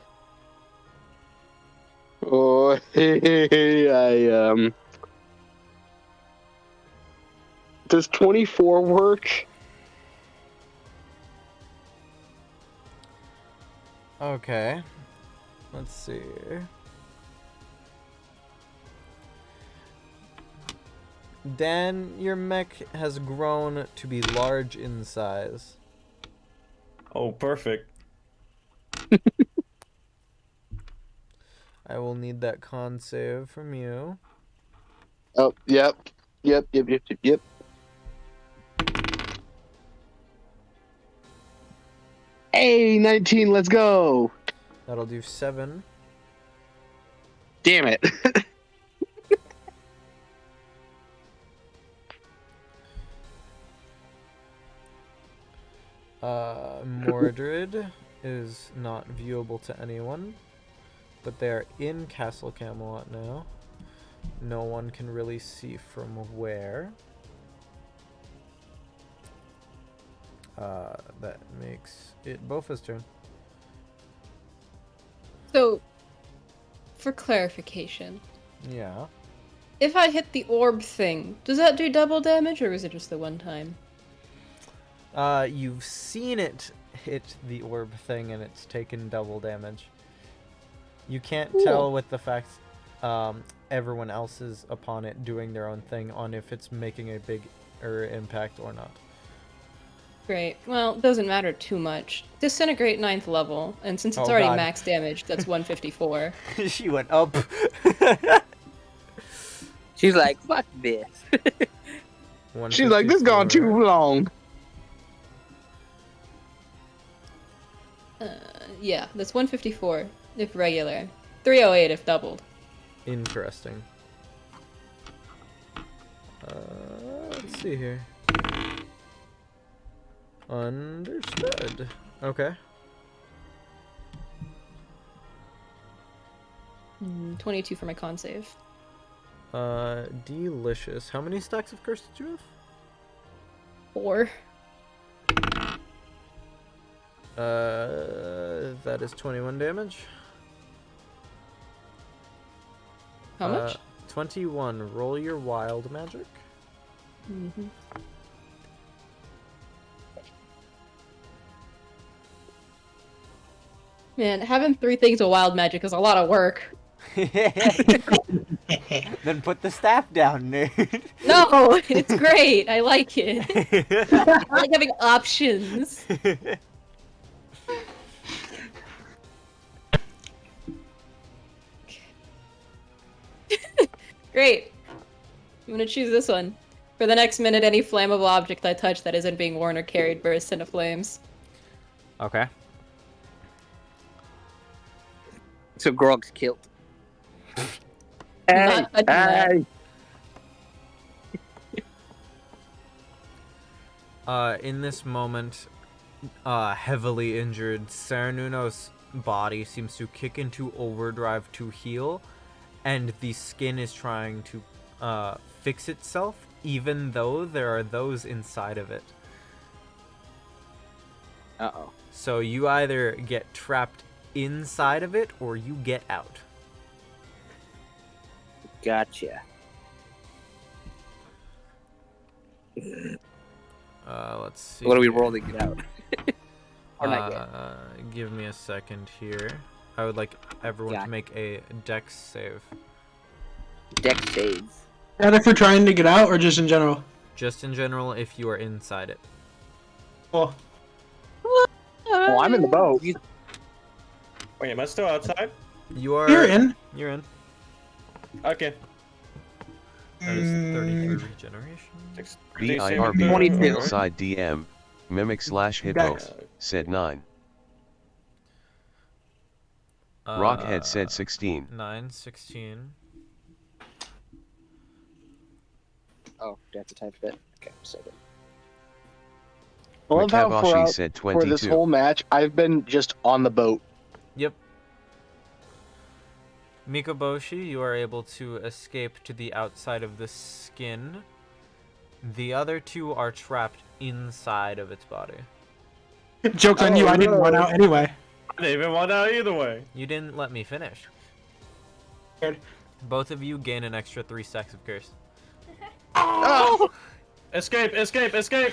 does 24 work? Okay. Let's see. Dan, your mech has grown to be large in size. Oh, perfect. I will need that con save from you. Oh, yep. Yep. Hey, 19, let's go. That'll do 7. Damn it. Mordred is not viewable to anyone, but they are in Castle Camelot now. No one can really see from where. That makes it Bofa's turn. So, for clarification, Yeah. if I hit the orb thing, does that do double damage or is it just the one time? You've seen it hit the orb thing and it's taken double damage. You can't tell with the fact everyone else is upon it doing their own thing on if it's making a big impact or not. Great. Well, it doesn't matter too much. Disintegrate 9th level, and since it's Oh, already God. max damage, that's 154. She went up. She's like, fuck this. She's like, this gone too long. Yeah, that's 154 if regular. 308 if doubled. Interesting. Let's see here. Understood. Okay. 22 for my con save. Delicious. How many stacks of curse did you 4. That is 21 damage. How much? 21. Roll your wild magic. Mm-hmm. Man, having 3 things of wild magic is a lot of work. Then put the staff down, nerd. No, it's great. I like it. I like having options. Great. I'm gonna choose this one. For the next minute, any flammable object I touch that isn't being worn or carried bursts into flames. Okay. So Grog's killed. I'm not touching that. In this moment, heavily injured, Cernunno's body seems to kick into overdrive to heal, and the skin is trying to fix itself, even though there are those inside of it. Uh-oh. So you either get trapped inside of it, or you get out. Gotcha. Let's see. What are we here. rolling it out? Or not yet? Give me a second here. I would like everyone Yeah. to make a dex save. Dex save. And if we're trying to get out, or just in general? Just in general, if you are inside it. Well, Oh, I'm in the boat. Wait, am I still outside? You are. you're in. You're in. Okay. That is 33 regeneration. BIRB 22. side DM Mimic/Hippo Dex. said 9. Uh, Rockhead said 16. 9, 16. Oh, do I have to type it? Okay, so good. I love how Makabashi said for this 22. whole match, I've been just on the boat. Yep. Mikoboshi, you are able to escape to the outside of the skin. The other two are trapped inside of its body. Joke's on you, I didn't run out anyway. I didn't even want out either way. You didn't let me finish. Good. Both of you gain an extra 3 stacks of curse. Oh! Escape! Escape! Escape!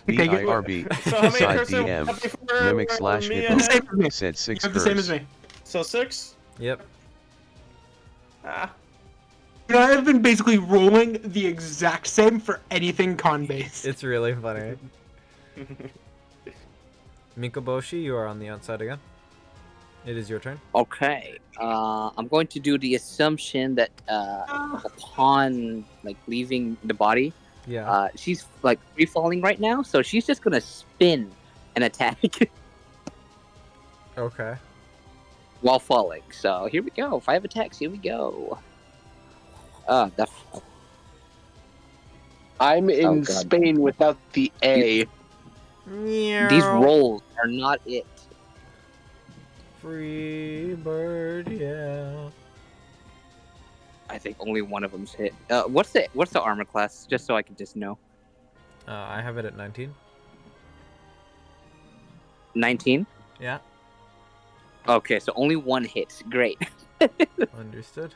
BIRB So how many side curses have DM before me Mimic/Hippo and- Same as me. said You 6 have the same as curse. me. So 6? Yep. Ah. You know, I've been basically rolling the exact same for anything con-based. It's really funny. Mikoboshi, you are on the outside again. It is your turn. Okay. I'm going to do the assumption that upon like leaving the body, Yeah. she's like free falling right now, so she's just gonna spin and attack Okay. while falling. So here we go. 5 attacks. Here we go. That. I'm in Oh, God. Spain without the A. These rolls are not it. Free bird, yeah. I think only one of them's hit. What's the armor class? Just so I can just know. I have it at 19. 19. Yeah. Okay, so only one hit. Great. Understood.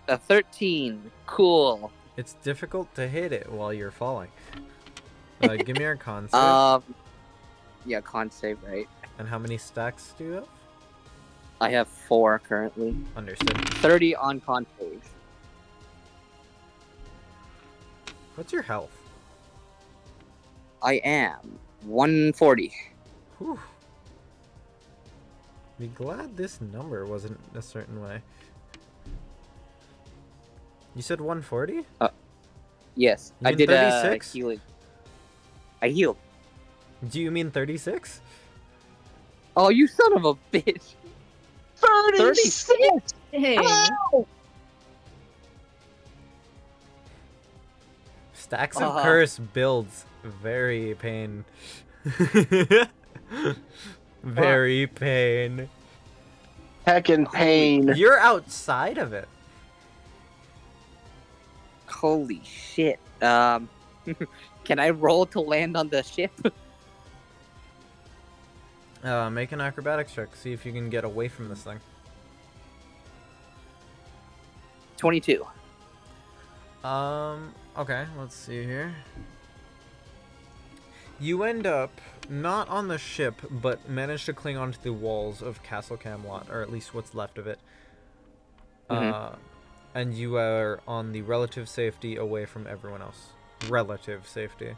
A 13. Cool. It's difficult to hit it while you're falling. Give me your con save. Yeah, con save, right? And how many stacks do you have? I have 4 currently. Understood. 30 on con save. What's your health? I am 140. Whew. Be glad this number wasn't a certain way. You said 140? Yes, You I mean did 36? healing. I healed. Do you mean 36? Oh, you son of a bitch! 36! Hey. Stacks of curse builds very pain. Very pain. Heckin' pain. You're outside of it. Holy shit. Can I roll to land on the ship? Make an acrobatics check. See if you can get away from this thing. 22. Okay, let's see here. You end up not on the ship, but manage to cling onto the walls of Castle Camelot, or at least what's left of it. And you are on the relative safety away from everyone else. Relative safety.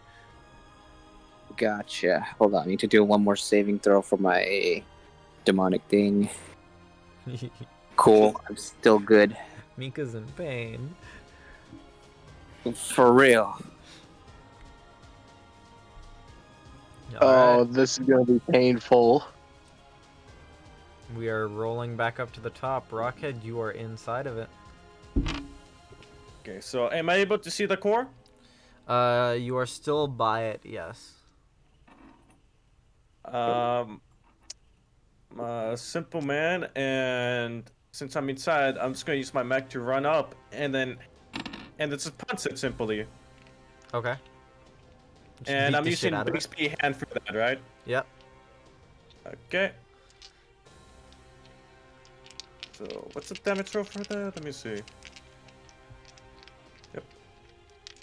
Gotcha. Hold on, I need to do one more saving throw for my demonic thing. Cool, I'm still good. Mika's in pain. For real. Oh, this is gonna be painful. We are rolling back up to the top. Rockhead, you are inside of it. Okay, so am I able to see the core? You are still by it, yes. Simple man, and since I'm inside, I'm just gonna use my mech to run up, and it's a punch it simply. Okay. Just And beat I'm the using shit out of it. Bixby hand for that, right? Yep. Okay. So what's the damage roll for that? Let me see. Yep.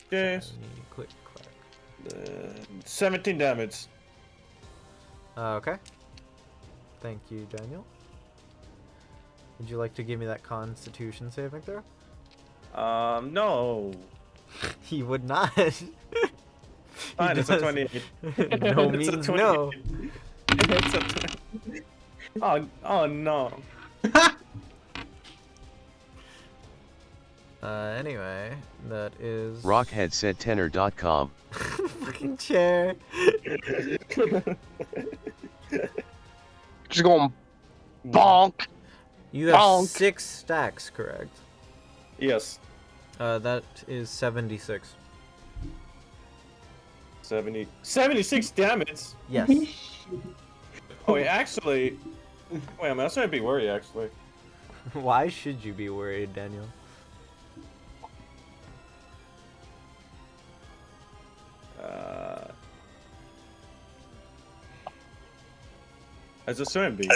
Okay. Click, clack. 17 damage. Okay. Thank you, Daniel. Would you like to give me that Constitution saving throw? No. He would not. Fine, it's a 28. No It's a means 28. no. It's a 20. Oh no. Anyway, that is... Rockhead said tenor.com. Fucking chair. Just going bonk. You have Bonk. 6 stacks, correct? Yes. That is 76. 76 damage. Yes. Oh, wait, actually. Wait a minute, that's gonna be worried actually. Why should you be worried, Daniel? As a certain be.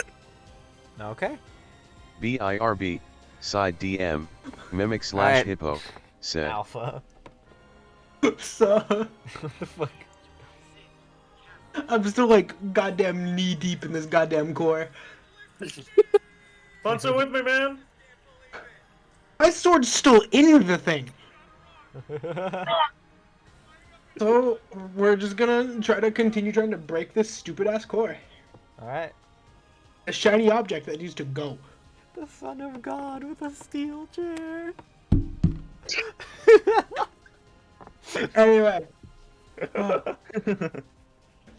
Okay. BIRB, side DM, mimic slash Alright. hippo, said. Alpha. So, What the fuck? I'm still like goddamn knee deep in this goddamn core. Sponsor with me, man. My sword's still in the thing. So we're just gonna try to continue trying to break this stupid ass core. Alright. A shiny object that needs to go. The son of God with a steel chair. Anyway.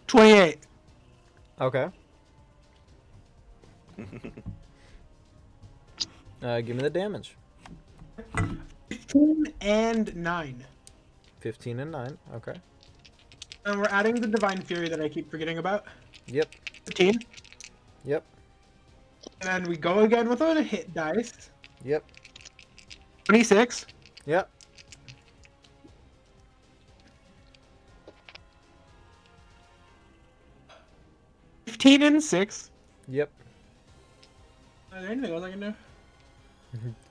28. Okay. Give me the damage. 15 and 9. 15 and 9. Okay. And we're adding the Divine Fury that I keep forgetting about. Yep. 15. Yep. And then we go again with a hit dice. Yep. 26. Yep. And 6. Yep. Is there anything else I can do?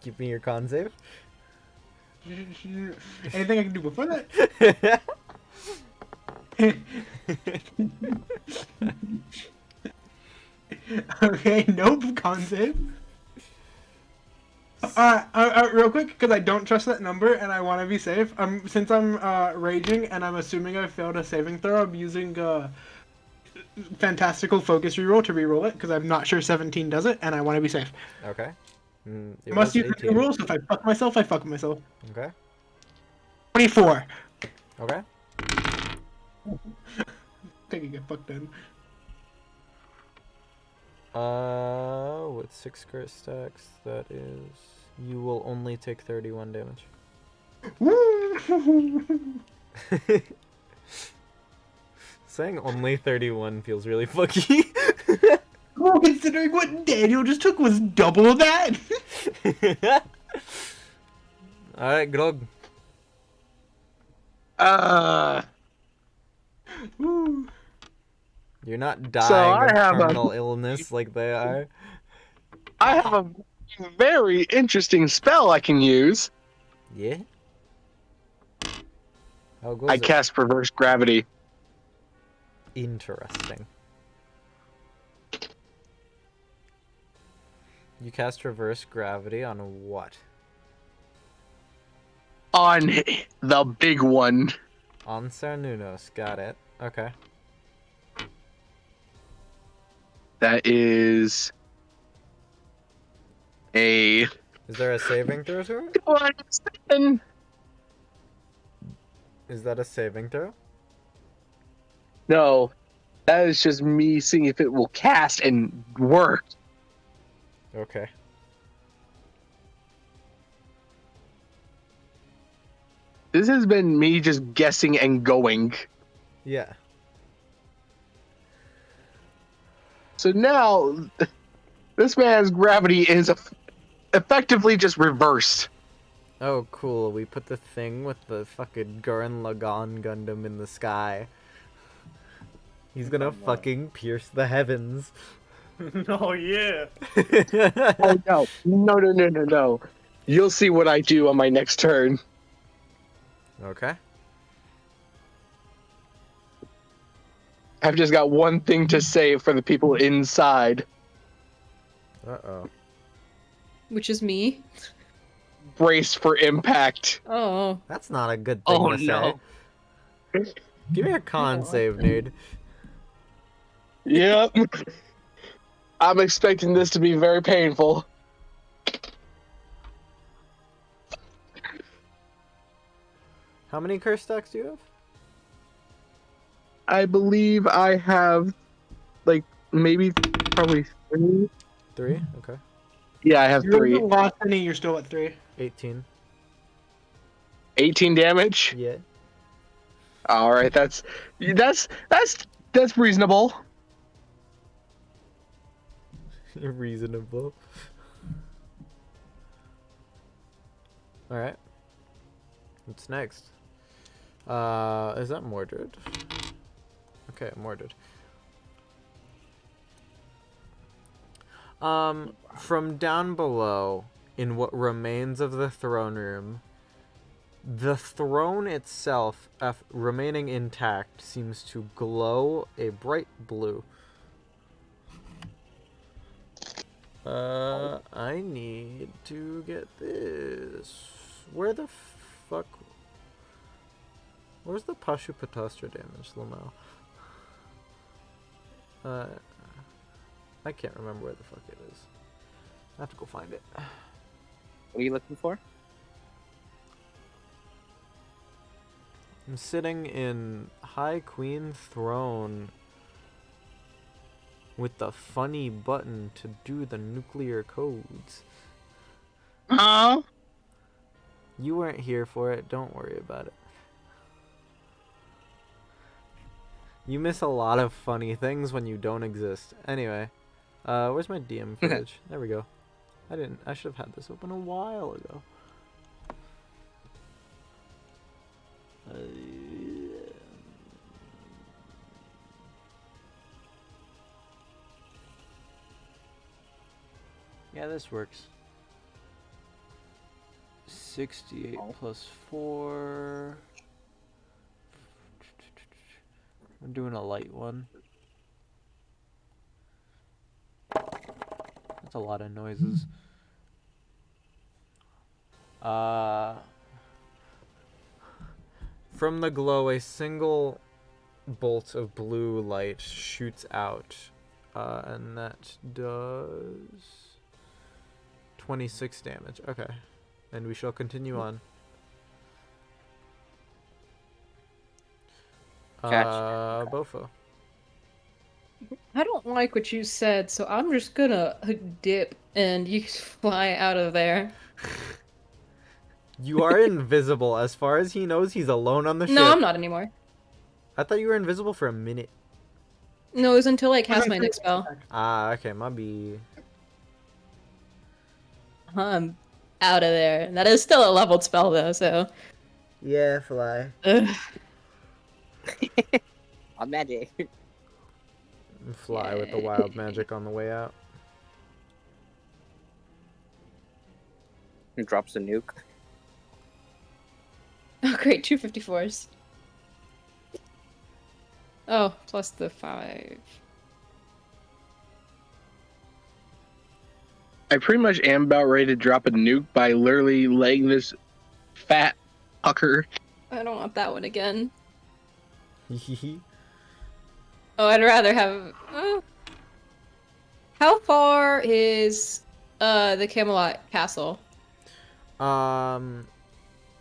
Give me your con save. Anything I can do before that? Okay, nope, con save. Real quick, because I don't trust that number and I want to be safe. Since I'm raging and I'm assuming I failed a saving throw, I'm using fantastical focus reroll to reroll it because I'm not sure 17 does it, and I want to be safe. Okay. I must use the new rules. If I fuck myself, I fuck myself. Okay. 24. Okay. Think you get fucked then. With 6 crit stacks, that is... You will only take 31 damage. Saying only 31 feels really fucky. Well, considering what Daniel just took was double that. Alright, Grog. Woo. You're not I dying of have a- terminal illness like they are. I have a very interesting spell I can use. Yeah? How goes I it? cast reverse gravity. Interesting. You cast reverse gravity on what? On the big one. On Cernunnos. Got it. Okay. That is a Is there a saving throw to it? 27. Is that a saving throw? No, that is just me seeing if it will cast and work. Okay. This has been me just guessing and going. Yeah. So now, this man's gravity is effectively just reversed. Oh, cool. We put the thing with the fucking Gurren Lagann Gundam in the sky. He's gonna fucking pierce the heavens. Oh yeah. Oh no. You'll see what I do on my next turn. Okay. I've just got one thing to say for the people inside. Uh-oh. Which is me. Brace for impact. Oh. That's not a good thing Oh to no. say. Give me a con save, nerd. Yep. I'm expecting this to be very painful. How many curse stacks do you have? I believe I have, like, maybe, probably 3. 3? Okay. Yeah, I have You 3. haven't lost any, you're still at 3. 18. 18 damage. Yeah. All right, that's reasonable. Reasonable. Alright. What's next? Is that Mordred? Okay, Mordred. From down below, in what remains of the throne room, the throne itself, remaining intact, seems to glow a bright blue. I need to get this. Where the fuck? Where's the Pashupatastra damage, Lamau? I can't remember where the fuck it is. I have to go find it. What are you looking for? I'm sitting in High Queen Throne with the funny button to do the nuclear codes. You weren't here for it, don't worry about it. You miss a lot of funny things when you don't exist. Anyway, where's my DM footage? There we go. I should have had this open a while ago. Yeah, this works. 68 plus 4. I'm doing a light one. That's a lot of noises. From the glow, a single bolt of blue light shoots out, and that does 26 damage. Okay, and we shall continue on. Bofo. I don't like what you said, so I'm just gonna dip and you fly out of there. You are invisible. As far as he knows, he's alone on the ship. No, I'm not anymore. I thought you were invisible for a minute. No, it was until I cast my next spell. Ah, okay, my B. I'm out of there. That is still a leveled spell though, so. Yeah, fly. Ugh. On magic. Fly with the wild magic on the way out. He drops a nuke. Oh great, 254s. Oh, plus the 5. I pretty much am about ready to drop a nuke by literally letting this fat fucker. I don't want that one again. Oh, I'd rather have. How far is the Camelot Castle?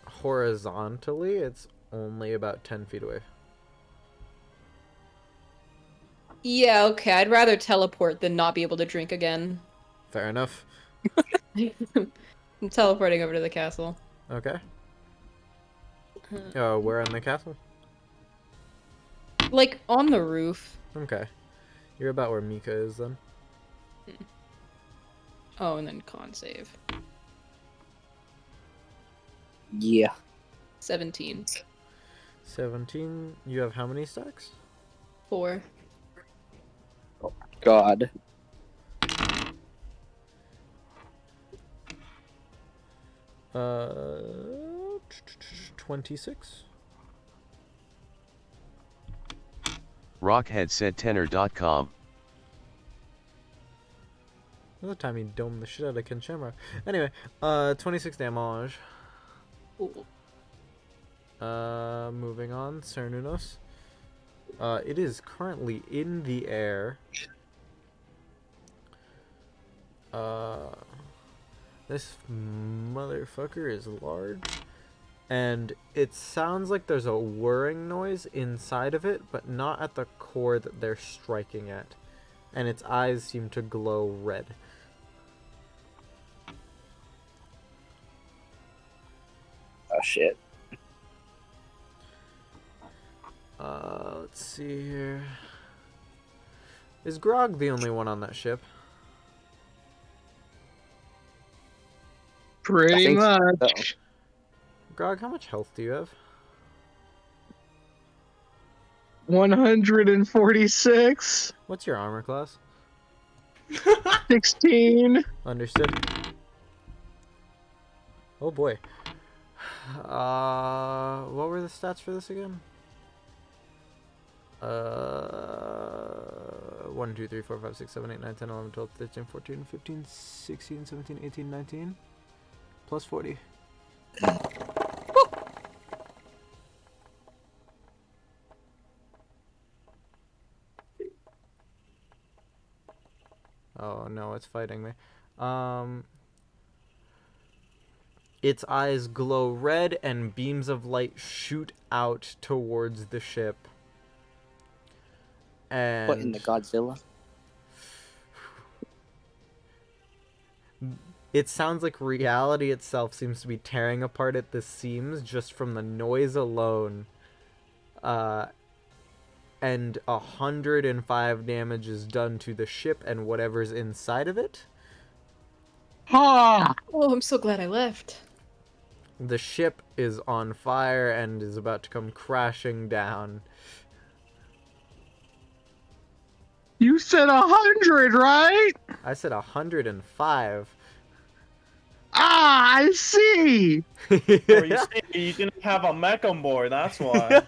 Horizontally, it's only about 10 feet away. Yeah, okay. I'd rather teleport than not be able to drink again. Fair enough. I'm teleporting over to the castle. Okay. Where in the castle? Like, on the roof. Okay. You're about where Mika is then. Oh, and then con save. Yeah. 17. 17. You have how many stacks? 4. God. Uh, 26. Rockhead said tenor.com. Another time he domed the shit out of Ken Shamrock. Anyway, 26 damage. Ooh. Moving on, Cernunnos. It is currently in the air. This motherfucker is large. And it sounds like there's a whirring noise inside of it, but not at the core that they're striking at. And its eyes seem to glow red. Oh shit. Let's see here. Is Grog the only one on that ship? Pretty much. So. Grog, how much health do you have? 146. What's your armor class? 16. Understood. Oh boy. What were the stats for this again? 1, 2, 3, 4, 5, 6, 7, 8, 9, 10, 11, 12, 13, 14, 15, 16, 17, 18, 19. Plus 40. Oh no, it's fighting me. Its eyes glow red and beams of light shoot out towards the ship. And What in the Godzilla? it sounds like reality itself seems to be tearing apart at the seams just from the noise alone. And 105 damage is done to the ship and whatever's inside of it. Ah! Oh, I'm so glad I left. The ship is on fire and is about to come crashing down. You said 100, right? I said 105. Ah, I see. Or you say you didn't have a mech on board, that's why.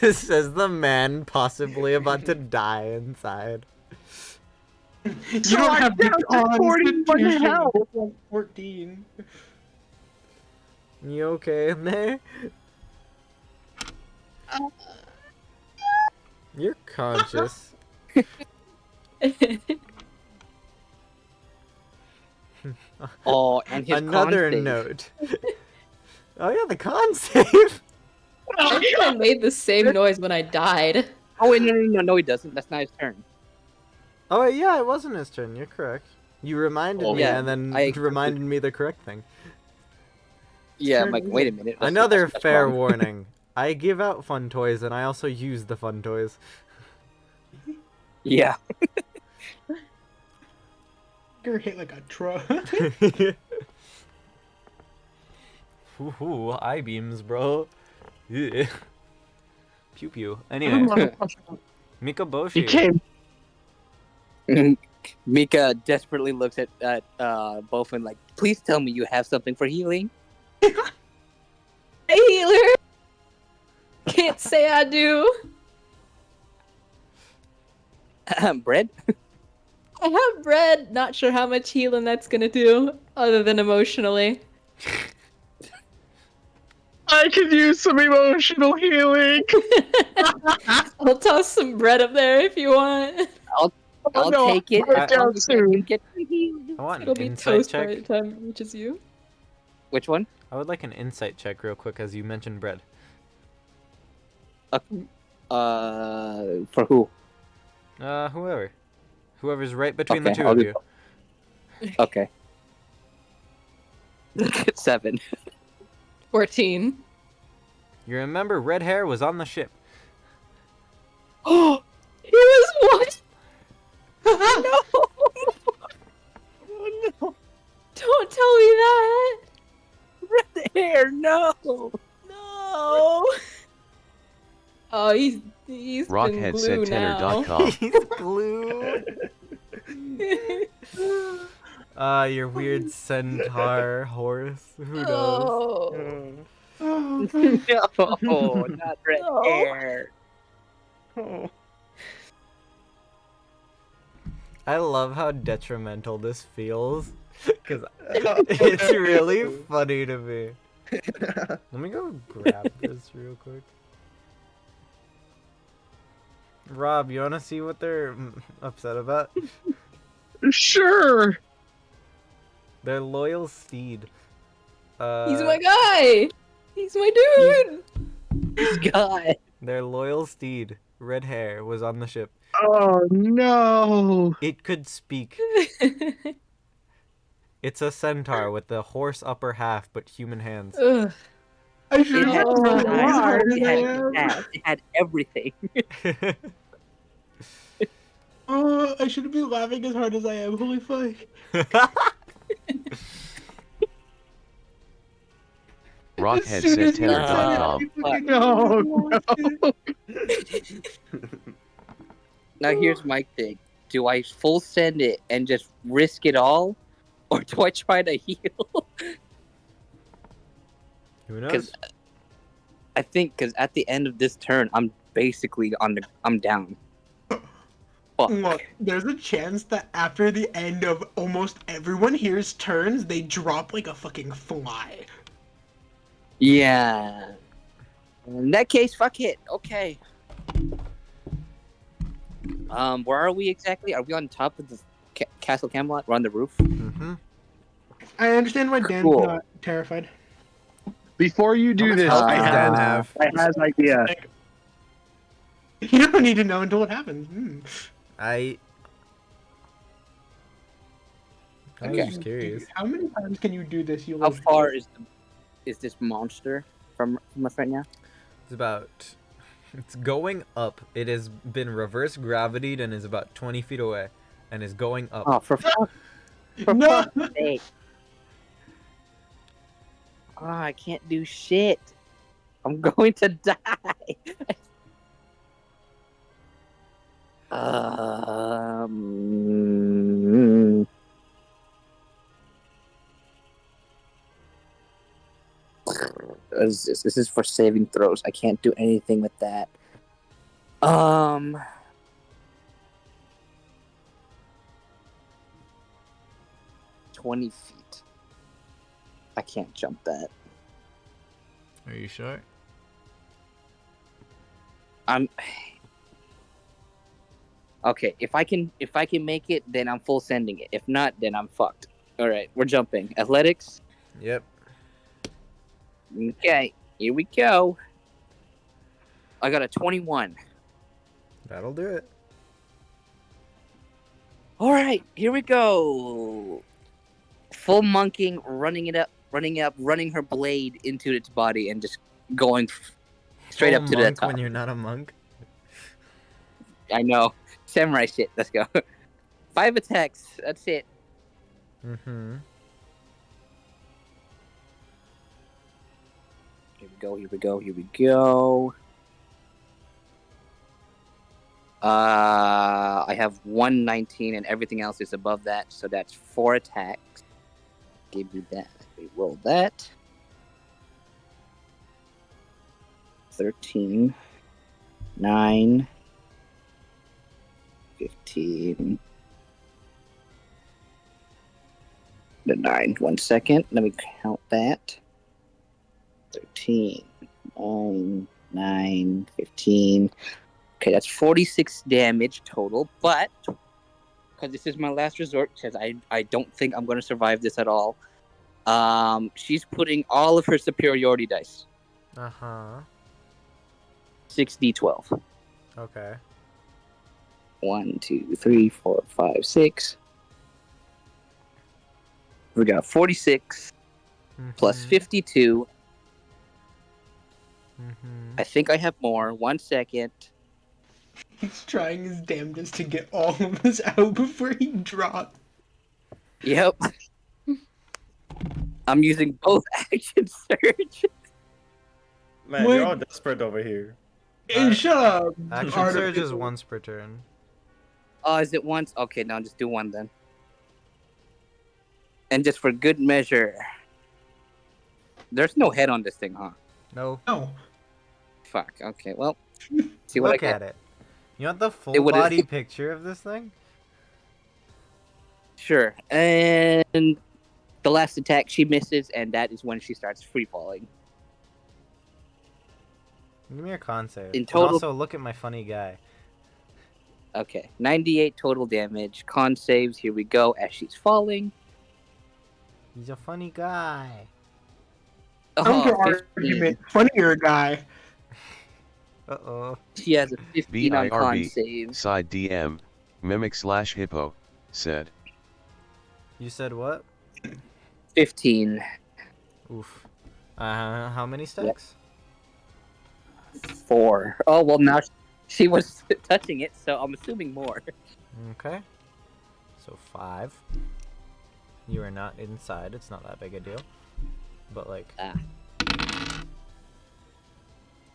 Says the man possibly about to die inside. You don't have the constitution. Health. 14. You okay in there? You're conscious. Oh, and his Another con save. note. Oh yeah, the con save. I think I made the same noise when I died. Oh wait, no, he doesn't. That's not his turn. Oh yeah, it wasn't his turn. You're correct. You reminded me, yeah, and then I- reminded me the correct thing. Yeah, I'm like, wait a minute. Another that's fair wrong. warning. I give out fun toys, and I also use the fun toys. Yeah. You're hit like a truck. Ooh, eye beams, bro. Yeah. Pew pew. Anyway, Mikaboshi. You came. Mika desperately looks at Bofin like, please tell me you have something for healing. Hey, healer. Can't say I do. Bread? I have bread. Not sure how much healing that's gonna do, other than emotionally. I could use some emotional healing. I'll toss some bread up there if you want. I'll no, take it. I'll down You soon. get the healing. I want It'll an be insight toast by the check. time it reaches you. Which one? I would like an insight check real quick as you mentioned bread. For who? Whoever. Whoever's right between the Okay, two I'll of do- you. Okay. 7. 14. You remember red hair was on the ship. Oh, he was what? No! Oh no! Don't tell me that! Red hair, no! No! Oh, he's been Rockhead glue said now. tenor.com. He's blue. Your weird centaur horse. Who knows? Oh. No, not red No. hair. I love how detrimental this feels. Because it's really funny to me. Let me go grab this real quick. Rob, you want to see what they're upset about? Sure. Their loyal steed. He's my guy! He's my dude! This guy. Their loyal steed, red hair, was on the ship. Oh no. It could speak. It's a centaur with the horse upper half but human hands. Ugh. I should It had, have Oh, it had everything. Oh, I shouldn't be laughing as hard as I am. Holy fuck. Rockhead said tenor.com. No, no. Now here's my thing. Do I full send it and just risk it all? Or do I try to heal? Who knows? Because I think at the end of this turn, I'm basically I'm down. Fuck. Look, there's a chance that after the end of almost everyone here's turns, they drop like a fucking fly. Yeah. In that case, fuck it. Okay. Where are we exactly? Are we on top of the Castle Camelot? We're on the roof. Mm-hmm. I understand why Dan's Cool. not terrified. Before you do this, health I does Dan have? have an idea. You don't need to know until it happens. I was Okay. just curious. How many times can you do this? You How far is this monster from us right now? It's going up. It has been reverse gravitied and is about 20 feet away and is going up. Oh, for fuck's sake. Oh, I can't do shit. I'm going to die. This is for saving throws. I can't do anything with that. 20 feet. I can't jump that. Are you sure? I'm okay. If I can make it, then I'm full sending it. If not, then I'm fucked. All right, we're jumping. Athletics. Yep. Okay, here we go. I got a 21. That'll do it. All right, here we go. Full monking, running her blade into its body, and just going straight Full up to the monk top. when you're not a monk. I know. Samurai shit. Let's go. 5 attacks. That's it. Mm-hmm. Here we go. Here we go. Here we go. I have 119 and everything else is above that, so that's 4 attacks. Give me that. We roll that. 13, 9, 15. The 9. 1 second. Let me count that. 13, 9, 15. Okay, that's 46 damage total, but because this is my last resort, because I don't think I'm going to survive this at all, she's putting all of her superiority dice. Uh-huh. 6d12. Okay. 1, 2, 3, 4, 5, 6. We got 46 plus 52. I think I have more. 1 second. He's trying his damnedest to get all of this out before he drops. Yep. I'm using both action surge. Man, What? you're all desperate over here. Hey, shut up. Action Artificial. surge is once per turn. Oh, is it once? Okay, no, just do 1 then. And just for good measure, there's no head on this thing, huh? No. No. Fuck. Okay, well, see what Look I at can. it. You want the full It would've- body picture of this thing? Sure. And the last attack, she misses, and that is when she starts free falling. Give me your con save. In And total- also, look at my funny guy. Okay, 98 total damage. Con saves. Here we go. As she's falling. He's a funny guy. Counter 15. argument. Funnier guy. Uh-oh. She has a 15 on con BIRB, saves. side DM, Mimic/Hippo, said. You said what? 15. Oof. How many stacks? 4. Oh, well, now she was touching it, so I'm assuming more. Okay. So 5. You are not inside. It's not that big a deal. But like...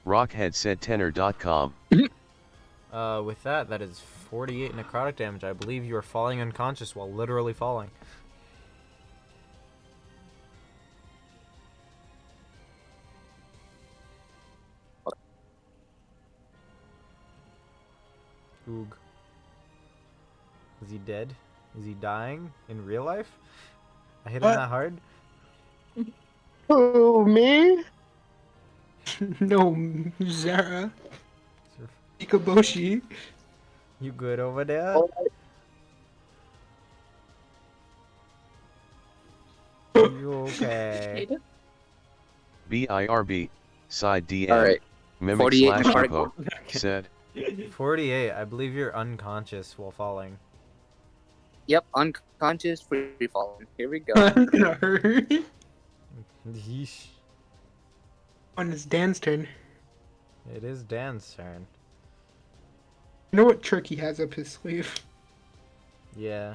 Rockhead said tenor.com. With that is 48 necrotic damage. I believe you are falling unconscious while literally falling. Oog. Is he dead? Is he dying in real life? I hit him What? that hard? Oh, me? No, Zara. Ikaboshi. You good over there? You okay? BIRB, side DM, Alright. 48 Mimic/Hippo, said. 48. I believe you're unconscious while falling. Yep, unconscious, free falling. Here we go. I'm gonna hurry. Yeesh. On it's Dan's turn. It is Dan's turn. You know what trick he has up his sleeve? Yeah.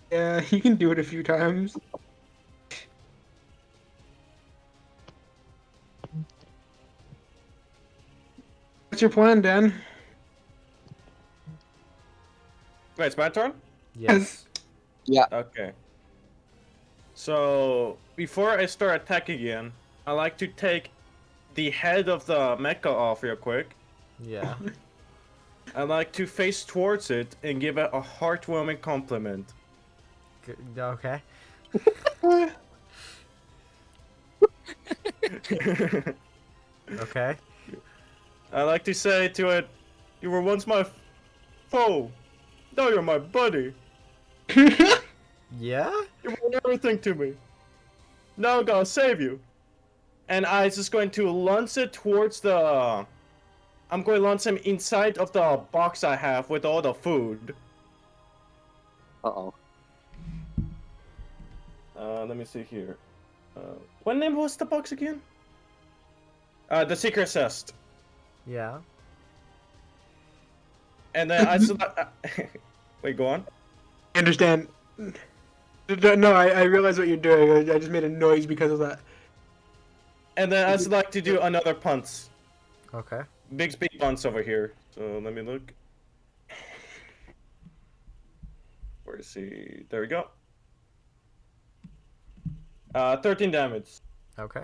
Yeah, he can do it a few times. What's your plan, Dan? Wait, it's my turn? Yes. Yeah. Okay. So, before I start attacking again, I like to take the head of the mecha off real quick. Yeah. I like to face towards it and give it a heartwarming compliment. Okay. Okay. I like to say to it, "You were once my foe. Now you're my buddy. Yeah? You were everything to me. Now I'm gonna save you." And I just going to launch it towards the... I'm going to launch him inside of the box I have with all the food. Uh-oh. Let me see here. What name was the box again? The Secret Chest. Yeah. And then I select. Wait, go on. I understand. No, I realize what you're doing. I just made a noise because of that. And then I select to do another punts. Okay. Big speed punts over here. So let me look. Where is he? There we go. 13 damage. Okay.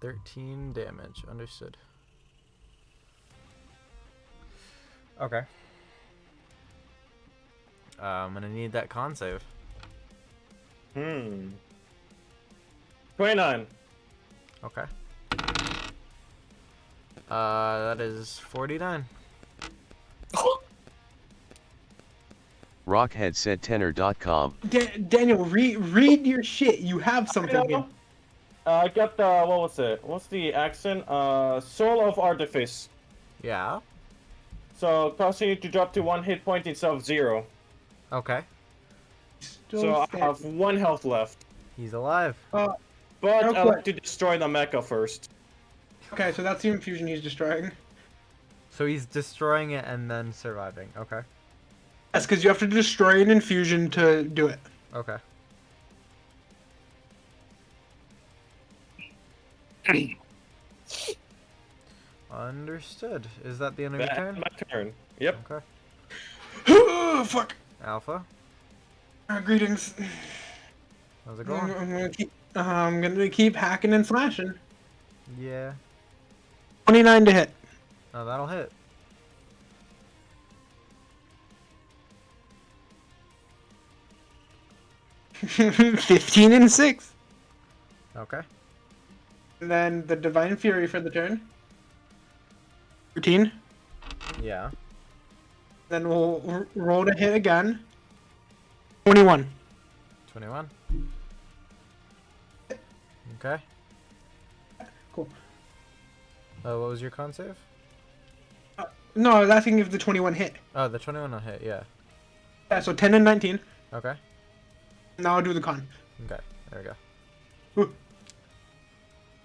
$13 damage. Understood. Okay. I'm gonna need that con save. 29. Okay. That is 49. Rockhead said tenor.com. Daniel, read your shit. You have something here. I got the, what was it? What's the accent? Soul of Artifice. Yeah. So, causing you to drop to 1 hit point instead of 0. Okay. So, I have 1 health left. He's alive. But real I like quick. to destroy the mecha first. Okay, so that's the infusion he's destroying. So he's destroying it and then surviving. Okay. Yes, because you have to destroy an infusion to do it. Okay. Understood. Is that the end of your turn? My turn. Yep. Okay. Fuck. Alpha, Greetings. how's it I'm going? gonna keep hacking and slashing. Yeah. 29 to hit. Oh, that'll hit. $15 and 6. Okay. And then the Divine Fury for the turn. 13. Yeah. Then we'll roll to hit again. 21. 21. Okay. Cool. What was your con save? No, I was asking if the 21 hit. Oh, the 21 will hit, yeah. Yeah, so 10 and 19. Okay. Now I'll do the con. Okay, there we go.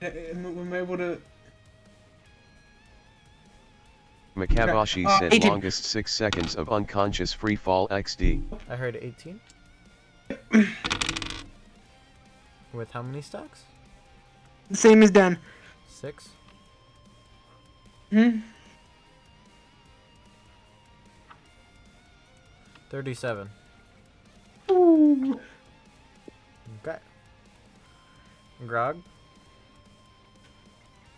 I'm able to... Makabashi Okay. said 18. longest 6 seconds of unconscious free fall XD. I heard 18. With how many stacks? Same as Dan. 6. Hmm? 37. Ooh. Okay. Grog?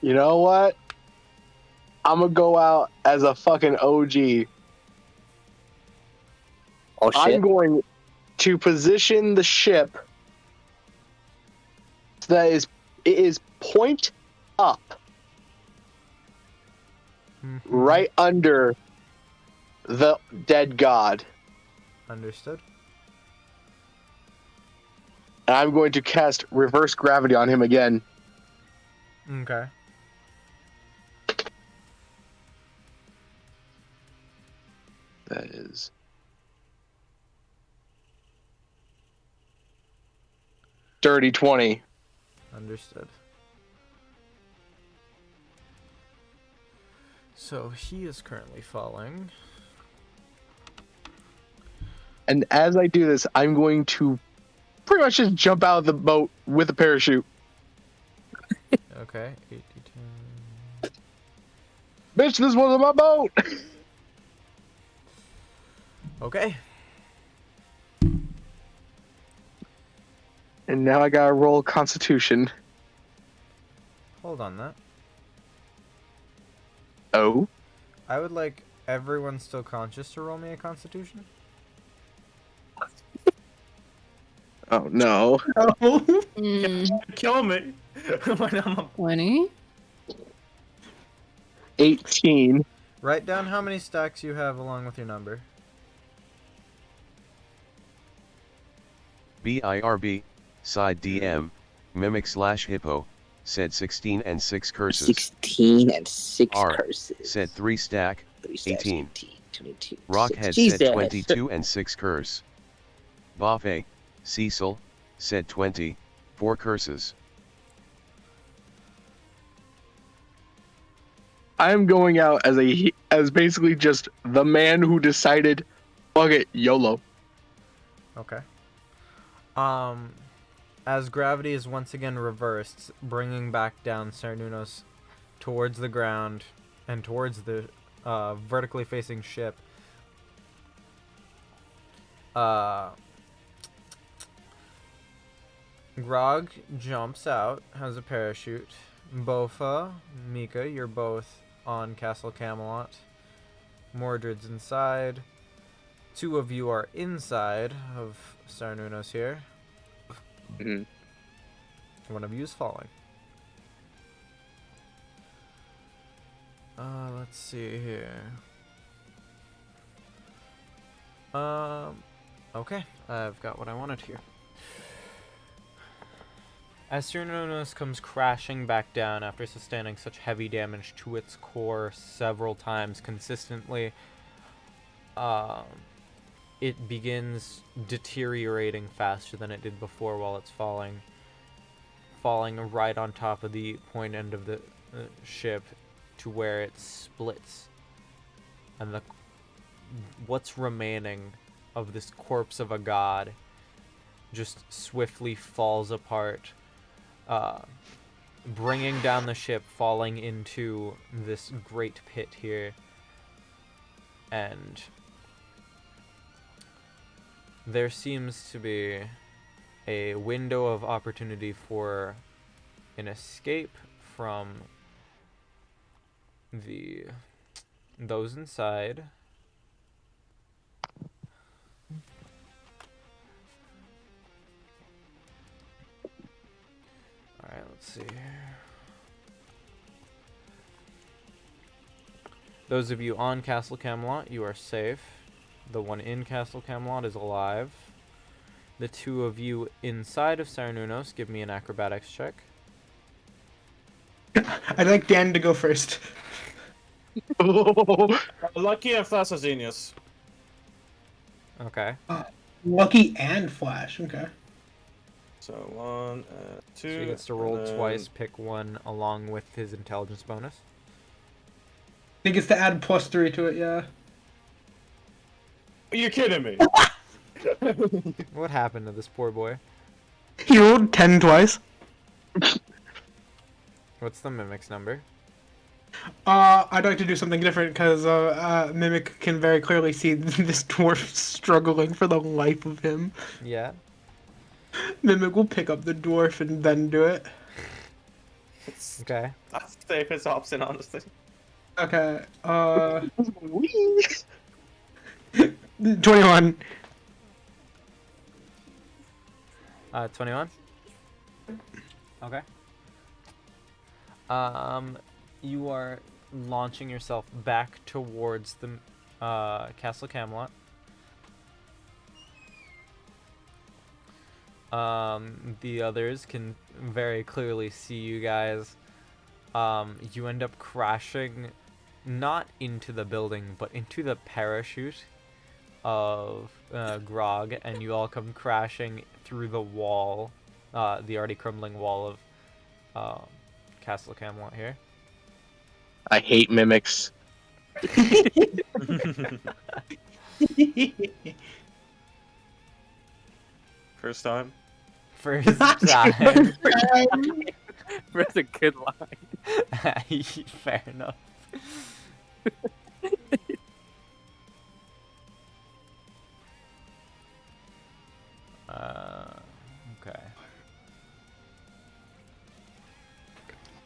You know what? I'm gonna go out as a fucking OG. Oh shit. I'm going to position the ship so that it is point up, right under the dead god. Understood. And I'm going to cast reverse gravity on him again. Okay. That is dirty 20. Understood. So he is currently falling. And as I do this, I'm going to pretty much just jump out of the boat with a parachute. Okay. 82. Bitch, this wasn't my boat! Okay. And now I gotta roll Constitution. Hold on that. Oh? I would like everyone still conscious to roll me a constitution. Oh no. Kill me. When I'm a- 20. 18. Write down how many stacks you have along with your number. BIRB, side DM, mimic/hippo, said 16 and 6 curses. 16 and 6 R curses. said 3 stack, 3 stacks, 18. 22. Rockhead Jesus. said 22 and 6 curse. Buffet, Cecil, said 20, 4 curses. I'm going out as basically just the man who decided, fuck it, YOLO. Okay. As gravity is once again reversed, bringing back down Cernunnos towards the ground and towards the vertically facing ship. Grog jumps out, has a parachute. Bofa, Mika, you're both on Castle Camelot. Mordred's inside. Two of you are inside of Cernunnos here. Mhm. One of you is falling. Let's see here. Okay, I've got what I wanted here. As Cernunnos comes crashing back down after sustaining such heavy damage to its core several times consistently, it begins deteriorating faster than it did before while it's falling right on top of the point end of the ship to where it splits, and what's remaining of this corpse of a god just swiftly falls apart, bringing down the ship, falling into this great pit here. And there seems to be a window of opportunity for an escape from those inside. Alright, let's see here. Those of you on Castle Camelot, you are safe. The one in Castle Camelot is alive. The two of you inside of Cernunnos, give me an acrobatics check. I'd like Dan to go first. Lucky and Flash of Genius. Okay. Lucky and Flash. Okay. So 1, 2. So he gets to roll and then- twice, pick one along with his intelligence bonus. He gets to add +3 to it. Yeah. You're kidding me. What happened to this poor boy? He rolled 10 twice. What's the mimic's number? I'd like to do something different because Mimic can very clearly see this dwarf struggling for the life of him. Yeah. Mimic will pick up the dwarf and then do it. Okay. That's the safest option, honestly. Okay. 21. 21? Okay. You are launching yourself back towards the Castle Camelot. The others can very clearly see you guys. You end up crashing not into the building, but into the parachute of Grog, and you all come crashing through the wall, the already crumbling wall of Castle Camelot here. I hate mimics. First time. First time. That's a good line. Fair enough. Okay.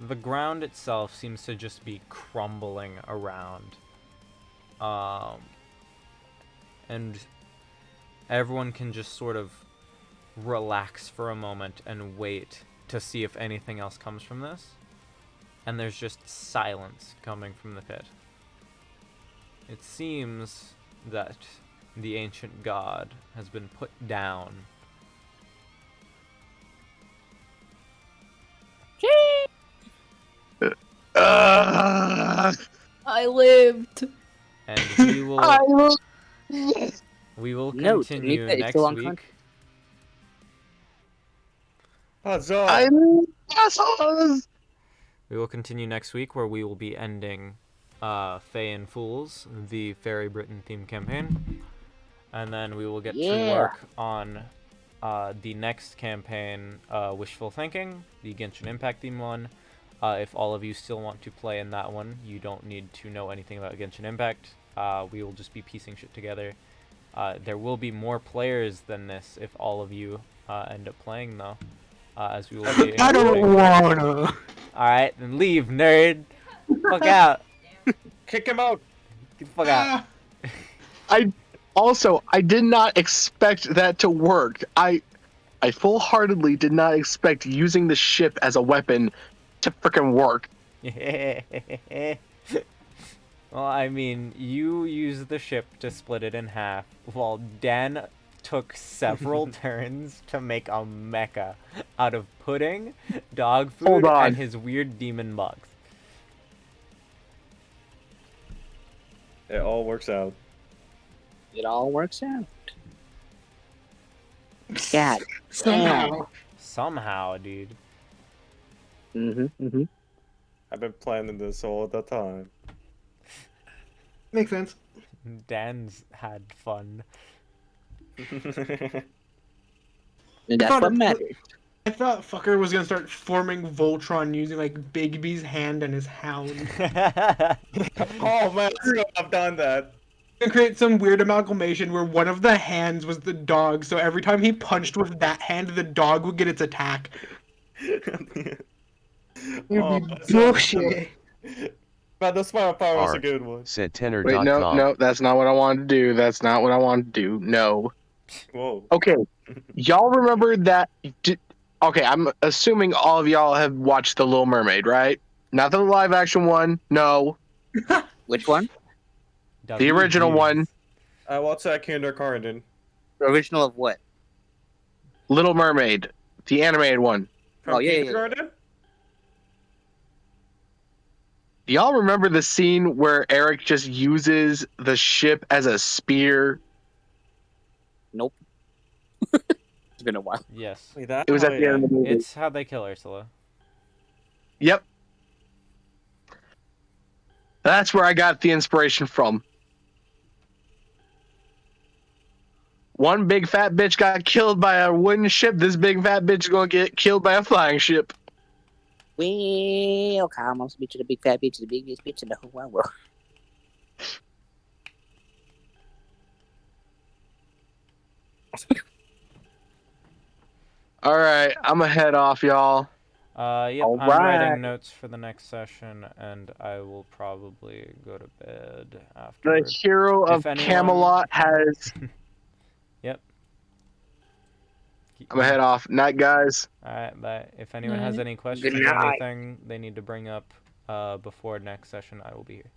The ground itself seems to just be crumbling around. And everyone can just sort of relax for a moment and wait to see if anything else comes from this. And there's just silence coming from the pit. It seems that the ancient god has been put down. I lived. And we will we will No, continue Tamika is next still on week. Huzzah! I'm assholes. We will continue next week where we will be ending Fae and Fools, the Fairy Britain theme campaign. And then we will get to Yeah. work on the next campaign, Wishful Thinking, the Genshin Impact theme one. If all of you still want to play in that one, you don't need to know anything about Genshin Impact. We will just be piecing shit together. There will be more players than this if all of you end up playing, though. As we will be. I don't wanna. Alright, then leave, nerd. Fuck out. Kick him out. Get the fuck out. I did not expect that to work. I full-heartedly did not expect using the ship as a weapon to frickin' work. Well, I mean, you used the ship to split it in half, while Dan took several turns to make a mecha out of pudding, dog food, Hold on. and his weird demon bugs. It all works out. It all works out. God. Somehow. Somehow, dude. Mm-hmm. I've been planning this all the time. Makes sense. Dan's had fun. And that's thought what it- matters. I thought fucker was gonna start forming Voltron using like Bigby's hand and his hound. Oh man, I should have done that. And create some weird amalgamation where one of the hands was the dog, so every time he punched with that hand, the dog would get its attack. It would be bullshit. But the smile power was a Art, good one. said tenor. Wait, no, that's not what I wanted to do. That's not what I wanted to do. No. Whoa. Okay, y'all remember that? Okay, I'm assuming all of y'all have watched The Little Mermaid, right? Not the live action one. No, Which one? the original one. I watched that kindergarten. The original of what? Little Mermaid, the animated one. From Oh, yeah, yeah, yeah. kindergarten? Do y'all remember the scene where Eric just uses the ship as a spear? Nope. It's been a while. Yes. Wait, that It was at the end of the movie. It's how they kill Ursula. Yep. That's where I got the inspiration from. One big fat bitch got killed by a wooden ship. This big fat bitch is gonna get killed by a flying ship. Welcome, I'm speech to the big fat bitch, the biggest bitch in the whole wide world. All right, I'm gonna head off, y'all. Yep, All I'm right. writing notes for the next session, and I will probably go to bed The afterward. hero of If anyone- Camelot has. Yep. I'm gonna head off. Night, guys. Alright, bye. If anyone has any questions Good or night. anything they need to bring up before next session, I will be here.